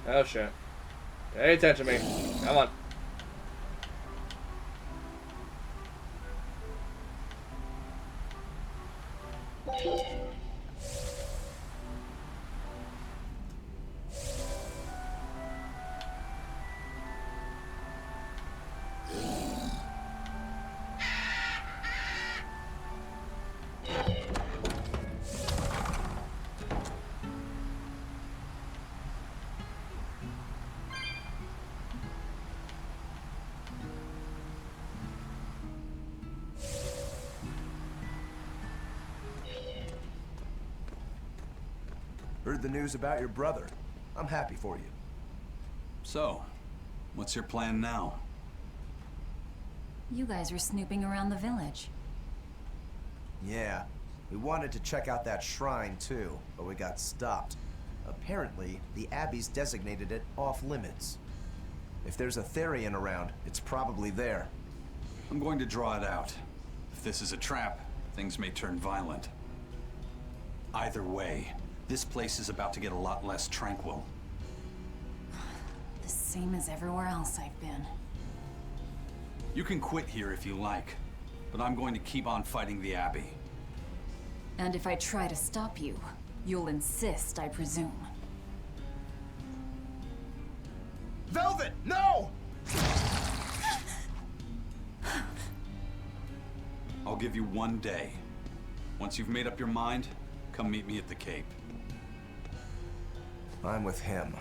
Oh shit. Pay attention to me. Come on. Heard the news about your brother. I'm happy for you. So, what's your plan now? You guys were snooping around the village. Yeah, we wanted to check out that shrine too, but we got stopped. Apparently, the Abbey's designated it off-limits. If there's a Therian around, it's probably there. I'm going to draw it out. If this is a trap, things may turn violent. Either way, this place is about to get a lot less tranquil. The same as everywhere else I've been. You can quit here if you like, but I'm going to keep on fighting the Abbey. And if I try to stop you, you'll insist, I presume. Velvet, no! I'll give you 1 day. Once you've made up your mind, come meet me at the Cape. I'm with him.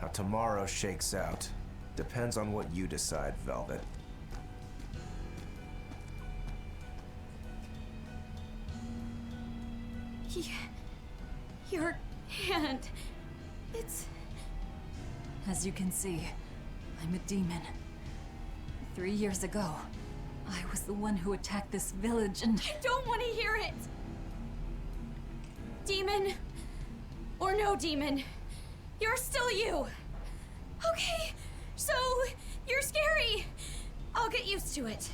How tomorrow shakes out depends on what you decide, Velvet. Your hand... It's... As you can see, I'm a demon. 3 years ago, I was the one who attacked this village and... I don't want to hear it! Demon, or no demon, you're still you. Okay, so you're scary. I'll get used to it.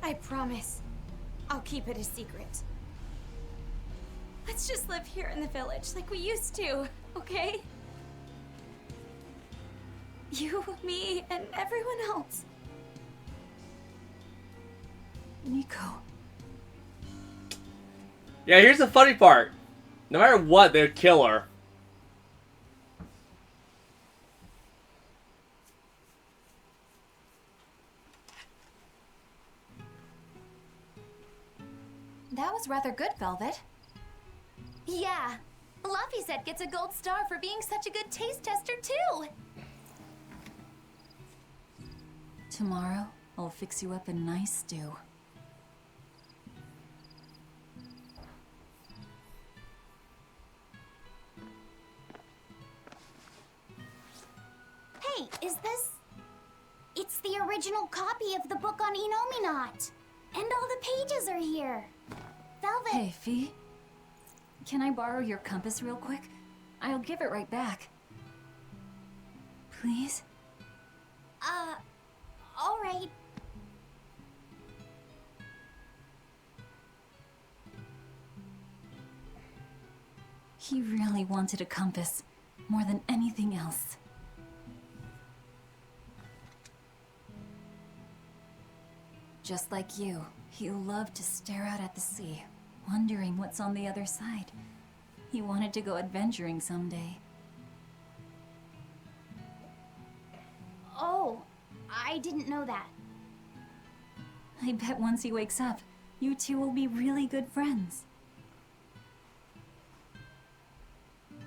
I promise, I'll keep it a secret. Let's just live here in the village like we used to, okay? You, me, and everyone else. Nico. Yeah, here's the funny part. No matter what, they'd kill her. That was rather good, Velvet. Yeah. Laphicet gets a gold star for being such a good taste tester, too. Tomorrow, I'll fix you up a nice stew. Hey, is this... It's the original copy of the book on Enominat. And all the pages are here. Velvet... Hey, Fee. Can I borrow your compass real quick? I'll give it right back. Please? All right. He really wanted a compass, more than anything else. Just like you, he loved to stare out at the sea, wondering what's on the other side. He wanted to go adventuring someday. Oh, I didn't know that. I bet once he wakes up, You two will be really good friends.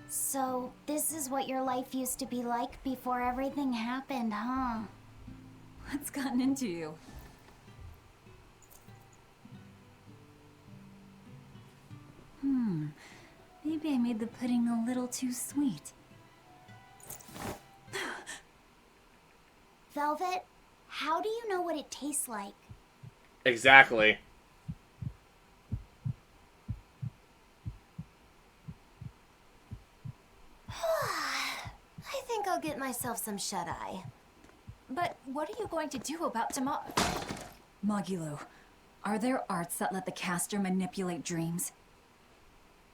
So, this is what your life used to be like before everything happened, huh? What's gotten into you? Maybe I made the pudding a little too sweet. Velvet, how do you know what it tastes like? Exactly. I think I'll get myself some shut-eye. But what are you going to do about tomorrow? Magilo, are there arts that let the caster manipulate dreams?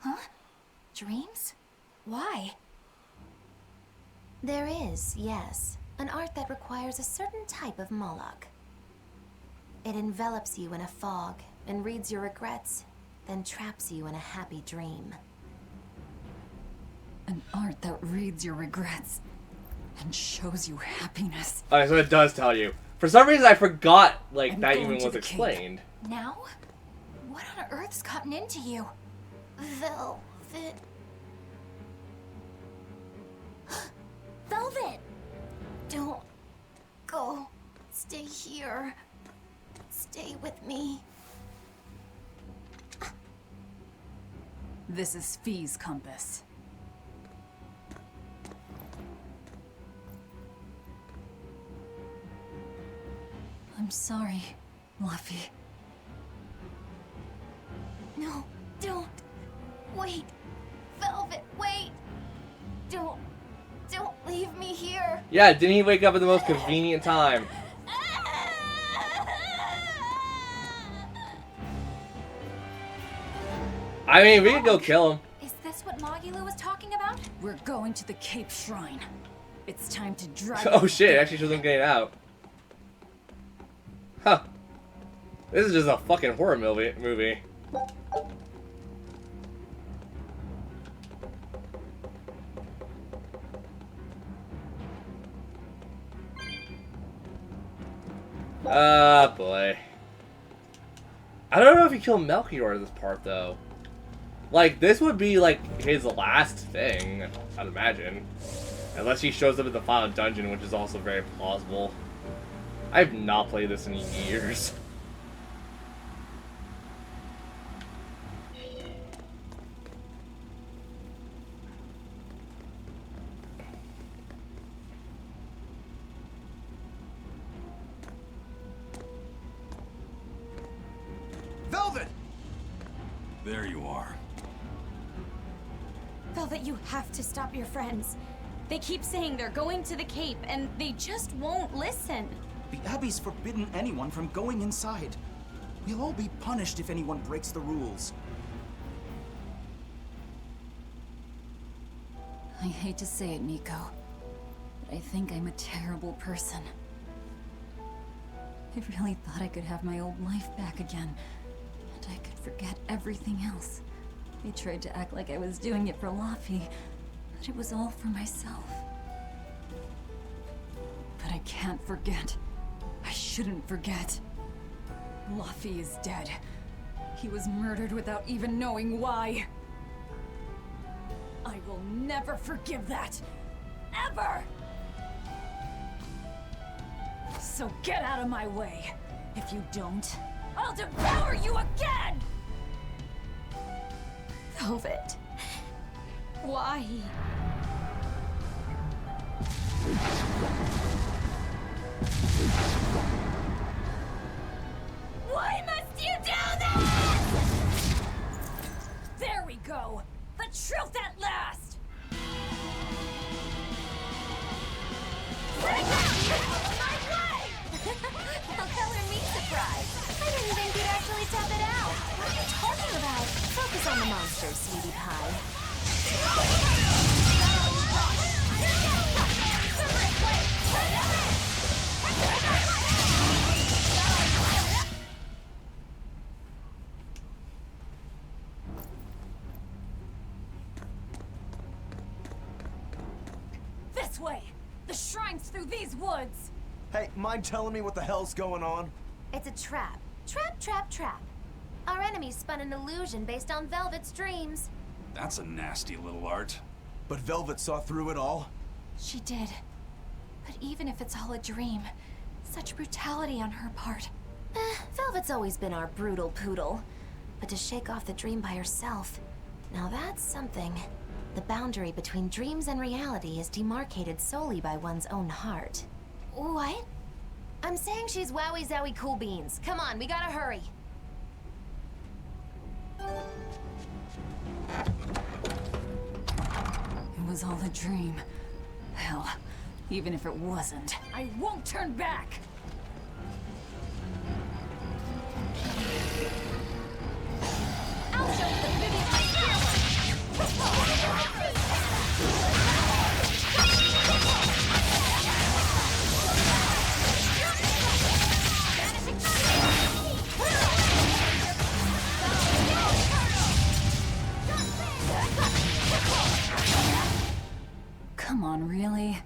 Huh? Dreams? Why? There is, yes. An art that requires a certain type of Moloch. It envelops you in a fog and reads your regrets, then traps you in a happy dream. An art that reads your regrets and shows you happiness. Alright, so it does tell you. For some reason, I forgot, like, I'm that going even to was the explained. Now? What on earth's gotten into you? Velvet. Velvet! Don't go. Stay here. Stay with me. This is Fee's compass. I'm sorry, Luffy. No, don't. Wait. Velvet, wait. Don't leave me here. Yeah, didn't he wake up at the most convenient time? I mean, we could go kill him. Is this what Magilo was talking about? We're going to the Cape Shrine. It's time to drive. Oh shit, it actually shows him getting out. Huh. This is just a fucking horror movie. Ah, boy. I don't know if he killed Melchior in this part, though. Like, this would be, like, his last thing, I'd imagine. Unless he shows up at the final dungeon, which is also very plausible. I have not played this in years. Velvet! There you are. Velvet, you have to stop your friends. They keep saying they're going to the Cape, and they just won't listen. The Abbey's forbidden anyone from going inside. We'll all be punished if anyone breaks the rules. I hate to say it, Nico, but I think I'm a terrible person. I really thought I could have my old life back again, and I could forget everything else. I tried to act like I was doing it for Laffy, but it was all for myself. But I can't forget. I shouldn't forget. Laffy is dead. He was murdered without even knowing why. I will never forgive that. Ever! So get out of my way. If you don't, I'll devour you again! Velvet. Why? Why must you do this? There we go. The truth at last! How color me surprised. I didn't think you'd actually tough it out. What are you talking about? Focus on the monster, sweetie pie. This way! The shrine's through these woods! Hey, mind telling me what the hell's going on? It's a trap. Trap, trap, trap. Our enemy spun an illusion based on Velvet's dreams. That's a nasty little art. But Velvet saw through it all? She did. But even if it's all a dream, such brutality on her part. Velvet's always been our brutal poodle. But to shake off the dream by herself, now that's something. The boundary between dreams and reality is demarcated solely by one's own heart. What? I'm saying she's wowie zowie cool beans. Come on, we gotta hurry. It was all a dream. Hell, even if it wasn't, I won't turn back! I'll show you the beauty of my Come on, really?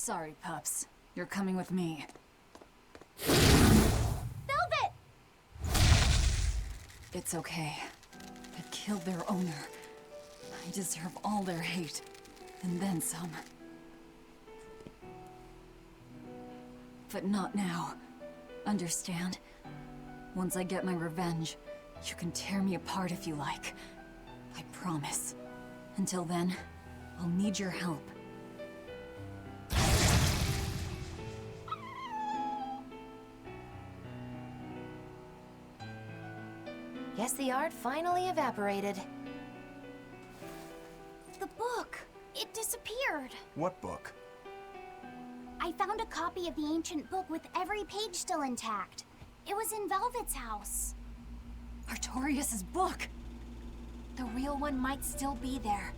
Sorry, pups. You're coming with me. Velvet! It's okay. I killed their owner. I deserve all their hate. And then some. But not now. Understand? Once I get my revenge, you can tear me apart if you like. I promise. Until then, I'll need your help. Guess the art finally evaporated. The book. It disappeared. What book? I found a copy of the ancient book with every page still intact. It was in Velvet's house. Artorias' book! The real one might still be there.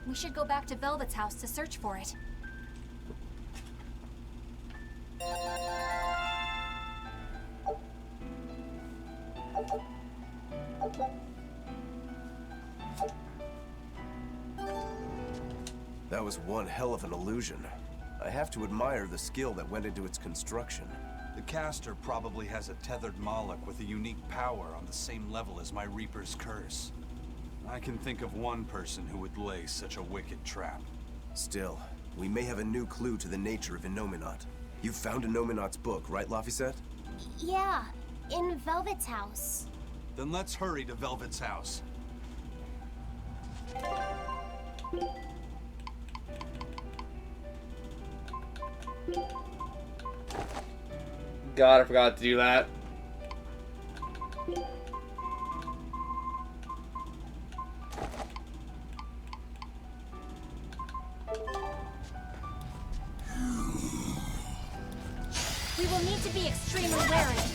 We should go back to Velvet's house to search for it. That was one hell of an illusion. I have to admire the skill that went into its construction. The caster probably has a tethered Moloch with a unique power on the same level as my Reaper's curse. I can think of one person who would lay such a wicked trap. Still, we may have a new clue to the nature of Innominat. You found Innominat's book, right, Laphicet? Yeah, in Velvet's house. Then let's hurry to Velvet's house. God, I forgot to do that. We will need to be extremely wary.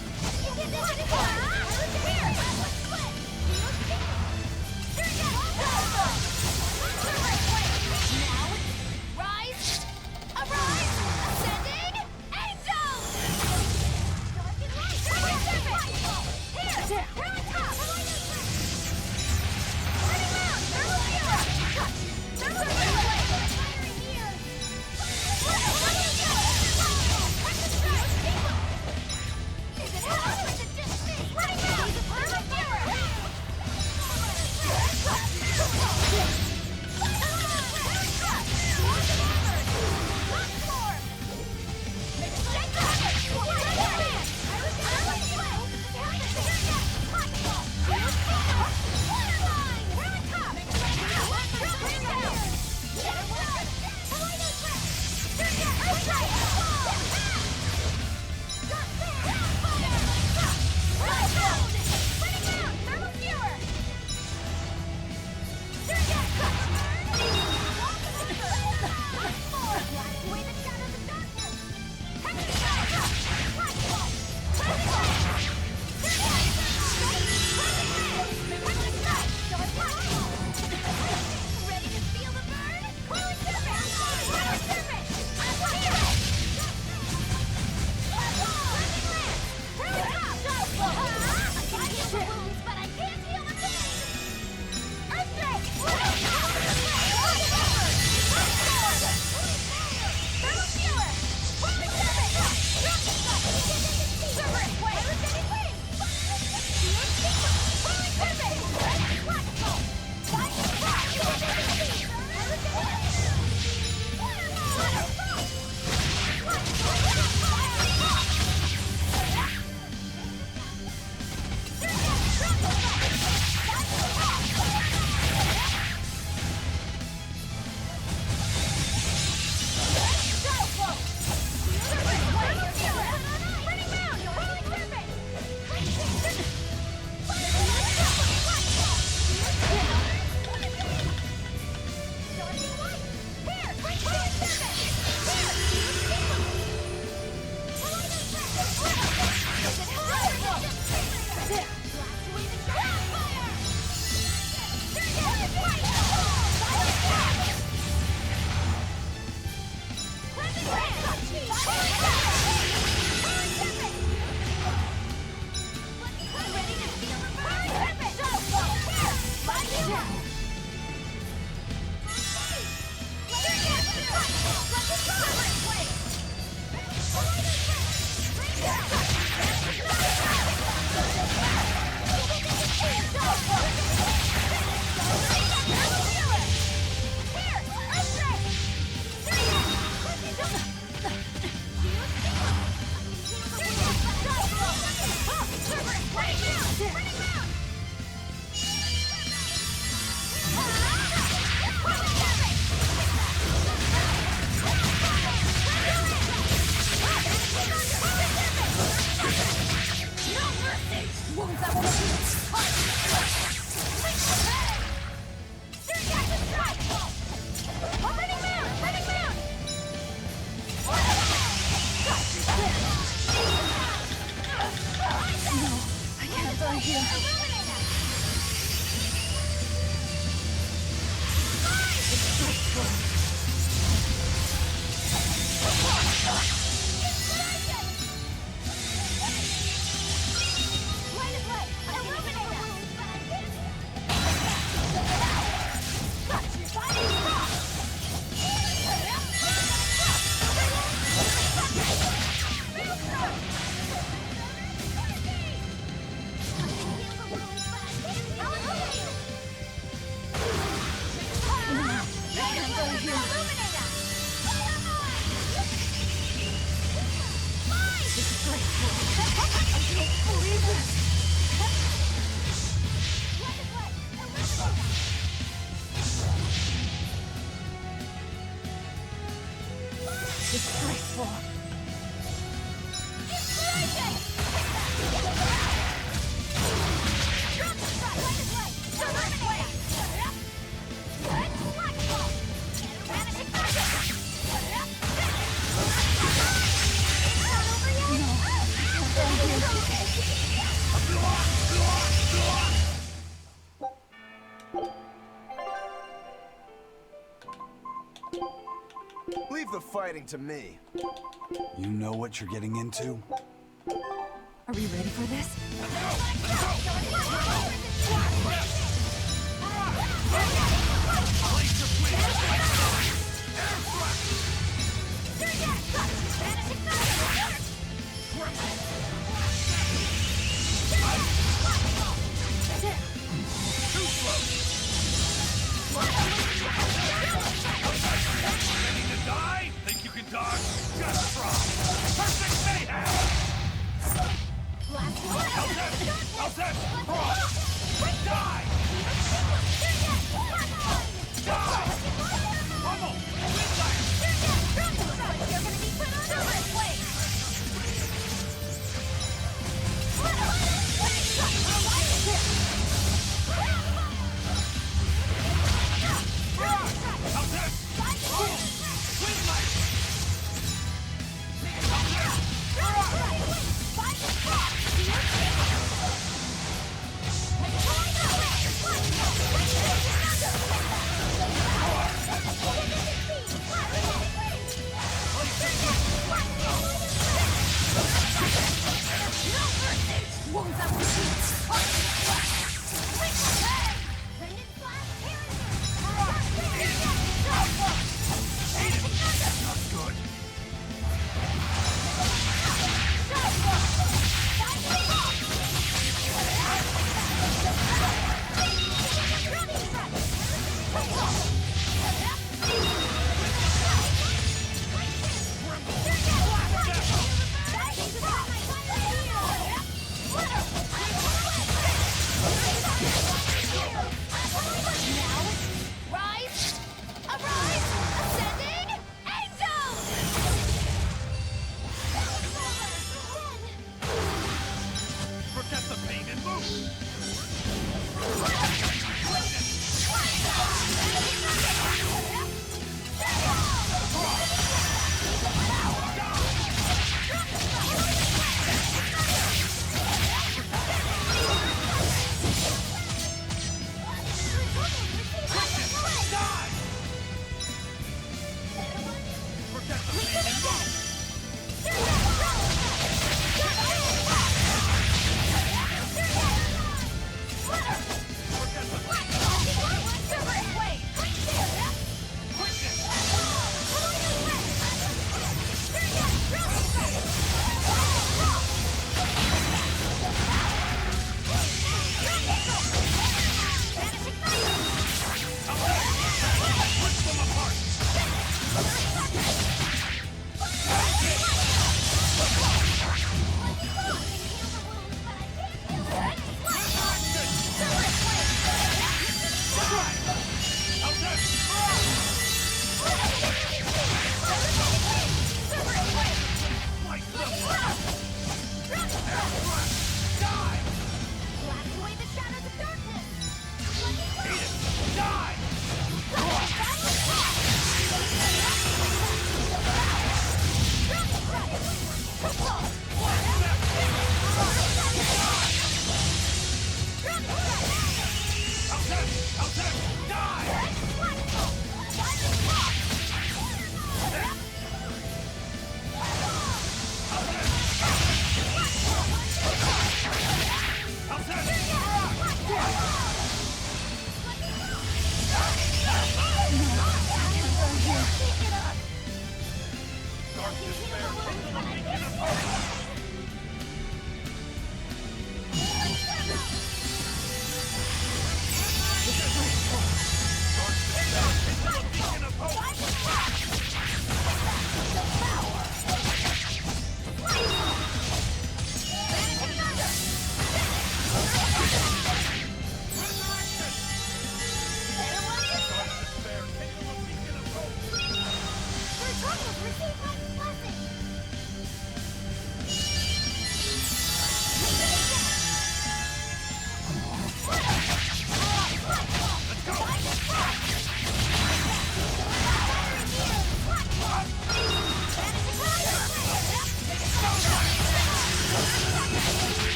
Disgraceful. Leave the fighting to me. You know what you're getting into? Are we ready for this? Ready to die? Think you can dodge? Just try. Perfect mayhem! How's that? Die! Die! Pummel! You're gonna be put under my plate! How's that? Forget the pain and move! Forget the pain and move!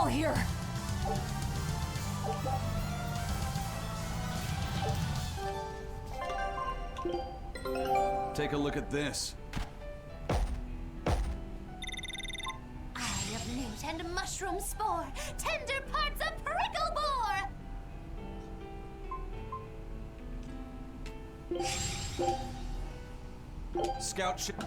all here. Take a look at this. Eye of newt and mushroom spore, tender parts of prickle bore. Scout ship.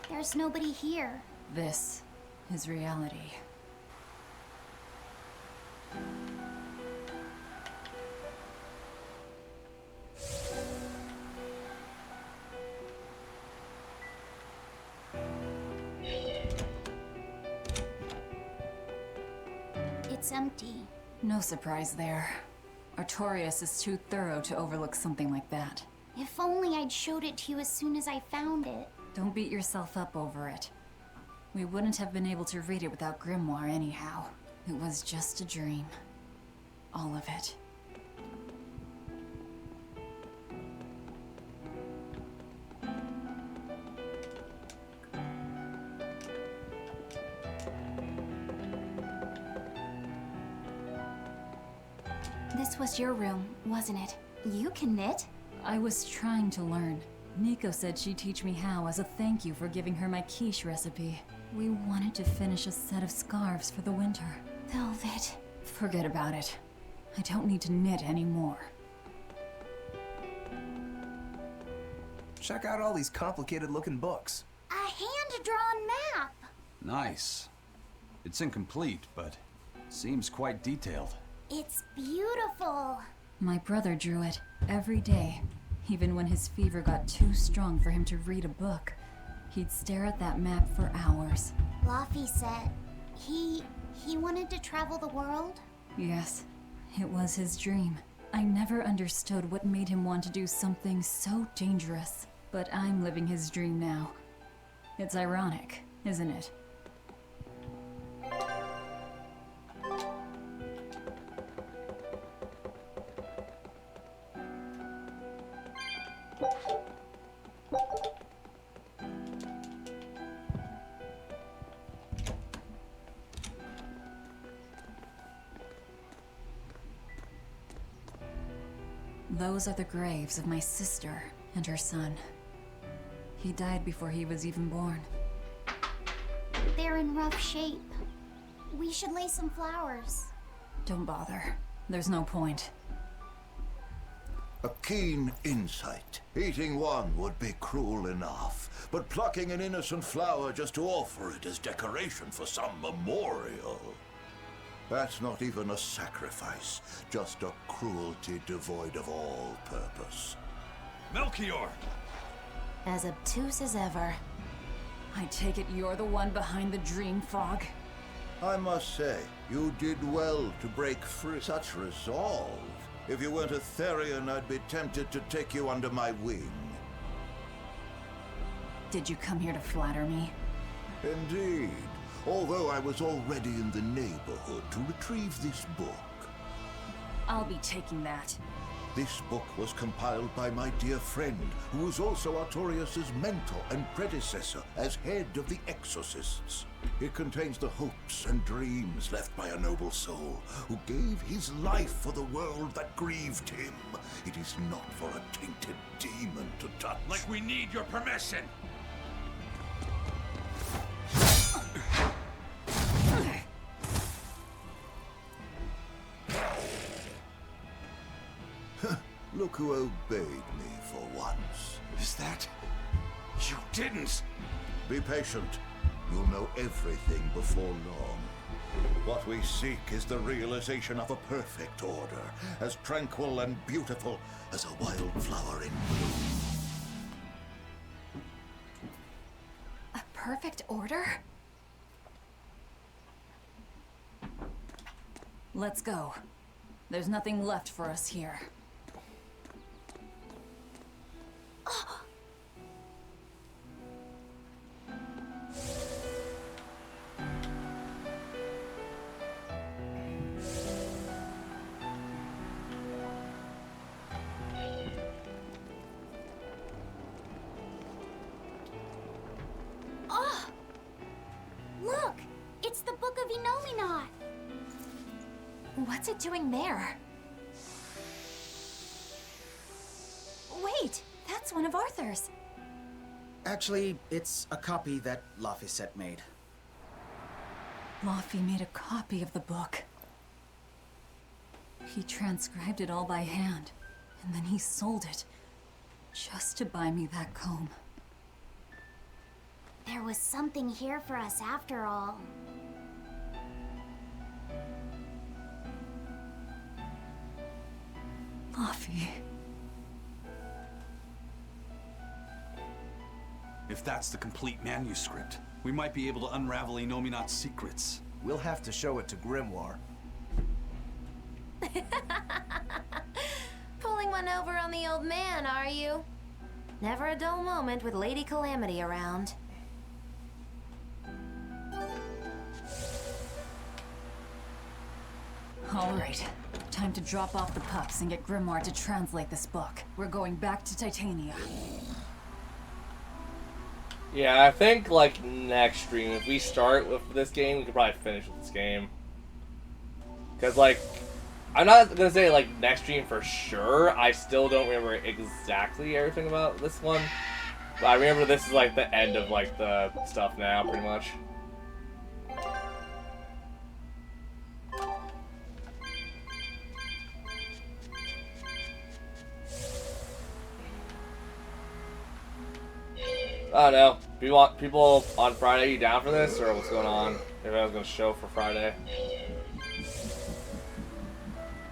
There's nobody here. This is reality. It's empty. No surprise there. Artorias is too thorough to overlook something like that. If only I'd showed it to you as soon as I found it. Don't beat yourself up over it. We wouldn't have been able to read it without Grimoire anyhow. It was just a dream. All of it. This was your room, wasn't it? You can knit? I was trying to learn. Nico said she'd teach me how as a thank you for giving her my quiche recipe. We wanted to finish a set of scarves for the winter. Velvet. Forget about it. I don't need to knit anymore. Check out all these complicated-looking books. A hand-drawn map! Nice. It's incomplete, but seems quite detailed. It's beautiful. My brother drew it every day. Even when his fever got too strong for him to read a book, he'd stare at that map for hours. Laffy said he wanted to travel the world? Yes, it was his dream. I never understood what made him want to do something so dangerous. But I'm living his dream now. It's ironic, isn't it? Those are the graves of my sister and her son. He died before he was even born. They're in rough shape. We should lay some flowers. Don't bother. There's no point. A keen insight. Eating one would be cruel enough, but plucking an innocent flower just to offer it as decoration for some memorial. That's not even a sacrifice, just a cruelty devoid of all purpose. Melchior! As obtuse as ever. I take it you're the one behind the dream fog? I must say, you did well to break free. Such resolve. If you weren't a Therian, I'd be tempted to take you under my wing. Did you come here to flatter me? Indeed. Although I was already in the neighborhood to retrieve this book. I'll be taking that. This book was compiled by my dear friend, who was also Artorias' mentor and predecessor as head of the Exorcists. It contains the hopes and dreams left by a noble soul who gave his life for the world that grieved him. It is not for a tainted demon to touch. Like we need your permission! Look who obeyed me for once. Is that You didn't! Be patient. You'll know everything before long. What we seek is the realization of a perfect order, as tranquil and beautiful as a wildflower in bloom. A perfect order? Let's go. There's nothing left for us here. Oh! Look! It's the Book of Enominat! What's it doing there? Wait, that's one of Arthur's. Actually, it's a copy that Laphicet made. Laffy made a copy of the book. He transcribed it all by hand, and then he sold it, just to buy me that comb. There was something here for us after all. Laffy. If that's the complete manuscript, we might be able to unravel Enominat's secrets. We'll have to show it to Grimoire. Pulling one over on the old man, are you? Never a dull moment with Lady Calamity around. All right, time to drop off the pups and get Grimoire to translate this book. We're going back to Titania. Yeah, I think, like, next stream, if we start with this game, we could probably finish with this game. Because, like, I'm not going to say, like, next stream for sure. I still don't remember exactly everything about this one. But I remember this is, like, the end of, like, the stuff now, pretty much. I don't know. Do you want people on Friday, you down for this, or what's going on? Maybe I was going to show for Friday.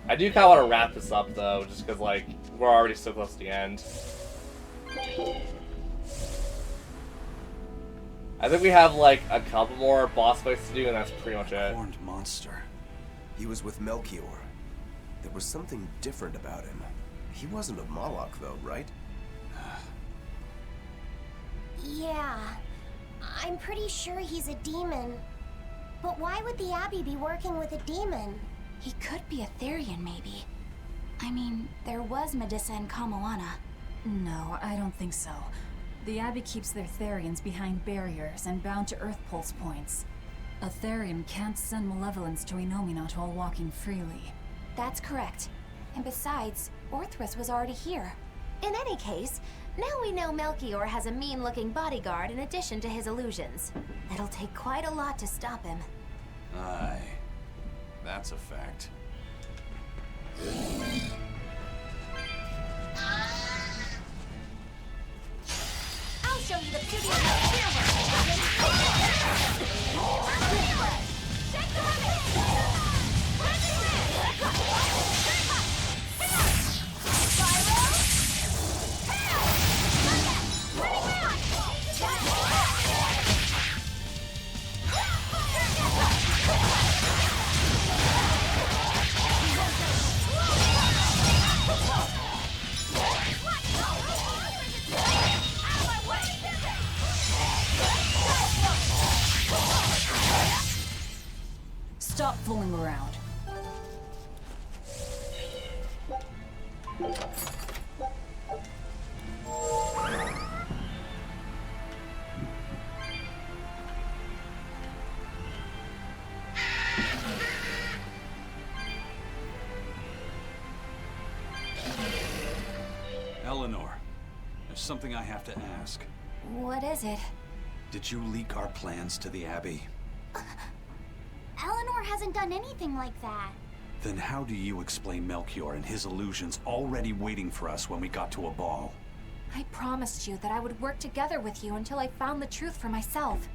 I do kind of want to wrap this up, though, just because, like, we're already so close to the end. I think we have, like, a couple more boss fights to do, and that's pretty much it. Horned monster. He was with Melchior. There was something different about him. He wasn't a Moloch, though, right? Yeah, I'm pretty sure he's a demon. But why would the Abbey be working with a demon? He could be a Therian, maybe. I mean, there was Medusa and Kamoana. No, I don't think so. The Abbey keeps their Therians behind barriers and bound to Earth Pulse points. A Therian can't send malevolence to Enominat while walking freely. That's correct. And besides, Orthrus was already here. In any case, now we know Melchior has a mean-looking bodyguard in addition to his illusions. It'll take quite a lot to stop him. Aye. That's a fact. I'll show you the beauty of the spear work. Take the Stop fooling around. Eleanor, there's something I have to ask. What is it? Did you leak our plans to the Abbey? Eleanor hasn't done anything like that. Then how do you explain Melchior and his illusions already waiting for us when we got to a ball? I promised you that I would work together with you until I found the truth for myself.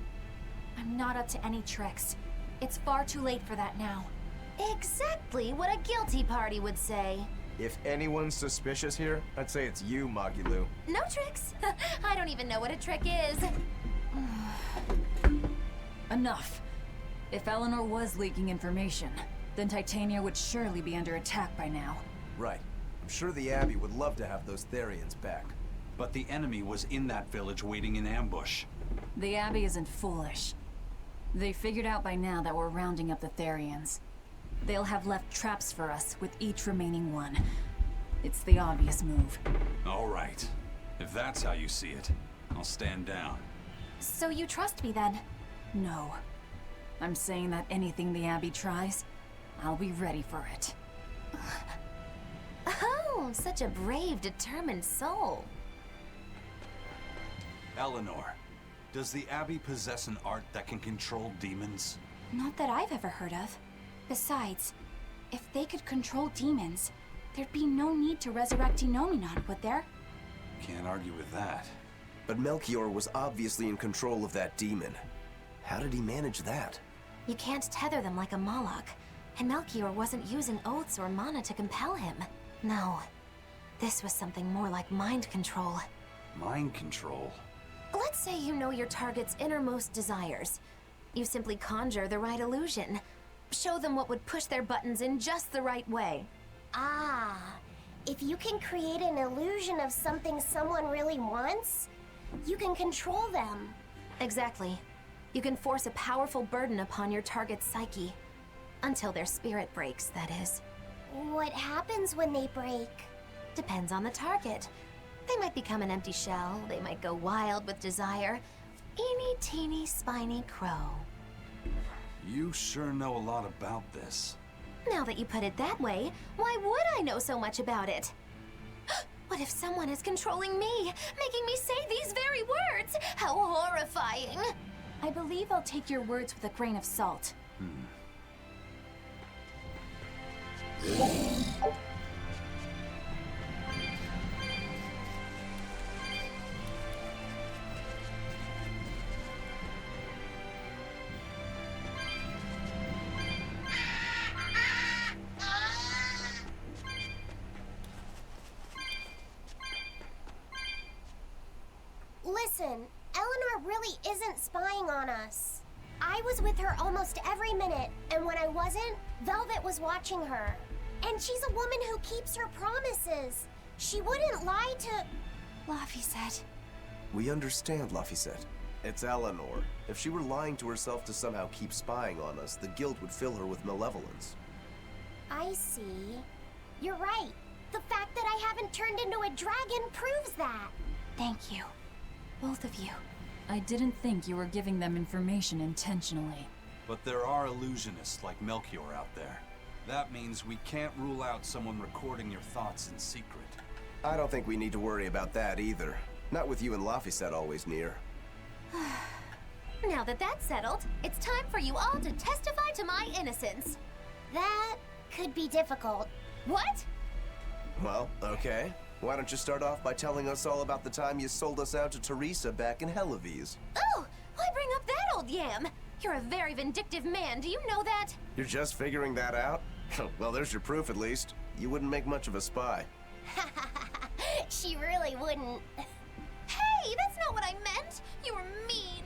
I'm not up to any tricks. It's far too late for that now. Exactly what a guilty party would say. If anyone's suspicious here, I'd say it's you, Magilu. No tricks. I don't even know what a trick is. Enough. If Eleanor was leaking information, then Titania would surely be under attack by now. Right. I'm sure the Abbey would love to have those Therians back. But the enemy was in that village waiting in ambush. The Abbey isn't foolish. They figured out by now that we're rounding up the Therians. They'll have left traps for us with each remaining one. It's the obvious move. All right. If that's how you see it, I'll stand down. So you trust me then? No. I'm saying that anything the Abbey tries, I'll be ready for it. Oh, such a brave, determined soul. Eleanor, does the Abbey possess an art that can control demons? Not that I've ever heard of. Besides, if they could control demons, there'd be no need to resurrect Inominon, would there? Can't argue with that. But Melchior was obviously in control of that demon. How did he manage that? You can't tether them like a Moloch, and Melchior wasn't using oaths or mana to compel him. No, this was something more like mind control. Mind control? Let's say you know your target's innermost desires. You simply conjure the right illusion. Show them what would push their buttons in just the right way. Ah, if you can create an illusion of something someone really wants, you can control them. Exactly. You can force a powerful burden upon your target's psyche. Until their spirit breaks, that is. What happens when they break? Depends on the target. They might become an empty shell, they might go wild with desire. Eeny teeny spiny crow. You sure know a lot about this. Now that you put it that way, why would I know so much about it? What if someone is controlling me, making me say these very words? How horrifying! I believe I'll take your words with a grain of salt. Listen, Eleanor really isn't spying on us. I was with her almost every minute, and when I wasn't, Velvet was watching her. And she's a woman who keeps her promises. She wouldn't lie to... Laphicet. We understand, Laphicet. It's Eleanor. If she were lying to herself to somehow keep spying on us, the guilt would fill her with malevolence. I see. You're right. The fact that I haven't turned into a dragon proves that. Thank you. Both of you. I didn't think you were giving them information intentionally. But there are illusionists like Melchior out there. That means we can't rule out someone recording your thoughts in secret. I don't think we need to worry about that either. Not with you and Laphicet always near. Now that that's settled, it's time for you all to testify to my innocence. That could be difficult. What? Well, okay. Why don't you start off by telling us all about the time you sold us out to Teresa back in Helives? Oh, why bring up that old yam? You're a very vindictive man, do you know that? You're just figuring that out? Well, there's your proof at least. You wouldn't make much of a spy. She really wouldn't. Hey, that's not what I meant! You were mean!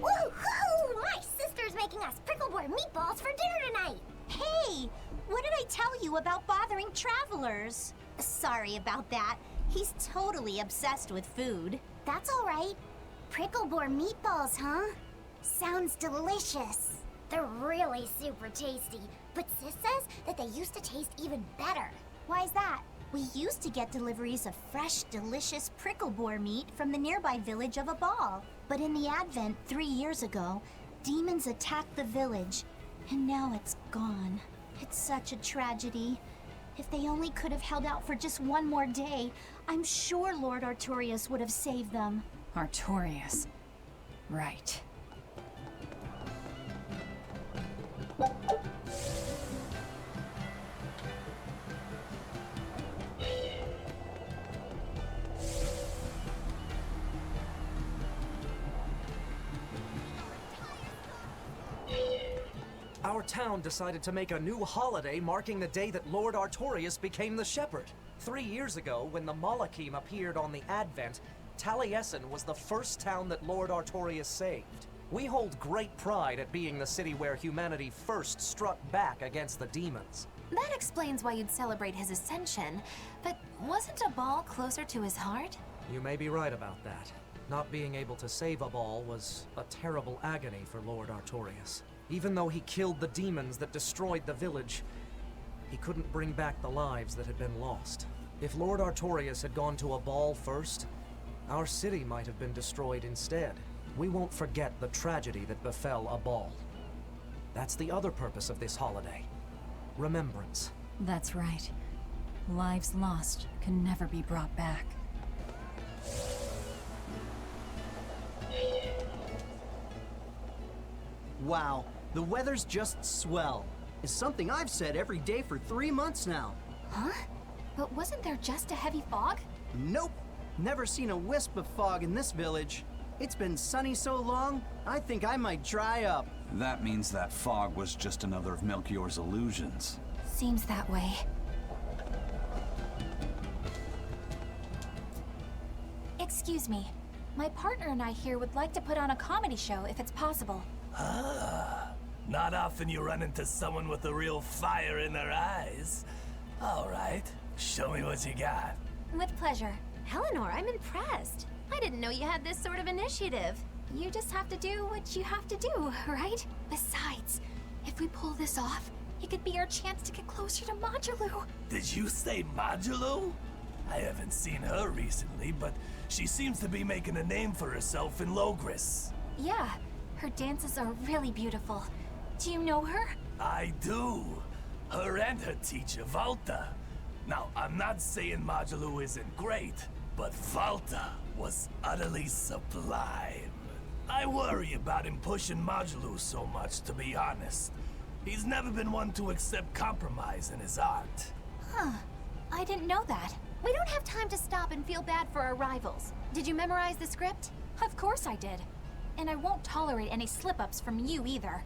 Woohoo! My sister's making us pickleboard meatballs for dinner tonight! Hey! What did I tell you about bothering travelers? Sorry about that. He's totally obsessed with food. That's all right. Pickleboard meatballs, huh? Sounds delicious. They're really super tasty, but Sis says that they used to taste even better. Why's that? We used to get deliveries of fresh, delicious prickleboar meat from the nearby village of Abal. But in the Advent 3 years ago, demons attacked the village, and now it's gone. It's such a tragedy. If they only could have held out for just one more day, I'm sure Lord Artorias would have saved them. Artorias. Right. Our town decided to make a new holiday marking the day that Lord Artorias became the Shepherd. 3 years ago, when the Malachim appeared on the Advent, Taliesin was the first town that Lord Artorias saved. We hold great pride at being the city where humanity first struck back against the demons. That explains why you'd celebrate his ascension, but wasn't a ball closer to his heart? You may be right about that. Not being able to save a ball was a terrible agony for Lord Artorias. Even though he killed the demons that destroyed the village, he couldn't bring back the lives that had been lost. If Lord Artorias had gone to a ball first, our city might have been destroyed instead. We won't forget the tragedy that befell a ball. That's the other purpose of this holiday. Remembrance. That's right. Lives lost can never be brought back. Wow, the weather's just swell. It's something I've said every day for 3 months now. Huh? But wasn't there just a heavy fog? Nope. Never seen a wisp of fog in this village. It's been sunny so long, I think I might dry up. That means that fog was just another of Melchior's illusions. Seems that way. Excuse me. My partner and I here would like to put on a comedy show if it's possible. Ah, not often you run into someone with a real fire in their eyes. All right, show me what you got. With pleasure. Eleanor, I'm impressed. I didn't know you had this sort of initiative. You just have to do what you have to do, right? Besides, if we pull this off, it could be our chance to get closer to Modulu. Did you say Modulu? I haven't seen her recently, but she seems to be making a name for herself in Logris. Yeah, her dances are really beautiful. Do you know her? I do. Her and her teacher, Valta. Now, I'm not saying Modulu isn't great, but Valta was utterly sublime. I worry about him pushing Modulu so much, to be honest. He's never been one to accept compromise in his art. Huh. I didn't know that. We don't have time to stop and feel bad for our rivals. Did you memorize the script? Of course I did. And I won't tolerate any slip-ups from you either.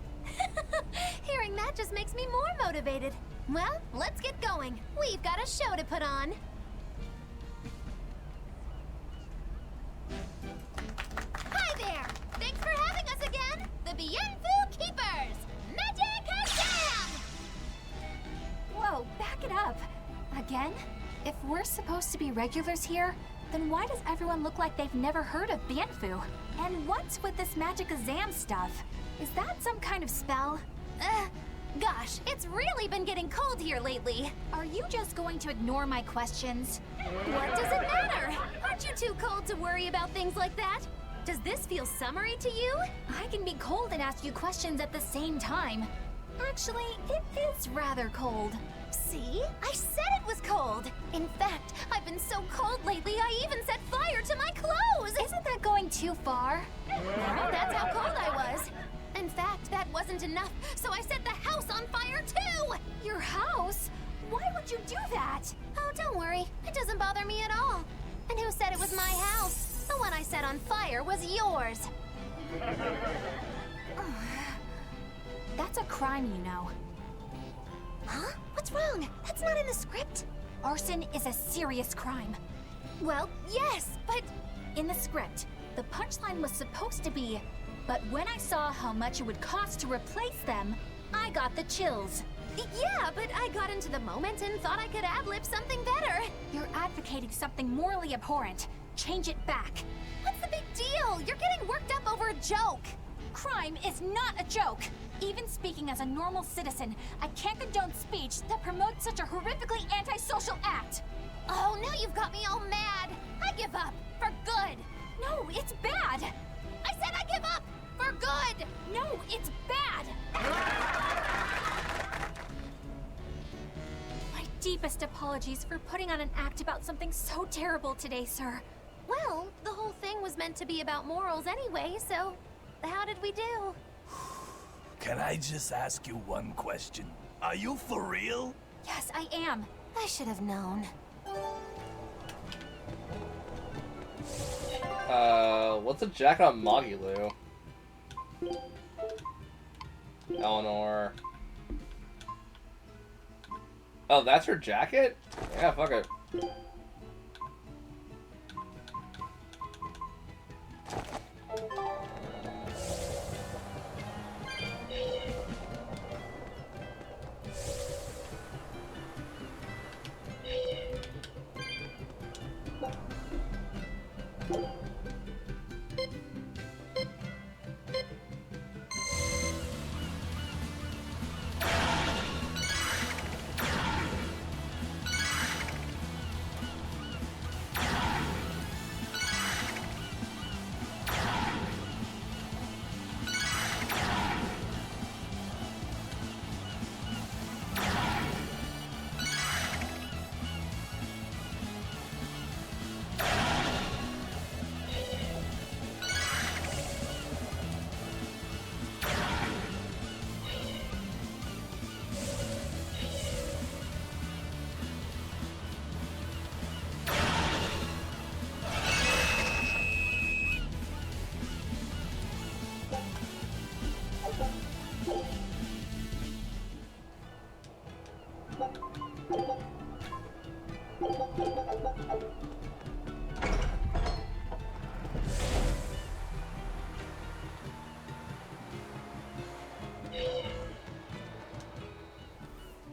Hearing that just makes me more motivated. Well, let's get going. We've got a show to put on. Hi there! Thanks for having us again! The Bienfu Keepers! Magic Jam! Whoa, back it up. Again? If we're supposed to be regulars here, then why does everyone look like they've never heard of Bienfu? And what's with this Magicazam stuff? Is that some kind of spell? Gosh, it's really been getting cold here lately. Are you just going to ignore my questions? What does it matter? Aren't you too cold to worry about things like that? Does this feel summery to you? I can be cold and ask you questions at the same time. Actually, it is rather cold. See? I said it was cold! In fact, I've been so cold lately, I even set fire to my clothes! Isn't that going too far? No, that's how cold I was. In fact, that wasn't enough, so I set the house on fire too! Your house? Why would you do that? Oh, don't worry. It doesn't bother me at all. And who said it was my house? The one I set on fire was yours. That's a crime, you know. Huh? What's wrong? That's not in the script. Arson is a serious crime. Well, yes, but in the script, the punchline was supposed to be, but when I saw how much it would cost to replace them, I got the chills. Yeah, but I got into the moment and thought I could ad-lib something better. You're advocating something morally abhorrent. Change it back. What's the big deal? You're getting worked up over a joke. Crime is not a joke. Even speaking as a normal citizen, I can't condone speech that promotes such a horrifically antisocial act. Oh, now you've got me all mad. I give up. For good. No, it's bad. I said I give up. For good. No, it's bad. My deepest apologies for putting on an act about something so terrible today, sir. Well, the whole thing was meant to be about morals anyway, so how did we do? Can I just ask you one question? Are you for real? Yes, I am. I should have known. What's a jacket on Magilu? Eleanor. Oh, that's her jacket? Yeah, fuck it.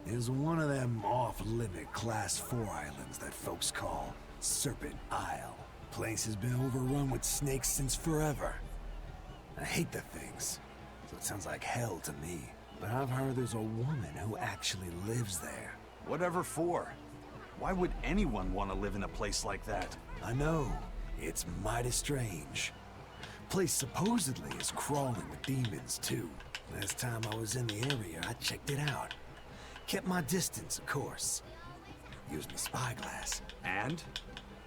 There's one of them off-limit Class 4 islands that folks call Serpent Isle. Place has been overrun with snakes since forever. I hate the things, so it sounds like hell to me. But I've heard there's a woman who actually lives there. Whatever for? Why would anyone want to live in a place like that? I know. It's mighty strange. Place supposedly is crawling with demons, too. Last time I was in the area, I checked it out. Kept my distance, of course. Used my spyglass. And?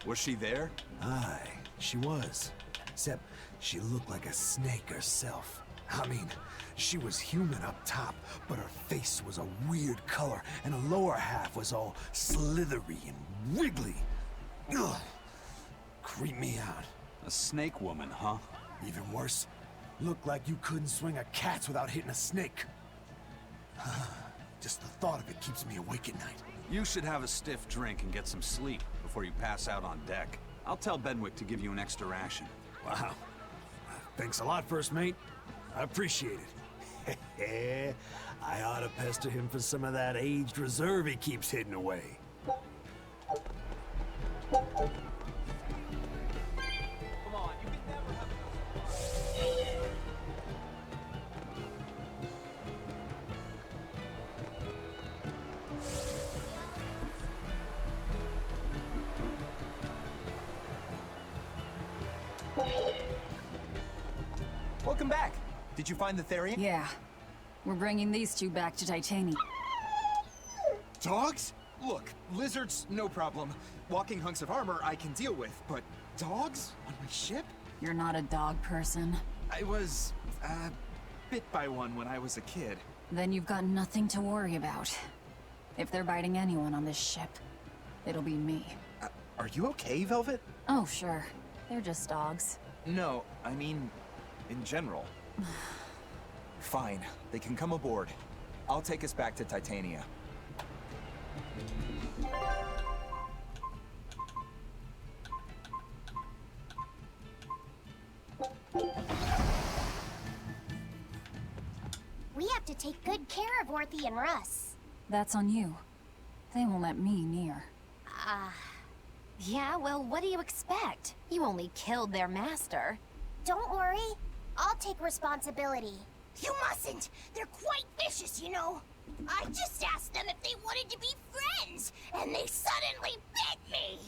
Was she there? Aye, she was. Except she looked like a snake herself. I mean, she was human up top, but her face was a weird color, and her lower half was all slithery and wiggly. Ugh. Creeped me out. A snake woman, huh? Even worse, looked like you couldn't swing a cat without hitting a snake. Just the thought of it keeps me awake at night. You should have a stiff drink and get some sleep before you pass out on deck. I'll tell Benwick to give you an extra ration. Wow. Thanks a lot, First Mate. I appreciate it. I ought to pester him for some of that aged reserve he keeps hidden away. Welcome back. Did you find the Therian? Yeah. We're bringing these two back to Titania. Dogs? Look, lizards, no problem. Walking hunks of armor I can deal with, but dogs? On my ship? You're not a dog person. I was, bit by one when I was a kid. Then you've got nothing to worry about. If they're biting anyone on this ship, it'll be me. Are you okay, Velvet? Oh, sure. They're just dogs. No, I mean, in general. Fine, they can come aboard. I'll take us back to Titania. We have to take good care of Orthy and Russ. That's on you. They won't let me near. Yeah, well, what do you expect? You only killed their master. Don't worry. I'll take responsibility. You mustn't. They're quite vicious, you know. I just asked them if they wanted to be friends, and they suddenly bit me.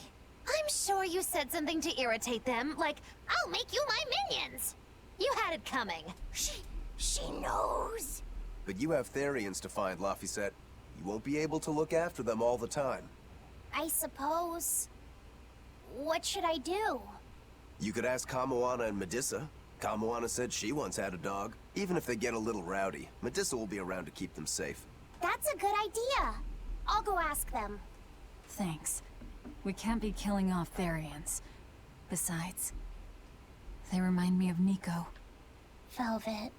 I'm sure you said something to irritate them, like, I'll make you my minions. You had it coming. She knows. But you have Therians to find, Laphicet. You won't be able to look after them all the time. I suppose... What should I do? You could ask Kamoana and Medusa. Kamoana said she once had a dog. Even if they get a little rowdy, Medusa will be around to keep them safe. That's a good idea. I'll go ask them. Thanks. We can't be killing off Therians. Besides, they remind me of Nico. Velvet.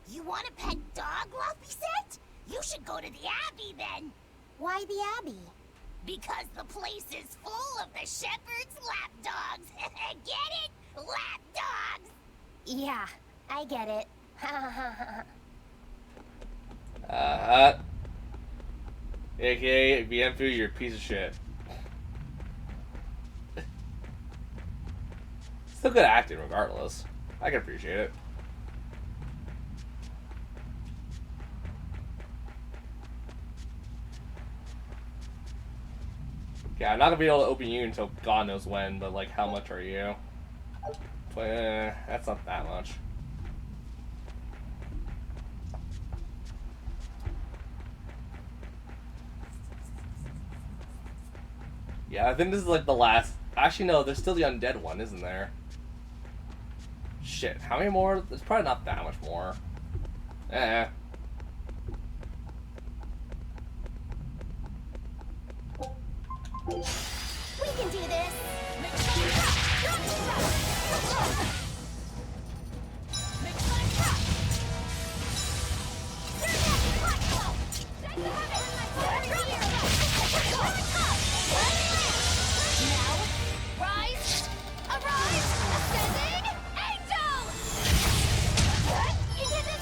You want a pet dog, Laphicet? You should go to the Abbey then. Why the Abbey? Because the place is full of the shepherd's lapdogs. Get it? Lapdogs! Yeah, I get it. AKA, BM2, you're a piece of shit. Still good acting regardless. I can appreciate it. Yeah, I'm not gonna be able to open you until God knows when, but like, how much are you? That's not that much. Yeah, I think this is like the last. Actually, no, there's still the undead one, isn't there? Shit, how many more? There's probably not that much more. Eh. We can do this! Now, rise, arise, ascending, angel! You did this!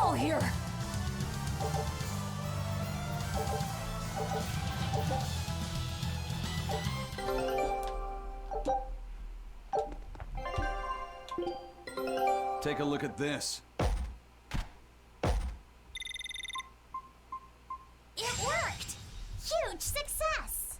all here. Take a look at this. It worked! Huge success!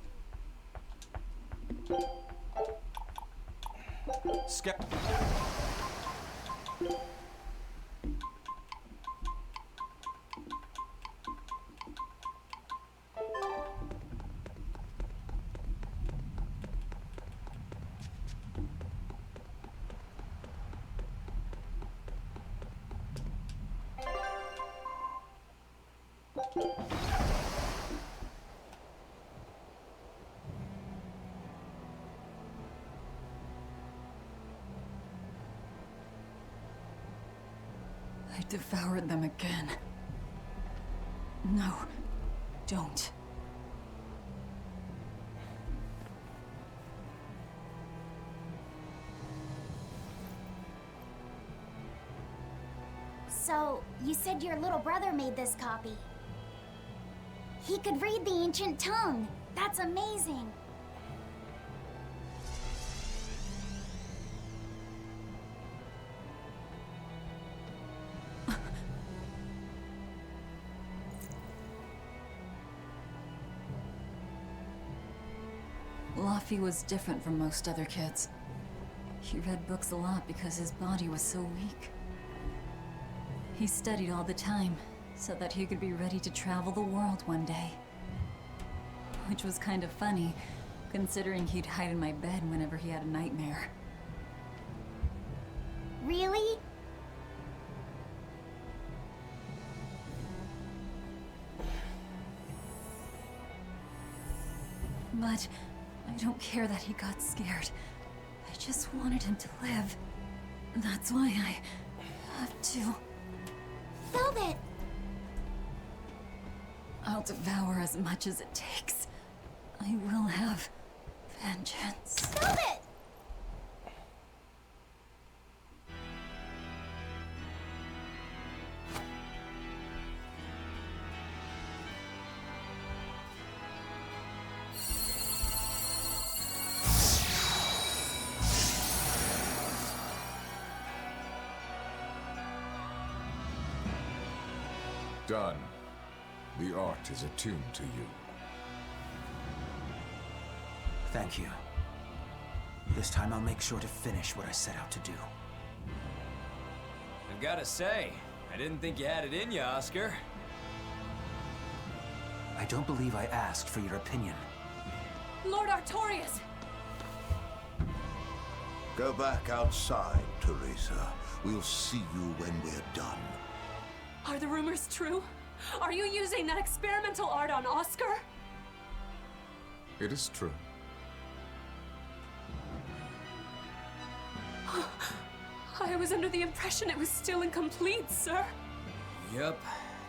I devoured them again. No, don't. So, you said your little brother made this copy. He could read the ancient tongue. That's amazing. Laffy was different from most other kids. He read books a lot because his body was so weak. He studied all the time, so that he could be ready to travel the world one day. Which was kind of funny, considering he'd hide in my bed whenever he had a nightmare. Really? But I don't care that he got scared. I just wanted him to live. That's why I have to. Velvet! I'll devour as much as it takes. I will have vengeance. Velvet! Done. The art is attuned to you. Thank you. This time I'll make sure to finish what I set out to do. I've gotta say, I didn't think you had it in you, Oscar. I don't believe I asked for your opinion. Lord Artorias! Go back outside, Teresa. We'll see you when we're done. Are the rumors true? Are you using that experimental art on Oscar? It is true. I was under the impression it was still incomplete, sir. Yep.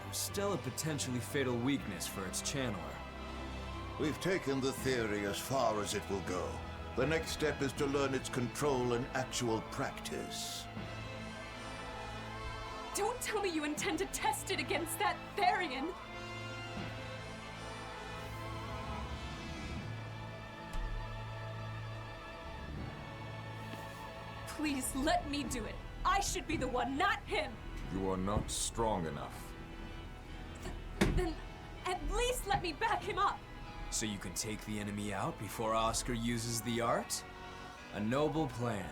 There's still a potentially fatal weakness for its channeler. We've taken the theory as far as it will go. The next step is to learn its control and actual practice. Don't tell me you intend to test it against that Therian! Please, let me do it. I should be the one, not him! You are not strong enough. Then, at least let me back him up! So you can take the enemy out before Oscar uses the art? A noble plan,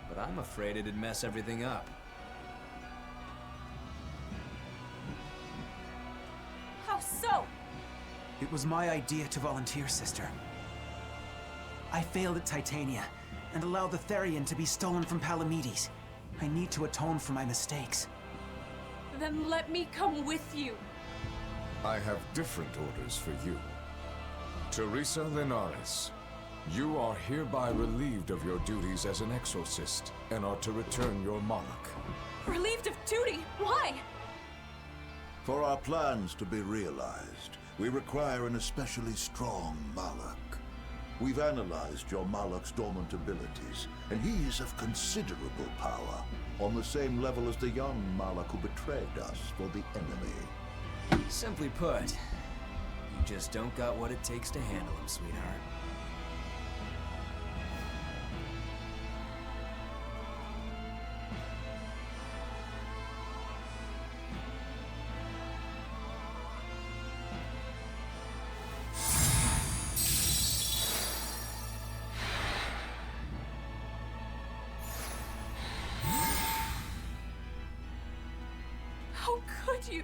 but I'm afraid it'd mess everything up. How so? It was my idea to volunteer, sister. I failed at Titania, and allowed the Therian to be stolen from Palamedes. I need to atone for my mistakes. Then let me come with you. I have different orders for you. Teresa Linares, you are hereby relieved of your duties as an exorcist, and are to return your monarch. Relieved of duty? Why? For our plans to be realized, we require an especially strong Malak. We've analyzed your Malak's dormant abilities, and he is of considerable power. on the same level as the young Malak who betrayed us for the enemy. Simply put, you just don't got what it takes to handle him, sweetheart. How could you?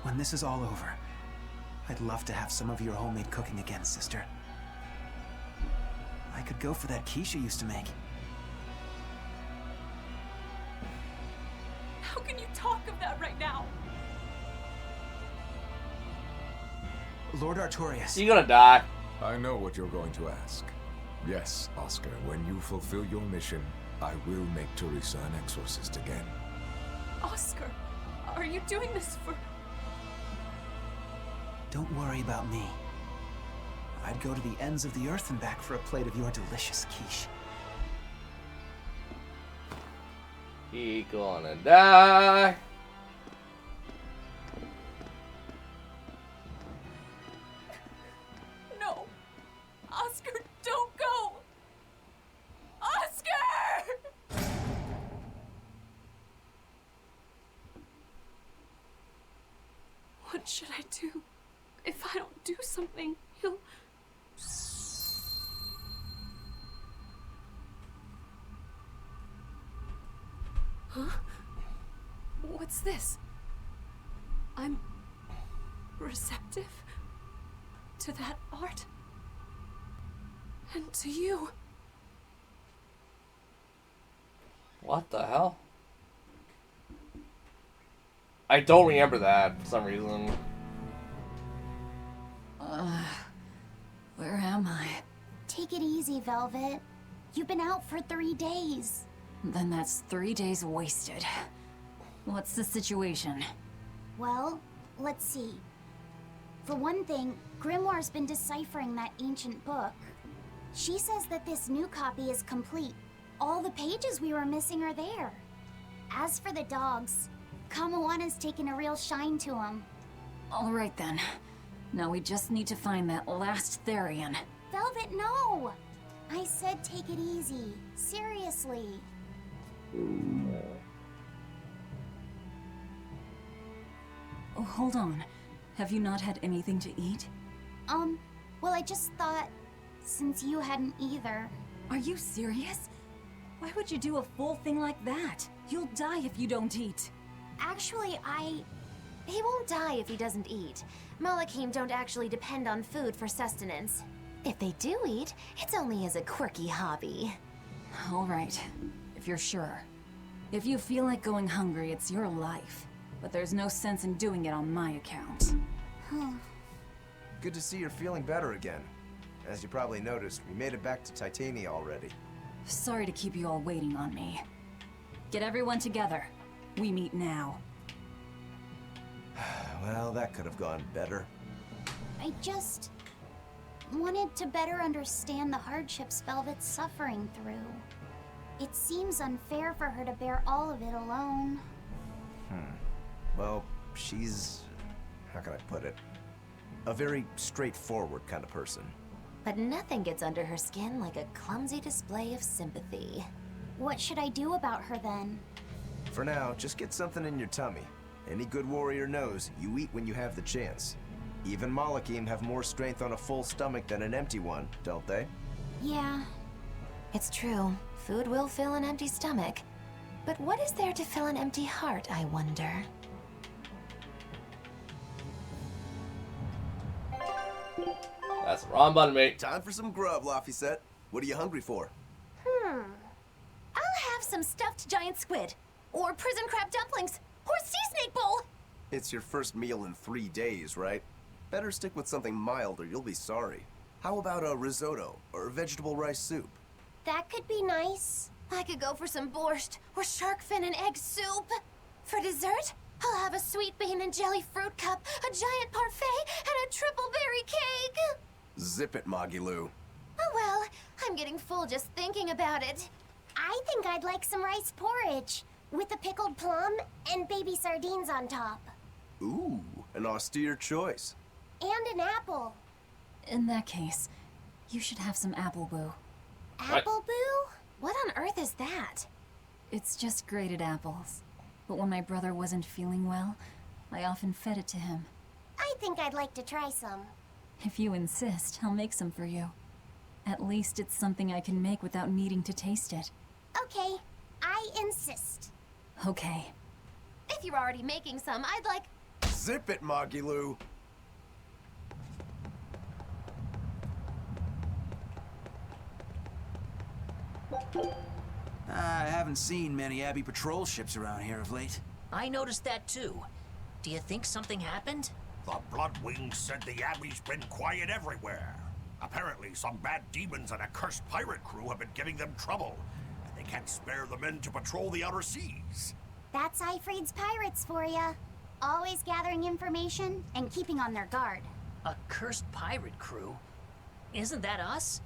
When this is all over, I'd love to have some of your homemade cooking again, sister. I could go for that quiche you used to make. How can you talk of that right now? Lord Artorias. You're gonna die. I know what you're going to ask. Yes, Oscar, when you fulfill your mission, I will make Teresa an exorcist again. Oscar, are you doing this for... Don't worry about me. I'd go to the ends of the earth and back for a plate of your delicious quiche. He gonna die. No! Oscar, don't go! Oscar! What should I do? If I don't do something, he'll... Huh? What's this? I'm receptive to that art and to you. What the hell? I don't remember that for some reason. Where am I? Take it easy, Velvet. You've been out for 3 days. Then that's 3 days wasted. What's the situation? Well, let's see. For one thing, Grimoire's been deciphering that ancient book. She says that this new copy is complete. All the pages we were missing are there. As for the dogs, Kamawana's taken a real shine to them. All right then. Now we just need to find that last Therian. Velvet, no! I said take it easy. Seriously. Oh, hold on. Have you not had anything to eat? Well, I just thought, since you hadn't either. Are you serious? Why would you do a full thing like that? You'll die if you don't eat. Actually, He won't die if he doesn't eat. Malakim don't actually depend on food for sustenance. If they do eat, it's only as a quirky hobby. All right, if you're sure. If you feel like going hungry, it's your life. But there's no sense in doing it on my account. Good to see you're feeling better again. As you probably noticed, we made it back to Titania already. Sorry to keep you all waiting on me. Get everyone together. We meet now. Well, that could have gone better. I just wanted to better understand the hardships Velvet's suffering through. It seems unfair for her to bear all of it alone. Well, she's... how can I put it? A very straightforward kind of person. But nothing gets under her skin like a clumsy display of sympathy. What should I do about her then? For now, just get something in your tummy. Any good warrior knows you eat when you have the chance. Even Malakim have more strength on a full stomach than an empty one, don't they? Yeah. It's true. Food will fill an empty stomach. But what is there to fill an empty heart, I wonder? That's the wrong button, mate. Time for some grub, Laphicet. What are you hungry for? I'll have some stuffed giant squid, or prison crab dumplings, or sea snake bowl. It's your first meal in 3 days, right? Better stick with something mild or you'll be sorry. How about a risotto or vegetable rice soup? That could be nice. I could go for some borscht or shark fin and egg soup. For dessert, I'll have a sweet bean and jelly fruit cup, a giant parfait, and a triple berry cake. Zip it, Magilou. Oh well, I'm getting full just thinking about it. I think I'd like some rice porridge with a pickled plum and baby sardines on top. Ooh, an austere choice. And an apple. In that case, you should have some apple boo. Apple boo? What on earth is that? It's just grated apples. But when my brother wasn't feeling well, I often fed it to him. I think I'd like to try some. If you insist, I'll make some for you. At least it's something I can make without needing to taste it. Okay, I insist. Okay. If you're already making some, I'd like... Zip it, Magilou. I haven't seen many Abbey patrol ships around here of late. I noticed that too. Do you think something happened? The Bloodwings said the Abbey's been quiet everywhere. Apparently, some bad demons and a cursed pirate crew have been giving them trouble, and they can't spare the men to patrol the outer seas. That's Eifried's pirates for ya. Always gathering information and keeping on their guard. A cursed pirate crew? Isn't that us?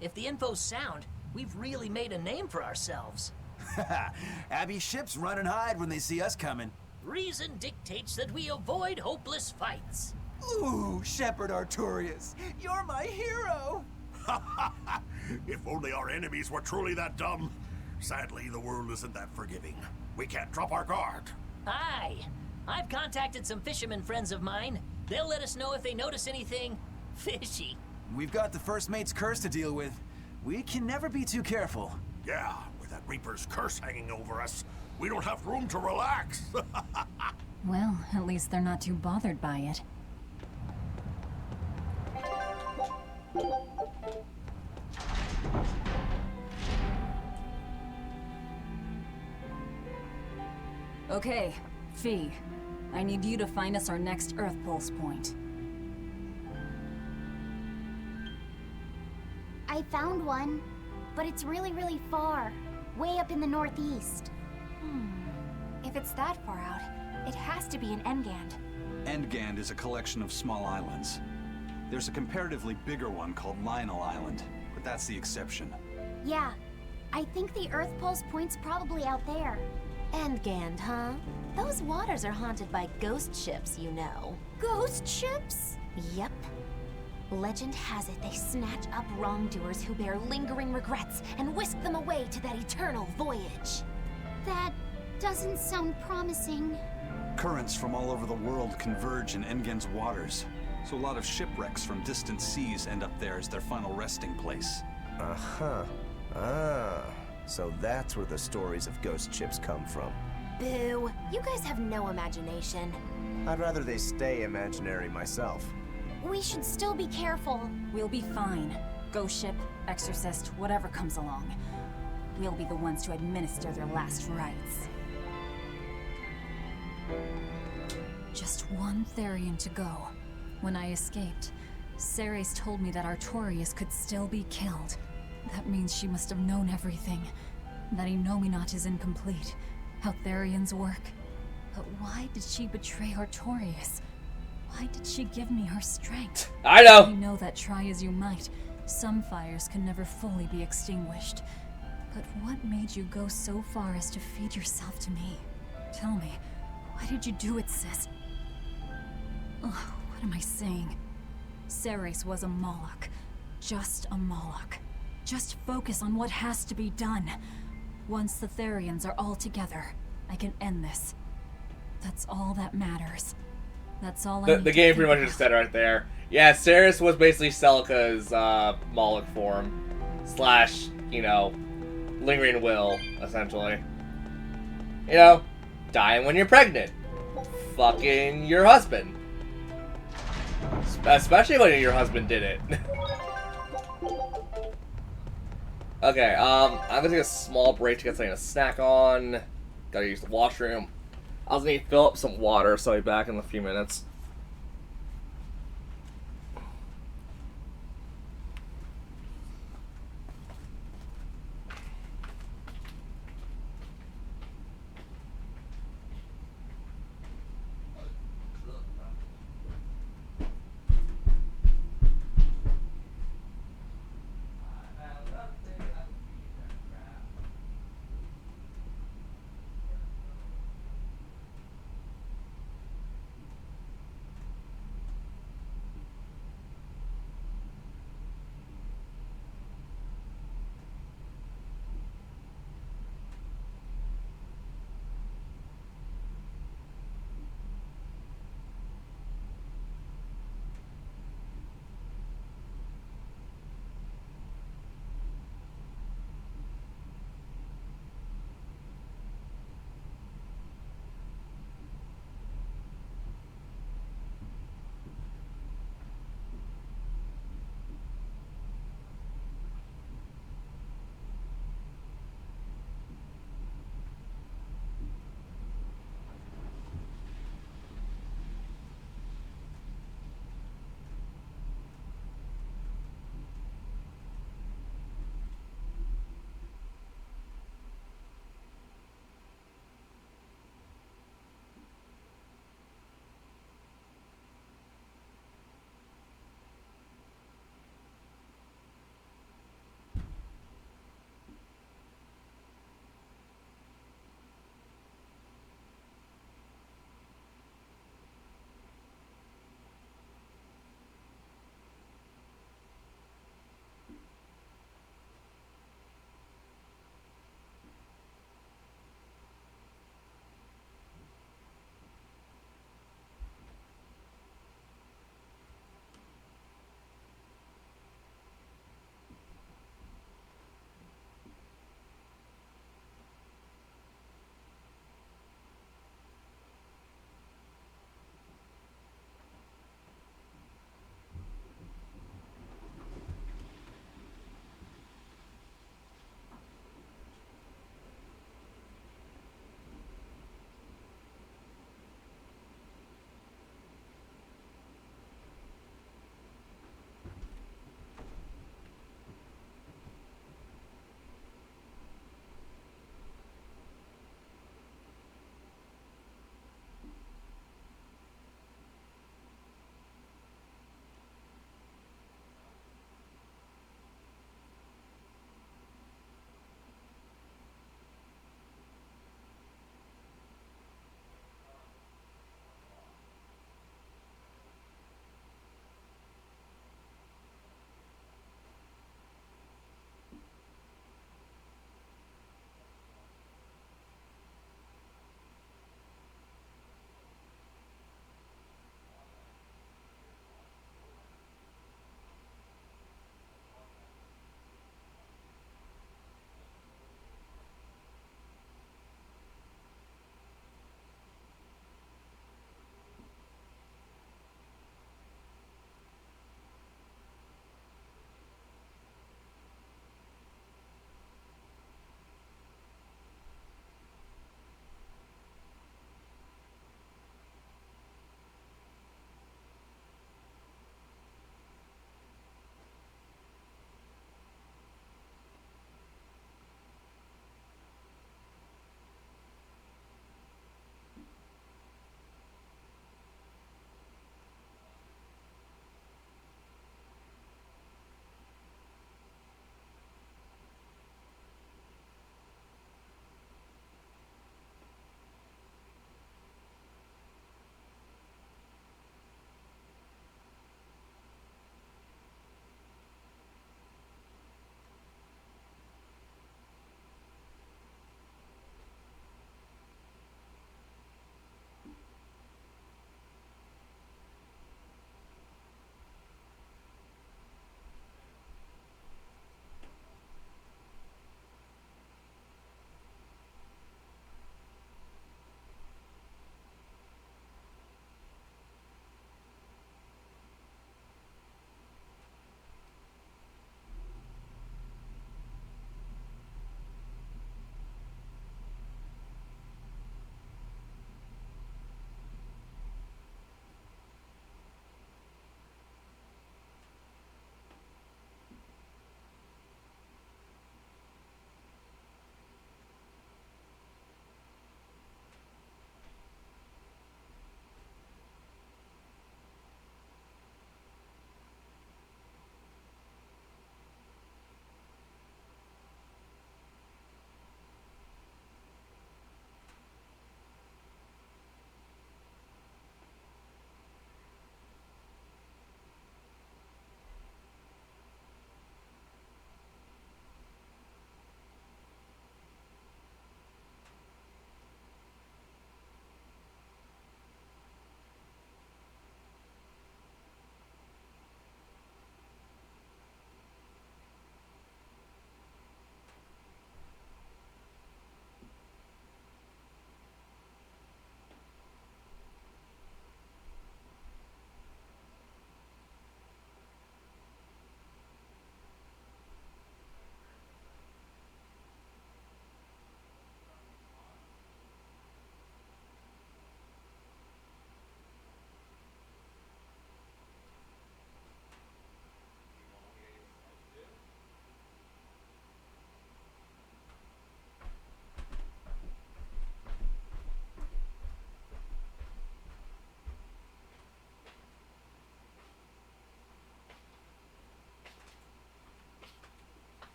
If the info's sound, we've really made a name for ourselves. Abbey ships run and hide when they see us coming. Reason dictates that we avoid hopeless fights. Ooh, Shepherd Artorias, you're my hero! If only our enemies were truly that dumb. Sadly, the world isn't that forgiving. We can't drop our guard. Aye. I've contacted some fishermen friends of mine. They'll let us know if they notice anything fishy. We've got the First Mate's curse to deal with. We can never be too careful. Yeah, with that Reaper's curse hanging over us, we don't have room to relax. Well, at least they're not too bothered by it. Okay, Fee. I need you to find us our next Earth Pulse point. I found one, but it's really, really far. Way up in the northeast. If it's that far out, it has to be an Engand. Endgand is a collection of small islands. There's a comparatively bigger one called Lionel Island, but that's the exception. Yeah, I think the Earth Pulse point's probably out there. Endgand, huh? Those waters are haunted by ghost ships, you know. Ghost ships? Yep. Legend has it they snatch up wrongdoers who bear lingering regrets and whisk them away to that eternal voyage. That doesn't sound promising. Currents from all over the world converge in Engand's waters, so a lot of shipwrecks from distant seas end up there as their final resting place. Uh-huh. Ah, so that's where the stories of ghost ships come from. Boo. You guys have no imagination. I'd rather they stay imaginary myself. We should still be careful. We'll be fine. Ghost ship, exorcist, whatever comes along. We'll be the ones to administer their last rites. Just one Therian to go. When I escaped, Ceres told me that Artorias could still be killed. That means she must have known everything. That Inominat is incomplete. How Therians work. But why did she betray Artorias? Why did she give me her strength? I know! I know that try as you might, some fires can never fully be extinguished. But what made you go so far as to feed yourself to me? Tell me, why did you do it, sis? Ugh, what am I saying? Ceres was a Moloch. Just a Moloch. Just focus on what has to be done. Once the Therians are all together, I can end this. That's all that matters. That's all I need The game pretty much just said right there. Yeah, Ceres was basically Celica's Moloch form. Slash, you know, lingering will, essentially. You know, dying when you're pregnant. Fucking your husband. Especially when your husband did it. Okay, I'm gonna take a small break to get something to snack on. Gotta use the washroom. I'll need to fill up some water, so I'll be back in a few minutes.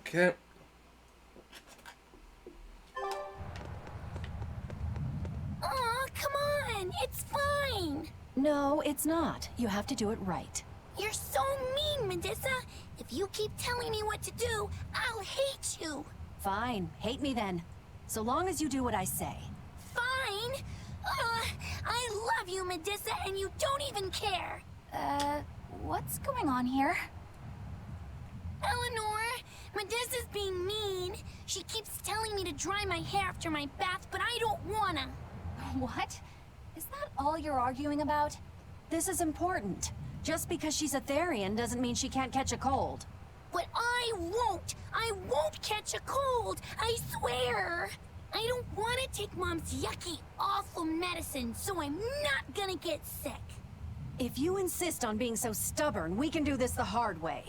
Okay. Aw, come on! It's fine! No, it's not. You have to do it right. You're so mean, Medusa! If you keep telling me what to do, I'll hate you! Fine, hate me then. So long as you do what I say. Fine! I love you, Medusa, and you don't even care! What's going on here? Eleanor, Medusa's being mean. She keeps telling me to dry my hair after my bath, but I don't wanna. What? Is that all you're arguing about? This is important. Just because she's a Therian doesn't mean she can't catch a cold. But I won't! I won't catch a cold! I swear! I don't want to take Mom's yucky, awful medicine, so I'm not gonna get sick. If you insist on being so stubborn, we can do this the hard way.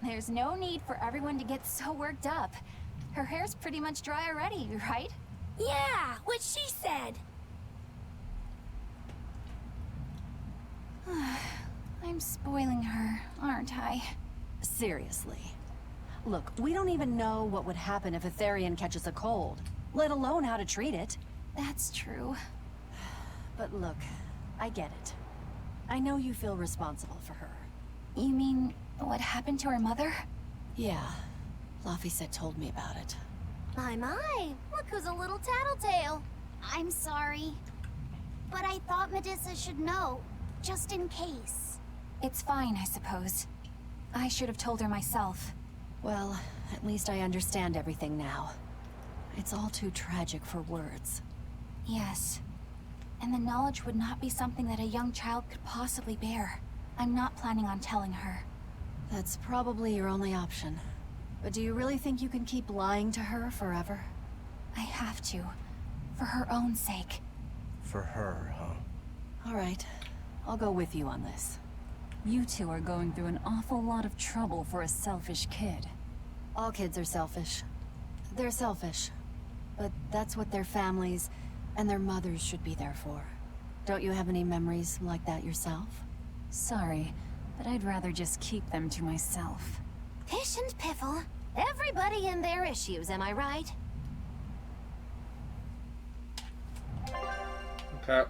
There's no need for everyone to get so worked up. Her hair's pretty much dry already, right? Yeah, what she said. I'm spoiling her, aren't I? Seriously. Look, we don't even know what would happen if a Therian catches a cold, let alone how to treat it. That's true. But look, I get it. I know you feel responsible for her. You mean what happened to her mother? Yeah. Laphicet told me about it. My, look who's a little tattletale. I'm sorry, but I thought Medusa should know, just in case. It's fine, I suppose. I should have told her myself. Well, at least I understand everything now. It's all too tragic for words. Yes. And the knowledge would not be something that a young child could possibly bear. I'm not planning on telling her. That's probably your only option. But do you really think you can keep lying to her forever? I have to. For her own sake. For her, huh? All right. I'll go with you on this. You two are going through an awful lot of trouble for a selfish kid. All kids are selfish. They're selfish. But that's what their families and their mothers should be there for. Don't you have any memories like that yourself? Sorry, but I'd rather just keep them to myself. Pish and piffle. Everybody and their issues, am I right? Okay.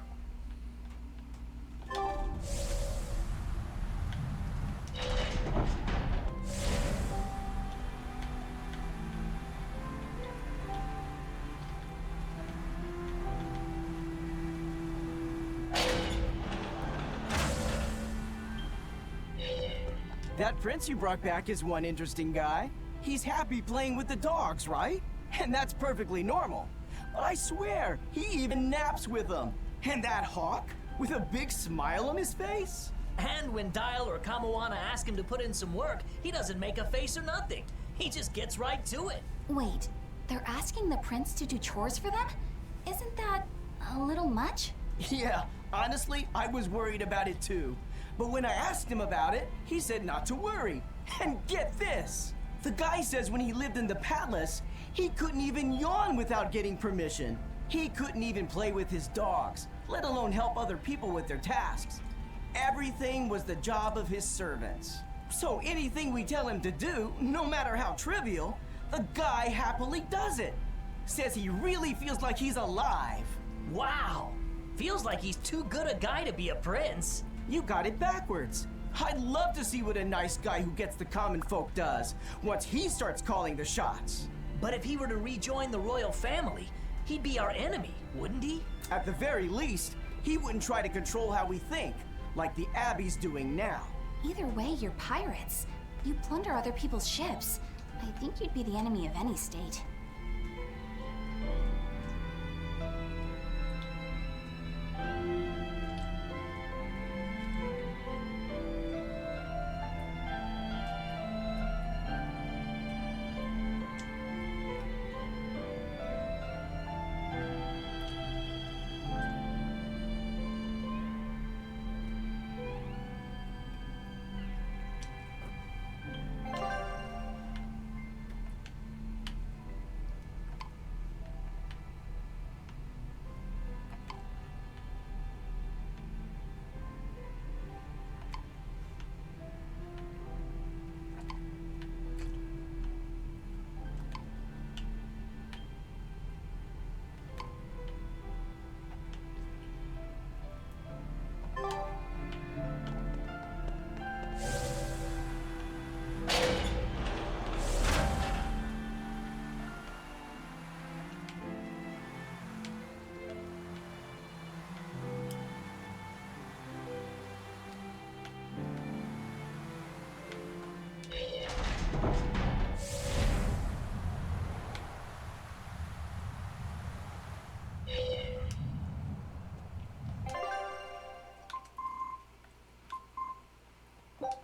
That prince you brought back is one interesting guy. He's happy playing with the dogs, right? And that's perfectly normal. But I swear, he even naps with them. And that hawk, with a big smile on his face? And when Dial or Kamawana ask him to put in some work, he doesn't make a face or nothing. He just gets right to it. Wait, they're asking the prince to do chores for them? Isn't that a little much? Yeah, honestly, I was worried about it too. But when I asked him about it, he said not to worry. And get this! The guy says when he lived in the palace, he couldn't even yawn without getting permission. He couldn't even play with his dogs, let alone help other people with their tasks. Everything was the job of his servants. So anything we tell him to do, no matter how trivial, the guy happily does it. Says he really feels like he's alive. Wow! Feels like he's too good a guy to be a prince. You got it backwards. I'd love to see what a nice guy who gets the common folk does once he starts calling the shots. But if he were to rejoin the royal family, he'd be our enemy, wouldn't he? At the very least, he wouldn't try to control how we think, like the Abbey's doing now. Either way, you're pirates. You plunder other people's ships. I think you'd be the enemy of any state.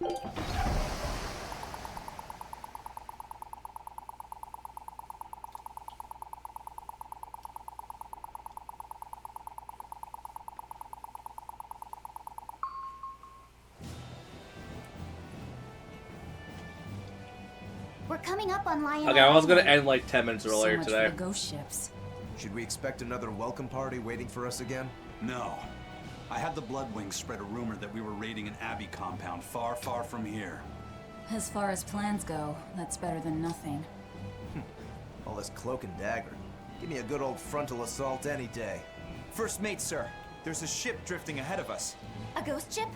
We're coming up on Lion Okay, I was gonna Island. end like 10 minutes earlier much today. for the ghost ships. Should we expect another welcome party waiting for us again? No. I had the Bloodwings spread a rumor that we were raiding an Abbey compound far, far from here. As far as plans go, that's better than nothing. All this cloak and dagger. Give me a good old frontal assault any day. First mate, sir. There's a ship drifting ahead of us. A ghost ship?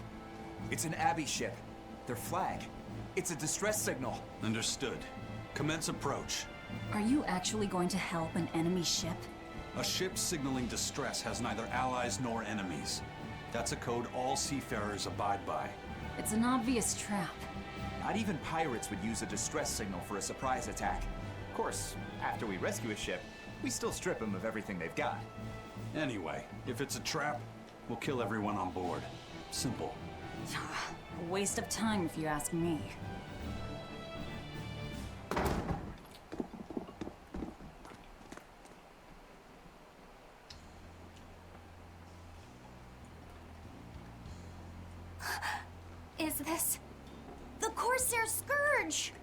It's an Abbey ship. Their flag. It's a distress signal. Understood. Commence approach. Are you actually going to help an enemy ship? A ship signaling distress has neither allies nor enemies. That's a code all seafarers abide by. It's an obvious trap. Not even pirates would use a distress signal for a surprise attack. Of course, after we rescue a ship, we still strip them of everything they've got. Anyway, if it's a trap, we'll kill everyone on board. Simple. A waste of time if you ask me. Is this... The Corsair Scourge!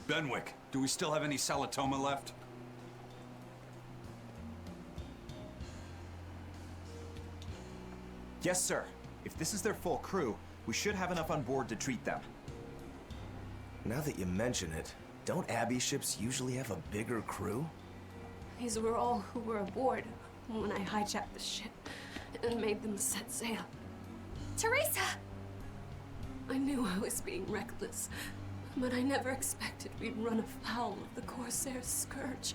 Benwick, do we still have any Salatoma left? Yes, sir. If this is their full crew, we should have enough on board to treat them. Now that you mention it, don't Abbey ships usually have a bigger crew? These were all who were aboard when I hijacked the ship and made them set sail. Teresa! I knew I was being reckless, but I never expected we'd run afoul of the Corsair's scourge.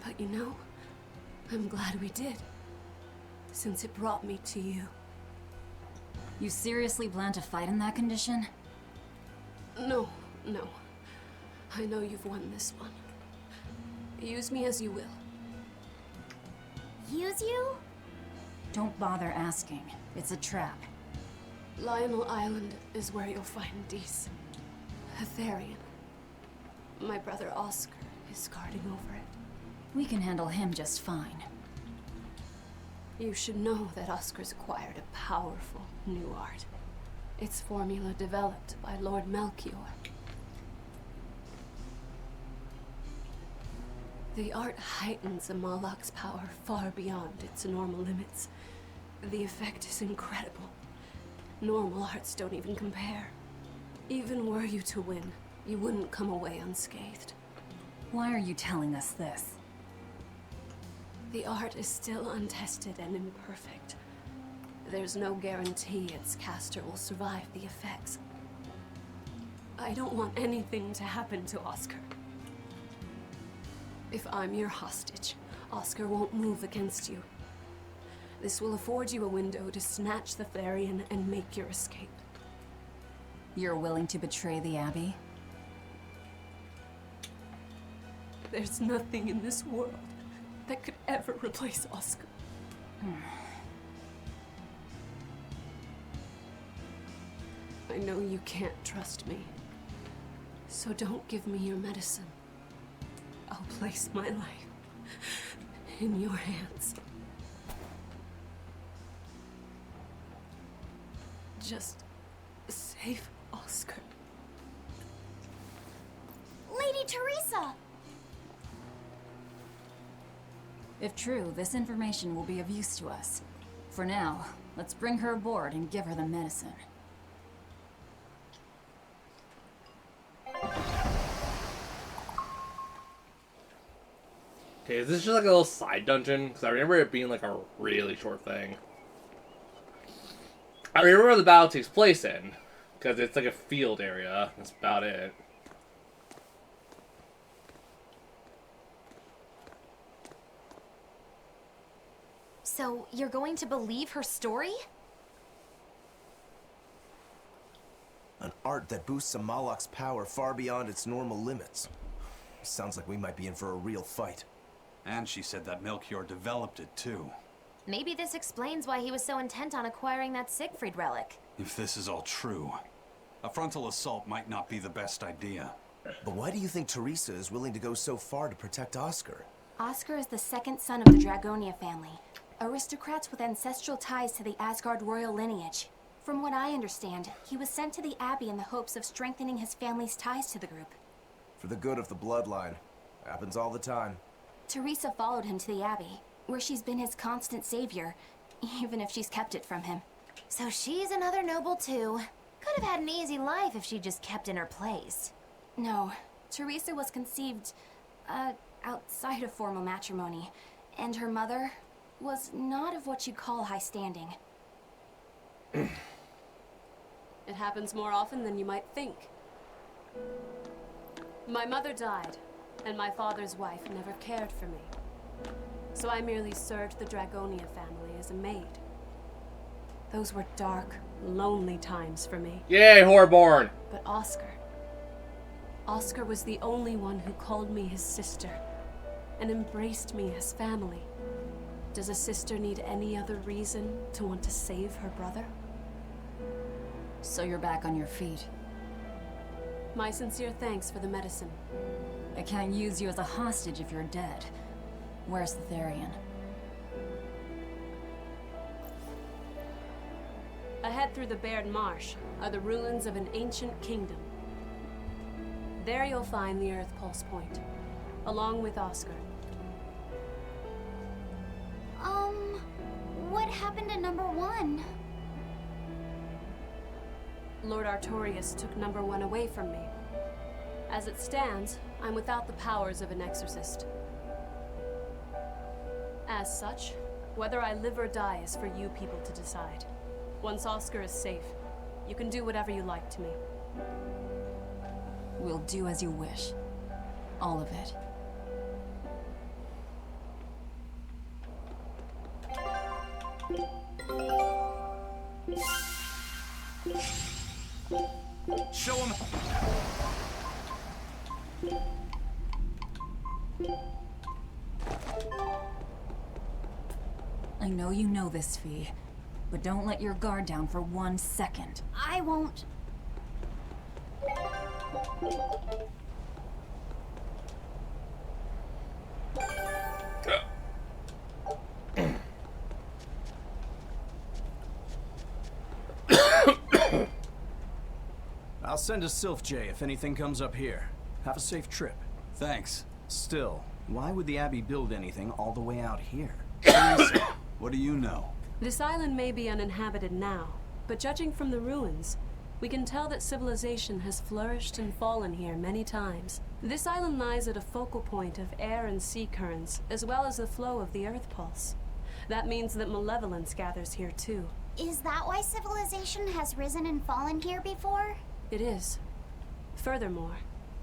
But you know, I'm glad we did, since it brought me to you. You seriously plan to fight in that condition? No, no. I know you've won this one. Use me as you will. Use you? Don't bother asking. It's a trap. Lionel Island is where you'll find Dees. Aetherian. My brother Oscar is guarding over it. We can handle him just fine. You should know that Oscar's acquired a powerful new art. Its formula developed by Lord Melchior. The art heightens a Moloch's power far beyond its normal limits. The effect is incredible. Normal arts don't even compare. Even were you to win, you wouldn't come away unscathed. Why are you telling us this? The art is still untested and imperfect. There's no guarantee its caster will survive the effects. I don't want anything to happen to Oscar. If I'm your hostage, Oscar won't move against you. This will afford you a window to snatch the Therian and make your escape. You're willing to betray the Abbey? There's nothing in this world that could ever replace Oscar. I know you can't trust me, so don't give me your medicine. I'll place my life in your hands. Just save Oscar. Lady Teresa! If true, this information will be of use to us. For now, let's bring her aboard and give her the medicine. Okay, is this just like a little side dungeon? Because I remember it being like a really short thing. I remember where the battle takes place in, because it's like a field area. That's about it. So, you're going to believe her story? An art that boosts a Moloch's power far beyond its normal limits. Sounds like we might be in for a real fight. And she said that Melchior developed it too. Maybe this explains why he was so intent on acquiring that Siegfried relic. If this is all true, A frontal assault might not be the best idea. But why do you think Teresa is willing to go so far to protect Oscar? Oscar is the second son of the Dragonia family, aristocrats with ancestral ties to the Asgard royal lineage. From what I understand, he was sent to the Abbey in the hopes of strengthening his family's ties to the group. For the good of the bloodline. Happens all the time. Teresa followed him to the Abbey, where she's been his constant savior, even if she's kept it from him. So she's another noble too. Could have had an easy life if she just kept in her place. No, Teresa was conceived, outside of formal matrimony, and her mother was not of what you'd call high standing. It happens more often than you might think. My mother died, and my father's wife never cared for me. So I merely served the Dragonia family as a maid. Those were dark, lonely times for me. Yay, Horborn! But Oscar was the only one who called me his sister and embraced me as family. Does a sister need any other reason to want to save her brother? So you're back on your feet. My sincere thanks for the medicine. I can't use you as a hostage if you're dead. Where's the Therian? Ahead through the Baird Marsh are the ruins of an ancient kingdom. There you'll find the Earth Pulse Point, along with Oscar. What happened to number 1? Lord Artorius took number 1 away from me. As it stands, I'm without the powers of an exorcist. As such, whether I live or die is for you people to decide. Once Oscar is safe, you can do whatever you like to me. We'll do as you wish. All of it. Show him. I know you know this, Fee, but don't let your guard down for 1 second. I won't. I'll send a Sylph J if anything comes up here. Have a safe trip. Thanks. Still, why would the Abbey build anything all the way out here? What do you know? This island may be uninhabited now, but judging from the ruins, we can tell that civilization has flourished and fallen here many times. This island lies at a focal point of air and sea currents, as well as the flow of the Earth Pulse. That means that malevolence gathers here too. Is that why civilization has risen and fallen here before? It is. Furthermore,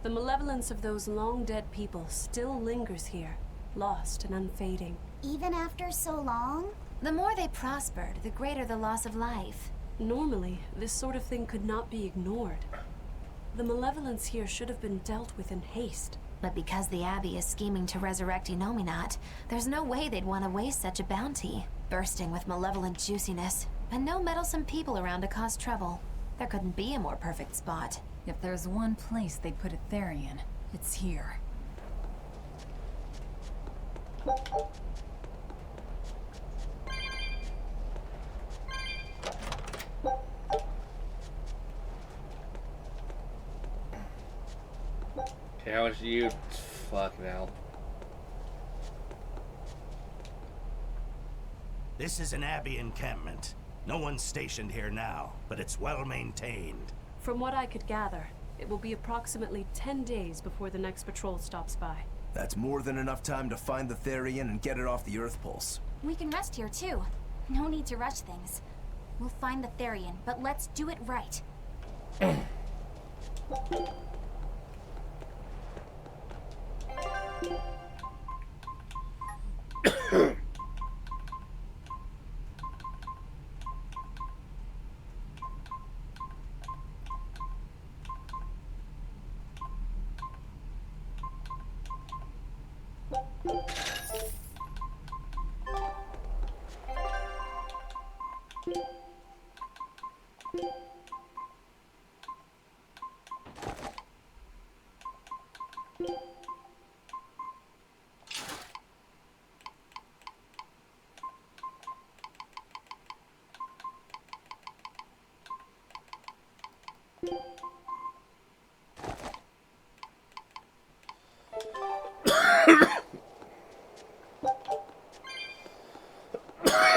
the malevolence of those long-dead people still lingers here, lost and unfading. Even after so long? The more they prospered, the greater the loss of life. Normally, this sort of thing could not be ignored. The malevolence here should have been dealt with in haste. But because the Abbey is scheming to resurrect Inominat, there's no way they'd want to waste such a bounty. Bursting with malevolent juiciness, and no meddlesome people around to cause trouble. There couldn't be a more perfect spot. If there's one place they'd put a Therian, it's here. Okay, how much do you... Fuck now. This is an Abbey encampment. No one's stationed here now, but it's well maintained. From what I could gather, it will be approximately 10 days before the next patrol stops by. That's more than enough time to find the Therian and get it off the Earth Pulse. We can rest here too. No need to rush things. We'll find the Therian, but let's do it right.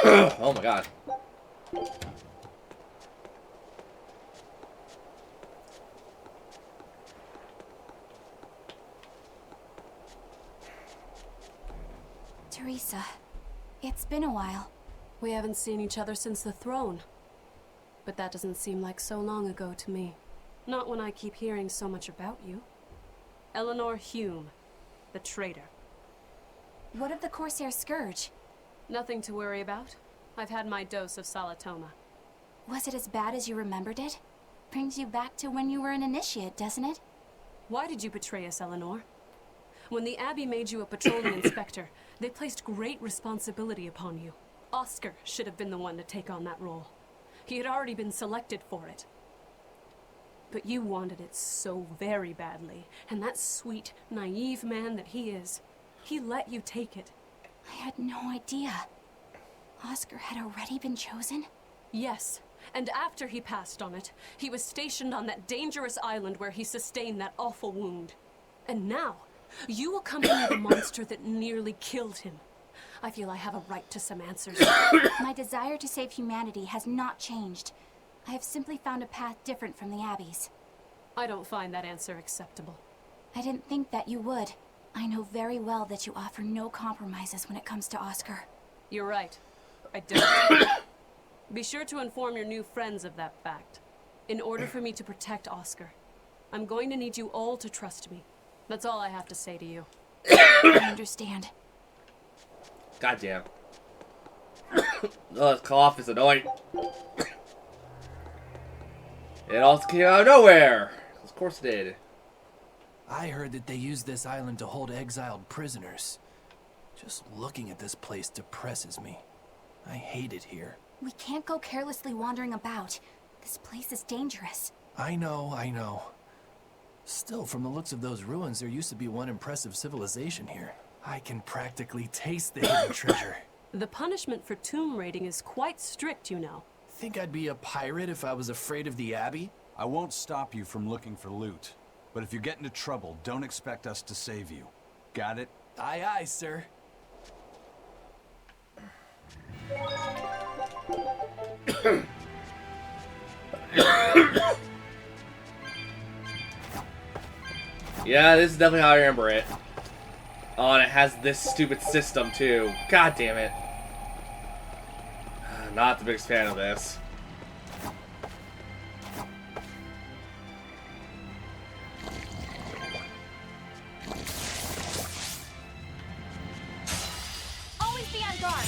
Oh my god. Teresa, it's been a while. We haven't seen each other since the throne. But that doesn't seem like so long ago to me. Not when I keep hearing so much about you. Eleanor Hume, the traitor. What of the Corsair Scourge? Nothing to worry about. I've had my dose of Salatoma. Was it as bad as you remembered it? Brings you back to when you were an initiate, doesn't it? Why did you betray us, Eleanor? When the Abbey made you a patrolling inspector, they placed great responsibility upon you. Oscar should have been the one to take on that role. He had already been selected for it. But you wanted it so very badly, and that sweet, naive man that he is, he let you take it. I had no idea. Oscar had already been chosen? Yes, and after he passed on it, he was stationed on that dangerous island where he sustained that awful wound. And now, you will come to me the monster that nearly killed him. I feel I have a right to some answers. My desire to save humanity has not changed. I have simply found a path different from the Abbey's. I don't find that answer acceptable. I didn't think that you would. I know very well that you offer no compromises when it comes to Oscar. You're right. I don't. Be sure to inform your new friends of that fact. In order for me to protect Oscar, I'm going to need you all to trust me. That's all I have to say to you. I understand. Goddamn. Oh, this cough is annoying. It also came out of nowhere. Of course it did. I heard that they use this island to hold exiled prisoners. Just looking at this place depresses me. I hate it here. We can't go carelessly wandering about. This place is dangerous. I know. Still, from the looks of those ruins, there used to be one impressive civilization here. I can practically taste the hidden treasure. The punishment for tomb raiding is quite strict, you know. Think I'd be a pirate if I was afraid of the Abbey? I won't stop you from looking for loot. But if you get into trouble, don't expect us to save you. Got it? Aye, aye, sir. Yeah, this is definitely how I remember it. Oh, and it has this stupid system, too. God damn it. Not the biggest fan of this. Always be on guard.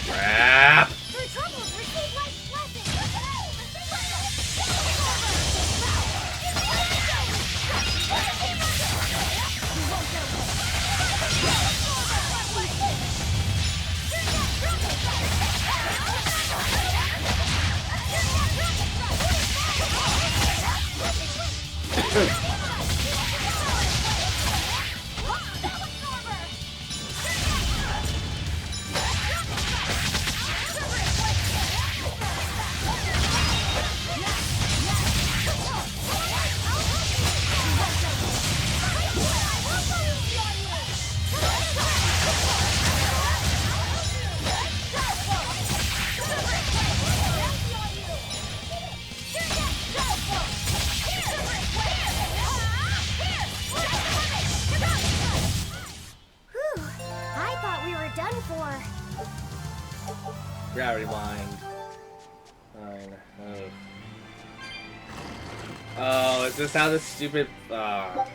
Crap! Gravity Mind. Fine. Oh, is this how this stupid... of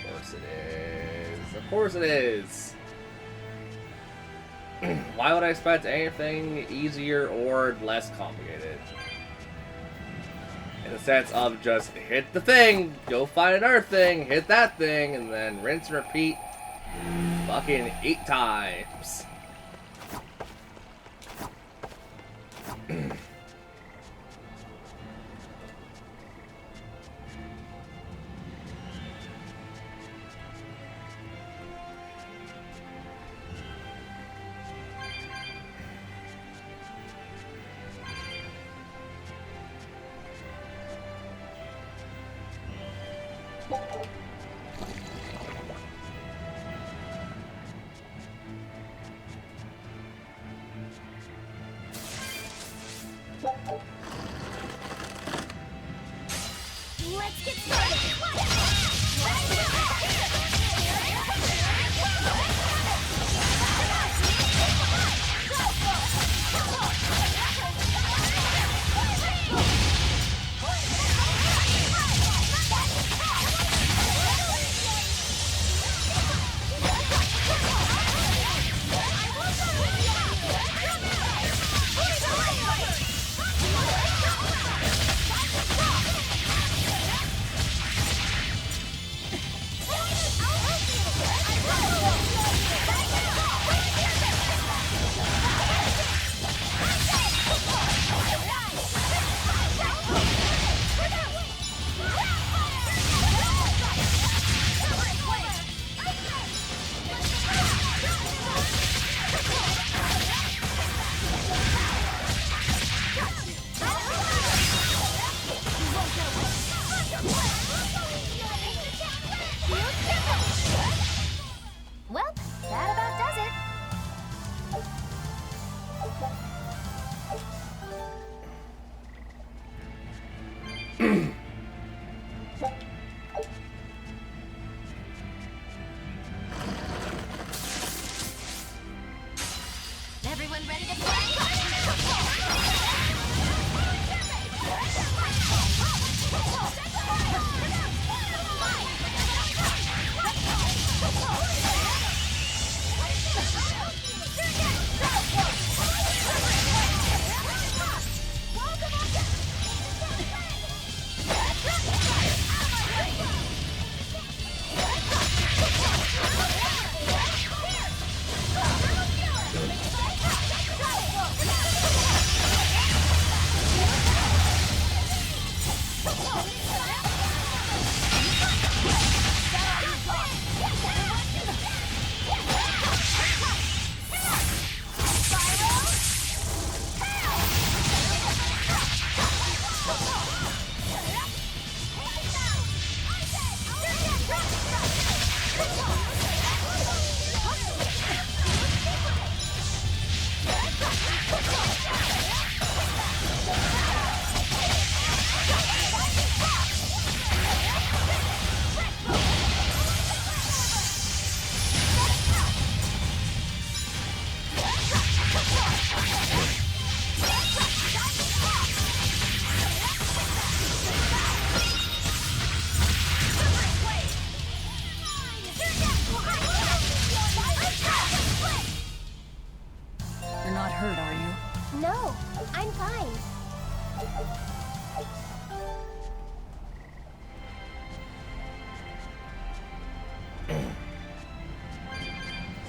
course it is. Of course it is. Why would I expect anything easier or less complicated? In the sense of just hit the thing, go find another thing, hit that thing, and then rinse and repeat fucking 8 times. Let's get started! Well, that about does it. Everyone ready to play? You're not hurt, are you? No, I'm fine.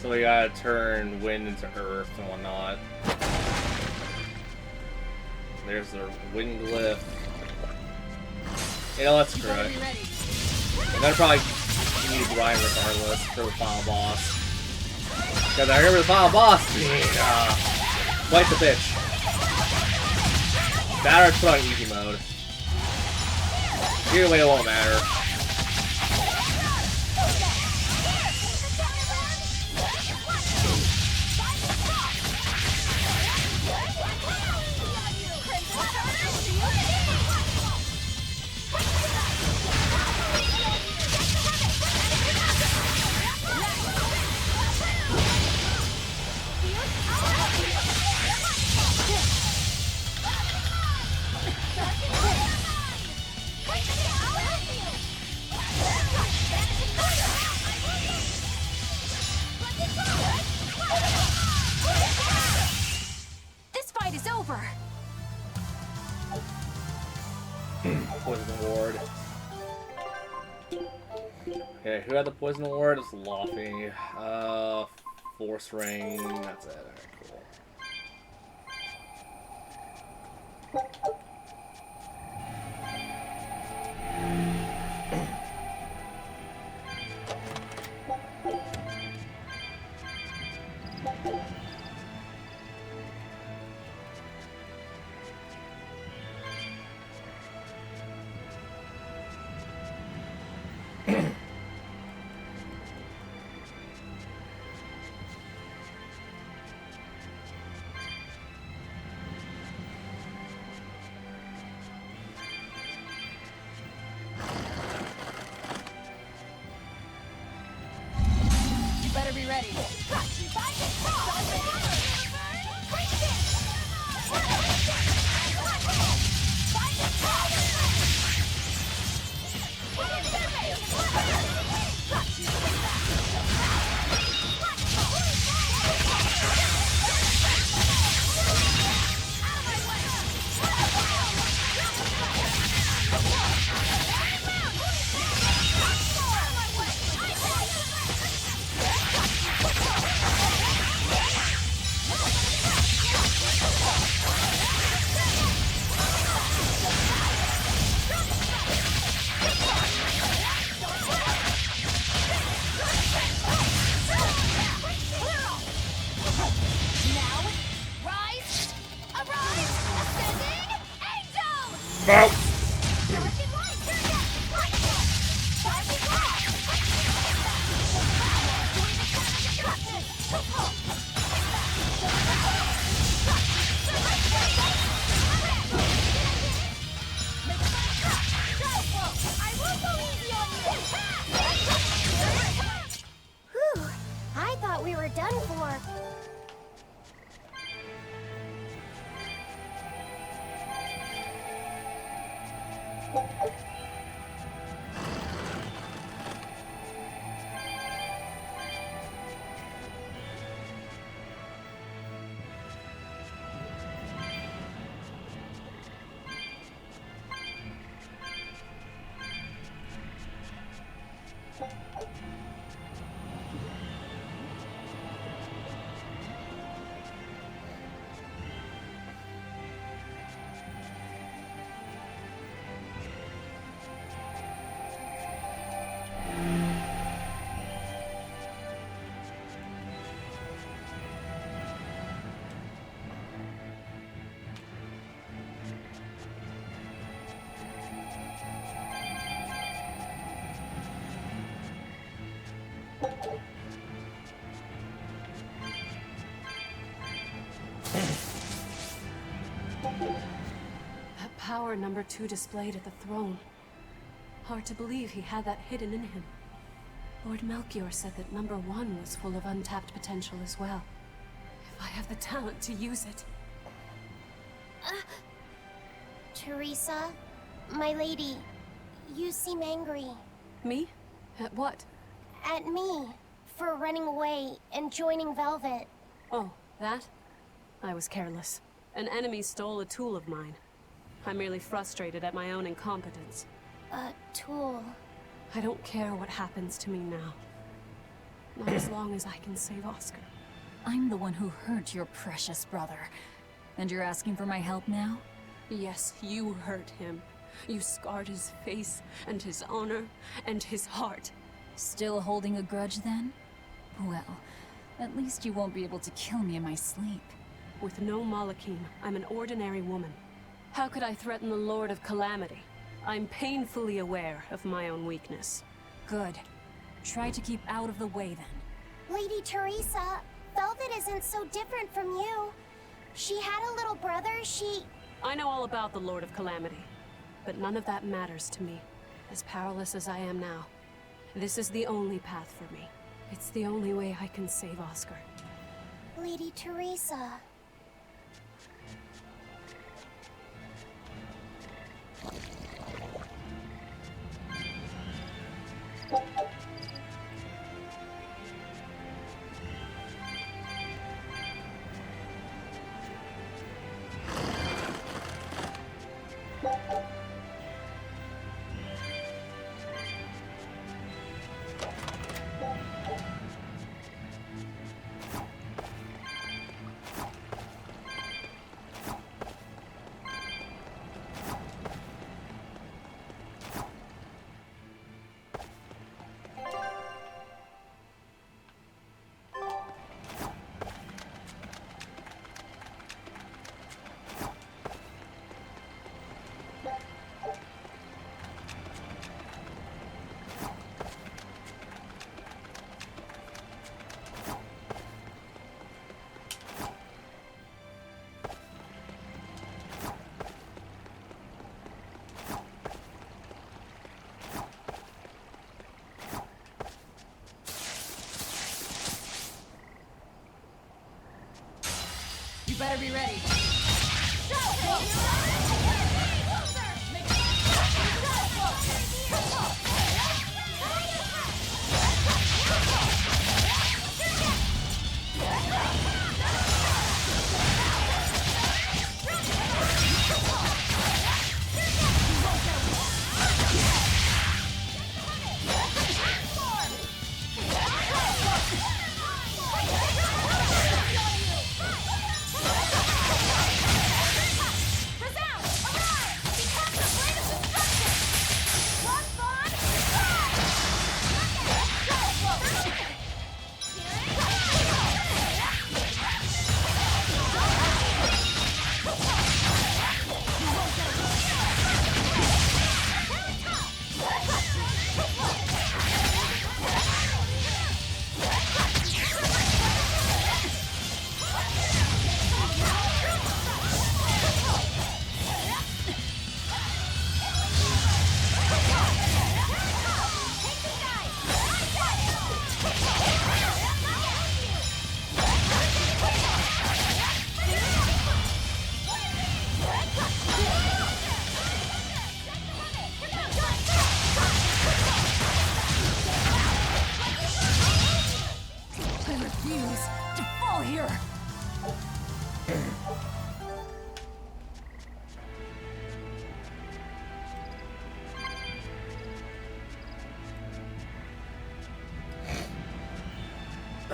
So we gotta turn wind into earth and whatnot. There's the wind glyph. You know, let's screw it. I'm gonna probably need to grind regardless for the final boss. Because I remember the final boss being, quite the bitch. That or it's put on easy mode. Either way, it won't matter. This fight is over. Poison Ward. Okay, who had the Poison Ward? It's Luffy. Force Ring. That's it. Alright, cool. Battery ready. No. Whew, I thought we were done for. That power number 2 displayed at the throne. Hard to believe he had that hidden in him. Lord Melchior said that number 1 was full of untapped potential as well. If I have the talent to use it. Teresa, my lady, you seem angry. Me? At what? At me, for running away and joining Velvet. Oh, that? I was careless. An enemy stole a tool of mine. I'm merely frustrated at my own incompetence. A tool? I don't care what happens to me now. Not as long as I can save Oscar. I'm the one who hurt your precious brother. And you're asking for my help now? Yes, you hurt him. You scarred his face, and his honor, and his heart. Still holding a grudge then? Well, at least you won't be able to kill me in my sleep. With no Malachim, I'm an ordinary woman. How could I threaten the Lord of Calamity? I'm painfully aware of my own weakness. Good. Try to keep out of the way then. Lady Teresa, Velvet isn't so different from you. She had a little brother, I know all about the Lord of Calamity, but none of that matters to me. As powerless as I am now, this is the only path for me. It's the only way I can save Oscar. Lady Teresa. better be ready.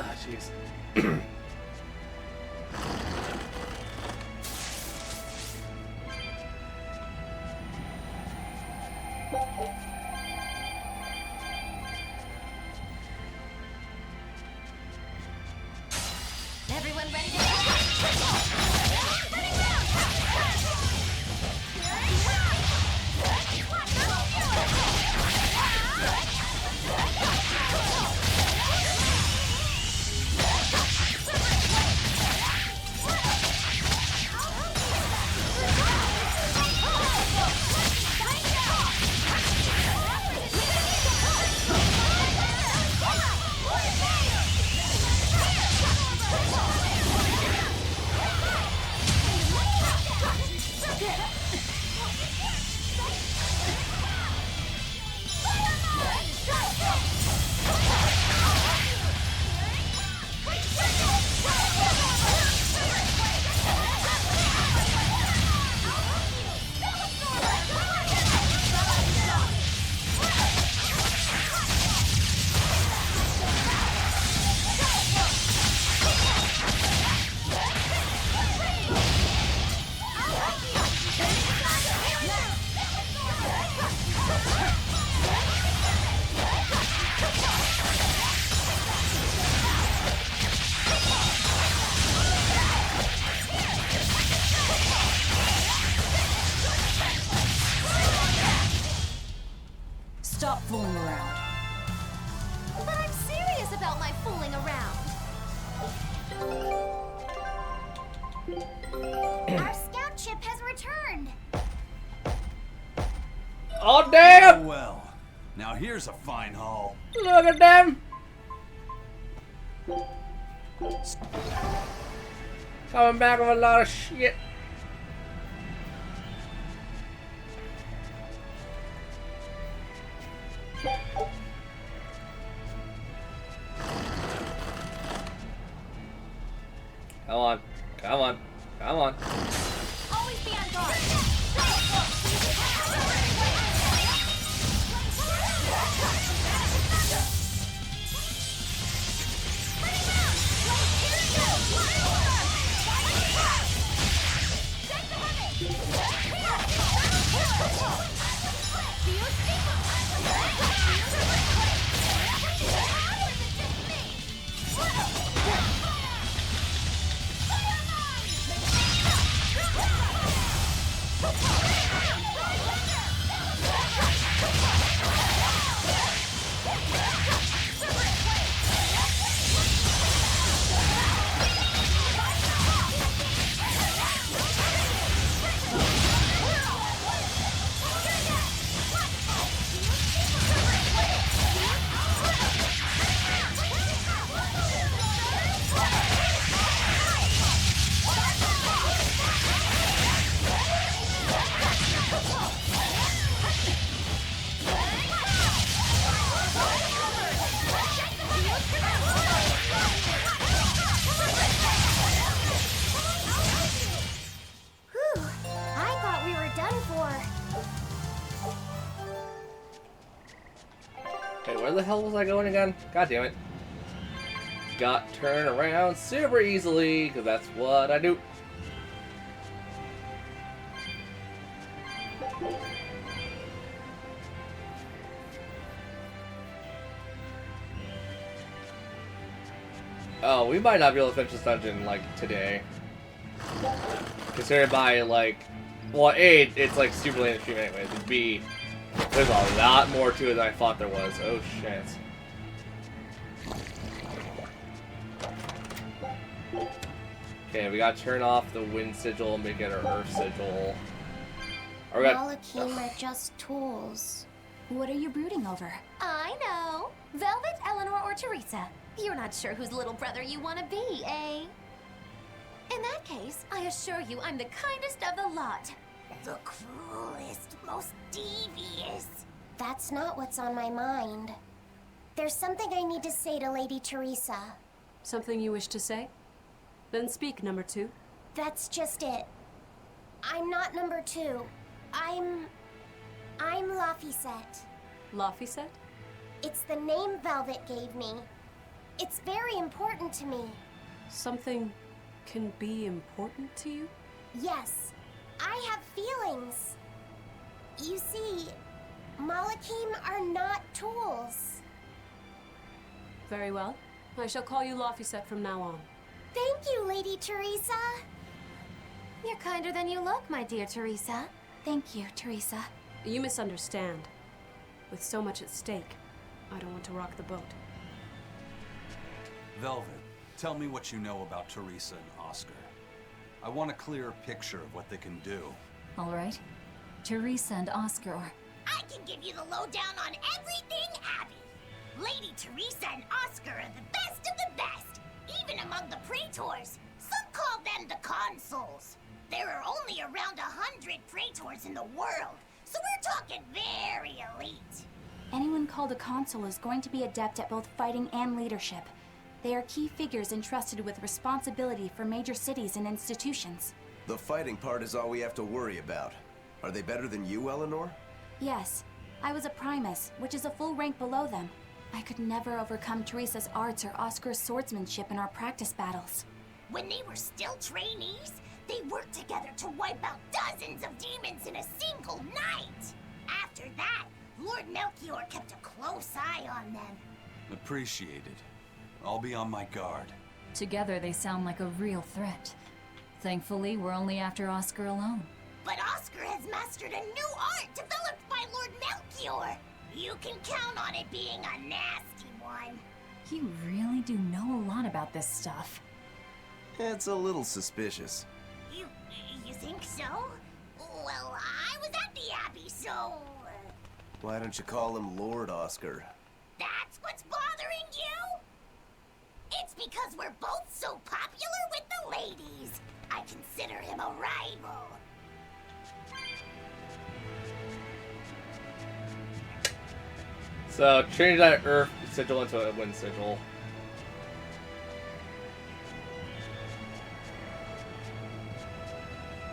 Ah, jeez. Everyone ready to Stop fooling around. But I'm serious about my fooling around. Our scout ship has returned. Oh, damn! Oh, well. Now here's a fine haul. Look at them! Coming back with a lot of shit. Come on. Come on. Come on. Always be on guard. Okay, where the hell was I going again? God damn it. Got turned around super easily, because that's what I do. Oh, we might not be able to finish this dungeon, like, today. Considering by, like... Well, A, it's, like, super late in the stream anyways. And B, there's a lot more to it than I thought there was. Oh, shit. Okay, we gotta turn off the wind sigil and make it our earth sigil. Or we got... Malakim are just tools. What are you brooding over? I know. Velvet, Eleanor, or Teresa. You're not sure whose little brother you want to be, eh? In that case, I assure you I'm the kindest of the lot. The cruelest, most devious. That's not what's on my mind. There's something I need to say to Lady Teresa. Something you wish to say? Then speak, number 2. That's just it. I'm not number 2. I'm Laphicet. Laphicet? It's the name Velvet gave me. It's very important to me. Something can be important to you? Yes, I have feelings. You see, Malakim are not tools. Very well. I shall call you Laphicet from now on. Thank you, Lady Teresa. You're kinder than you look, my dear Teresa. Thank you, Teresa. You misunderstand. With so much at stake, I don't want to rock the boat. Velvet, tell me what you know about Teresa and Oscar. I want a clearer picture of what they can do. All right. Teresa and Oscar are... I can give you the lowdown on everything Abby. Lady Teresa and Oscar are the best of the best, even among the praetors. Some call them the consuls. There are only around 100 praetors in the world, so we're talking very elite. Anyone called a consul is going to be adept at both fighting and leadership. They are key figures entrusted with responsibility for major cities and institutions. The fighting part is all we have to worry about. Are they better than you, Eleanor? Yes. I was a primus, which is a full rank below them. I could never overcome Teresa's arts or Oscar's swordsmanship in our practice battles. When they were still trainees, they worked together to wipe out dozens of demons in a single night. After that, Lord Melchior kept a close eye on them. Appreciated. I'll be on my guard. Together they sound like a real threat. Thankfully, we're only after Oscar alone. But Oscar has mastered a new art developed by Lord Melchior. You can count on it being a nasty one. You really do know a lot about this stuff. It's a little suspicious. You think so? Well, I was at the Abbey, so... Why don't you call him Lord Oscar? That's what's bothering you? It's because we're both so popular with the ladies. I consider him a rival. So, change that earth sigil into a wind sigil.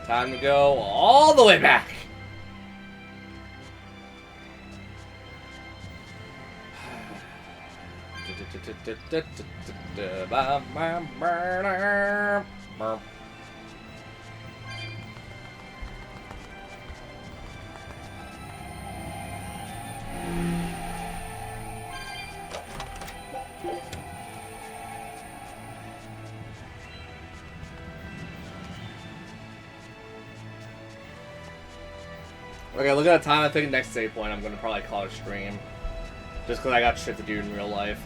Time to go all the way back. Okay, look at the time. I think next save point I'm gonna probably call it a stream. Just because I got shit to do in real life.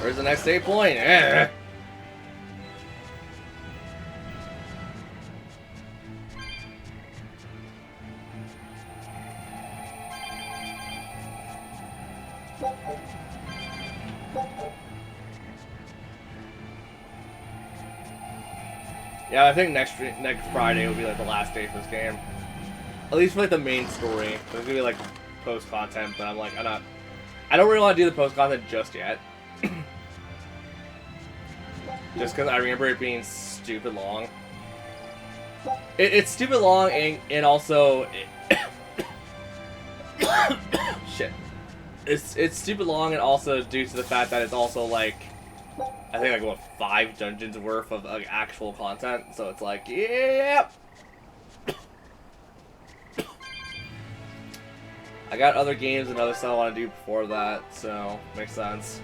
Where's the next save point? Yeah, I think next Friday will be like the last day for this game. At least for like the main story. There's gonna be like post content, but I'm like, I don't really want to do the post content just yet. Just because I remember it being stupid long. It's stupid long and also shit. It's stupid long and also due to the fact that it's also like I think like what 5 dungeons worth of like, actual content. So it's like yeah. I got other games and other stuff I want to do before that, so makes sense.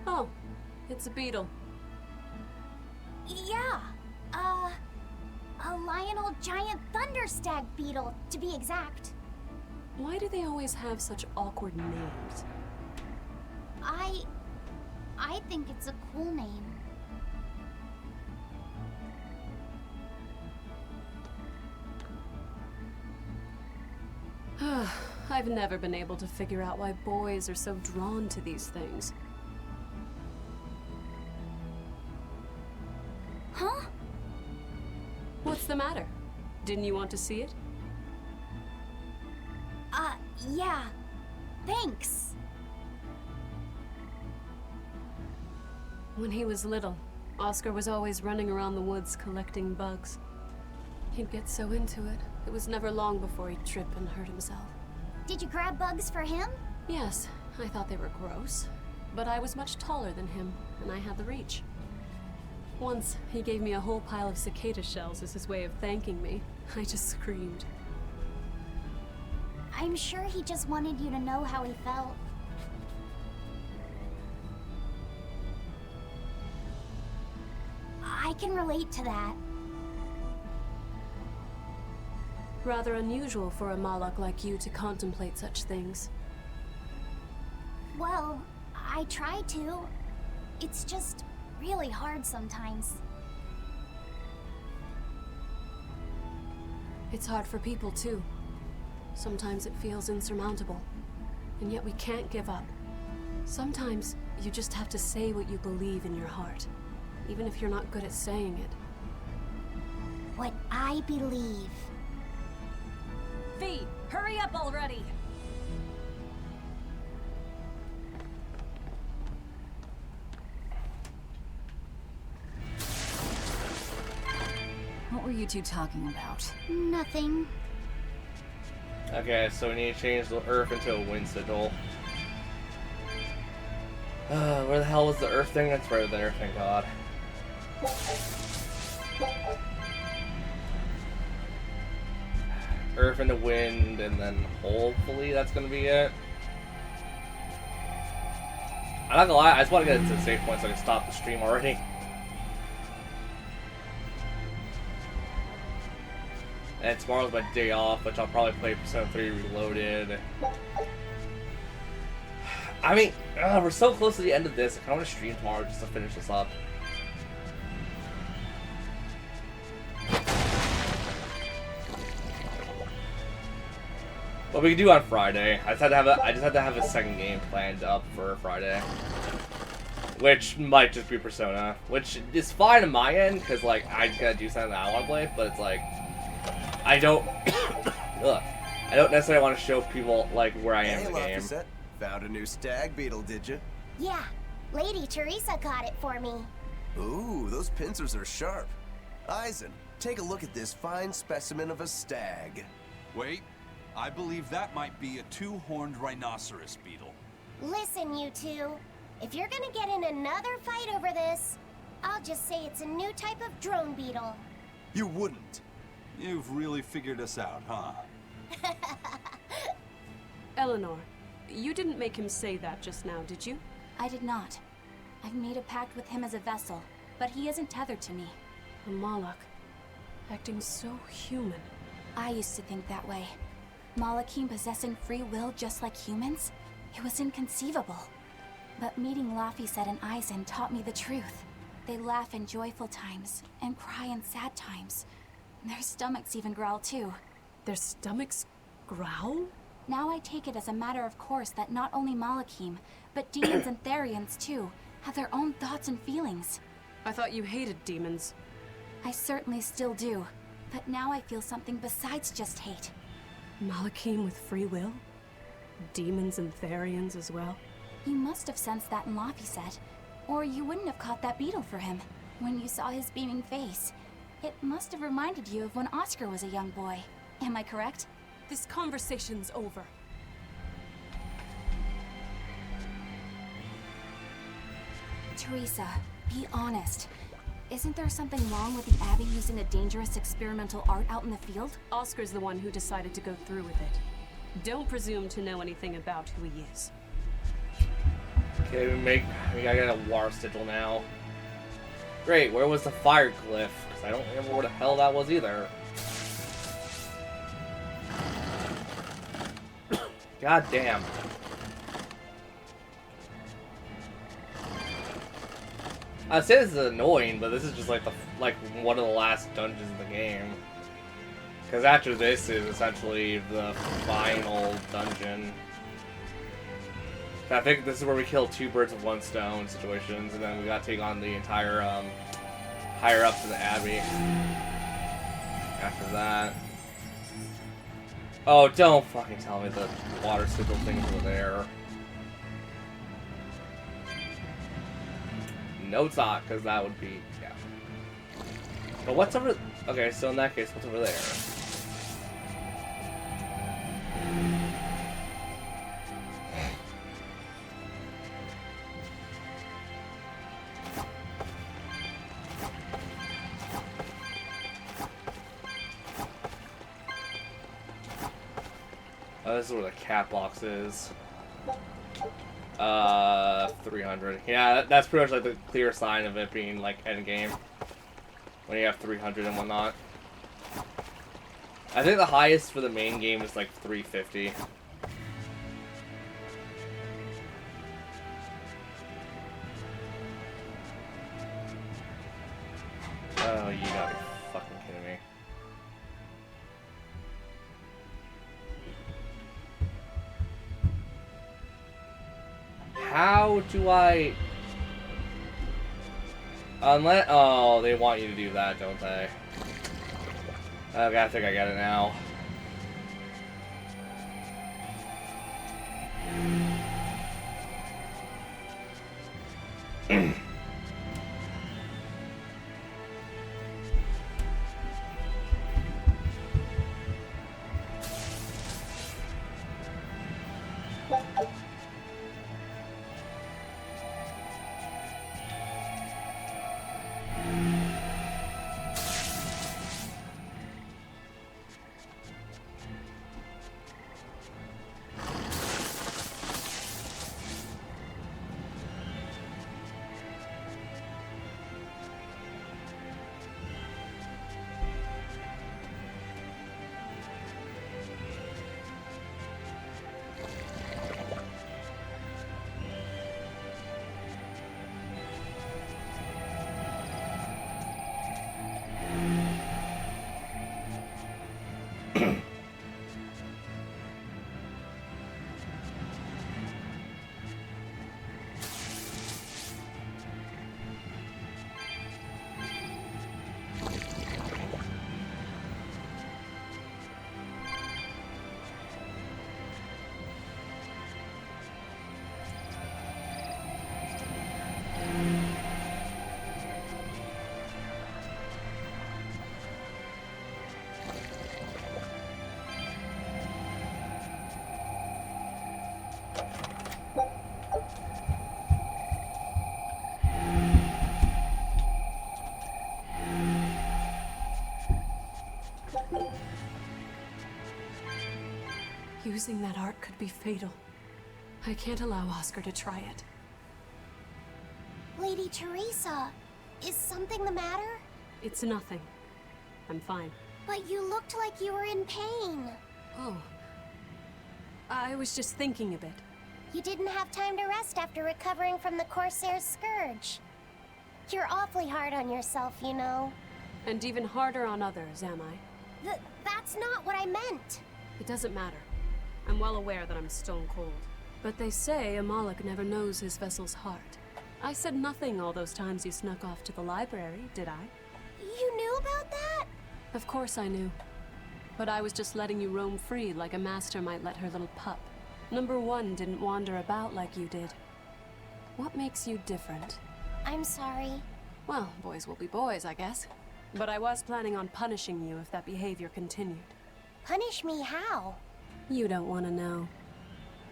Oh, it's a beetle. Yeah, a Lionel giant thunderstag beetle, to be exact. Why do they always have such awkward names? I think it's a cool name. I've never been able to figure out why boys are so drawn to these things. Huh? What's the matter? Didn't you want to see it? Yeah. Thanks. When he was little, Oscar was always running around the woods collecting bugs. He'd get so into it, it was never long before he'd trip and hurt himself. Did you grab bugs for him? Yes, I thought they were gross. But I was much taller than him, and I had the reach. Once, he gave me a whole pile of cicada shells as his way of thanking me. I just screamed. I'm sure he just wanted you to know how he felt. I can relate to that. Rather unusual for a Malak like you to contemplate such things. Well, I try to. It's just really hard sometimes. It's hard for people too. Sometimes it feels insurmountable. And yet we can't give up. Sometimes you just have to say what you believe in your heart, even if you're not good at saying it. What I believe. V, hurry up already! What were you two talking about? Nothing. Okay, so we need to change the Earth into a wind sigil. Where the hell was the Earth thing? That's right there, thank God. Earth and the wind, and then hopefully that's gonna be it. I'm not gonna lie, I just want to get to the save point so I can stop the stream already. And tomorrow's my day off, which I'll probably play Persona 3 Reloaded. I mean, we're so close to the end of this. I kind of want to stream tomorrow just to finish this up. What we can do on Friday. I just had to have a second game planned up for Friday, which might just be Persona, which is fine on my end because like I just gotta do something that I want to play. But it's like I don't, I don't necessarily want to show people like where I am in the game. Found a new stag beetle, did you? Yeah, Lady Teresa got it for me. Ooh, those pincers are sharp. Eisen, take a look at this fine specimen of a stag. Wait. I believe that might be a 2-horned rhinoceros beetle. Listen, you two. If you're gonna get in another fight over this, I'll just say it's a new type of drone beetle. You wouldn't. You've really figured us out, huh? Eleanor, you didn't make him say that just now, did you? I did not. I've made a pact with him as a vessel, but he isn't tethered to me. A Moloch, acting so human. I used to think that way. Malachim possessing free will just like humans? It was inconceivable. But meeting Laphicet and Eisen taught me the truth. They laugh in joyful times, and cry in sad times. Their stomachs even growl too. Their stomachs growl? Now I take it as a matter of course that not only Malachim, but demons and Therians too, have their own thoughts and feelings. I thought you hated demons. I certainly still do, but now I feel something besides just hate. Malachim with free will? Demons and Therians as well? You must have sensed that in Laphicet, or you wouldn't have caught that beetle for him. When you saw his beaming face, it must have reminded you of when Oscar was a young boy. Am I correct? This conversation's over. Teresa, be honest. Isn't there something wrong with the Abbey using a dangerous experimental art out in the field? Oscar's the one who decided to go through with it. Don't presume to know anything about who he is. Okay, we gotta get a water sigil now. Great, where was the fire glyph? Because I don't remember where the hell that was either. God damn. I'd say this is annoying, but this is just like one of the last dungeons in the game. Because after this is essentially the final dungeon. I think this is where we kill two birds with one stone situations, and then we gotta take on the entire higher up to the Abbey. After that. Oh, don't fucking tell me the water sigil things were there. No, it's not, because that would be, yeah. But what's over... Okay, so in that case, what's over there? Oh, this is where the cat box is. 300. Yeah, that's pretty much like the clear sign of it being like endgame. When you have 300 and whatnot. I think the highest for the main game is like 350. Oh, you gotta be fucking kidding me. How do I... Unless... Oh, they want you to do that, don't they? Okay, I think I get it now. Using that art could be fatal. I can't allow Oscar to try it. Lady Teresa, is something the matter? It's nothing. I'm fine. But you looked like you were in pain. Oh. I was just thinking a bit. You didn't have time to rest after recovering from the Corsair's scourge. You're awfully hard on yourself, you know. And even harder on others, am I? That's not what I meant. It doesn't matter. I'm well aware that I'm stone cold. But they say a Moloch never knows his vessel's heart. I said nothing all those times you snuck off to the library, did I? You knew about that? Of course I knew. But I was just letting you roam free like a master might let her little pup. Number one didn't wander about like you did. What makes you different? I'm sorry. Well, boys will be boys, I guess. But I was planning on punishing you if that behavior continued. Punish me how? You don't want to know.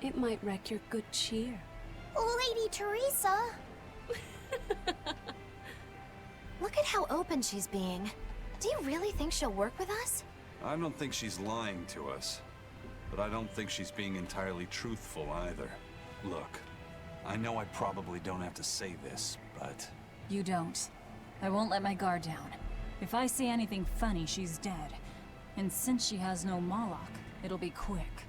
It might wreck your good cheer. Lady Teresa! Look at how open she's being. Do you really think she'll work with us? I don't think she's lying to us. But I don't think she's being entirely truthful either. Look, I know I probably don't have to say this, but... You don't. I won't let my guard down. If I see anything funny, she's dead. And since she has no Moloch, it'll be quick.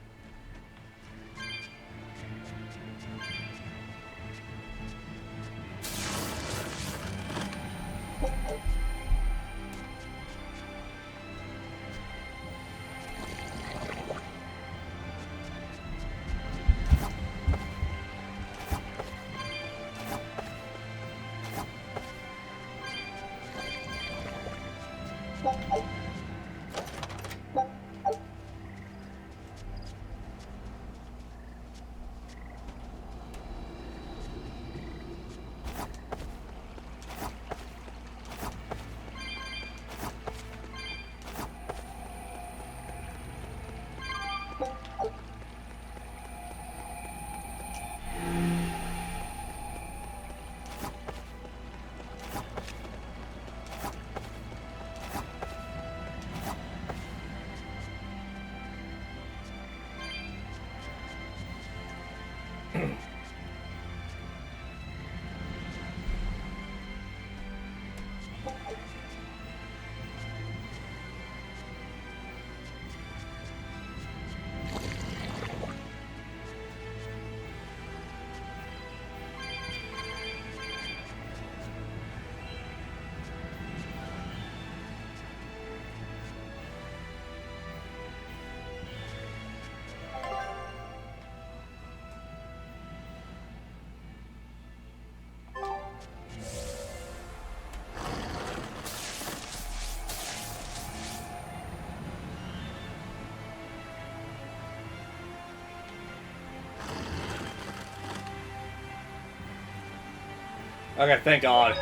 Okay, thank God.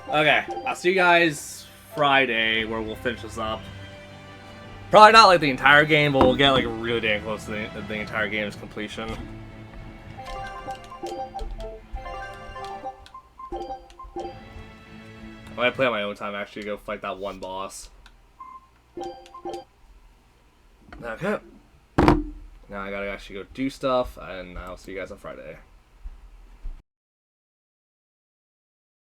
Okay, I'll see you guys Friday where we'll finish this up. Probably not like the entire game, but we'll get like really damn close to the entire game's completion. I might play on my own time actually, go fight that one boss. Okay. Now I gotta actually go do stuff, and I'll see you guys on Friday.